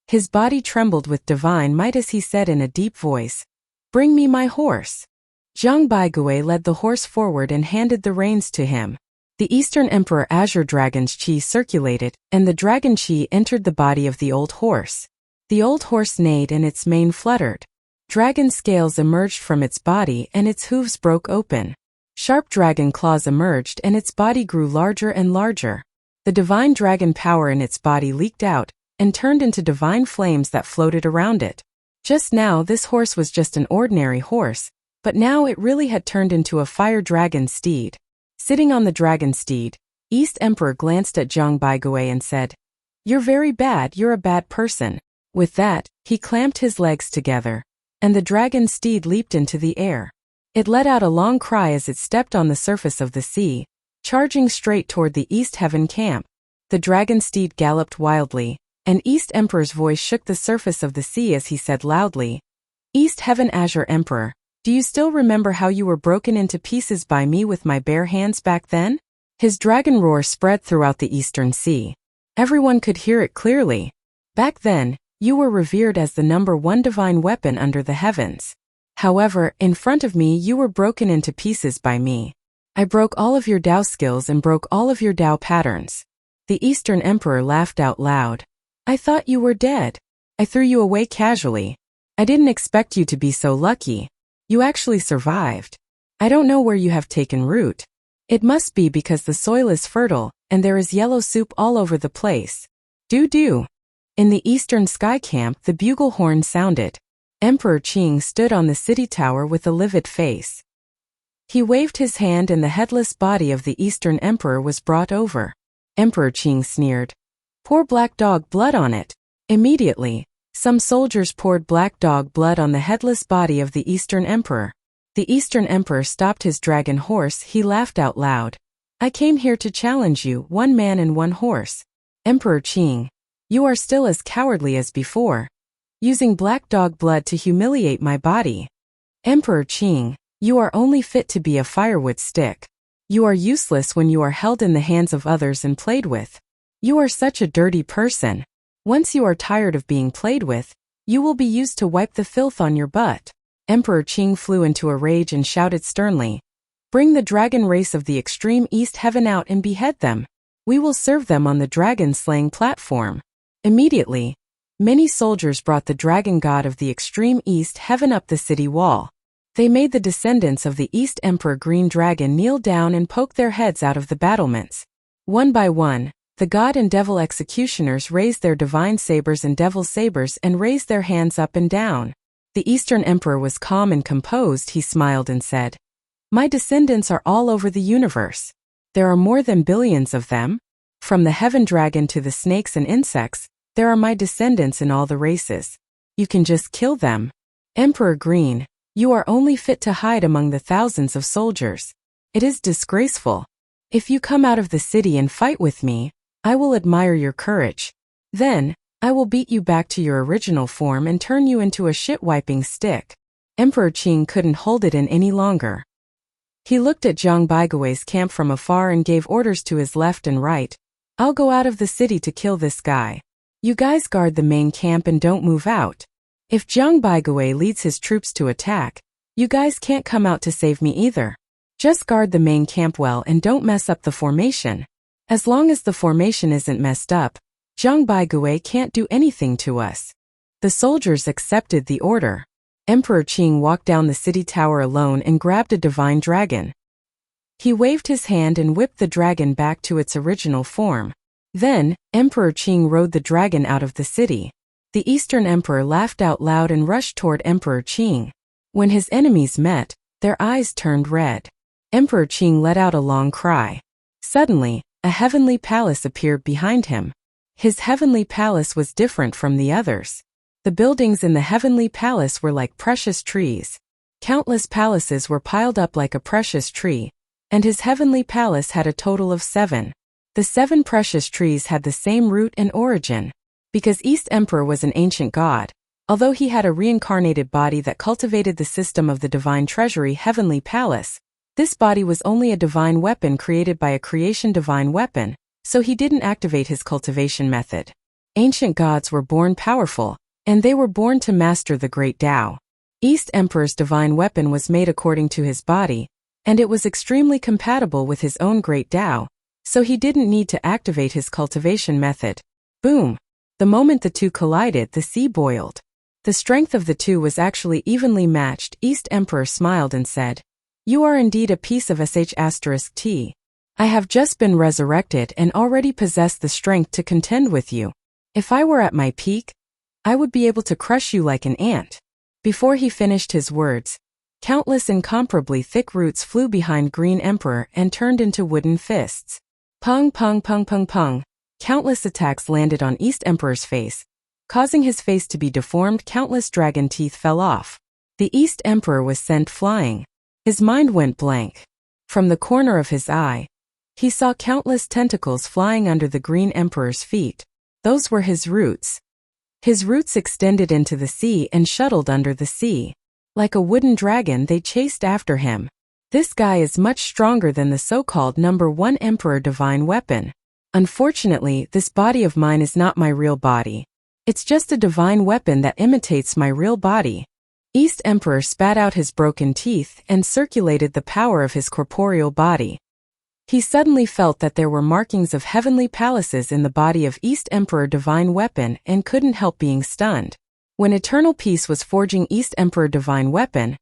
His body trembled with divine might as he said in a deep voice, "Bring me my horse." Zhang Baigui led the horse forward and handed the reins to him. The Eastern Emperor Azure Dragon's chi circulated, and the dragon chi entered the body of the old horse. The old horse neighed and its mane fluttered. Dragon scales emerged from its body and its hooves broke open. Sharp dragon claws emerged and its body grew larger and larger. The divine dragon power in its body leaked out and turned into divine flames that floated around it. Just now this horse was just an ordinary horse, but now it really had turned into a fire dragon steed. Sitting on the dragon steed, East Emperor glanced at Zhang Baigui and said, "You're very bad, you're a bad person." With that, he clamped his legs together, and the dragon steed leaped into the air. It let out a long cry as it stepped on the surface of the sea, charging straight toward the East Heaven camp. The dragon steed galloped wildly, and East Emperor's voice shook the surface of the sea as he said loudly, "East Heaven Azure Emperor, do you still remember how you were broken into pieces by me with my bare hands back then?" His dragon roar spread throughout the Eastern Sea. Everyone could hear it clearly. Back then, you were revered as the #1 divine weapon under the heavens. However, in front of me you were broken into pieces by me. I broke all of your Dao skills and broke all of your Dao patterns. The Eastern Emperor laughed out loud. "I thought you were dead. I threw you away casually. I didn't expect you to be so lucky. You actually survived. I don't know where you have taken root. It must be because the soil is fertile, and there is yellow soup all over the place. Do. In the Eastern Sky Camp, the bugle horn sounded. Emperor Qing stood on the city tower with a livid face. He waved his hand and the headless body of the Eastern Emperor was brought over. Emperor Qing sneered, "Pour black dog blood on it." Immediately, some soldiers poured black dog blood on the headless body of the Eastern Emperor. The Eastern Emperor stopped his dragon horse. He laughed out loud. "I came here to challenge you, one man and one horse. Emperor Qing, you are still as cowardly as before, using black dog blood to humiliate my body. Emperor Qing, you are only fit to be a firewood stick. You are useless when you are held in the hands of others and played with. You are such a dirty person. Once you are tired of being played with, you will be used to wipe the filth on your butt." Emperor Qing flew into a rage and shouted sternly, "Bring the dragon race of the extreme East Heaven out and behead them. We will serve them on the dragon-slaying platform." Immediately, many soldiers brought the dragon god of the extreme East Heaven up the city wall. They made the descendants of the East Emperor Green Dragon kneel down and poke their heads out of the battlements. One by one, the god and devil executioners raised their divine sabers and devil sabers and raised their hands up and down. The Eastern Emperor was calm and composed. He smiled and said, "My descendants are all over the universe. There are more than billions of them. From the heaven dragon to the snakes and insects, there are my descendants in all the races. You can just kill them. Emperor Green, you are only fit to hide among the thousands of soldiers. It is disgraceful. If you come out of the city and fight with me, I will admire your courage. Then, I will beat you back to your original form and turn you into a shit-wiping stick." Emperor Qing couldn't hold it in any longer. He looked at Zhang Baigui's camp from afar and gave orders to his left and right. I'll go out of the city to kill this guy. You guys guard the main camp and don't move out. If Zhang Baigui leads his troops to attack, you guys can't come out to save me either. Just guard the main camp well and don't mess up the formation. As long as the formation isn't messed up, Zhang Baigui can't do anything to us." The soldiers accepted the order. Emperor Qing walked down the city tower alone and grabbed a divine dragon. He waved his hand and whipped the dragon back to its original form. Then, Emperor Qing rode the dragon out of the city. The Eastern Emperor laughed out loud and rushed toward Emperor Qing. When his enemies met, their eyes turned red. Emperor Qing let out a long cry. Suddenly, a heavenly palace appeared behind him. His heavenly palace was different from the others. The buildings in the heavenly palace were like precious trees. Countless palaces were piled up like a precious tree, and his heavenly palace had a total of 7. The 7 precious trees had the same root and origin. Because East Emperor was an ancient god, although he had a reincarnated body that cultivated the system of the divine treasury heavenly palace, this body was only a divine weapon created by a creation divine weapon, so he didn't activate his cultivation method. Ancient gods were born powerful, and they were born to master the great Tao. East Emperor's divine weapon was made according to his body, and it was extremely compatible with his own great Tao, so he didn't need to activate his cultivation method. Boom! The moment the two collided, the sea boiled. The strength of the two was actually evenly matched. East Emperor smiled and said, "You are indeed a piece of sh*t. I have just been resurrected and already possess the strength to contend with you. If I were at my peak, I would be able to crush you like an ant." Before he finished his words, countless incomparably thick roots flew behind Green Emperor and turned into wooden fists. Pung pung pung pung pung. Countless attacks landed on East Emperor's face, causing his face to be deformed. Countless dragon teeth fell off. The East Emperor was sent flying. His mind went blank. From the corner of his eye, he saw countless tentacles flying under the Green Emperor's feet. Those were his roots. His roots extended into the sea and shuttled under the sea. Like a wooden dragon, they chased after him. This guy is much stronger than the so-called number 1 Emperor divine weapon. Unfortunately, this body of mine is not my real body. It's just a divine weapon that imitates my real body. East Emperor spat out his broken teeth and circulated the power of his corporeal body. He suddenly felt that there were markings of heavenly palaces in the body of East Emperor divine weapon and couldn't help being stunned. When Eternal Peace was forging East Emperor divine weapon,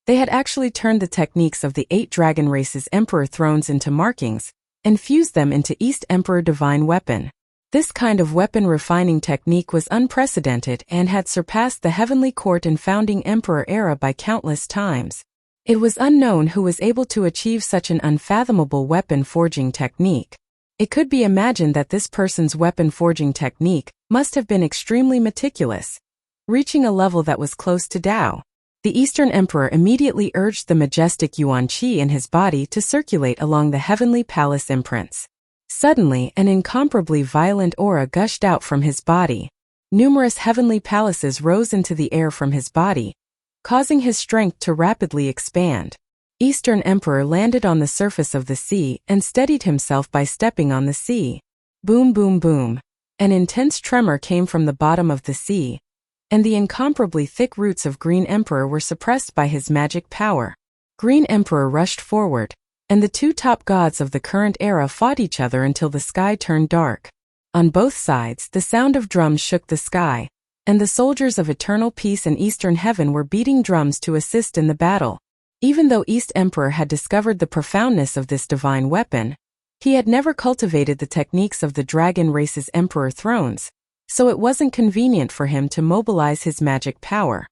they had actually turned the techniques of the 8 dragon races Emperor thrones into markings, and fused them into East Emperor divine weapon. This kind of weapon refining technique was unprecedented and had surpassed the heavenly court and founding emperor era by countless times. It was unknown who was able to achieve such an unfathomable weapon forging technique. It could be imagined that this person's weapon forging technique must have been extremely meticulous, reaching a level that was close to Tao. The Eastern Emperor immediately urged the majestic Yuan Qi in his body to circulate along the heavenly palace imprints. Suddenly, an incomparably violent aura gushed out from his body. Numerous heavenly palaces rose into the air from his body, causing his strength to rapidly expand. Eastern Emperor landed on the surface of the sea and steadied himself by stepping on the sea. Boom boom boom. An intense tremor came from the bottom of the sea, and the incomparably thick roots of Green Emperor were suppressed by his magic power. Green Emperor rushed forward, and the 2 top gods of the current era fought each other until the sky turned dark. On both sides, the sound of drums shook the sky, and the soldiers of Eternal Peace and Eastern Heaven were beating drums to assist in the battle. Even though East Emperor had discovered the profoundness of this divine weapon, he had never cultivated the techniques of the dragon race's emperor thrones, so it wasn't convenient for him to mobilize his magic power.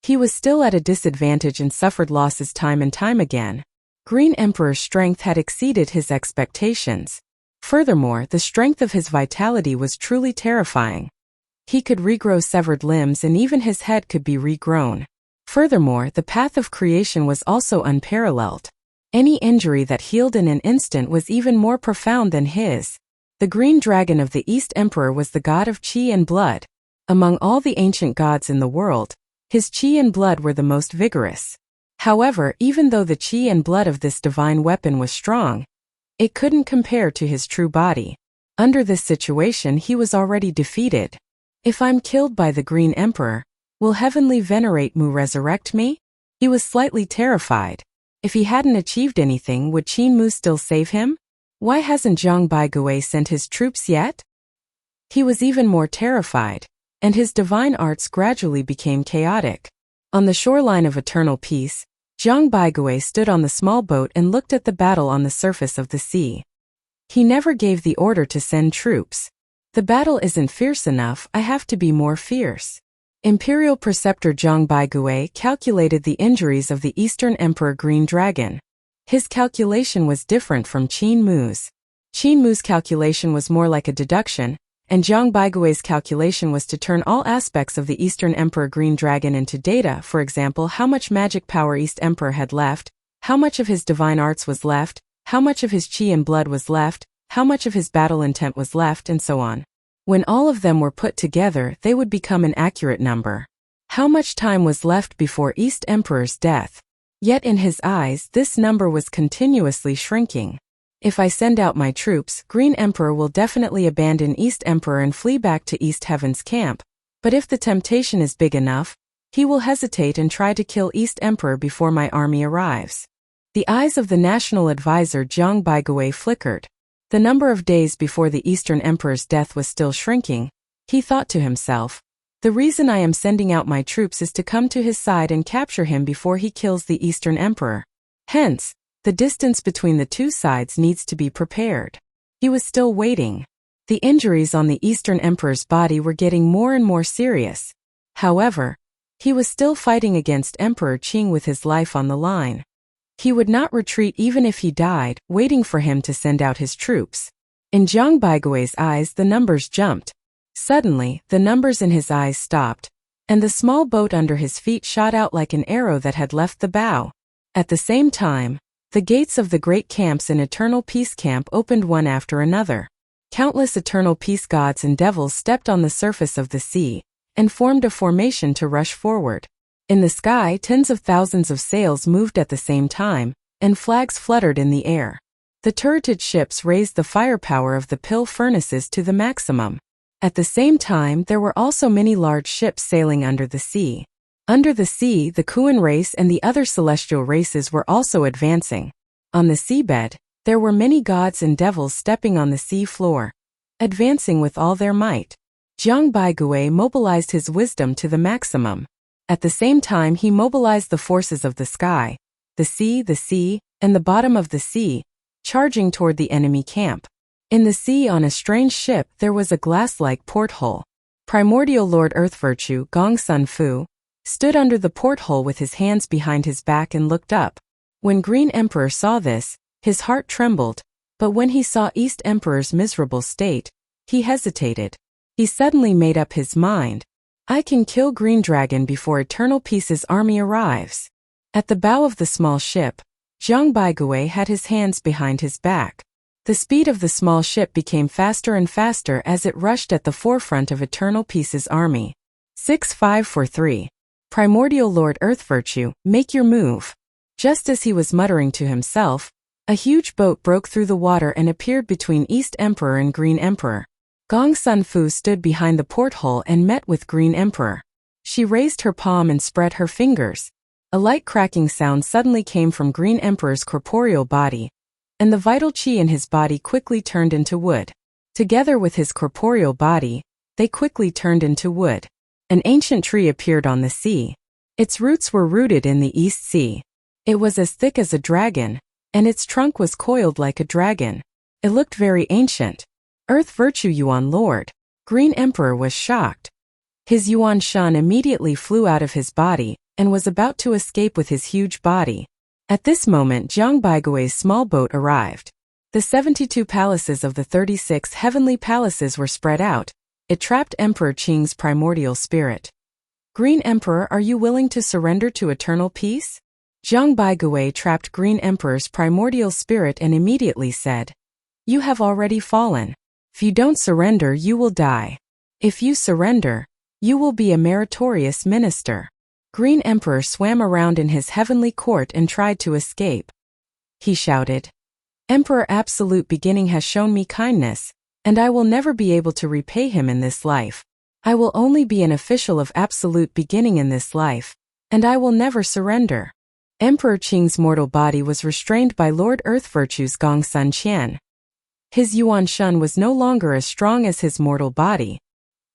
He was still at a disadvantage and suffered losses time and time again. Green Emperor's strength had exceeded his expectations. Furthermore, the strength of his vitality was truly terrifying. He could regrow severed limbs and even his head could be regrown. Furthermore, the path of creation was also unparalleled. Any injury that healed in an instant was even more profound than his. The green dragon of the East Emperor was the god of qi and blood. Among all the ancient gods in the world, his qi and blood were the most vigorous. However, even though the qi and blood of this divine weapon was strong, it couldn't compare to his true body. Under this situation he was already defeated. If I'm killed by the Green Emperor, will Heavenly Venerate Mu resurrect me? He was slightly terrified. If he hadn't achieved anything, would Qin Mu still save him? Why hasn't Zhang Baigui sent his troops yet? He was even more terrified, and his divine arts gradually became chaotic. On the shoreline of eternal peace, Zhang Baigui stood on the small boat and looked at the battle on the surface of the sea. He never gave the order to send troops. The battle isn't fierce enough, I have to be more fierce. Imperial Preceptor Zhang Baigui calculated the injuries of the Eastern Emperor Green Dragon. His calculation was different from Qin Mu's. Qin Mu's calculation was more like a deduction, and Zhang Baigui's calculation was to turn all aspects of the Eastern Emperor Green Dragon into data, for example, how much magic power East Emperor had left, how much of his divine arts was left, how much of his qi and blood was left, how much of his battle intent was left, and so on. When all of them were put together, they would become an accurate number. How much time was left before East Emperor's death? Yet in his eyes, this number was continuously shrinking. If I send out my troops, Green Emperor will definitely abandon East Emperor and flee back to East Heaven's camp. But if the temptation is big enough, he will hesitate and try to kill East Emperor before my army arrives. The eyes of the national advisor Zhang Baigui flickered. The number of days before the Eastern Emperor's death was still shrinking. He thought to himself, the reason I am sending out my troops is to come to his side and capture him before he kills the Eastern Emperor. Hence, the distance between the two sides needs to be prepared. He was still waiting. The injuries on the Eastern Emperor's body were getting more and more serious. However, he was still fighting against Emperor Qing with his life on the line. He would not retreat even if he died, waiting for him to send out his troops. In Zhang Baigui's eyes the numbers jumped. Suddenly, the numbers in his eyes stopped, and the small boat under his feet shot out like an arrow that had left the bow. At the same time, the gates of the great camps in Eternal Peace Camp opened one after another. Countless Eternal Peace gods and devils stepped on the surface of the sea, and formed a formation to rush forward. In the sky, tens of thousands of sails moved at the same time, and flags fluttered in the air. The turreted ships raised the firepower of the pill furnaces to the maximum. At the same time, there were also many large ships sailing under the sea. Under the sea, the Kuan race and the other celestial races were also advancing. On the seabed, there were many gods and devils stepping on the sea floor, advancing with all their might. Zhang Baigui mobilized his wisdom to the maximum. At the same time he mobilized the forces of the sky, the sea, and the bottom of the sea, charging toward the enemy camp. In the sea on a strange ship there was a glass-like porthole. Primordial Lord Earth Virtue, Gong Sun Fu, stood under the porthole with his hands behind his back and looked up. When Green Emperor saw this, his heart trembled, but when he saw East Emperor's miserable state, he hesitated. He suddenly made up his mind. I can kill Green Dragon before Eternal Peace's army arrives. At the bow of the small ship, Zhang Baigui had his hands behind his back. The speed of the small ship became faster and faster as it rushed at the forefront of Eternal Peace's army. 6543. Primordial Lord Earth Virtue, make your move. Just as he was muttering to himself, a huge boat broke through the water and appeared between East Emperor and Green Emperor. Gong Sun Fu stood behind the porthole and met with Green Emperor. She raised her palm and spread her fingers. A light cracking sound suddenly came from Green Emperor's corporeal body, and the vital qi in his body quickly turned into wood. Together with his corporeal body, they quickly turned into wood. An ancient tree appeared on the sea. Its roots were rooted in the East Sea. It was as thick as a dragon, and its trunk was coiled like a dragon. It looked very ancient. Earth Virtue Yuan Lord. Green Emperor was shocked. His Yuan Shan immediately flew out of his body, and was about to escape with his huge body. At this moment Zhang Baigui's small boat arrived. The 72 palaces of the 36 heavenly palaces were spread out. It trapped Emperor Qing's primordial spirit. Green Emperor, are you willing to surrender to Eternal Peace? Zhang Baigui trapped Green Emperor's primordial spirit and immediately said, You have already fallen. If you don't surrender, you will die. If you surrender, you will be a meritorious minister. Green Emperor swam around in his heavenly court and tried to escape. He shouted, Emperor Absolute Beginning has shown me kindness. and I will never be able to repay him in this life. I will only be an official of absolute beginning in this life, and I will never surrender. Emperor Qing's mortal body was restrained by Lord Earth Virtue's Gong Sun Qian. His Yuan Shun was no longer as strong as his mortal body.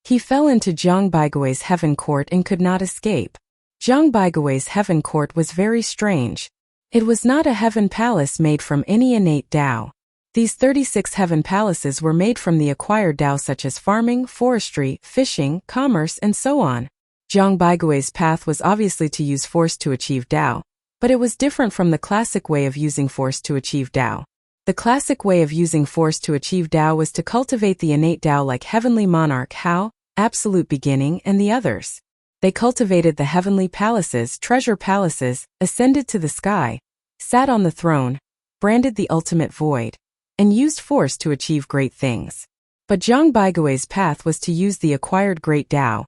He fell into Zhang Baigui's heaven court and could not escape. Zhang Baigui's heaven court was very strange. It was not a heaven palace made from any innate Tao. These 36 heaven palaces were made from the acquired Tao such as farming, forestry, fishing, commerce, and so on. Zhang Baigui's path was obviously to use force to achieve Tao, but it was different from the classic way of using force to achieve Tao. The classic way of using force to achieve Tao was to cultivate the innate Tao like Heavenly Monarch Hao, Absolute Beginning, and the others. They cultivated the heavenly palaces, treasure palaces, ascended to the sky, sat on the throne, branded the ultimate void, and used force to achieve great things. But Zhang Baigui's path was to use the acquired great Tao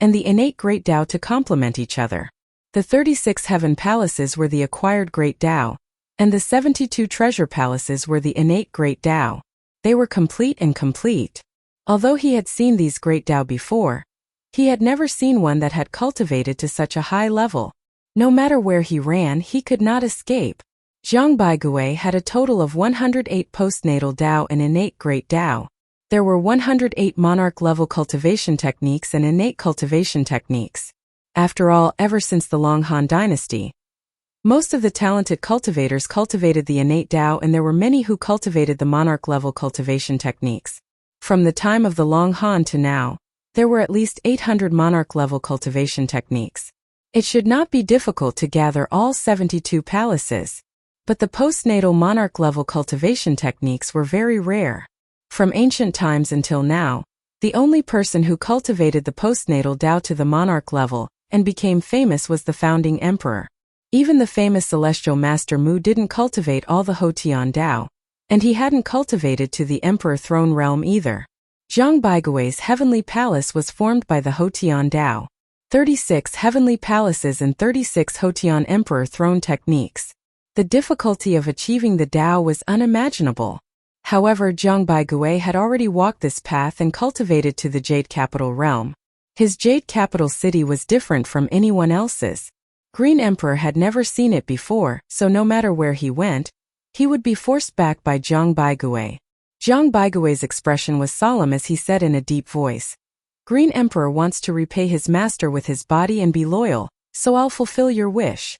and the innate great Tao to complement each other. The 36 heaven palaces were the acquired great Tao, and the 72 treasure palaces were the innate great Tao. They were complete and complete. Although he had seen these great Tao before, he had never seen one that had cultivated to such a high level. No matter where he ran, he could not escape. Zhang Baigui had a total of 108 postnatal Tao and innate great Tao. There were 108 monarch-level cultivation techniques and innate cultivation techniques. After all, ever since the Long Han dynasty, most of the talented cultivators cultivated the innate Tao, and there were many who cultivated the monarch-level cultivation techniques. From the time of the Long Han to now, there were at least 800 monarch-level cultivation techniques. It should not be difficult to gather all 72 palaces. But the postnatal monarch-level cultivation techniques were very rare. From ancient times until now, the only person who cultivated the postnatal Tao to the monarch level and became famous was the founding emperor. Even the famous celestial master Mu didn't cultivate all the Hotian Tao, and he hadn't cultivated to the emperor throne realm either. Zhang Baigui's heavenly palace was formed by the Hotian Tao, 36 heavenly palaces and 36 Hotian emperor throne techniques. The difficulty of achieving the Tao was unimaginable. However, Zhang Baigui had already walked this path and cultivated to the Jade Capital realm. His Jade Capital city was different from anyone else's. Green Emperor had never seen it before, so no matter where he went, he would be forced back by Zhang Baigui. Zhang Baigui's expression was solemn as he said in a deep voice, "Green Emperor wants to repay his master with his body and be loyal, so I'll fulfill your wish."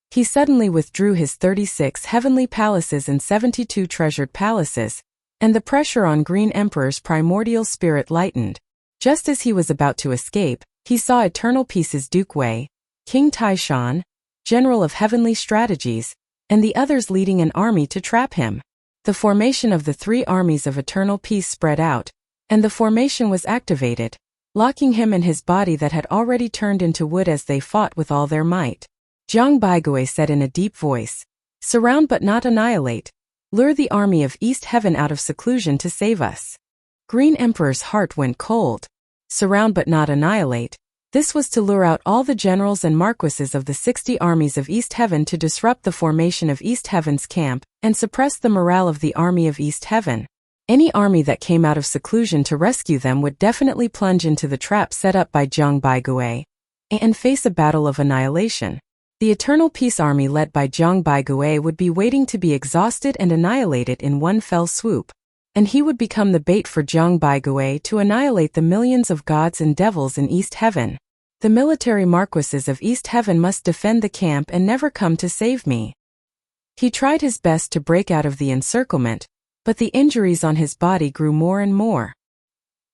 He suddenly withdrew his 36 heavenly palaces and 72 treasured palaces, and the pressure on Green Emperor's primordial spirit lightened. Just as he was about to escape, he saw Eternal Peace's Duke Wei, King Taishan, General of Heavenly Strategies, and the others leading an army to trap him. The formation of the 3 armies of Eternal Peace spread out, and the formation was activated, locking him and his body that had already turned into wood as they fought with all their might. Zhang Baigui said in a deep voice, "Surround but not annihilate. Lure the army of East Heaven out of seclusion to save us." Green Emperor's heart went cold. Surround but not annihilate. This was to lure out all the generals and marquises of the 60 armies of East Heaven to disrupt the formation of East Heaven's camp and suppress the morale of the army of East Heaven. Any army that came out of seclusion to rescue them would definitely plunge into the trap set up by Zhang Baigui and face a battle of annihilation. The Eternal Peace Army led by Zhang Baigui would be waiting to be exhausted and annihilated in one fell swoop, and he would become the bait for Zhang Baigui to annihilate the millions of gods and devils in East Heaven. The military marquises of East Heaven must defend the camp and never come to save me. He tried his best to break out of the encirclement, but the injuries on his body grew more and more.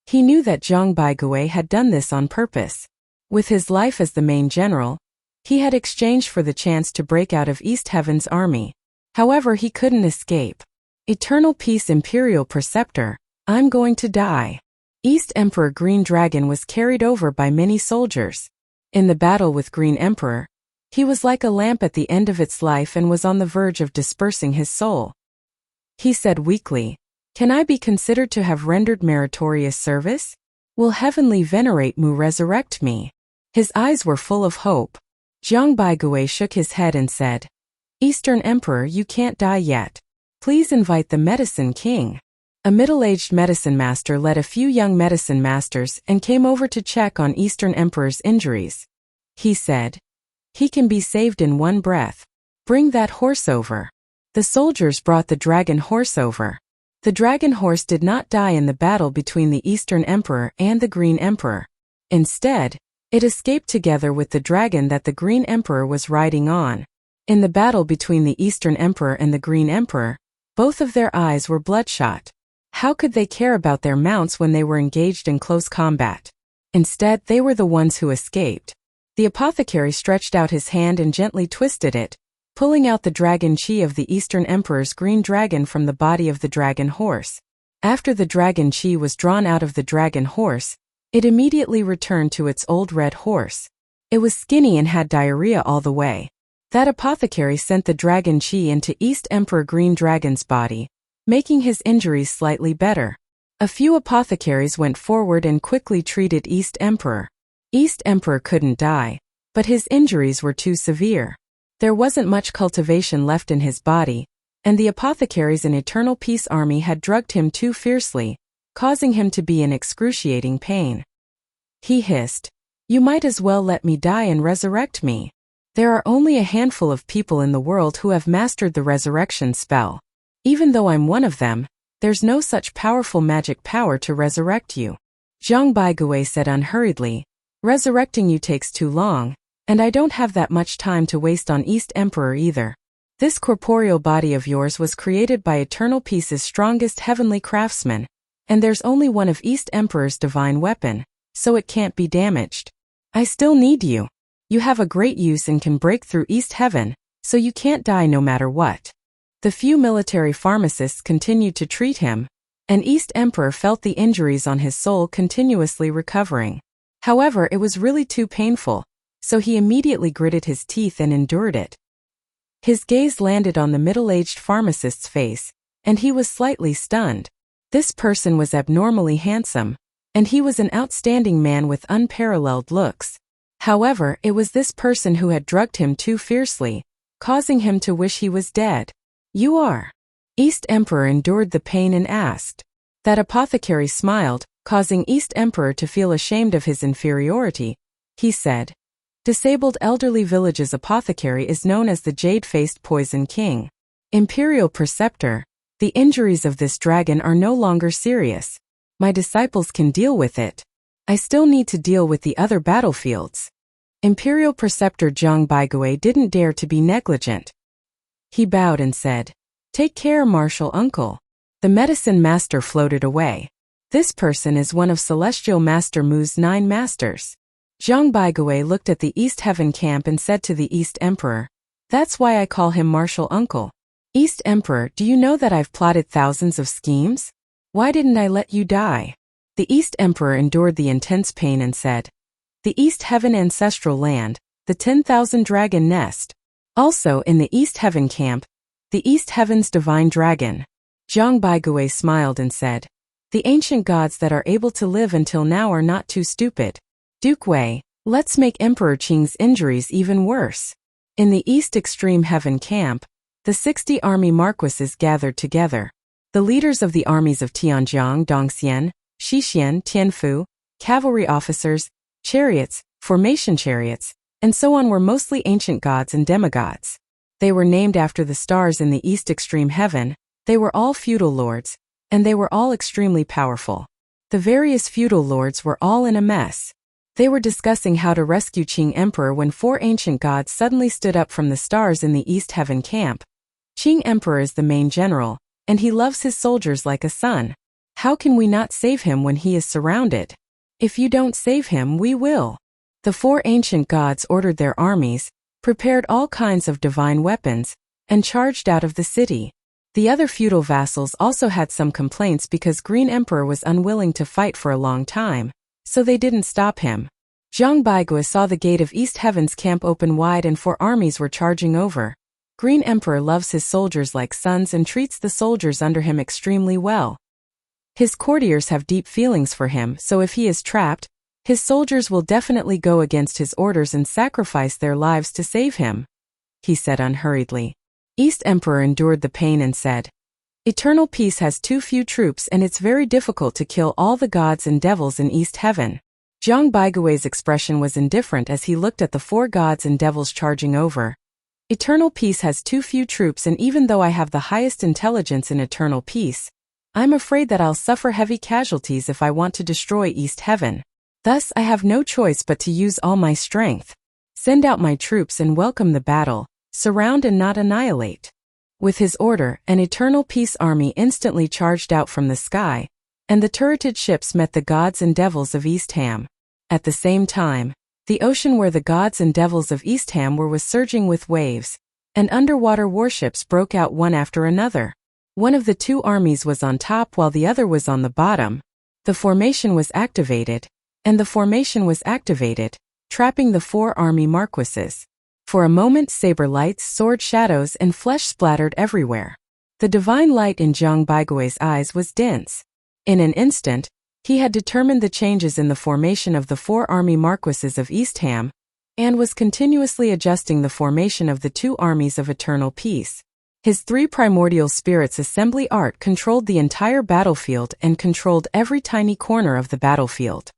He knew that Zhang Baigui had done this on purpose. With his life as the main general, he had exchanged for the chance to break out of East Heaven's army. However, he couldn't escape. Eternal Peace Imperial Preceptor, I'm going to die. East Emperor Green Dragon was carried over by many soldiers. In the battle with Green Emperor, he was like a lamp at the end of its life and was on the verge of dispersing his soul. He said weakly, "Can I be considered to have rendered meritorious service? Will Heavenly Venerate Mu resurrect me?" His eyes were full of hope. Zhang Baigui shook his head and said, "Eastern Emperor, you can't die yet. Please invite the Medicine King." A middle-aged medicine master led a few young medicine masters and came over to check on Eastern Emperor's injuries. He said, "He can be saved in one breath. Bring that horse over." The soldiers brought the dragon horse over. The dragon horse did not die in the battle between the Eastern Emperor and the Green Emperor. Instead, it escaped together with the dragon that the Green Emperor was riding on. In the battle between the Eastern Emperor and the Green Emperor, both of their eyes were bloodshot. How could they care about their mounts when they were engaged in close combat? Instead, they were the ones who escaped. The apothecary stretched out his hand and gently twisted it, pulling out the dragon chi of the Eastern Emperor's green dragon from the body of the dragon horse. After the dragon chi was drawn out of the dragon horse, it immediately returned to its old red horse. It was skinny and had diarrhea all the way. That apothecary sent the dragon chi into East Emperor Green Dragon's body, making his injuries slightly better. A few apothecaries went forward and quickly treated East Emperor. East Emperor couldn't die, but his injuries were too severe. There wasn't much cultivation left in his body, and the apothecaries in Eternal Peace Army had drugged him too fiercely, causing him to be in excruciating pain. He hissed, "You might as well let me die and resurrect me. There are only a handful of people in the world who have mastered the resurrection spell. Even though I'm one of them, there's no such powerful magic power to resurrect you." Zhang Baigui said unhurriedly, "Resurrecting you takes too long, and I don't have that much time to waste on East Emperor either. This corporeal body of yours was created by Eternal Peace's strongest heavenly craftsman, and there's only one of East Emperor's divine weapon, so it can't be damaged. I still need you. You have a great use and can break through East Heaven, so you can't die no matter what." The few military pharmacists continued to treat him, and East Emperor felt the injuries on his soul continuously recovering. However, it was really too painful, so he immediately gritted his teeth and endured it. His gaze landed on the middle-aged pharmacist's face, and he was slightly stunned. This person was abnormally handsome, and he was an outstanding man with unparalleled looks. However, it was this person who had drugged him too fiercely, causing him to wish he was dead. "You are?" East Emperor endured the pain and asked. That apothecary smiled, causing East Emperor to feel ashamed of his inferiority. He said, "Disabled elderly village's apothecary is known as the Jade-Faced Poison King. Imperial Preceptor, the injuries of this dragon are no longer serious. My disciples can deal with it. I still need to deal with the other battlefields." Imperial Preceptor Zhang Baigui didn't dare to be negligent. He bowed and said, "Take care, Martial Uncle." The medicine master floated away. This person is one of Celestial Master Mu's 9 masters. Zhang Baigui looked at the East Heaven camp and said to the East Emperor, "That's why I call him Martial Uncle. East Emperor, do you know that I've plotted thousands of schemes? Why didn't I let you die?" The East Emperor endured the intense pain and said, "The East Heaven Ancestral Land, the 10,000 Dragon Nest. Also in the East Heaven camp, the East Heaven's Divine Dragon." Zhang Baigui smiled and said, "The ancient gods that are able to live until now are not too stupid. Duke Wei, let's make Emperor Qing's injuries even worse." In the East Extreme Heaven camp, the 60 army marquises gathered together. The leaders of the armies of Tianjiang, Dongxian, Xixian, Tianfu, cavalry officers, chariots, formation chariots, and so on were mostly ancient gods and demigods. They were named after the stars in the East Extreme Heaven. They were all feudal lords, and they were all extremely powerful. The various feudal lords were all in a mess. They were discussing how to rescue Qing Emperor when 4 ancient gods suddenly stood up from the stars in the East Heaven camp. Qing Emperor is the main general, and he loves his soldiers like a son. How can we not save him when he is surrounded? If you don't save him, we will. The 4 ancient gods ordered their armies, prepared all kinds of divine weapons, and charged out of the city. The other feudal vassals also had some complaints because Green Emperor was unwilling to fight for a long time, so they didn't stop him. Zhang Baigui saw the gate of East Heaven's camp open wide and 4 armies were charging over. Green Emperor loves his soldiers like sons and treats the soldiers under him extremely well. His courtiers have deep feelings for him, so if he is trapped, his soldiers will definitely go against his orders and sacrifice their lives to save him," he said unhurriedly. East Emperor endured the pain and said, Eternal peace has too few troops and it's very difficult to kill all the gods and devils in East Heaven. Zhang Baigui's expression was indifferent as he looked at the 4 gods and devils charging over. Eternal peace has too few troops, and even though I have the highest intelligence in eternal peace, I'm afraid that I'll suffer heavy casualties if I want to destroy East Heaven. Thus I have no choice but to use all my strength. Send out my troops and welcome the battle, surround and not annihilate. With his order, an eternal peace army instantly charged out from the sky, and the turreted ships met the gods and devils of Eastham. At the same time, the ocean where the gods and devils of Eastham were was surging with waves, and underwater warships broke out one after another. One of the 2 armies was on top while the other was on the bottom. The formation was activated, trapping the 4 army marquises. For a moment saber lights, sword shadows and flesh splattered everywhere. The divine light in Zhang Baigui's eyes was dense. In an instant, he had determined the changes in the formation of the 4 army marquises of Eastham, and was continuously adjusting the formation of the 2 armies of eternal peace. His 3 primordial spirits assembly art controlled the entire battlefield and controlled every tiny corner of the battlefield.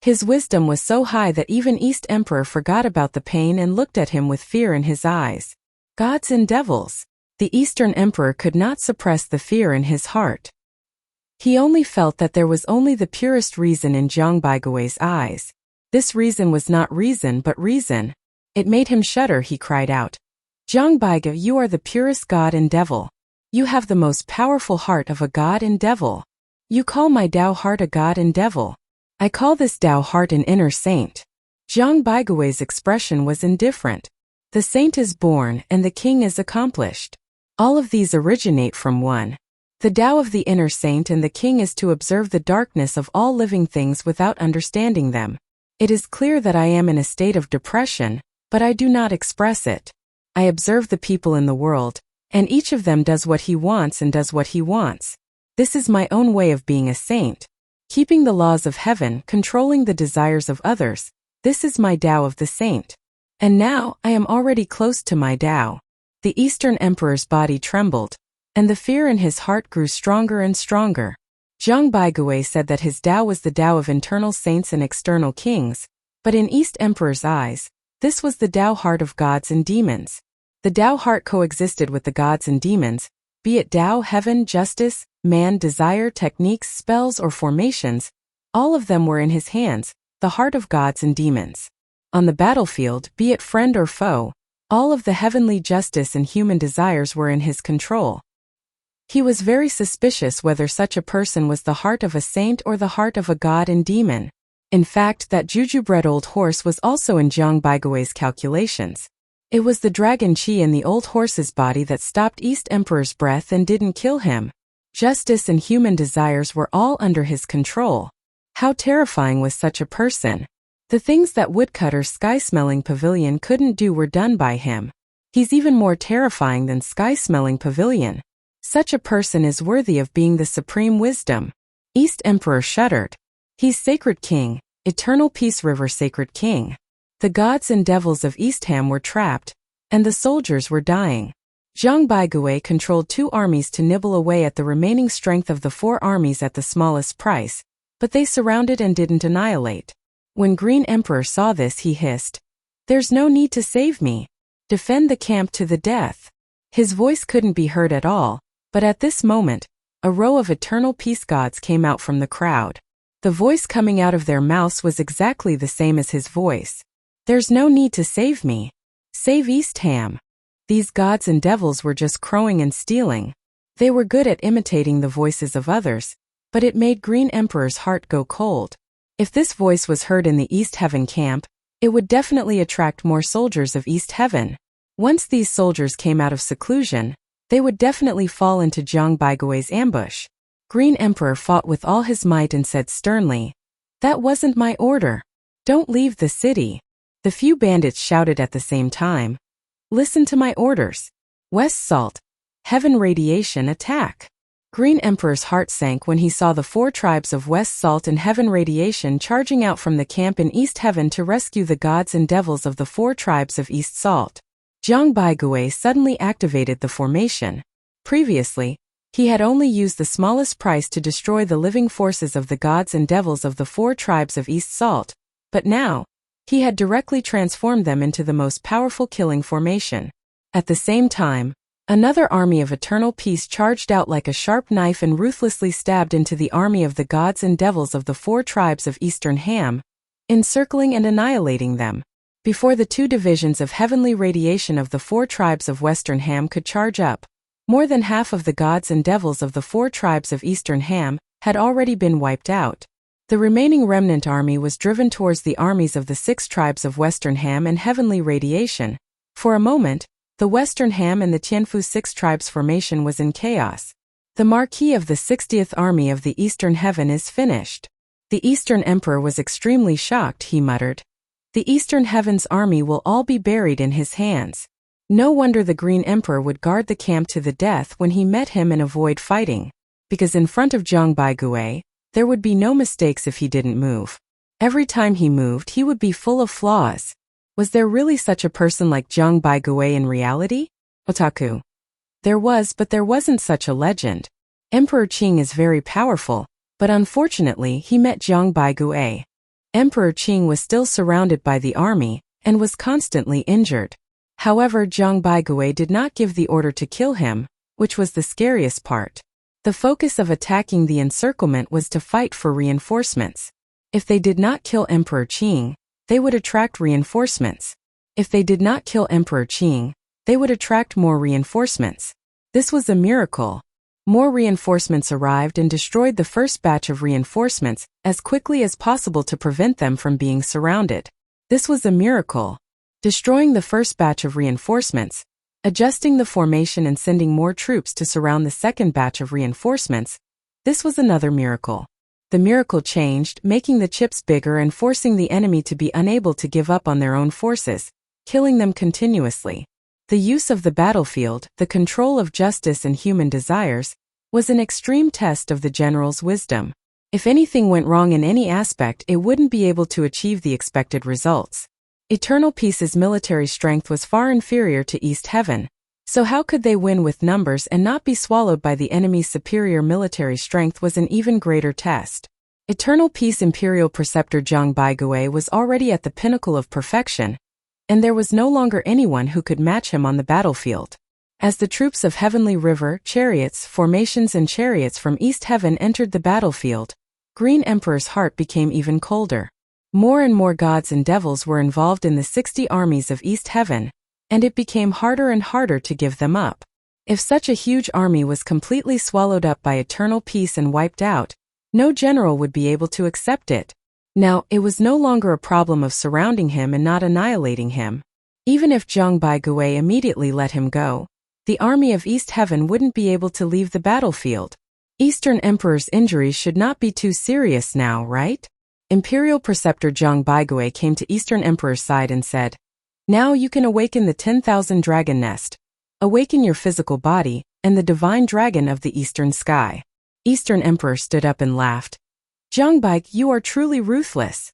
His wisdom was so high that even East Emperor forgot about the pain and looked at him with fear in his eyes. Gods and devils. The Eastern Emperor could not suppress the fear in his heart. He only felt that there was only the purest reason in Zhang Baigui's eyes. This reason was not reason but reason. It made him shudder. He cried out, "Zhang Baigui, you are the purest god and devil. You have the most powerful heart of a god and devil. You call my Tao heart a god and devil. I call this Tao heart an inner saint." Zhang Baigui's expression was indifferent. The saint is born and the king is accomplished. All of these originate from one. The Tao of the inner saint and the king is to observe the darkness of all living things without understanding them. It is clear that I am in a state of depression, but I do not express it. I observe the people in the world, and each of them does what he wants and does what he wants. This is my own way of being a saint. Keeping the laws of heaven, controlling the desires of others, this is my Tao of the saint. And now, I am already close to my Tao. The Eastern Emperor's body trembled, and the fear in his heart grew stronger and stronger. Zhang Baigui said that his Tao was the Tao of internal saints and external kings, but in East Emperor's eyes, this was the Tao heart of gods and demons. The Tao heart coexisted with the gods and demons, be it Tao, heaven, justice, man, desire, techniques, spells, or formations, all of them were in his hands, the heart of gods and demons. On the battlefield, be it friend or foe, all of the heavenly justice and human desires were in his control. He was very suspicious whether such a person was the heart of a saint or the heart of a god and demon. In fact, that juju-bred old horse was also in Zhang Baigui's calculations. It was the dragon qi in the old horse's body that stopped East Emperor's breath and didn't kill him. Justice and human desires were all under his control. How terrifying was such a person? The things that Woodcutter's Sky-Smelling Pavilion couldn't do were done by him. He's even more terrifying than Sky-Smelling Pavilion. Such a person is worthy of being the supreme wisdom. East Emperor shuddered. He's Sacred King, Eternal Peace River Sacred King. The gods and devils of Eastham were trapped, and the soldiers were dying. Zhang Baigui controlled 2 armies to nibble away at the remaining strength of the 4 armies at the smallest price, but they surrounded and didn't annihilate. When Green Emperor saw this, he hissed, "There's no need to save me. Defend the camp to the death." His voice couldn't be heard at all, but at this moment, a row of eternal peace gods came out from the crowd. The voice coming out of their mouths was exactly the same as his voice. "There's no need to save me. Save Eastham." These gods and devils were just crowing and stealing. They were good at imitating the voices of others, but it made Green Emperor's heart go cold. If this voice was heard in the East Heaven camp, it would definitely attract more soldiers of East Heaven. Once these soldiers came out of seclusion, they would definitely fall into Zhang Baigui's ambush. Green Emperor fought with all his might and said sternly, "That wasn't my order. Don't leave the city." The few bandits shouted at the same time, "Listen to my orders. West Salt, Heaven Radiation, attack." Green Emperor's heart sank when he saw the 4 tribes of West Salt and Heaven Radiation charging out from the camp in East Heaven to rescue the gods and devils of the 4 tribes of East Salt. Zhang Baigui suddenly activated the formation. Previously, He had only used the smallest price to destroy the living forces of the gods and devils of the 4 tribes of East Salt, but now, he had directly transformed them into the most powerful killing formation. At the same time, another army of eternal peace charged out like a sharp knife and ruthlessly stabbed into the army of the gods and devils of the 4 tribes of Eastern Ham, encircling and annihilating them. Before the 2 divisions of heavenly radiation of the 4 tribes of Western Ham could charge up, more than half of the gods and devils of the 4 tribes of Eastern Ham had already been wiped out. The remaining remnant army was driven towards the armies of the 6 tribes of Western Ham and heavenly radiation. For a moment, the Western Ham and the Tianfu 6 tribes formation was in chaos. The marquee of the 60th army of the Eastern Heaven is finished. The Eastern Emperor was extremely shocked, he muttered. The Eastern Heaven's army will all be buried in his hands. No wonder the Green Emperor would guard the camp to the death when he met him and avoid fighting. Because in front of Zhang Baigui, there would be no mistakes if he didn't move. Every time he moved, he would be full of flaws. Was there really such a person like Zhang Baigui in reality? Otaku. There was, but there wasn't such a legend. Emperor Qing is very powerful, but unfortunately he met Zhang Baigui. Emperor Qing was still surrounded by the army, and was constantly injured. However, Zhang Baigui did not give the order to kill him, which was the scariest part. The focus of attacking the encirclement was to fight for reinforcements. If they did not kill Emperor Qing, they would attract reinforcements. If they did not kill Emperor Qing, they would attract more reinforcements. This was a miracle. More reinforcements arrived and destroyed the first batch of reinforcements as quickly as possible to prevent them from being surrounded. This was a miracle. Destroying the first batch of reinforcements, adjusting the formation and sending more troops to surround the second batch of reinforcements, this was another miracle. The miracle changed, making the chips bigger and forcing the enemy to be unable to give up on their own forces, killing them continuously. The use of the battlefield, the control of justice and human desires, was an extreme test of the general's wisdom. If anything went wrong in any aspect, it wouldn't be able to achieve the expected results. Eternal Peace's military strength was far inferior to East Heaven, so how could they win with numbers and not be swallowed by the enemy's superior military strength was an even greater test. Eternal Peace Imperial Preceptor Zhang Baigui was already at the pinnacle of perfection, and there was no longer anyone who could match him on the battlefield. As the troops of Heavenly River, chariots, formations and chariots from East Heaven entered the battlefield, Green Emperor's heart became even colder. More and more gods and devils were involved in the 60 armies of East Heaven, and it became harder and harder to give them up. If such a huge army was completely swallowed up by Eternal Peace and wiped out, no general would be able to accept it. Now, it was no longer a problem of surrounding him and not annihilating him. Even if Zhang Baigui immediately let him go, the army of East Heaven wouldn't be able to leave the battlefield. Eastern Emperor's injuries should not be too serious now, right? Imperial Preceptor Zhang Baigui came to Eastern Emperor's side and said, "Now you can awaken the 10,000 dragon nest. Awaken your physical body, and the divine dragon of the eastern sky." Eastern Emperor stood up and laughed. "Zhang Bai, you are truly ruthless."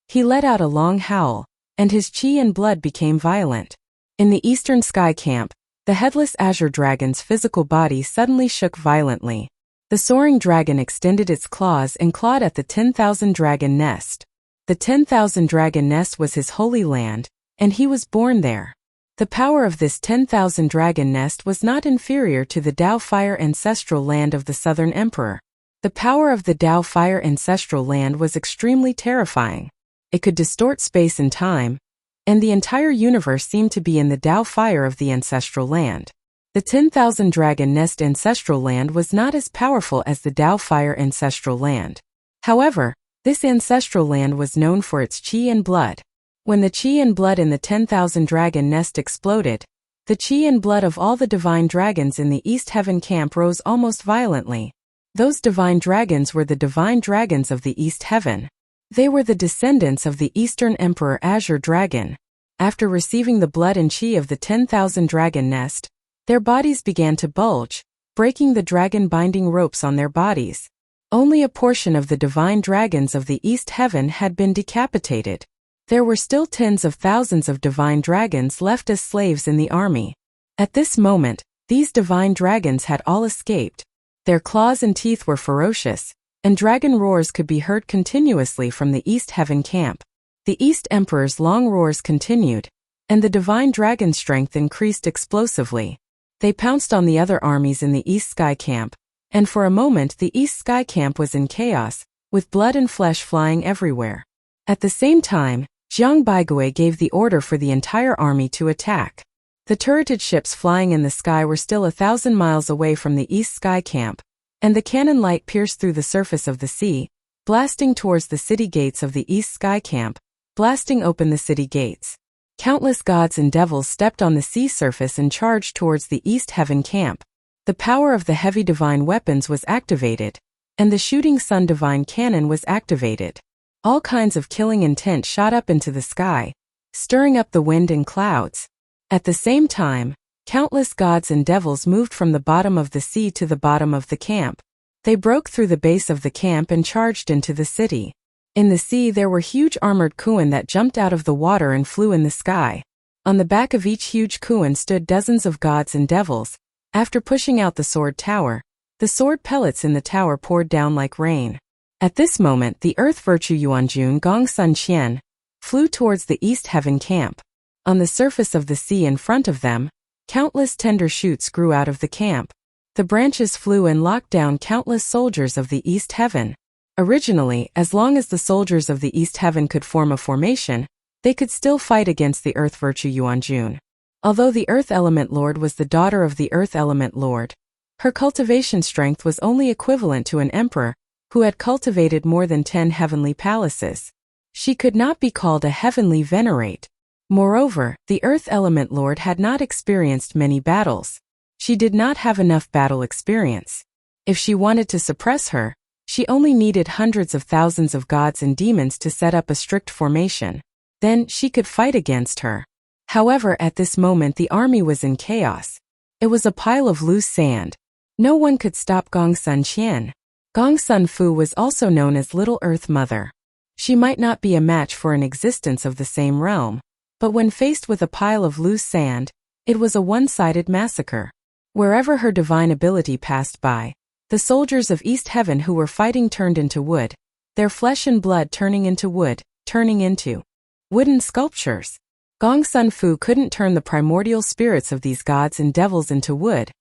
He let out a long howl, and his qi and blood became violent. In the eastern sky camp, the headless azure dragon's physical body suddenly shook violently. The soaring dragon extended its claws and clawed at the 10,000 dragon nest. The 10,000 dragon nest was his holy land, and he was born there. The power of this 10,000 dragon nest was not inferior to the Dao Fire ancestral land of the Southern Emperor. The power of the Dao Fire ancestral land was extremely terrifying. It could distort space and time, and the entire universe seemed to be in the Dao Fire of the ancestral land. The 10,000 dragon nest ancestral land was not as powerful as the Dao Fire ancestral land. However, this ancestral land was known for its qi and blood. When the qi and blood in the 10,000 dragon nest exploded, the qi and blood of all the divine dragons in the East Heaven camp rose almost violently. Those divine dragons were the divine dragons of the East Heaven. They were the descendants of the Eastern Emperor Azure Dragon. After receiving the blood and qi of the 10,000 dragon nest, their bodies began to bulge, breaking the dragon binding ropes on their bodies. Only a portion of the divine dragons of the East Heaven had been decapitated. There were still tens of thousands of divine dragons left as slaves in the army. At this moment, These divine dragons had all escaped. Their claws and teeth were ferocious, and dragon roars could be heard continuously from the East Heaven camp. The East Emperor's long roars continued, and the divine dragon's strength increased explosively. They pounced on the other armies in the East Sky camp, and for a moment the East Sky camp was in chaos, with blood and flesh flying everywhere. At the same time, Jiang Baigui gave the order for the entire army to attack. The turreted ships flying in the sky were still 1,000 miles away from the East Sky camp, and the cannon light pierced through the surface of the sea, blasting towards the city gates of the East Sky camp, blasting open the city gates. Countless gods and devils stepped on the sea surface and charged towards the East Heaven camp. The power of the heavy divine weapons was activated, and the shooting sun divine cannon was activated. All kinds of killing intent shot up into the sky, stirring up the wind and clouds. At the same time, countless gods and devils moved from the bottom of the sea to the bottom of the camp. They broke through the base of the camp and charged into the city. In the sea there were huge armored kuan that jumped out of the water and flew in the sky. On the back of each huge kuan stood dozens of gods and devils. After pushing out the sword tower, the sword pellets in the tower poured down like rain. At this moment the earth virtue Yuanjun Gong Sun Qian flew towards the East Heaven camp. On the surface of the sea in front of them, countless tender shoots grew out of the camp. The branches flew and locked down countless soldiers of the East Heaven. Originally, as long as the soldiers of the East Heaven could form a formation, they could still fight against the Earth Virtue Yuanjun. Although the Earth Element Lord was the daughter of the Earth Element Lord, her cultivation strength was only equivalent to an emperor who had cultivated more than 10 heavenly palaces. She could not be called a heavenly venerate. Moreover, the Earth Element Lord had not experienced many battles. She did not have enough battle experience. If she wanted to suppress her, she only needed hundreds of thousands of gods and demons to set up a strict formation. Then she could fight against her. However, at this moment the army was in chaos. It was a pile of loose sand. No one could stop Gong Sun Qian. Gong Sun Fu was also known as Little Earth Mother. She might not be a match for an existence of the same realm, but when faced with a pile of loose sand, it was a one-sided massacre. Wherever her divine ability passed by, the soldiers of East Heaven who were fighting turned into wood, their flesh and blood turning into wood, turning into wooden sculptures. Gong Sun Fu couldn't turn the primordial spirits of these gods and devils into wood,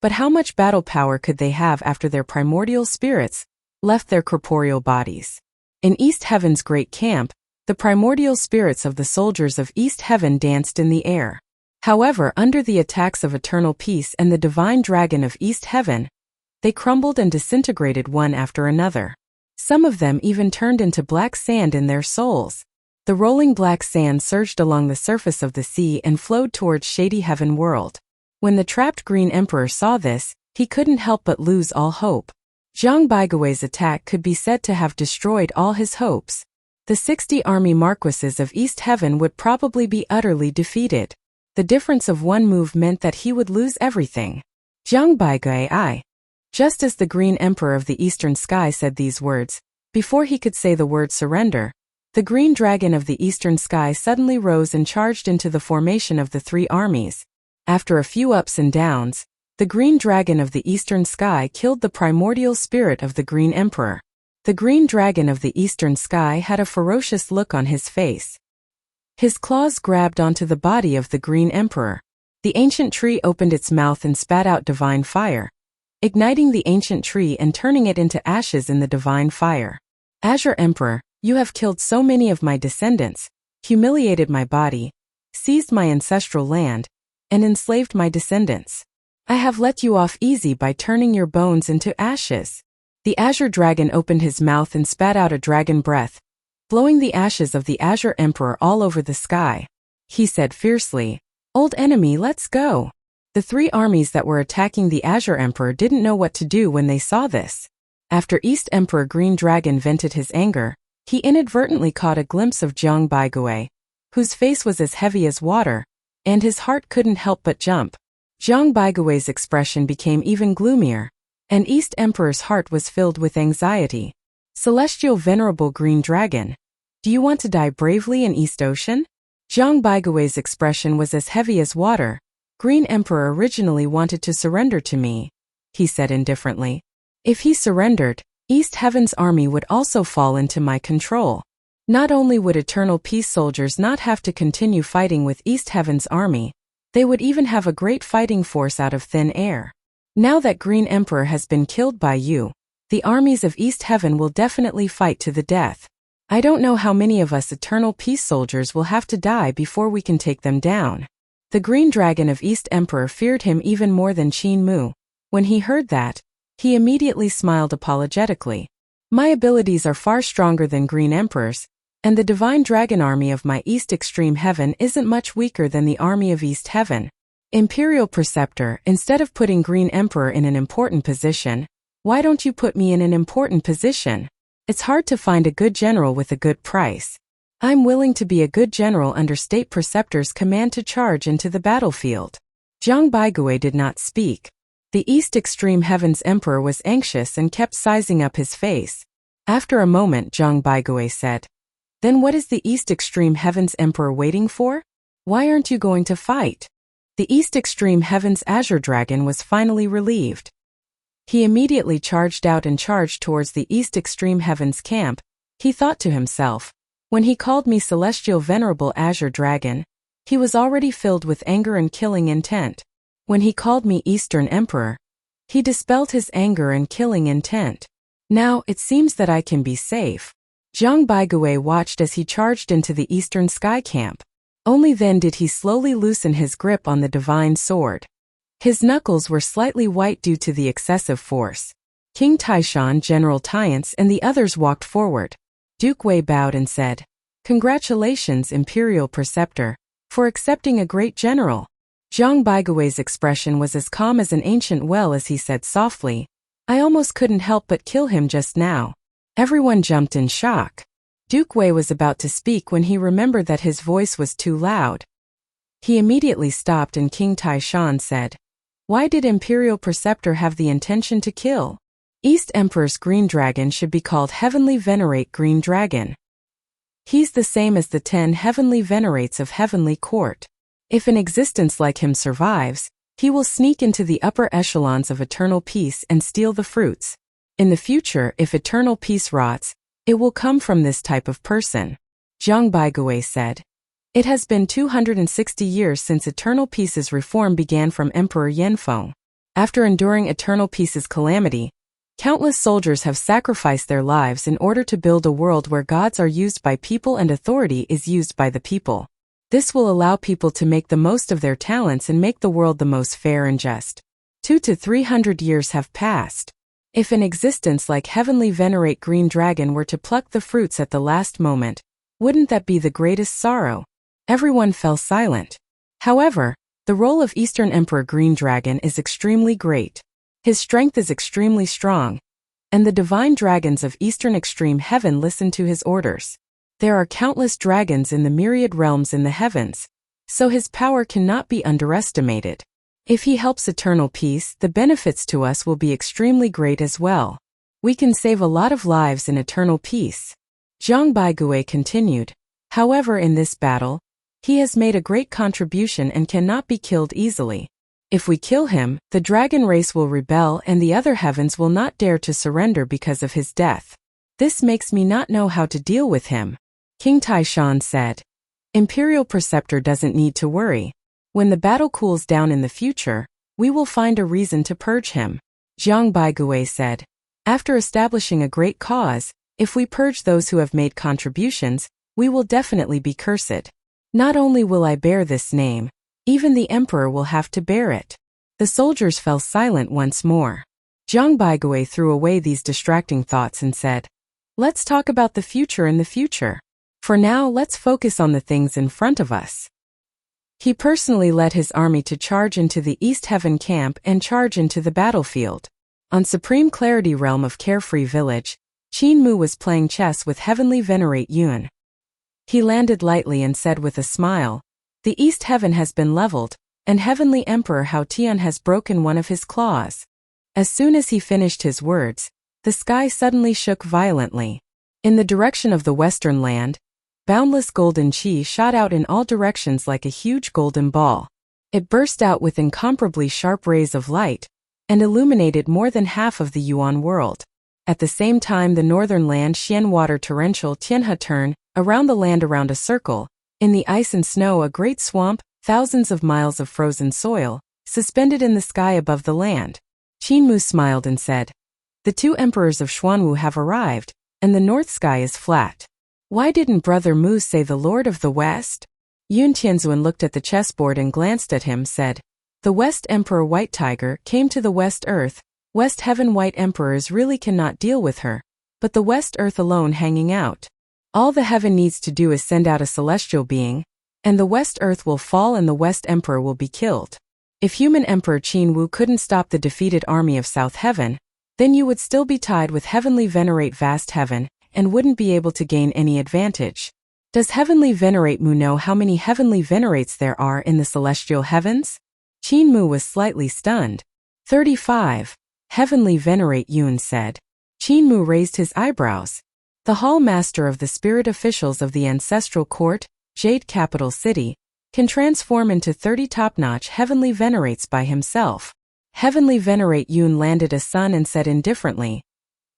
but how much battle power could they have after their primordial spirits left their corporeal bodies? In East Heaven's great camp, the primordial spirits of the soldiers of East Heaven danced in the air. However, under the attacks of Eternal Peace and the divine dragon of East Heaven, they crumbled and disintegrated one after another. Some of them even turned into black sand in their souls. The rolling black sand surged along the surface of the sea and flowed towards Shady Heaven World. When the trapped Green Emperor saw this, he couldn't help but lose all hope. Jiang Baigui's attack could be said to have destroyed all his hopes. The 60 army marquises of East Heaven would probably be utterly defeated. The difference of one move meant that he would lose everything. Jiang Baigui. Just as the Green Emperor of the Eastern Sky said these words, before he could say the word surrender, the Green Dragon of the Eastern Sky suddenly rose and charged into the formation of the three armies. After a few ups and downs, the Green Dragon of the Eastern Sky killed the primordial spirit of the Green Emperor. The Green Dragon of the Eastern Sky had a ferocious look on his face. His claws grabbed onto the body of the Green Emperor. The ancient tree opened its mouth and spat out divine fire, igniting the ancient tree and turning it into ashes in the divine fire. Azure Emperor, you have killed so many of my descendants, humiliated my body, seized my ancestral land, and enslaved my descendants. I have let you off easy by turning your bones into ashes. The Azure Dragon opened his mouth and spat out a dragon breath, blowing the ashes of the Azure Emperor all over the sky. He said fiercely, "Old enemy, let's go." The three armies that were attacking the Azure Emperor didn't know what to do when they saw this. After East Emperor Green Dragon vented his anger, he inadvertently caught a glimpse of Jiang Baigui, whose face was as heavy as water, and his heart couldn't help but jump. Jiang Baigui's expression became even gloomier, and East Emperor's heart was filled with anxiety. Celestial Venerable Green Dragon, do you want to die bravely in East Ocean? Jiang Baigui's expression was as heavy as water, Green Emperor originally wanted to surrender to me, he said indifferently. If he surrendered, East Heaven's army would also fall into my control. Not only would Eternal Peace soldiers not have to continue fighting with East Heaven's army, they would even have a great fighting force out of thin air. Now that Green Emperor has been killed by you, the armies of East Heaven will definitely fight to the death. I don't know how many of us Eternal Peace soldiers will have to die before we can take them down. The Green Dragon of East Emperor feared him even more than Qin Mu. When he heard that, he immediately smiled apologetically. My abilities are far stronger than Green Emperor's, and the Divine Dragon army of my East Extreme Heaven isn't much weaker than the army of East Heaven. Imperial Preceptor, instead of putting Green Emperor in an important position, why don't you put me in an important position? It's hard to find a good general with a good price. I'm willing to be a good general under State Preceptor's command to charge into the battlefield. Zhang Baigui did not speak. The East Extreme Heaven's Emperor was anxious and kept sizing up his face. After a moment, Zhang Baigui said, "Then what is the East Extreme Heaven's Emperor waiting for? Why aren't you going to fight?" The East Extreme Heaven's Azure Dragon was finally relieved. He immediately charged out and charged towards the East Extreme Heaven's camp. He thought to himself, when he called me Celestial Venerable Azure Dragon, he was already filled with anger and killing intent. When he called me Eastern Emperor, he dispelled his anger and killing intent. Now it seems that I can be safe. Zhang Baigui watched as he charged into the Eastern Sky Camp. Only then did he slowly loosen his grip on the divine sword. His knuckles were slightly white due to the excessive force. King Taishan, General Tyance, and the others walked forward. Duke Wei bowed and said, "Congratulations, Imperial Preceptor, for accepting a great general." Zhang Baigui's expression was as calm as an ancient well as he said softly, "I almost couldn't help but kill him just now." Everyone jumped in shock. Duke Wei was about to speak when he remembered that his voice was too loud. He immediately stopped and King Taishan said, "Why did Imperial Preceptor have the intention to kill? East Emperor's Green Dragon should be called Heavenly Venerate Green Dragon. He's the same as the 10 Heavenly Venerates of Heavenly Court. If an existence like him survives, he will sneak into the upper echelons of Eternal Peace and steal the fruits. In the future, if Eternal Peace rots, it will come from this type of person." Zhang Baigui said, "It has been 260 years since Eternal Peace's reform began from Emperor Yanfeng. After enduring Eternal Peace's calamity, countless soldiers have sacrificed their lives in order to build a world where gods are used by people and authority is used by the people. This will allow people to make the most of their talents and make the world the most fair and just. 200 to 300 years have passed. If an existence like Heavenly Venerate Green Dragon were to pluck the fruits at the last moment, wouldn't that be the greatest sorrow?" Everyone fell silent. However, the role of Eastern Emperor Green Dragon is extremely great. His strength is extremely strong, and the divine dragons of Eastern Extreme Heaven listen to his orders. There are countless dragons in the myriad realms in the heavens, so his power cannot be underestimated. If he helps Eternal Peace, the benefits to us will be extremely great as well. We can save a lot of lives in Eternal Peace. Zhang Baigui continued, "However, in this battle, he has made a great contribution and cannot be killed easily. If we kill him, the dragon race will rebel and the other heavens will not dare to surrender because of his death. This makes me not know how to deal with him." King Taishan said, "Imperial Preceptor doesn't need to worry. When the battle cools down in the future, we will find a reason to purge him." Zhang Baigui said, "After establishing a great cause, if we purge those who have made contributions, we will definitely be cursed. Not only will I bear this name, even the Emperor will have to bear it." The soldiers fell silent once more. Zhang Baigui threw away these distracting thoughts and said, "Let's talk about the future in the future. For now, let's focus on the things in front of us." He personally led his army to charge into the East Heaven camp and charge into the battlefield. On Supreme Clarity Realm of Carefree Village, Qin Mu was playing chess with Heavenly Venerate Yun. He landed lightly and said with a smile, "The East Heaven has been leveled, and Heavenly Emperor Hao Tian has broken one of his claws." As soon as he finished his words, the sky suddenly shook violently. In the direction of the western land, boundless golden chi shot out in all directions like a huge golden ball. It burst out with incomparably sharp rays of light and illuminated more than half of the Yuan world. At the same time, the northern land Xian water torrential Tianhe turn around the land around a circle, in the ice and snow a great swamp, thousands of miles of frozen soil, suspended in the sky above the land. Qin Mu smiled and said, "The two emperors of Xuanwu have arrived, and the north sky is flat. Why didn't Brother Mu say the Lord of the West?" Yun Tianzuan looked at the chessboard and glanced at him, said, "The West Emperor White Tiger came to the West Earth. West Heaven White Emperors really cannot deal with her, but the West Earth alone hanging out. All the Heaven needs to do is send out a celestial being, and the West Earth will fall and the West Emperor will be killed. If human Emperor Qin Wu couldn't stop the defeated army of South Heaven, then you would still be tied with Heavenly Venerate Vast Heaven and wouldn't be able to gain any advantage. Does Heavenly Venerate Mu know how many Heavenly Venerates there are in the celestial heavens?" Qin Mu was slightly stunned. 35. Heavenly Venerate Yun said. Qin Mu raised his eyebrows. The Hall Master of the Spirit Officials of the Ancestral Court, Jade Capital City, can transform into 30 top-notch Heavenly Venerates by himself. Heavenly Venerate Yun landed a son and said indifferently,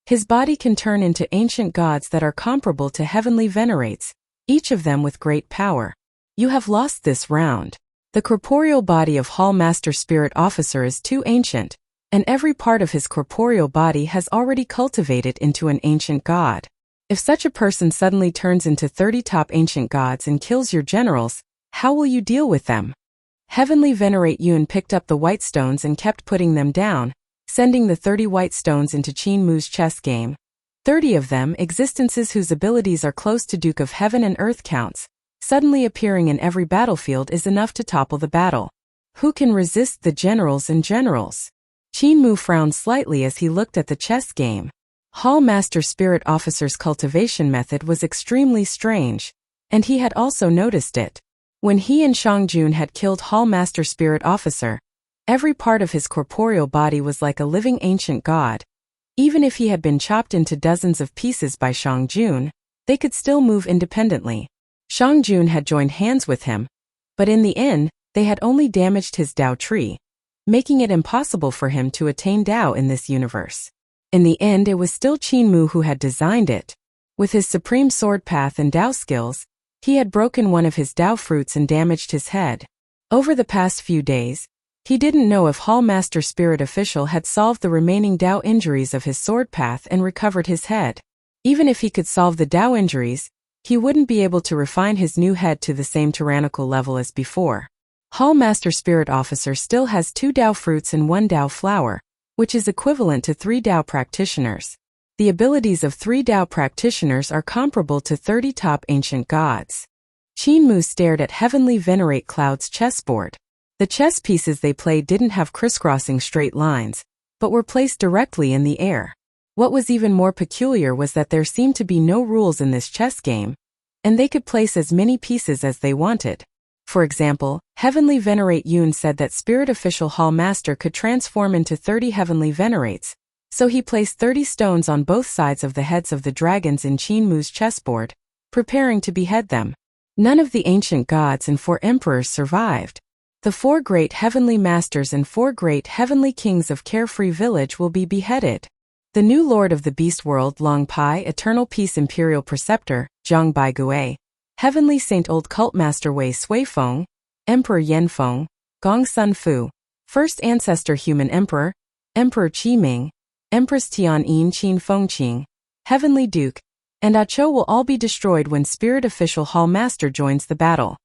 "His body can turn into ancient gods that are comparable to Heavenly Venerates, each of them with great power. You have lost this round. The corporeal body of Hall Master Spirit Officer is too ancient, and every part of his corporeal body has already cultivated into an ancient god. If such a person suddenly turns into 30 top ancient gods and kills your generals, how will you deal with them?" Heavenly Venerate Yun picked up the white stones and kept putting them down, sending the 30 white stones into Qin Mu's chess game. 30 of them, existences whose abilities are close to Duke of Heaven and Earth counts, suddenly appearing in every battlefield is enough to topple the battle. Who can resist the generals and generals? Qin Mu frowned slightly as he looked at the chess game. Hall Master Spirit Officer's cultivation method was extremely strange, and he had also noticed it. When he and Shang Jun had killed Hall Master Spirit Officer, every part of his corporeal body was like a living ancient god. Even if he had been chopped into dozens of pieces by Shang Jun, they could still move independently. Shang Jun had joined hands with him, but in the end, they had only damaged his Dao tree, making it impossible for him to attain Dao in this universe. In the end, it was still Qin Mu who had designed it. With his supreme sword path and Dao skills, he had broken one of his Dao fruits and damaged his head. Over the past few days, he didn't know if Hall Master Spirit Official had solved the remaining Dao injuries of his sword path and recovered his head. Even if he could solve the Dao injuries, he wouldn't be able to refine his new head to the same tyrannical level as before. Hall Master Spirit Officer still has 2 Dao fruits and 1 Dao flower, which is equivalent to 3 Dao practitioners. The abilities of 3 Dao practitioners are comparable to 30 top ancient gods. Qin Mu stared at Heavenly Venerate Cloud's chessboard. The chess pieces they played didn't have crisscrossing straight lines, but were placed directly in the air. What was even more peculiar was that there seemed to be no rules in this chess game, and they could place as many pieces as they wanted. For example, Heavenly Venerate Yun said that Spirit Official Hall Master could transform into 30 Heavenly Venerates, so he placed 30 stones on both sides of the heads of the dragons in Qin Mu's chessboard, preparing to behead them. None of the ancient gods and 4 emperors survived. The 4 great Heavenly Masters and 4 great Heavenly Kings of Carefree Village will be beheaded. The new Lord of the Beast World Long Pai Eternal Peace Imperial Preceptor, Zhang Baigui, Heavenly Saint Old Cult Master Wei Suifeng, Emperor Yanfeng, Gong Sun Fu, First Ancestor Human Emperor, Emperor Qi Ming, Empress Tian Yin Qin Fengqing, Heavenly Duke, and Acho will all be destroyed when Spirit Official Hall Master joins the battle.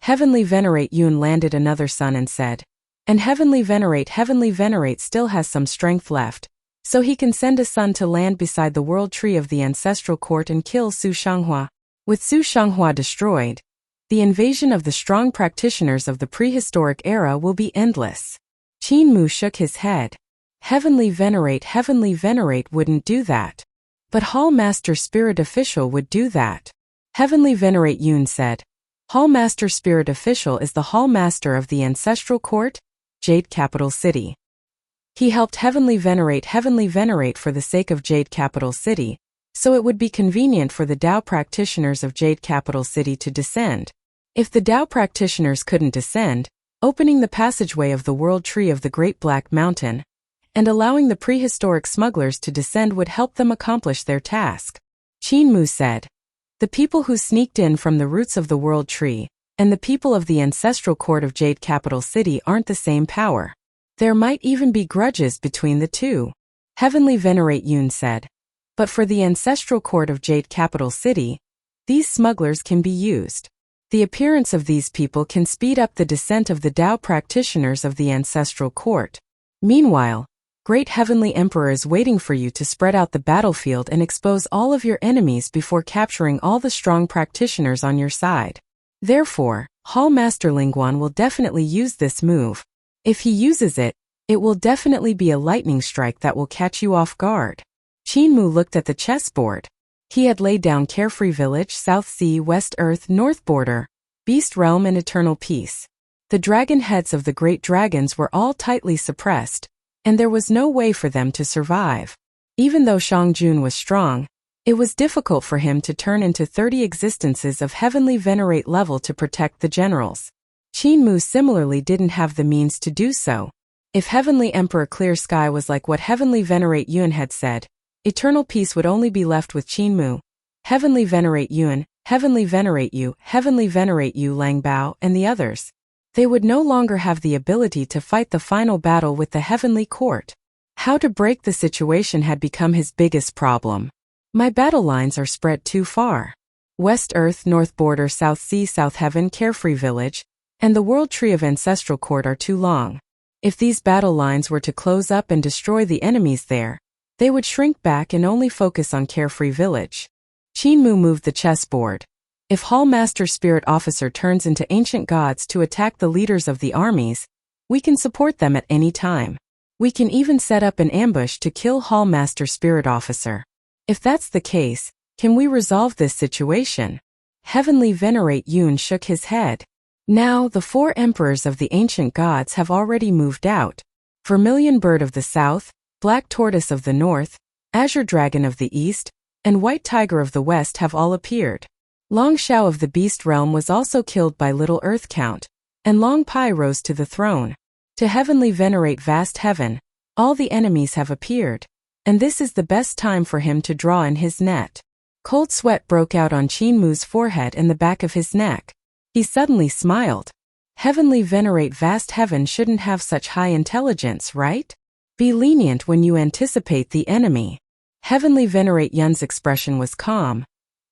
Heavenly Venerate Yun landed another son and said, "And Heavenly Venerate still has some strength left, so he can send a son to land beside the world tree of the Ancestral Court and kill Su Shanghua. With Su Shanghua destroyed, the invasion of the strong practitioners of the prehistoric era will be endless." Qin Mu shook his head. Heavenly Venerate wouldn't do that. But Hall Master Spirit Official would do that. Heavenly Venerate Yun said, "Hall Master Spirit Official is the Hall Master of the Ancestral Court, Jade Capital City. He helped Heavenly Venerate for the sake of Jade Capital City, so it would be convenient for the Dao practitioners of Jade Capital City to descend. If the Dao practitioners couldn't descend, opening the passageway of the World Tree of the Great Black Mountain, and allowing the prehistoric smugglers to descend would help them accomplish their task. Qin Mu said, "The people who sneaked in from the roots of the World Tree, and the people of the ancestral court of Jade Capital City aren't the same power. There might even be grudges between the two." Heavenly Venerate Yun said, "But for the ancestral court of Jade Capital City, these smugglers can be used. The appearance of these people can speed up the descent of the Dao practitioners of the ancestral court. Meanwhile, Great Heavenly Emperor is waiting for you to spread out the battlefield and expose all of your enemies before capturing all the strong practitioners on your side. Therefore, Hall Master Lingguan will definitely use this move. If he uses it, it will definitely be a lightning strike that will catch you off guard." Qin Mu looked at the chessboard. He had laid down Carefree Village, South Sea, West Earth, North Border, Beast Realm and Eternal Peace. The dragon heads of the great dragons were all tightly suppressed, and there was no way for them to survive. Even though Shang Jun was strong, it was difficult for him to turn into 30 existences of Heavenly Venerate level to protect the generals. Qin Mu similarly didn't have the means to do so. If Heavenly Emperor Clear Sky was like what Heavenly Venerate Yun had said, Eternal Peace would only be left with Qin Mu, Heavenly Venerate Yun, Heavenly Venerate Yu, Heavenly Venerate Yu Lang Bao, and the others. They would no longer have the ability to fight the final battle with the Heavenly Court. How to break the situation had become his biggest problem. "My battle lines are spread too far. West Earth, North Border, South Sea, South Heaven, Carefree Village, and the World Tree of Ancestral Court are too long. If these battle lines were to close up and destroy the enemies there, they would shrink back and only focus on Carefree Village." Qin Mu moved the chessboard. "If Hall Master Spirit Officer turns into ancient gods to attack the leaders of the armies, we can support them at any time. We can even set up an ambush to kill Hall Master Spirit Officer. If that's the case, can we resolve this situation?" Heavenly Venerate Yun shook his head. "Now, the 4 emperors of the ancient gods have already moved out. Vermilion Bird of the South, Black Tortoise of the North, Azure Dragon of the East, and White Tiger of the West have all appeared. Long Shao of the Beast Realm was also killed by Little Earth Count, and Long Pai rose to the throne. To Heavenly Venerate Vast Heaven, all the enemies have appeared, and this is the best time for him to draw in his net." Cold sweat broke out on Qin Mu's forehead and the back of his neck. He suddenly smiled. Heavenly Venerate Vast Heaven shouldn't have such high intelligence, right? Be lenient when you anticipate the enemy. Heavenly Venerate Yun's expression was calm.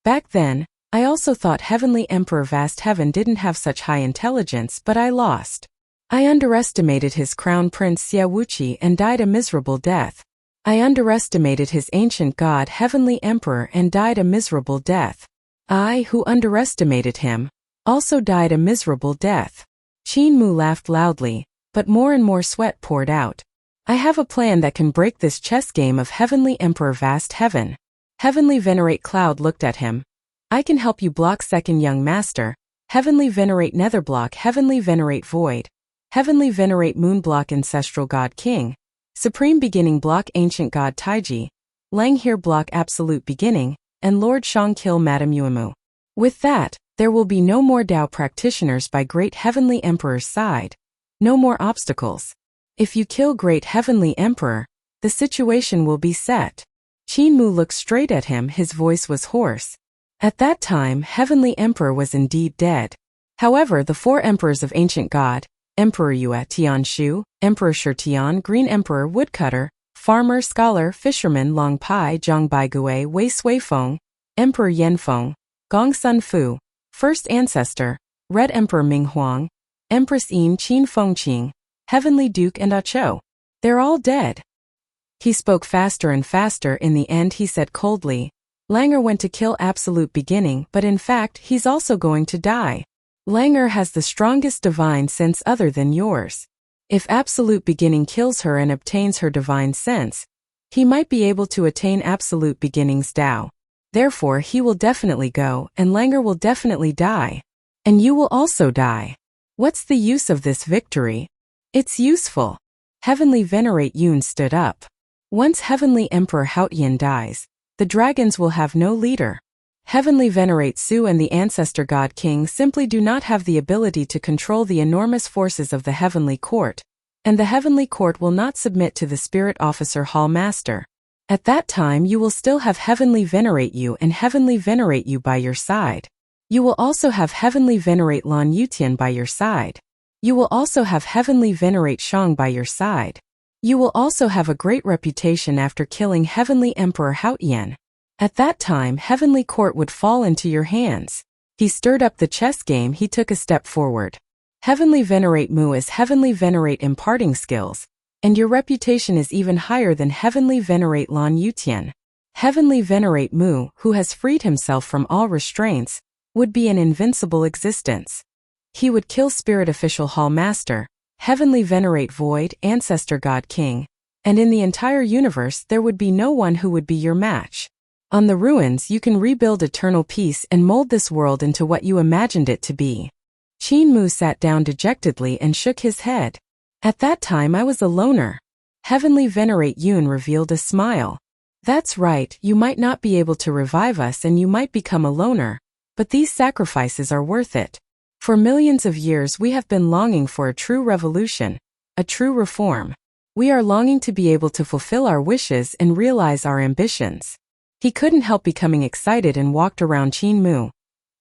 "Back then, I also thought Heavenly Emperor Vast Heaven didn't have such high intelligence, but I lost. I underestimated his crown prince Xia Wuqi and died a miserable death. I underestimated his ancient god Heavenly Emperor and died a miserable death. I, who underestimated him, also died a miserable death." Qin Mu laughed loudly, but more and more sweat poured out. "I have a plan that can break this chess game of Heavenly Emperor Vast Heaven." Heavenly Venerate Cloud looked at him. "I can help you block Second Young Master, Heavenly Venerate Netherblock, Heavenly Venerate Void, Heavenly Venerate Moonblock Ancestral God King, Supreme Beginning Block Ancient God Taiji, Langheer Block Absolute Beginning, and Lord Shang kill Madame Yuemu. With that, there will be no more Dao practitioners by Great Heavenly Emperor's side. No more obstacles. If you kill Great Heavenly Emperor, the situation will be set." Qin Mu looked straight at him, his voice was hoarse. At that time, Heavenly Emperor was indeed dead. However, the 4 emperors of Ancient God, Emperor Yue Tian Shu, Emperor Shi Tian, Green Emperor Woodcutter, Farmer, Scholar, Fisherman Long Pai, Zhang Baigui, Wei Suifeng, Emperor Yanfeng, Gong Sun Fu, First Ancestor, Red Emperor Ming Huang, Empress Yin Qin Fengqing, Heavenly Duke and Achou. They're all dead. He spoke faster and faster. In the end he said coldly, "Langer went to kill Absolute Beginning, but in fact he's also going to die. Langer has the strongest divine sense other than yours. If Absolute Beginning kills her and obtains her divine sense, he might be able to attain Absolute Beginning's Tao. Therefore he will definitely go, and Langer will definitely die. And you will also die. What's the use of this victory? It's useful." Heavenly Venerate Yun stood up. "Once Heavenly Emperor Haotian dies, the dragons will have no leader." Heavenly Venerate Su and the Ancestor God King simply do not have the ability to control the enormous forces of the Heavenly Court, and the Heavenly Court will not submit to the Spirit Officer Hall Master. At that time you will still have Heavenly Venerate Yu and Heavenly Venerate Yu by your side. You will also have Heavenly Venerate Lan Yutian by your side. You will also have Heavenly Venerate Shang by your side. You will also have a great reputation after killing Heavenly Emperor Haotian. At that time Heavenly Court would fall into your hands. He stirred up the chess game. He took a step forward. Heavenly Venerate Mu is Heavenly Venerate imparting skills, and your reputation is even higher than Heavenly Venerate Lan Yutian. Heavenly Venerate Mu, who has freed himself from all restraints, would be an invincible existence. He would kill Spirit Official Hall Master, Heavenly Venerate Void, Ancestor God King, and in the entire universe there would be no one who would be your match. On the ruins you can rebuild eternal peace and mold this world into what you imagined it to be. Qin Mu sat down dejectedly and shook his head. At that time I was a loner. Heavenly Venerate Yun revealed a smile. That's right, you might not be able to revive us and you might become a loner, but these sacrifices are worth it. For millions of years we have been longing for a true revolution, a true reform. We are longing to be able to fulfill our wishes and realize our ambitions. He couldn't help becoming excited and walked around Qin Mu.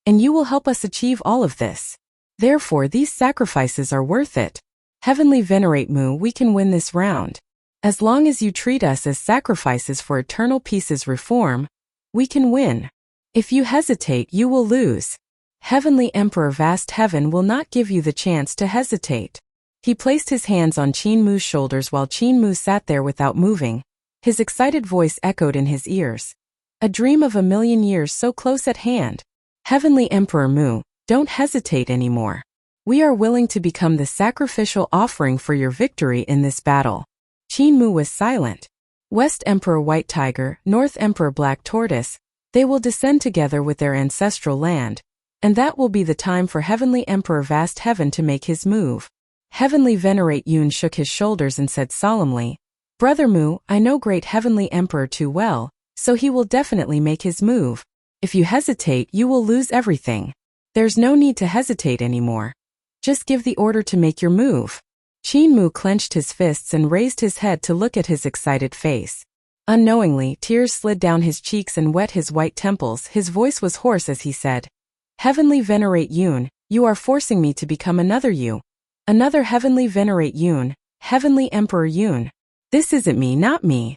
And you will help us achieve all of this. Therefore these sacrifices are worth it. Heavenly Venerate Mu, we can win this round. As long as you treat us as sacrifices for eternal peace's reform, we can win. If you hesitate you will lose. Heavenly Emperor Vast Heaven will not give you the chance to hesitate. He placed his hands on Qin Mu's shoulders while Qin Mu sat there without moving. His excited voice echoed in his ears. A dream of a million years so close at hand. Heavenly Emperor Mu, don't hesitate anymore. We are willing to become the sacrificial offering for your victory in this battle. Qin Mu was silent. West Emperor White Tiger, North Emperor Black Tortoise, they will descend together with their ancestral land, and that will be the time for Heavenly Emperor Vast Heaven to make his move. Heavenly Venerate Yun shook his shoulders and said solemnly, Brother Mu, I know Great Heavenly Emperor too well, so he will definitely make his move. If you hesitate you will lose everything. There's no need to hesitate anymore. Just give the order to make your move. Qin Mu clenched his fists and raised his head to look at his excited face. Unknowingly, tears slid down his cheeks and wet his white temples. His voice was hoarse as he said, Heavenly Venerate Yun, you are forcing me to become another you. Another Heavenly Venerate Yun, Heavenly Emperor Yun. This isn't me, not me.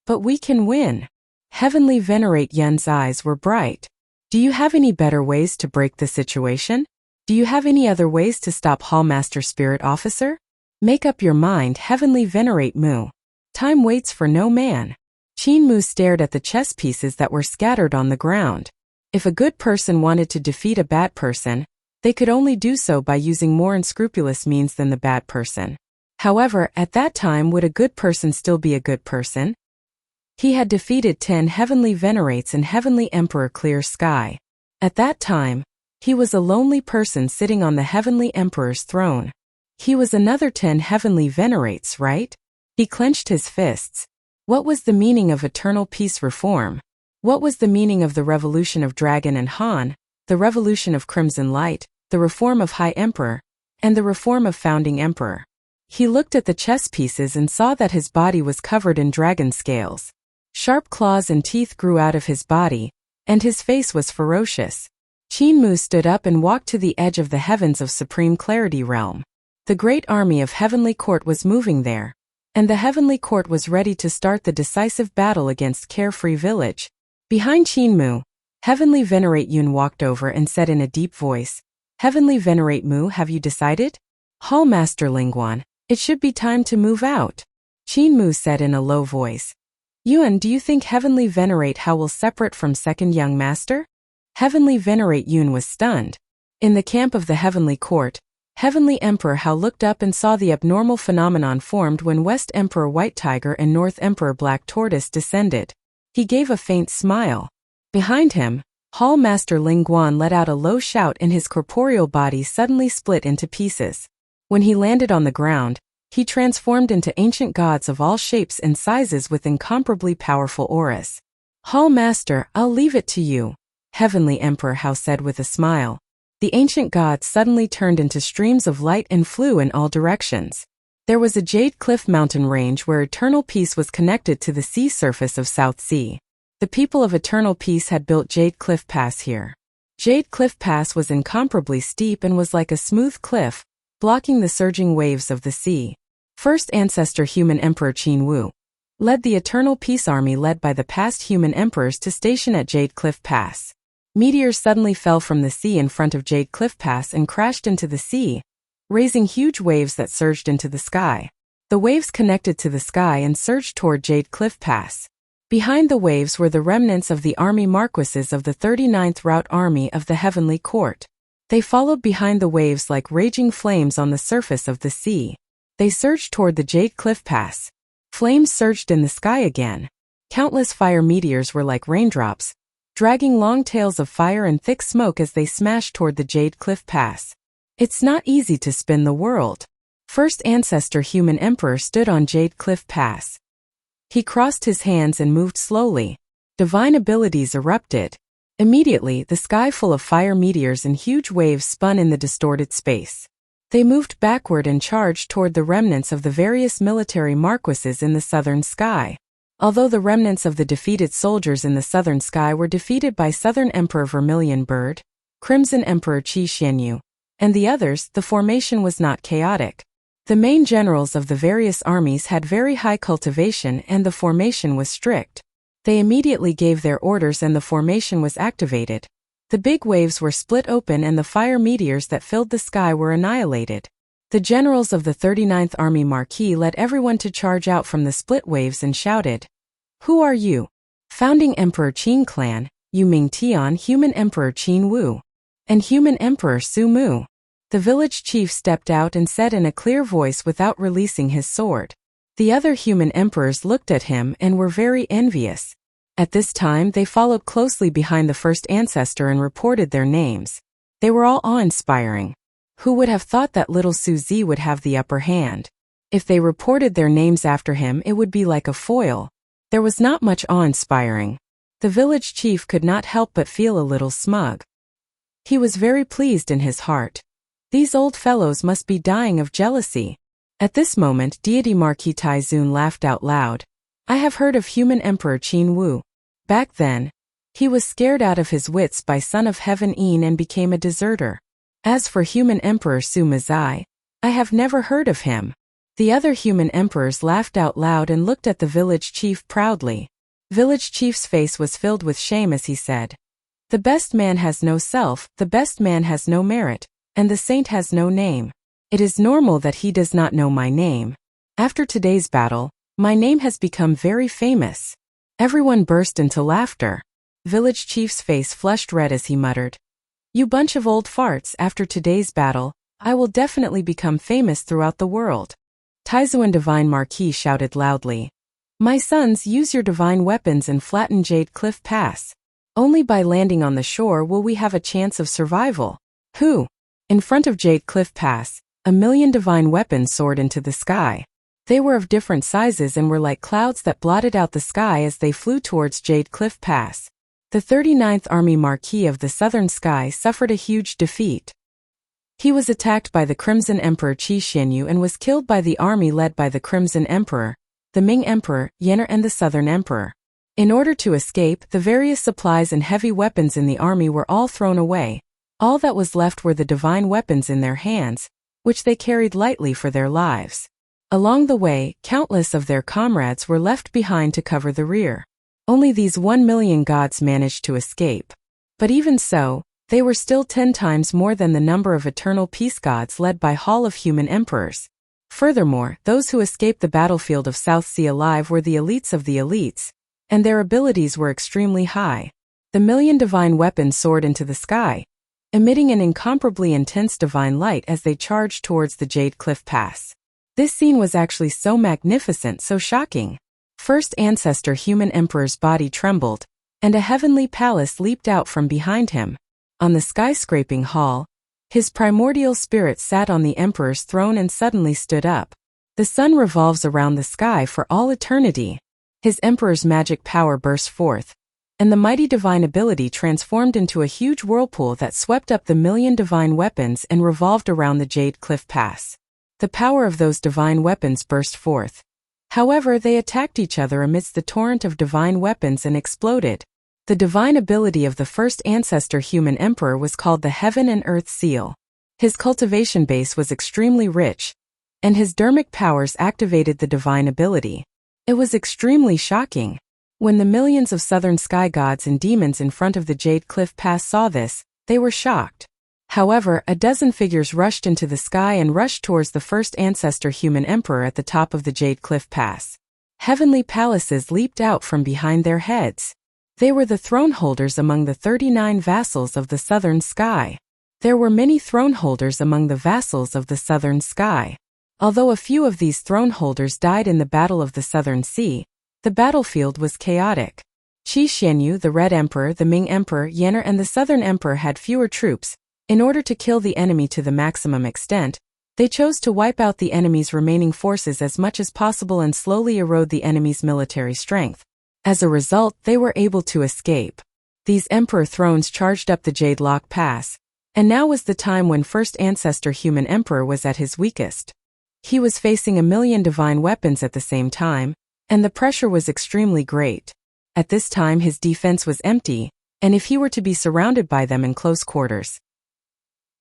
But we can win. Heavenly Venerate Yun's eyes were bright. Do you have any better ways to break the situation? Do you have any other ways to stop Hallmaster Spirit Officer? Make up your mind, Heavenly Venerate Mu. Time waits for no man. Qin Mu stared at the chess pieces that were scattered on the ground. If a good person wanted to defeat a bad person, they could only do so by using more unscrupulous means than the bad person. However, at that time would a good person still be a good person? He had defeated 10 Heavenly Venerates and Heavenly Emperor Clear Sky. At that time, he was a lonely person sitting on the Heavenly Emperor's throne. He was another 10 Heavenly Venerates, right? He clenched his fists. What was the meaning of eternal peace reform? What was the meaning of the revolution of Dragon and Han, the revolution of Crimson Light, the reform of High Emperor, and the reform of Founding Emperor? He looked at the chess pieces and saw that his body was covered in dragon scales. Sharp claws and teeth grew out of his body, and his face was ferocious. Qin Mu stood up and walked to the edge of the heavens of Supreme Clarity Realm. The great army of Heavenly Court was moving there, and the Heavenly Court was ready to start the decisive battle against Carefree Village. Behind Qin Mu, Heavenly Venerate Yun walked over and said in a deep voice, Heavenly Venerate Mu, have you decided? Hallmaster Lingguan, it should be time to move out. Qin Mu said in a low voice. Yuan, do you think Heavenly Venerate Hao will separate from Second Young Master? Heavenly Venerate Yun was stunned. In the camp of the Heavenly Court, Heavenly Emperor Hao looked up and saw the abnormal phenomenon formed when West Emperor White Tiger and North Emperor Black Tortoise descended. He gave a faint smile. Behind him, Hall Master Lingguan let out a low shout and his corporeal body suddenly split into pieces. When he landed on the ground, he transformed into ancient gods of all shapes and sizes with incomparably powerful auras. Hall Master, I'll leave it to you. Heavenly Emperor Hao said with a smile. The ancient gods suddenly turned into streams of light and flew in all directions. There was a jade cliff mountain range where eternal peace was connected to the sea surface of South Sea. The people of Eternal Peace had built Jade Cliff Pass here. Jade Cliff Pass was incomparably steep and was like a smooth cliff, blocking the surging waves of the sea. First ancestor human emperor Qin Wu led the Eternal Peace army led by the past human emperors to station at Jade Cliff Pass. Meteors suddenly fell from the sea in front of Jade Cliff Pass and crashed into the sea, raising huge waves that surged into the sky. The waves connected to the sky and surged toward Jade Cliff Pass. Behind the waves were the remnants of the army marquises of the 39th Route Army of the Heavenly Court. They followed behind the waves like raging flames on the surface of the sea. They surged toward the Jade Cliff Pass. Flames surged in the sky again. Countless fire meteors were like raindrops, dragging long tails of fire and thick smoke as they smashed toward the Jade Cliff Pass. It's not easy to spin the world. First ancestor human emperor stood on Jade Cliff Pass. He crossed his hands and moved slowly. Divine abilities erupted. Immediately, the sky full of fire meteors and huge waves spun in the distorted space. They moved backward and charged toward the remnants of the various military marquises in the southern sky. Although the remnants of the defeated soldiers in the southern sky were defeated by Southern Emperor Vermilion Bird, Crimson Emperor Qi Xianyu, and the others, the formation was not chaotic. The main generals of the various armies had very high cultivation and the formation was strict. They immediately gave their orders and the formation was activated. The big waves were split open and the fire meteors that filled the sky were annihilated. The generals of the 39th Army Marquis led everyone to charge out from the split waves and shouted, "Who are you?" Founding Emperor Qin Clan, Yu Ming Tian, Human Emperor Qin Wu, and Human Emperor Su Mu. The village chief stepped out and said in a clear voice without releasing his sword. The other human emperors looked at him and were very envious. At this time they followed closely behind the first ancestor and reported their names. They were all awe-inspiring. Who would have thought that little Su Zi would have the upper hand? If they reported their names after him it would be like a foil. There was not much awe-inspiring. The village chief could not help but feel a little smug. He was very pleased in his heart. These old fellows must be dying of jealousy. At this moment deity Marquis Taizun laughed out loud. I have heard of human emperor Qin Wu. Back then, he was scared out of his wits by Son of Heaven Yin and became a deserter. As for human emperor Su Mizai, I have never heard of him. The other human emperors laughed out loud and looked at the village chief proudly. Village chief's face was filled with shame as he said, "The best man has no self, the best man has no merit, and the saint has no name. It is normal that he does not know my name. After today's battle, my name has become very famous." Everyone burst into laughter. Village chief's face flushed red as he muttered, "You bunch of old farts, after today's battle, I will definitely become famous throughout the world." Taizuan Divine Marquis shouted loudly, "My sons, use your divine weapons and flatten Jade Cliff Pass. Only by landing on the shore will we have a chance of survival." Who? In front of Jade Cliff Pass, a million divine weapons soared into the sky. They were of different sizes and were like clouds that blotted out the sky as they flew towards Jade Cliff Pass. The 39th Army Marquis of the Southern Sky suffered a huge defeat. He was attacked by the Crimson Emperor Qi Xianyu and was killed by the army led by the Crimson Emperor, the Ming Emperor, Yan'er and the Southern Emperor. In order to escape, the various supplies and heavy weapons in the army were all thrown away. All that was left were the divine weapons in their hands, which they carried lightly for their lives. Along the way, countless of their comrades were left behind to cover the rear. Only these 1 million gods managed to escape. But even so, they were still 10 times more than the number of eternal peace gods led by Hall of Human Emperors. Furthermore, those who escaped the battlefield of South Sea alive were the elites of the elites, and their abilities were extremely high. The million divine weapons soared into the sky, emitting an incomparably intense divine light as they charged towards the Jade Cliff Pass. This scene was actually so magnificent, so shocking. First ancestor human emperor's body trembled, and a heavenly palace leaped out from behind him. On the skyscraping hall, his primordial spirit sat on the emperor's throne and suddenly stood up. The sun revolves around the sky for all eternity. His emperor's magic power burst forth, and the mighty divine ability transformed into a huge whirlpool that swept up the million divine weapons and revolved around the Jade Cliff Pass. The power of those divine weapons burst forth. However, they attacked each other amidst the torrent of divine weapons and exploded. The divine ability of the first ancestor human emperor was called the Heaven and Earth Seal. His cultivation base was extremely rich, and his dermic powers activated the divine ability. It was extremely shocking. When the millions of southern sky gods and demons in front of the Jade Cliff Pass saw this, they were shocked. However, a dozen figures rushed into the sky and rushed towards the first ancestor human emperor at the top of the Jade Cliff Pass. Heavenly palaces leaped out from behind their heads. They were the throne holders among the 39 vassals of the southern sky. There were many throne holders among the vassals of the southern sky. Although a few of these throne holders died in the Battle of the Southern Sea, the battlefield was chaotic. Qi Xianyu, the Red Emperor, the Ming Emperor, Yan'er, and the Southern Emperor had fewer troops. In order to kill the enemy to the maximum extent, they chose to wipe out the enemy's remaining forces as much as possible and slowly erode the enemy's military strength. As a result, they were able to escape. These emperor thrones charged up the Jade Lock Pass, and now was the time when first ancestor human emperor was at his weakest. He was facing a million divine weapons at the same time, and the pressure was extremely great. At this time his defense was empty, and if he were to be surrounded by them in close quarters,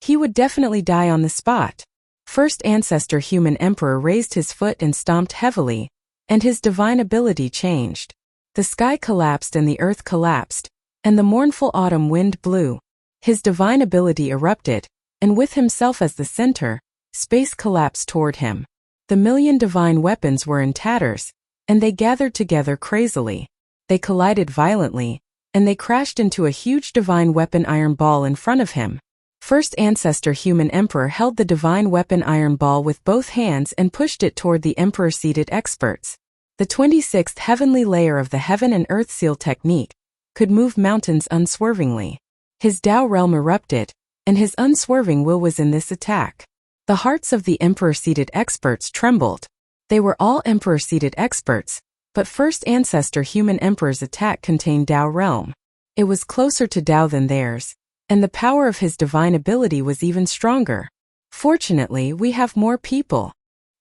he would definitely die on the spot. First ancestor human emperor raised his foot and stomped heavily, and his divine ability changed. The sky collapsed and the earth collapsed, and the mournful autumn wind blew. His divine ability erupted, and with himself as the center, space collapsed toward him. The million divine weapons were in tatters, and they gathered together crazily. They collided violently, and they crashed into a huge divine weapon iron ball in front of him. First ancestor human emperor held the divine weapon iron ball with both hands and pushed it toward the emperor-seated experts. The 26th heavenly layer of the Heaven and Earth Seal technique could move mountains unswervingly. His Tao realm erupted, and his unswerving will was in this attack. The hearts of the emperor-seated experts trembled. They were all emperor-seated experts, but first ancestor human emperor's attack contained Tao realm. It was closer to Tao than theirs, and the power of his divine ability was even stronger. Fortunately, we have more people.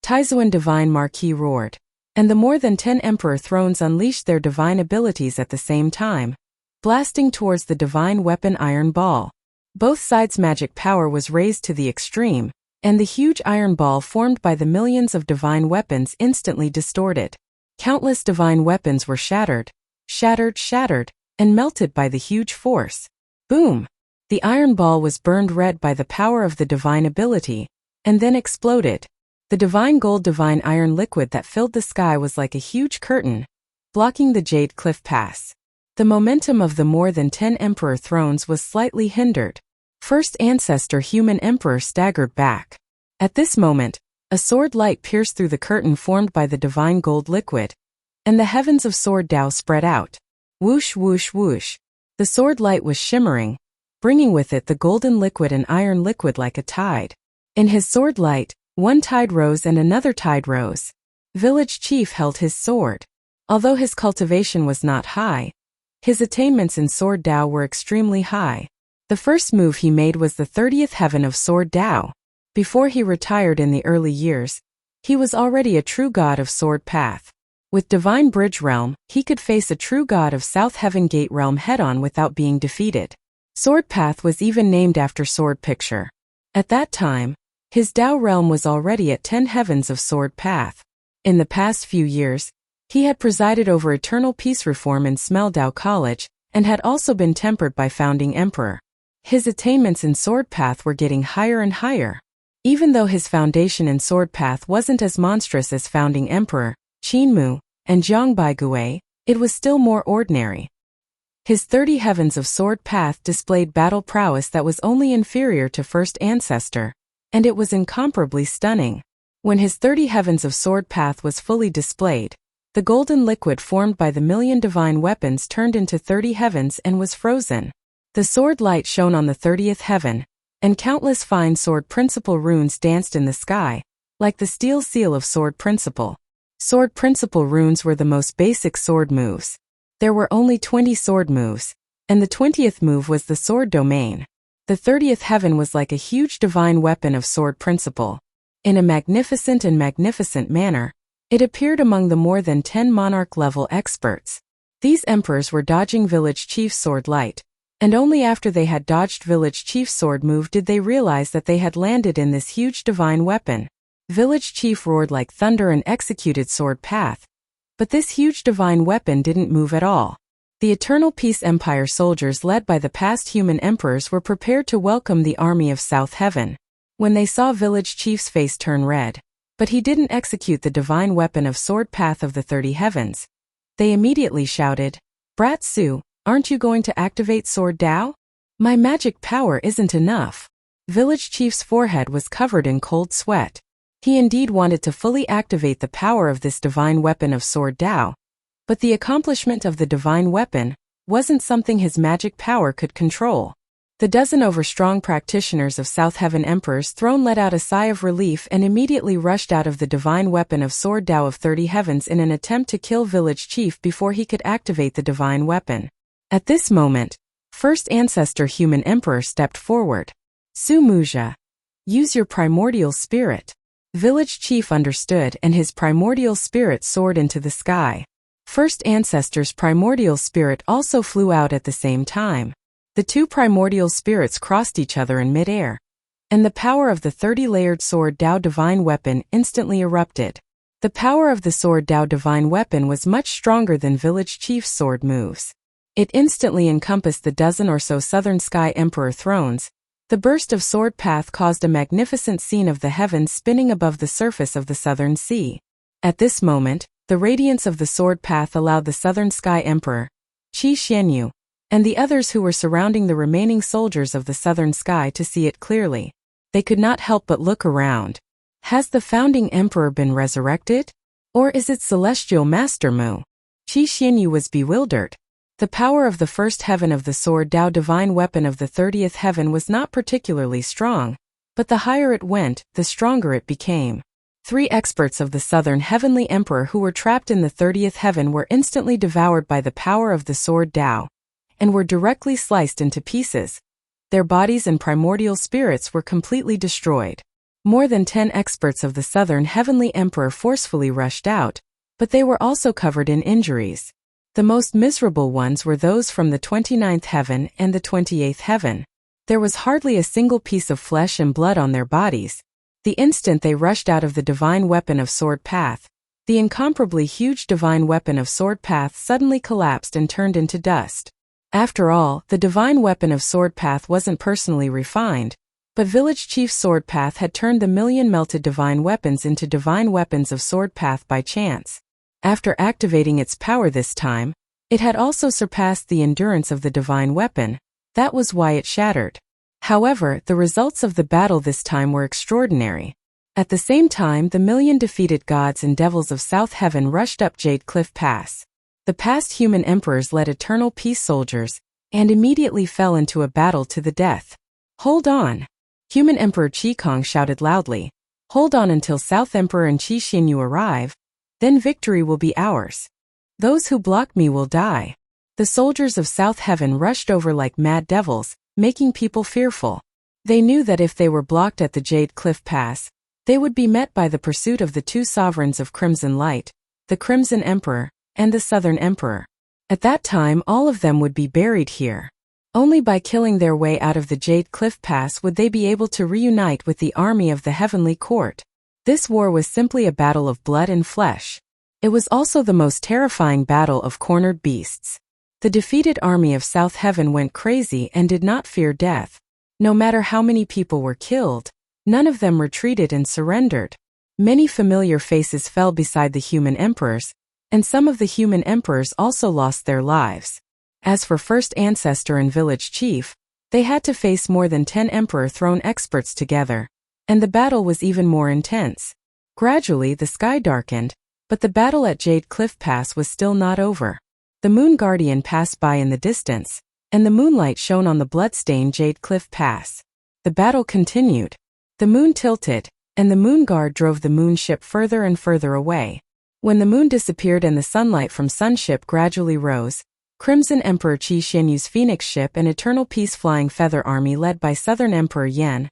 Taizuan divine marquis roared, and the more than 10 emperor thrones unleashed their divine abilities at the same time, blasting towards the divine weapon iron ball. Both sides' magic power was raised to the extreme, and the huge iron ball formed by the millions of divine weapons instantly distorted. Countless divine weapons were shattered, and melted by the huge force. Boom! The iron ball was burned red by the power of the divine ability, and then exploded. The divine gold divine iron liquid that filled the sky was like a huge curtain, blocking the Jade Cliff Pass. The momentum of the more than 10 emperor thrones was slightly hindered. First ancestor human emperor staggered back. At this moment, a sword light pierced through the curtain formed by the divine gold liquid, and the heavens of sword Tao spread out. Whoosh whoosh whoosh. The sword light was shimmering, bringing with it the golden liquid and iron liquid like a tide. In his sword light, one tide rose and another tide rose. Village chief held his sword. Although his cultivation was not high, his attainments in sword Tao were extremely high. The first move he made was the 30th heaven of sword Tao. Before he retired in the early years, he was already a true god of sword path. With divine bridge realm, he could face a true god of South Heaven Gate realm head-on without being defeated. Sword path was even named after sword picture. At that time, his Tao realm was already at 10 heavens of sword path. In the past few years, he had presided over eternal peace reform in Smell Tao College, and had also been tempered by founding emperor. His attainments in sword path were getting higher and higher. Even though his foundation in sword path wasn't as monstrous as founding emperor, Qinmu, and Zhongbaigui, it was still more ordinary. His 30 heavens of sword path displayed battle prowess that was only inferior to first ancestor, and it was incomparably stunning. When his 30 heavens of sword path was fully displayed, the golden liquid formed by the million divine weapons turned into 30 heavens and was frozen. The sword light shone on the 30th heaven, and countless fine sword principle runes danced in the sky, like the steel seal of sword principle. Sword principle runes were the most basic sword moves. There were only 20 sword moves, and the 20th move was the sword domain. The 30th heaven was like a huge divine weapon of sword principle. In a magnificent manner, it appeared among the more than 10 monarch-level experts. These emperors were dodging village chief's sword light, and only after they had dodged village chief's sword move did they realize that they had landed in this huge divine weapon. Village chief roared like thunder and executed sword path, but this huge divine weapon didn't move at all. The Eternal Peace Empire soldiers led by the past human emperors were prepared to welcome the army of South Heaven. When they saw village chief's face turn red, but he didn't execute the divine weapon of sword path of the 30 heavens, they immediately shouted, "Brat Su, aren't you going to activate Sword Dao? My magic power isn't enough." Village chief's forehead was covered in cold sweat. He indeed wanted to fully activate the power of this divine weapon of Sword Dao, but the accomplishment of the divine weapon wasn't something his magic power could control. The dozen overstrong practitioners of South Heaven Emperor's throne let out a sigh of relief and immediately rushed out of the divine weapon of Sword Dao of 30 heavens in an attempt to kill village chief before he could activate the divine weapon. At this moment, first ancestor human emperor stepped forward. "Su Muzha, use your primordial spirit." Village chief understood and his primordial spirit soared into the sky. First ancestor's primordial spirit also flew out at the same time. The two primordial spirits crossed each other in midair, and the power of the 30-layered Sword Dao divine weapon instantly erupted. The power of the Sword Dao divine weapon was much stronger than village chief's sword moves. It instantly encompassed the dozen or so southern sky emperor thrones. The burst of sword path caused a magnificent scene of the heavens spinning above the surface of the southern sea. At this moment, the radiance of the sword path allowed the southern sky emperor, Qi Xianyu, and the others who were surrounding the remaining soldiers of the southern sky to see it clearly. They could not help but look around. Has the founding emperor been resurrected? Or is it celestial master Mu? Qi Xianyu was bewildered. The power of the first heaven of the Sword Dao divine weapon of the 30th heaven was not particularly strong, but the higher it went, the stronger it became. 3 experts of the southern heavenly emperor who were trapped in the 30th heaven were instantly devoured by the power of the Sword Dao, and were directly sliced into pieces. Their bodies and primordial spirits were completely destroyed. More than 10 experts of the southern heavenly emperor forcefully rushed out, but they were also covered in injuries. The most miserable ones were those from the 29th heaven and the 28th heaven. There was hardly a single piece of flesh and blood on their bodies. The instant they rushed out of the divine weapon of sword path, the incomparably huge divine weapon of sword path suddenly collapsed and turned into dust. After all, the divine weapon of sword path wasn't personally refined, but village chief sword path had turned the million melted divine weapons into divine weapons of sword path by chance. After activating its power this time, it had also surpassed the endurance of the divine weapon. That was why it shattered. However, the results of the battle this time were extraordinary. At the same time, the million defeated gods and devils of South Heaven rushed up Jade Cliff Pass. The past human emperors led eternal peace soldiers, and immediately fell into a battle to the death. "Hold on!" Human Emperor Qikong shouted loudly. "Hold on until South Emperor and Qi Xinyu arrive, then victory will be ours. Those who block me will die." The soldiers of South Heaven rushed over like mad devils, making people fearful. They knew that if they were blocked at the Jade Cliff Pass, they would be met by the pursuit of the 2 sovereigns of Crimson Light, the Crimson Emperor, and the Southern Emperor. At that time all of them would be buried here. Only by killing their way out of the Jade Cliff Pass would they be able to reunite with the army of the Heavenly Court. This war was simply a battle of blood and flesh. It was also the most terrifying battle of cornered beasts. The defeated army of South Heaven went crazy and did not fear death. No matter how many people were killed, none of them retreated and surrendered. Many familiar faces fell beside the human emperors, and some of the human emperors also lost their lives. As for first ancestor and village chief, they had to face more than 10 emperor throne experts together, and the battle was even more intense. Gradually the sky darkened, but the battle at Jade Cliff Pass was still not over. The Moon Guardian passed by in the distance, and the moonlight shone on the bloodstained Jade Cliff Pass. The battle continued. The moon tilted, and the Moon Guard drove the moon ship further and further away. When the moon disappeared and the sunlight from Sunship gradually rose, Crimson Emperor Qi Xianyu's Phoenix ship and Eternal Peace Flying Feather Army led by Southern Emperor Yan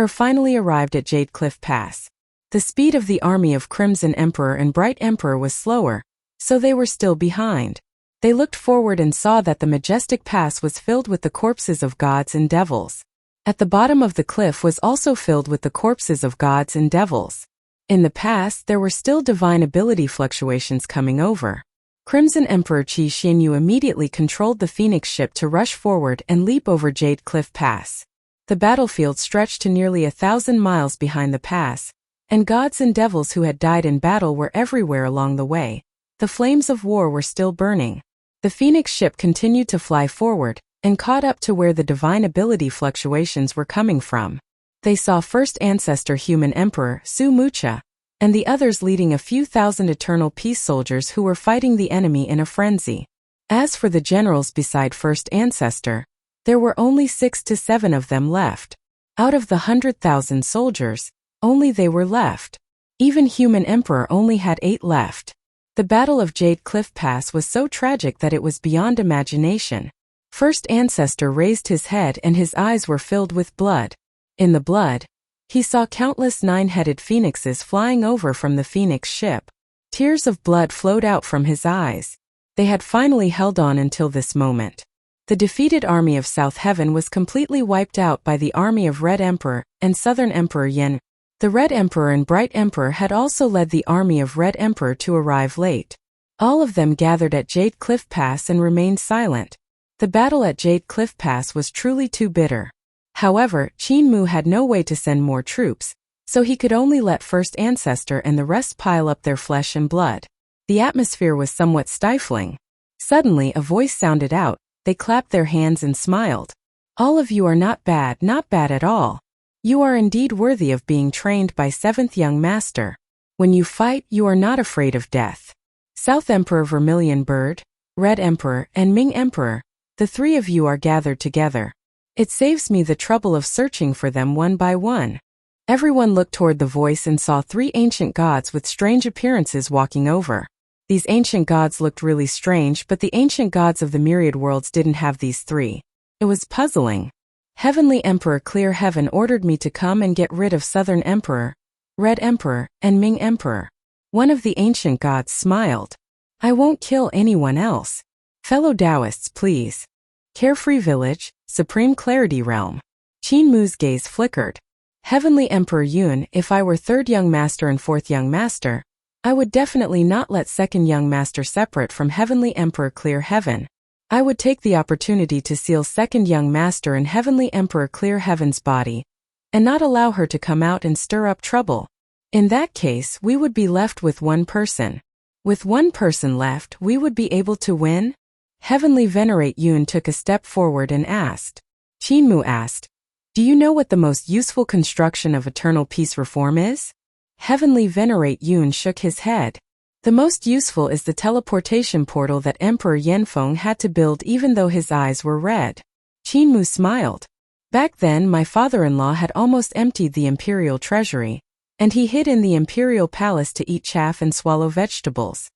finally arrived at Jade Cliff Pass. The speed of the army of Crimson Emperor and Bright Emperor was slower, so they were still behind. They looked forward and saw that the majestic pass was filled with the corpses of gods and devils. At the bottom of the cliff was also filled with the corpses of gods and devils. In the pass, there were still divine ability fluctuations coming over. Crimson Emperor Qi Xianyu immediately controlled the Phoenix ship to rush forward and leap over Jade Cliff Pass. The battlefield stretched to nearly 1,000 miles behind the pass, and gods and devils who had died in battle were everywhere along the way. The flames of war were still burning. The Phoenix ship continued to fly forward and caught up to where the divine ability fluctuations were coming from. They saw first ancestor human emperor Su Mucha, and the others leading a few thousand eternal peace soldiers who were fighting the enemy in a frenzy. As for the generals beside first ancestor, there were only 6 to 7 of them left. Out of the 100,000 soldiers, only they were left. Even human emperor only had 8 left. The Battle of Jade Cliff Pass was so tragic that it was beyond imagination. First ancestor raised his head and his eyes were filled with blood. In the blood, he saw countless 9-headed phoenixes flying over from the Phoenix ship. Tears of blood flowed out from his eyes. They had finally held on until this moment. The defeated army of South Heaven was completely wiped out by the army of Red Emperor and Southern Emperor Yan. The Red Emperor and Bright Emperor had also led the army of Red Emperor to arrive late. All of them gathered at Jade Cliff Pass and remained silent. The battle at Jade Cliff Pass was truly too bitter. However, Qin Mu had no way to send more troops, so he could only let first ancestor and the rest pile up their flesh and blood. The atmosphere was somewhat stifling. Suddenly a voice sounded out. They clapped their hands and smiled. All of you are not bad at all. You are indeed worthy of being trained by 7th Young Master. When you fight, you are not afraid of death. South Emperor Vermilion Bird, Red Emperor, and Ming Emperor, the 3 of you are gathered together. It saves me the trouble of searching for them one by one. Everyone looked toward the voice and saw 3 ancient gods with strange appearances walking over. These ancient gods looked really strange, but the ancient gods of the myriad worlds didn't have these 3. It was puzzling. Heavenly Emperor Clear Heaven ordered me to come and get rid of Southern Emperor, Red Emperor, and Ming Emperor. One of the ancient gods smiled. I won't kill anyone else. Fellow Taoists, please. Carefree Village, Supreme Clarity Realm. Qin Mu's gaze flickered. Heavenly Emperor Yun, if I were 3rd Young Master and 4th Young Master, I would definitely not let 2nd Young Master separate from Heavenly Emperor Clear Heaven. I would take the opportunity to seal 2nd Young Master and Heavenly Emperor Clear Heaven's body, and not allow her to come out and stir up trouble. In that case, we would be left with 1 person. With 1 person left, we would be able to win? Heavenly Venerate Yun took a step forward and asked. Qin Mu asked, do you know what the most useful construction of eternal peace reform is? Heavenly Venerate Yun shook his head. The most useful is the teleportation portal that Emperor Yanfeng had to build even though his eyes were red. Qin Mu smiled. Back then my father-in-law had almost emptied the imperial treasury, and he hid in the imperial palace to eat chaff and swallow vegetables.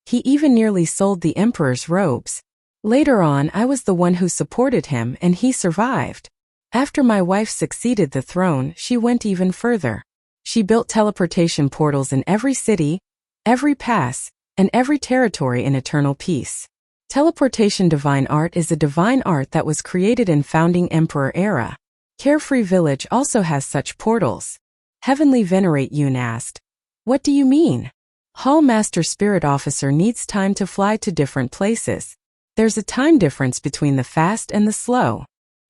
He even nearly sold the emperor's robes. Later on I was the one who supported him and he survived. After my wife succeeded the throne, she went even further. She built teleportation portals in every city, every pass, and every territory in eternal peace. Teleportation divine art is a divine art that was created in founding emperor era. Carefree Village also has such portals. Heavenly Venerate Yun asked, what do you mean? Hall Master Spirit Officer needs time to fly to different places. There's a time difference between the fast and the slow.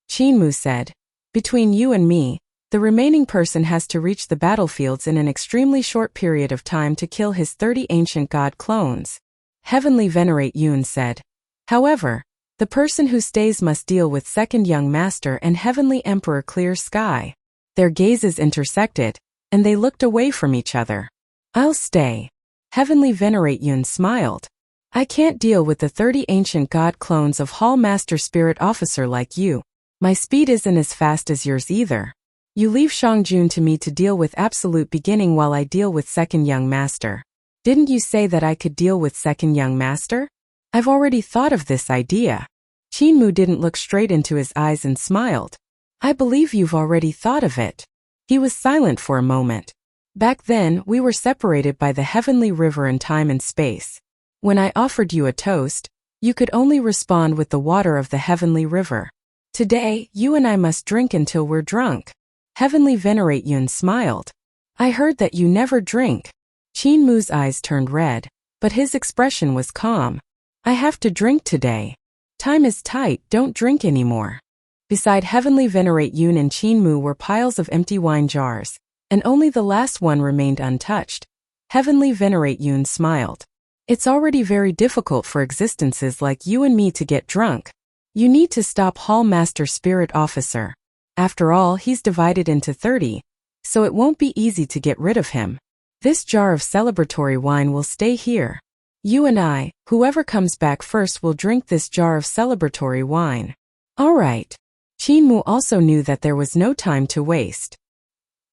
Qin Mu said, between you and me, the remaining person has to reach the battlefields in an extremely short period of time to kill his 30 ancient god clones. Heavenly Venerate Yun said, however, the person who stays must deal with 2nd Young Master and Heavenly Emperor Clear Sky. Their gazes intersected, and they looked away from each other. I'll stay. Heavenly Venerate Yun smiled. I can't deal with the 30 ancient god clones of Hall Master Spirit Officer like you. My speed isn't as fast as yours either. You leave Shangjun to me to deal with Absolute Beginning while I deal with 2nd Young Master. Didn't you say that I could deal with 2nd Young Master? I've already thought of this idea. Qinmu didn't look straight into his eyes and smiled. I believe you've already thought of it. He was silent for a moment. Back then, we were separated by the heavenly river in time and space. When I offered you a toast, you could only respond with the water of the heavenly river. Today, you and I must drink until we're drunk. Heavenly Venerate Yun smiled. I heard that you never drink. Qinmu's eyes turned red, but his expression was calm. I have to drink today. Time is tight, don't drink anymore. Beside Heavenly Venerate Yun and Qinmu were piles of empty wine jars, and only the last one remained untouched. Heavenly Venerate Yun smiled. It's already very difficult for existences like you and me to get drunk. You need to stop Hall Master Spirit Officer. After all, he's divided into 30, so it won't be easy to get rid of him. This jar of celebratory wine will stay here. You and I, whoever comes back first, will drink this jar of celebratory wine. All right. Qinmu also knew that there was no time to waste.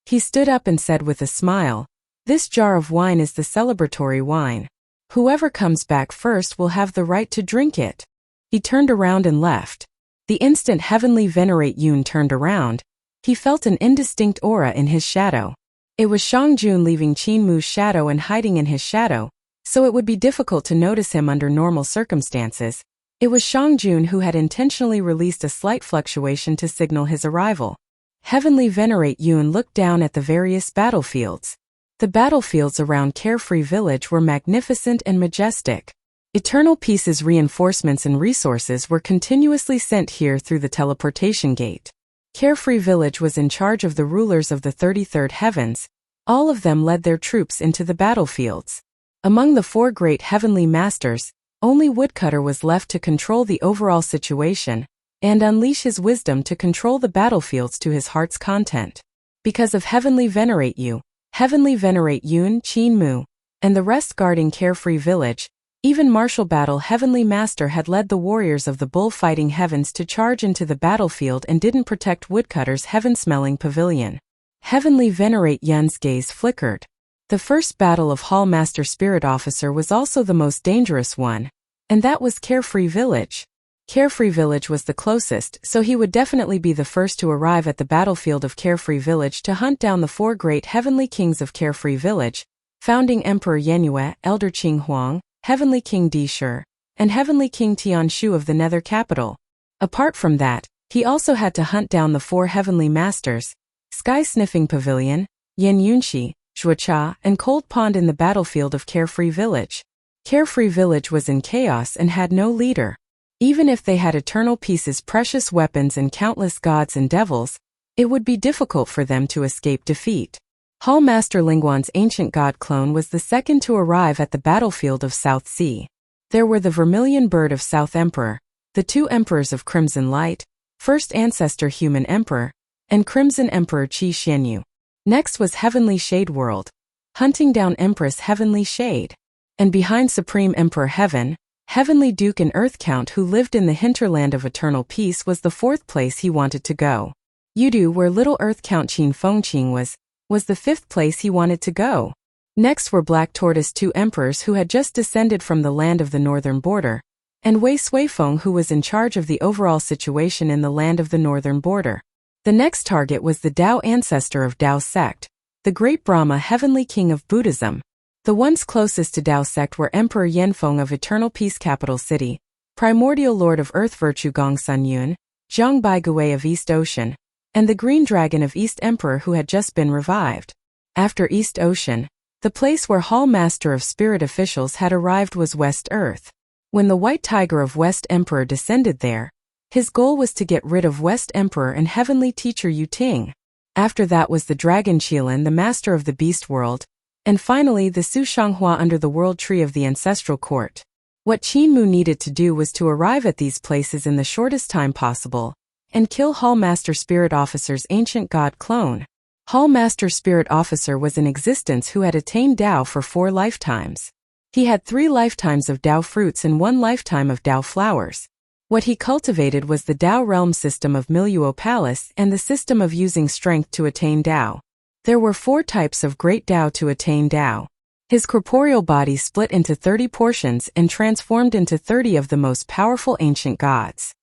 He stood up and said with a smile, "This jar of wine is the celebratory wine. Whoever comes back first will have the right to drink it." He turned around and left. The instant Heavenly Venerate Yun turned around, he felt an indistinct aura in his shadow. It was Shangjun leaving Qinmu's shadow and hiding in his shadow, so it would be difficult to notice him under normal circumstances. It was Shangjun who had intentionally released a slight fluctuation to signal his arrival. Heavenly Venerate Yun looked down at the various battlefields. The battlefields around Carefree Village were magnificent and majestic. Eternal Peace's reinforcements and resources were continuously sent here through the teleportation gate. Carefree Village was in charge of the rulers of the 33rd heavens. All of them led their troops into the battlefields. Among the 4 great heavenly masters, only Woodcutter was left to control the overall situation and unleash his wisdom to control the battlefields to his heart's content. Because of Heavenly Venerate Yun, Qinmu, and the rest guarding Carefree Village, even Martial Battle Heavenly Master had led the warriors of the bullfighting heavens to charge into the battlefield and didn't protect Woodcutter's heaven-smelling pavilion. Heavenly Venerate Yun's gaze flickered. The first battle of Hall Master Spirit Officer was also the most dangerous one, and that was Carefree Village. Carefree Village was the closest, so he would definitely be the first to arrive at the battlefield of Carefree Village to hunt down the 4 great heavenly kings of Carefree Village, founding Emperor Yenyue, Elder Qing Huang, Heavenly King Di Shi, and Heavenly King Tian Shu of the Nether Capital. Apart from that, he also had to hunt down the 4 heavenly masters, Sky Sniffing Pavilion, Yen Yunxi, Zhuocha, and Cold Pond in the battlefield of Carefree Village. Carefree Village was in chaos and had no leader. Even if they had Eternal Peace's precious weapons and countless gods and devils, it would be difficult for them to escape defeat. Hall Master Lingguan's ancient god clone was the second to arrive at the battlefield of South Sea. There were the Vermilion Bird of South Emperor, the 2 Emperors of Crimson Light, First Ancestor Human Emperor, and Crimson Emperor Qi Xianyu. Next was Heavenly Shade World, hunting down Empress Heavenly Shade. And behind Supreme Emperor Heaven, Heavenly Duke and Earth Count who lived in the hinterland of Eternal Peace was the 4th place he wanted to go. Yudu, where little Earth Count Qin Fengqing was the 5th place he wanted to go. Next were Black Tortoise 2 Emperors who had just descended from the land of the northern border, and Wei Suifeng who was in charge of the overall situation in the land of the northern border. The next target was the Tao ancestor of Tao sect, the great Brahma Heavenly King of Buddhism. The ones closest to Tao sect were Emperor Yanfeng of Eternal Peace Capital City, Primordial Lord of Earth Virtue Gongsun Yun, Zhang Baigui of East Ocean, and the Green Dragon of East Emperor who had just been revived. After East Ocean, the place where Hall Master of Spirit officials had arrived was West Earth. When the White Tiger of West Emperor descended there, his goal was to get rid of West Emperor and Heavenly Teacher Yu Ting. After that was the Dragon Qilin, the Master of the Beast World, and finally the Su Shanghua under the World Tree of the Ancestral Court. What Qinmu needed to do was to arrive at these places in the shortest time possible, and kill Hall Master Spirit Officer's ancient god clone. Hall Master Spirit Officer was in existence who had attained Tao for 4 lifetimes. He had 3 lifetimes of Tao fruits and 1 lifetime of Tao flowers. What he cultivated was the Tao realm system of Miluo Palace and the system of using strength to attain Tao. There were 4 types of great Tao to attain Tao. His corporeal body split into 30 portions and transformed into 30 of the most powerful ancient gods.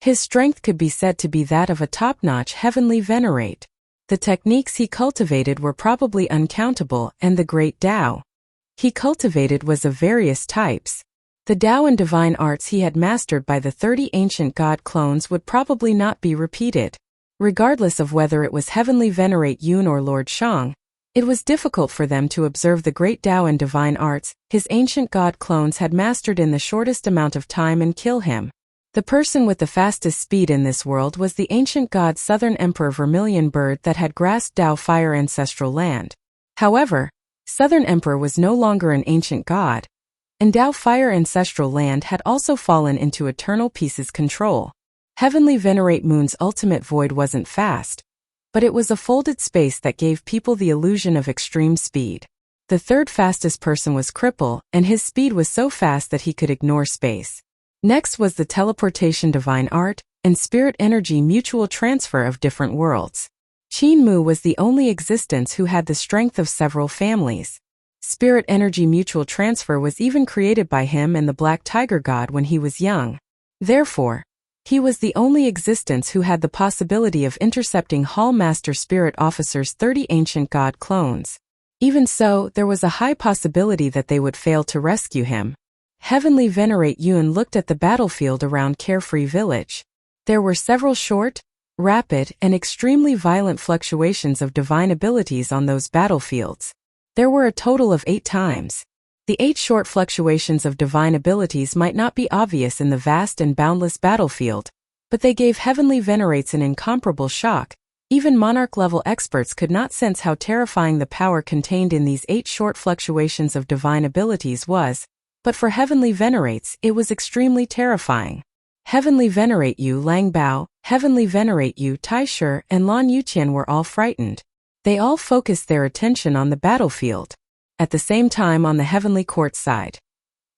His strength could be said to be that of a top-notch heavenly venerate. The techniques he cultivated were probably uncountable, and the great Tao he cultivated was of various types. The Tao and divine arts he had mastered by the 30 ancient god clones would probably not be repeated. Regardless of whether it was Heavenly Venerate Yun or Lord Shang, it was difficult for them to observe the great Tao and divine arts his ancient god clones had mastered in the shortest amount of time and kill him. The person with the fastest speed in this world was the ancient god Southern Emperor Vermilion Bird that had grasped Tao Fire Ancestral Land. However, Southern Emperor was no longer an ancient god, and Tao Fire Ancestral Land had also fallen into Eternal Peace's control. Heavenly Venerate Moon's ultimate void wasn't fast, but it was a folded space that gave people the illusion of extreme speed. The third fastest person was Cripple, and his speed was so fast that he could ignore space. Next was the Teleportation Divine Art and Spirit Energy Mutual Transfer of different worlds. Qin Mu was the only existence who had the strength of several families. Spirit Energy Mutual Transfer was even created by him and the Black Tiger God when he was young. Therefore, he was the only existence who had the possibility of intercepting Hall Master Spirit Officer's 30 ancient god clones. Even so, there was a high possibility that they would fail to rescue him. Heavenly Venerate Yun looked at the battlefield around Carefree Village. There were several short, rapid, and extremely violent fluctuations of divine abilities on those battlefields. There were a total of 8 times. The 8 short fluctuations of divine abilities might not be obvious in the vast and boundless battlefield, but they gave Heavenly Venerates an incomparable shock. Even monarch-level experts could not sense how terrifying the power contained in these 8 short fluctuations of divine abilities was, but for Heavenly Venerates, it was extremely terrifying. Heavenly Venerate Yu Lang Bao, Heavenly Venerate Yu Tai Shi, and Lan Yuqian were all frightened. They all focused their attention on the battlefield. At the same time on the Heavenly Court side,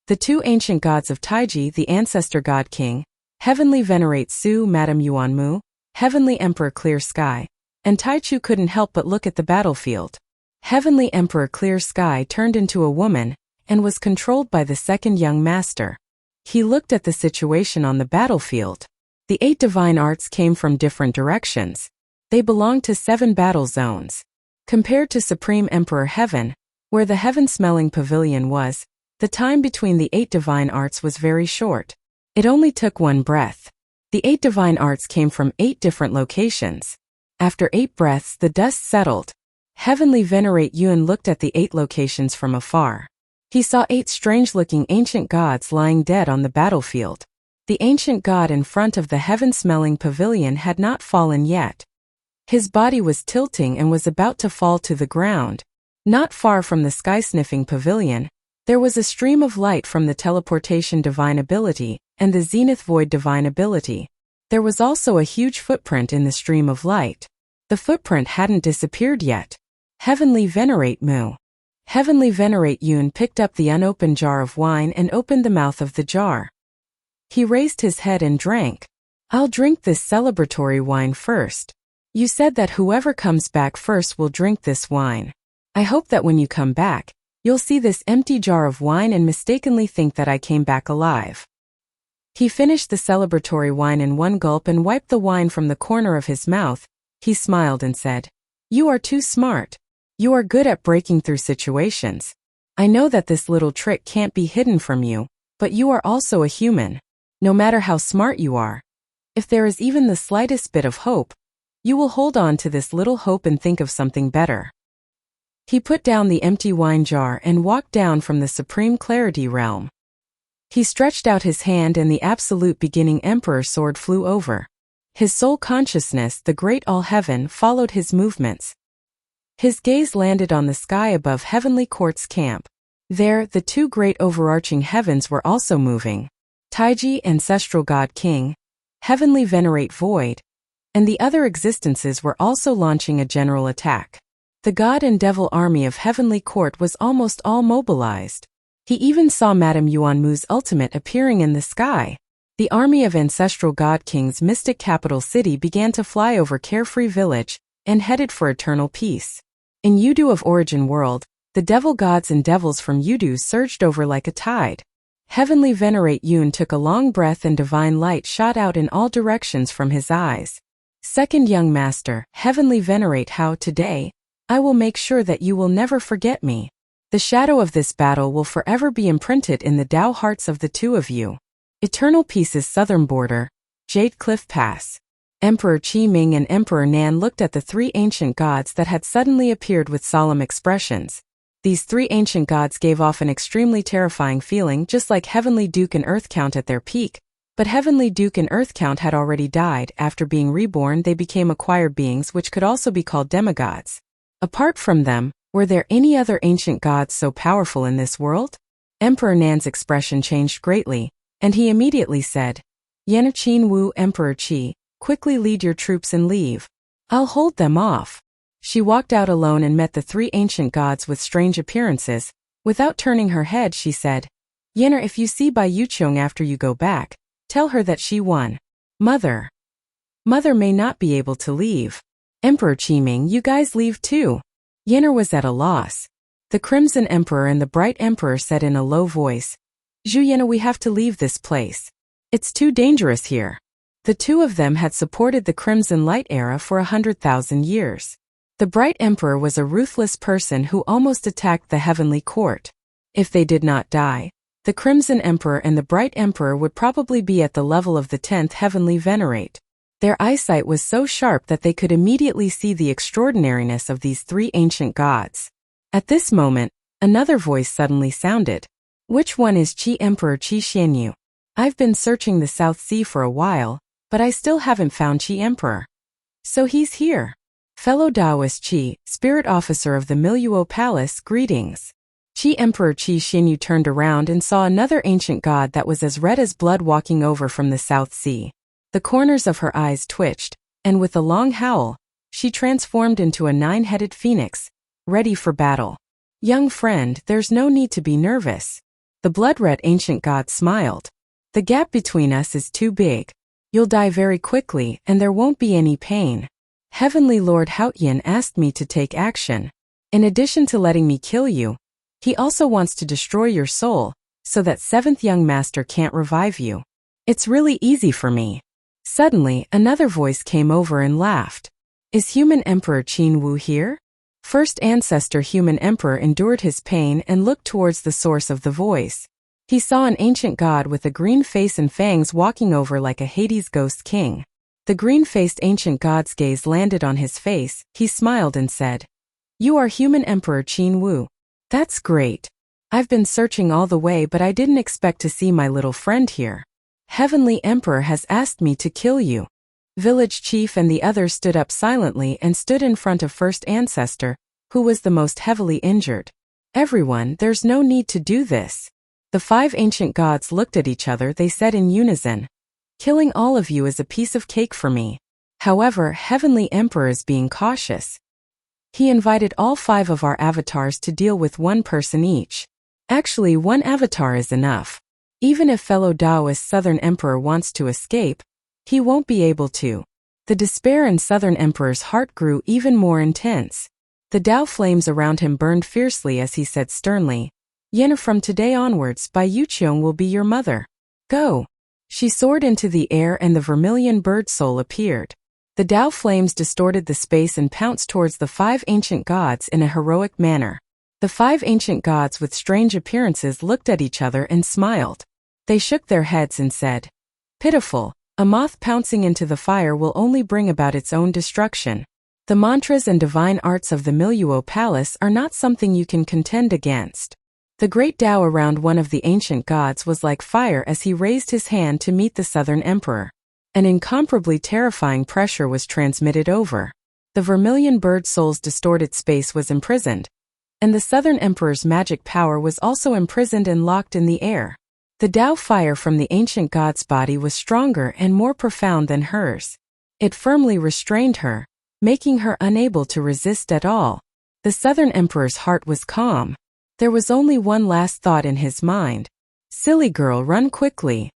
the 2 ancient gods of Taiji, the Ancestor God King, Heavenly Venerate Su Madame Yuan Mu, Heavenly Emperor Clear Sky, and Taichu couldn't help but look at the battlefield. Heavenly Emperor Clear Sky turned into a woman and was controlled by the second young master. He looked at the situation on the battlefield. The 8 divine arts came from different directions. They belonged to 7 battle zones. Compared to Supreme Emperor Heaven, where the heaven-smelling pavilion was, the time between the 8 divine arts was very short. It only took 1 breath. The 8 divine arts came from 8 different locations. After 8 breaths, the dust settled. Heavenly Venerate Yun looked at the 8 locations from afar. He saw 8 strange-looking ancient gods lying dead on the battlefield. The ancient god in front of the heaven-smelling pavilion had not fallen yet. His body was tilting and was about to fall to the ground. Not far from the sky-sniffing pavilion, there was a stream of light from the Teleportation Divine Ability and the Zenith Void Divine Ability. There was also a huge footprint in the stream of light. The footprint hadn't disappeared yet. Heavenly Venerate Mu. Heavenly Venerate Yun picked up the unopened jar of wine and opened the mouth of the jar. He raised his head and drank. "I'll drink this celebratory wine first. You said that whoever comes back first will drink this wine. I hope that when you come back, you'll see this empty jar of wine and mistakenly think that I came back alive." He finished the celebratory wine in 1 gulp and wiped the wine from the corner of his mouth. He smiled and said, "You are too smart. You are good at breaking through situations. I know that this little trick can't be hidden from you, but you are also a human. No matter how smart you are, if there is even the slightest bit of hope, you will hold on to this little hope and think of something better." He put down the empty wine jar and walked down from the Supreme Clarity Realm. He stretched out his hand and the Absolute Beginning Emperor sword flew over. His soul consciousness, the Great All-Heaven, followed his movements. His gaze landed on the sky above Heavenly Court's camp. There, the 2 great overarching heavens were also moving. Taiji, Ancestral God King, Heavenly Venerate Void, and the other existences were also launching a general attack. The God and Devil army of Heavenly Court was almost all mobilized. He even saw Madame Yuan Mu's ultimate appearing in the sky. The army of Ancestral God King's mystic capital city began to fly over Carefree Village and headed for eternal peace. In Yudu of Origin World, The devil gods and devils from Yudu surged over like a tide. Heavenly Venerate Yun took a long breath and divine light shot out in all directions from his eyes. Second young master, Heavenly Venerate How today, I will make sure that you will never forget me. The shadow of this battle will forever be imprinted in the Tao hearts of the two of you. Eternal Peace's southern border, Jade Cliff Pass. Emperor Qi Ming and Emperor Nan looked at the three ancient gods that had suddenly appeared with solemn expressions. These three ancient gods gave off an extremely terrifying feeling, just like Heavenly Duke and Earth Count at their peak, but Heavenly Duke and Earth Count had already died. After being reborn, they became acquired beings which could also be called demigods. Apart from them, were there any other ancient gods so powerful in this world? Emperor Nan's expression changed greatly, and he immediately said, Yen Qin Wu Emperor Qi, quickly lead your troops and leave. I'll hold them off. She walked out alone and met the three ancient gods with strange appearances. Without turning her head, she said, Yenner, if you see Bai Yuqiong after you go back, tell her that she won. Mother may not be able to leave. Emperor Qiming, you guys leave too. Yenner was at a loss. The Crimson Emperor and the Bright Emperor said in a low voice, Zhu Yenner, we have to leave this place. It's too dangerous here. The two of them had supported the Crimson Light era for 100,000 years. The Bright Emperor was a ruthless person who almost attacked the heavenly court. If they did not die, the Crimson Emperor and the Bright Emperor would probably be at the level of the 10th Heavenly Venerate. Their eyesight was so sharp that they could immediately see the extraordinariness of these three ancient gods. At this moment, another voice suddenly sounded. Which one is Qi Emperor Qi Xianyu? I've been searching the South Sea for a while, but I still haven't found Qi Emperor. So he's here. Fellow Taoist Qi, Spirit Officer of the Miluo Palace, greetings. Qi Emperor Qi Xianyu turned around and saw another ancient god that was as red as blood walking over from the South Sea. The corners of her eyes twitched, and with a long howl, she transformed into a 9-headed phoenix, ready for battle. Young friend, there's no need to be nervous. The blood-red ancient god smiled. The gap between us is too big. You'll die very quickly, and there won't be any pain. Heavenly Lord Haotian asked me to take action. In addition to letting me kill you, he also wants to destroy your soul, so that 7th young master can't revive you. It's really easy for me. Suddenly, another voice came over and laughed. Is Human Emperor Qin Wu here? First ancestor Human Emperor endured his pain and looked towards the source of the voice. He saw an ancient god with a green face and fangs walking over like a Hades ghost king. The green-faced ancient god's gaze landed on his face. He smiled and said, You are Human Emperor Qin Wu. That's great. I've been searching all the way, but I didn't expect to see my little friend here. Heavenly Emperor has asked me to kill you. Village chief and the others stood up silently and stood in front of first ancestor, who was the most heavily injured. Everyone, there's no need to do this. The 5 ancient gods looked at each other. They said in unison, Killing all of you is a piece of cake for me. However, Heavenly Emperor is being cautious. He invited all 5 of our avatars to deal with one person each. Actually, 1 avatar is enough. Even if fellow Taoist Southern Emperor wants to escape, he won't be able to. The despair in Southern Emperor's heart grew even more intense. The Tao flames around him burned fiercely as he said sternly, Yenna, from today onwards, Bai Yuqiong will be your mother. Go. She soared into the air and the vermilion bird soul appeared. The Tao flames distorted the space and pounced towards the 5 ancient gods in a heroic manner. The 5 ancient gods with strange appearances looked at each other and smiled. They shook their heads and said, Pitiful, a moth pouncing into the fire will only bring about its own destruction. The mantras and divine arts of the Miluo Palace are not something you can contend against. The great Tao around one of the ancient gods was like fire as he raised his hand to meet the Southern Emperor. An incomparably terrifying pressure was transmitted over. The vermilion bird soul's distorted space was imprisoned, and the Southern Emperor's magic power was also imprisoned and locked in the air. The Tao fire from the ancient god's body was stronger and more profound than hers. It firmly restrained her, making her unable to resist at all. The Southern Emperor's heart was calm. There was only one last thought in his mind. Silly girl, run quickly.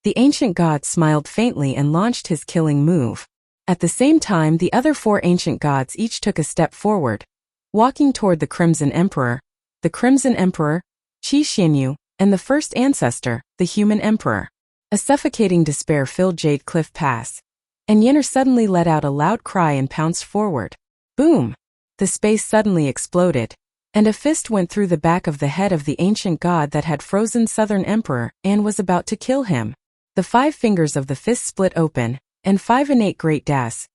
The ancient god smiled faintly and launched his killing move. At the same time, the other 4 ancient gods each took a step forward, walking toward the Crimson Emperor, the Crimson Emperor, Qi Xianyu, and the first ancestor, the Human Emperor. A suffocating despair filled Jade Cliff Pass, and Yenner suddenly let out a loud cry and pounced forward. Boom! The space suddenly exploded, and a fist went through the back of the head of the ancient god that had frozen Southern Emperor and was about to kill him. The 5 fingers of the fist split open, and 5 innate great das,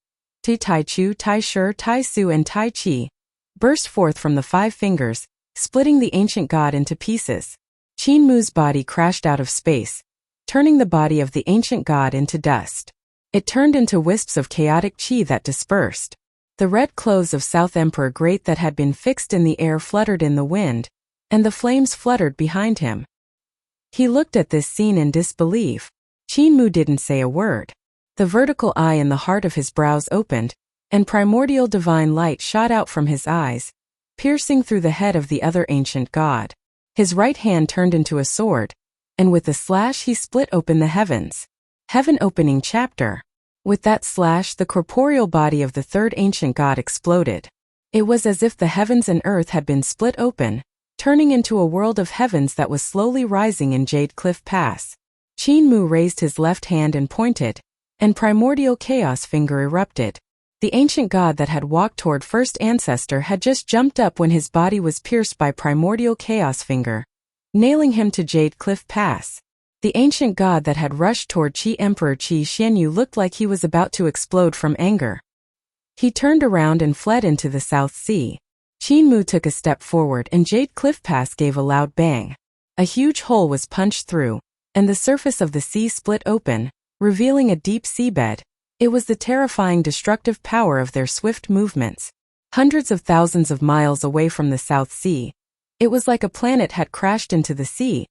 Tai Chu, Tai Shi, Tai Su and Tai Chi, burst forth from the 5 fingers, splitting the ancient god into pieces. Qin Mu's body crashed out of space, turning the body of the ancient god into dust. It turned into wisps of chaotic qi that dispersed. The red clothes of South Emperor Great that had been fixed in the air fluttered in the wind, and the flames fluttered behind him. He looked at this scene in disbelief. Qin Mu didn't say a word. The vertical eye in the heart of his brows opened, and primordial divine light shot out from his eyes, piercing through the head of the other ancient god. His right hand turned into a sword, and with a slash he split open the heavens. Heaven opening chapter. With that slash, the corporeal body of the third ancient god exploded. It was as if the heavens and earth had been split open, turning into a world of heavens that was slowly rising in Jade Cliff Pass. Qin Mu raised his left hand and pointed, and primordial chaos finger erupted. The ancient god that had walked toward first ancestor had just jumped up when his body was pierced by primordial chaos finger, nailing him to Jade Cliff Pass. The ancient god that had rushed toward Qi Emperor Qi Xianyu looked like he was about to explode from anger. He turned around and fled into the South Sea. Qin Mu took a step forward and Jade Cliff Pass gave a loud bang. A huge hole was punched through, and the surface of the sea split open, revealing a deep seabed. It was the terrifying destructive power of their swift movements. Hundreds of thousands of miles away from the South Sea, it was like a planet had crashed into the sea,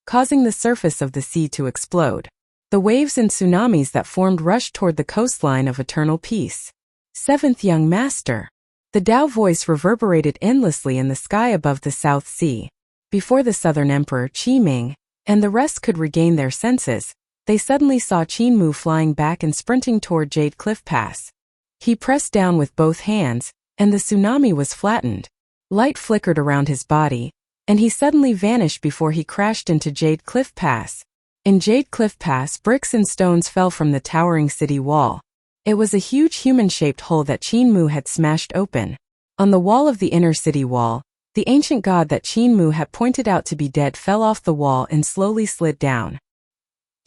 causing the surface of the sea to explode. The waves and tsunamis that formed rushed toward the coastline of eternal peace. Seventh Young Master. The Tao voice reverberated endlessly in the sky above the South Sea. Before the Southern Emperor Qi Ming and the rest could regain their senses, they suddenly saw Qin Mu flying back and sprinting toward Jade Cliff Pass. He pressed down with both hands, and the tsunami was flattened. Light flickered around his body, and he suddenly vanished before he crashed into Jade Cliff Pass. In Jade Cliff Pass, bricks and stones fell from the towering city wall. It was a huge human-shaped hole that Qin Mu had smashed open. On the wall of the inner city wall, the ancient god that Qin Mu had pointed out to be dead fell off the wall and slowly slid down.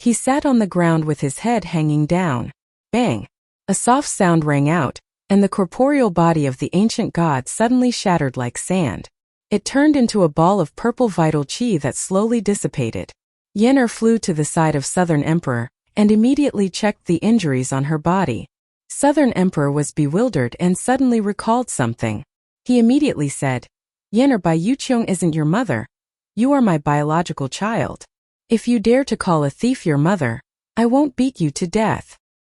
He sat on the ground with his head hanging down. Bang! A soft sound rang out, and the corporeal body of the ancient god suddenly shattered like sand. It turned into a ball of purple vital qi that slowly dissipated. Yenner flew to the side of Southern Emperor, and immediately checked the injuries on her body. Southern Emperor was bewildered and suddenly recalled something. He immediately said, "Yenner, Bai Yuqiong isn't your mother. You are my biological child. If you dare to call a thief your mother, I won't beat you to death."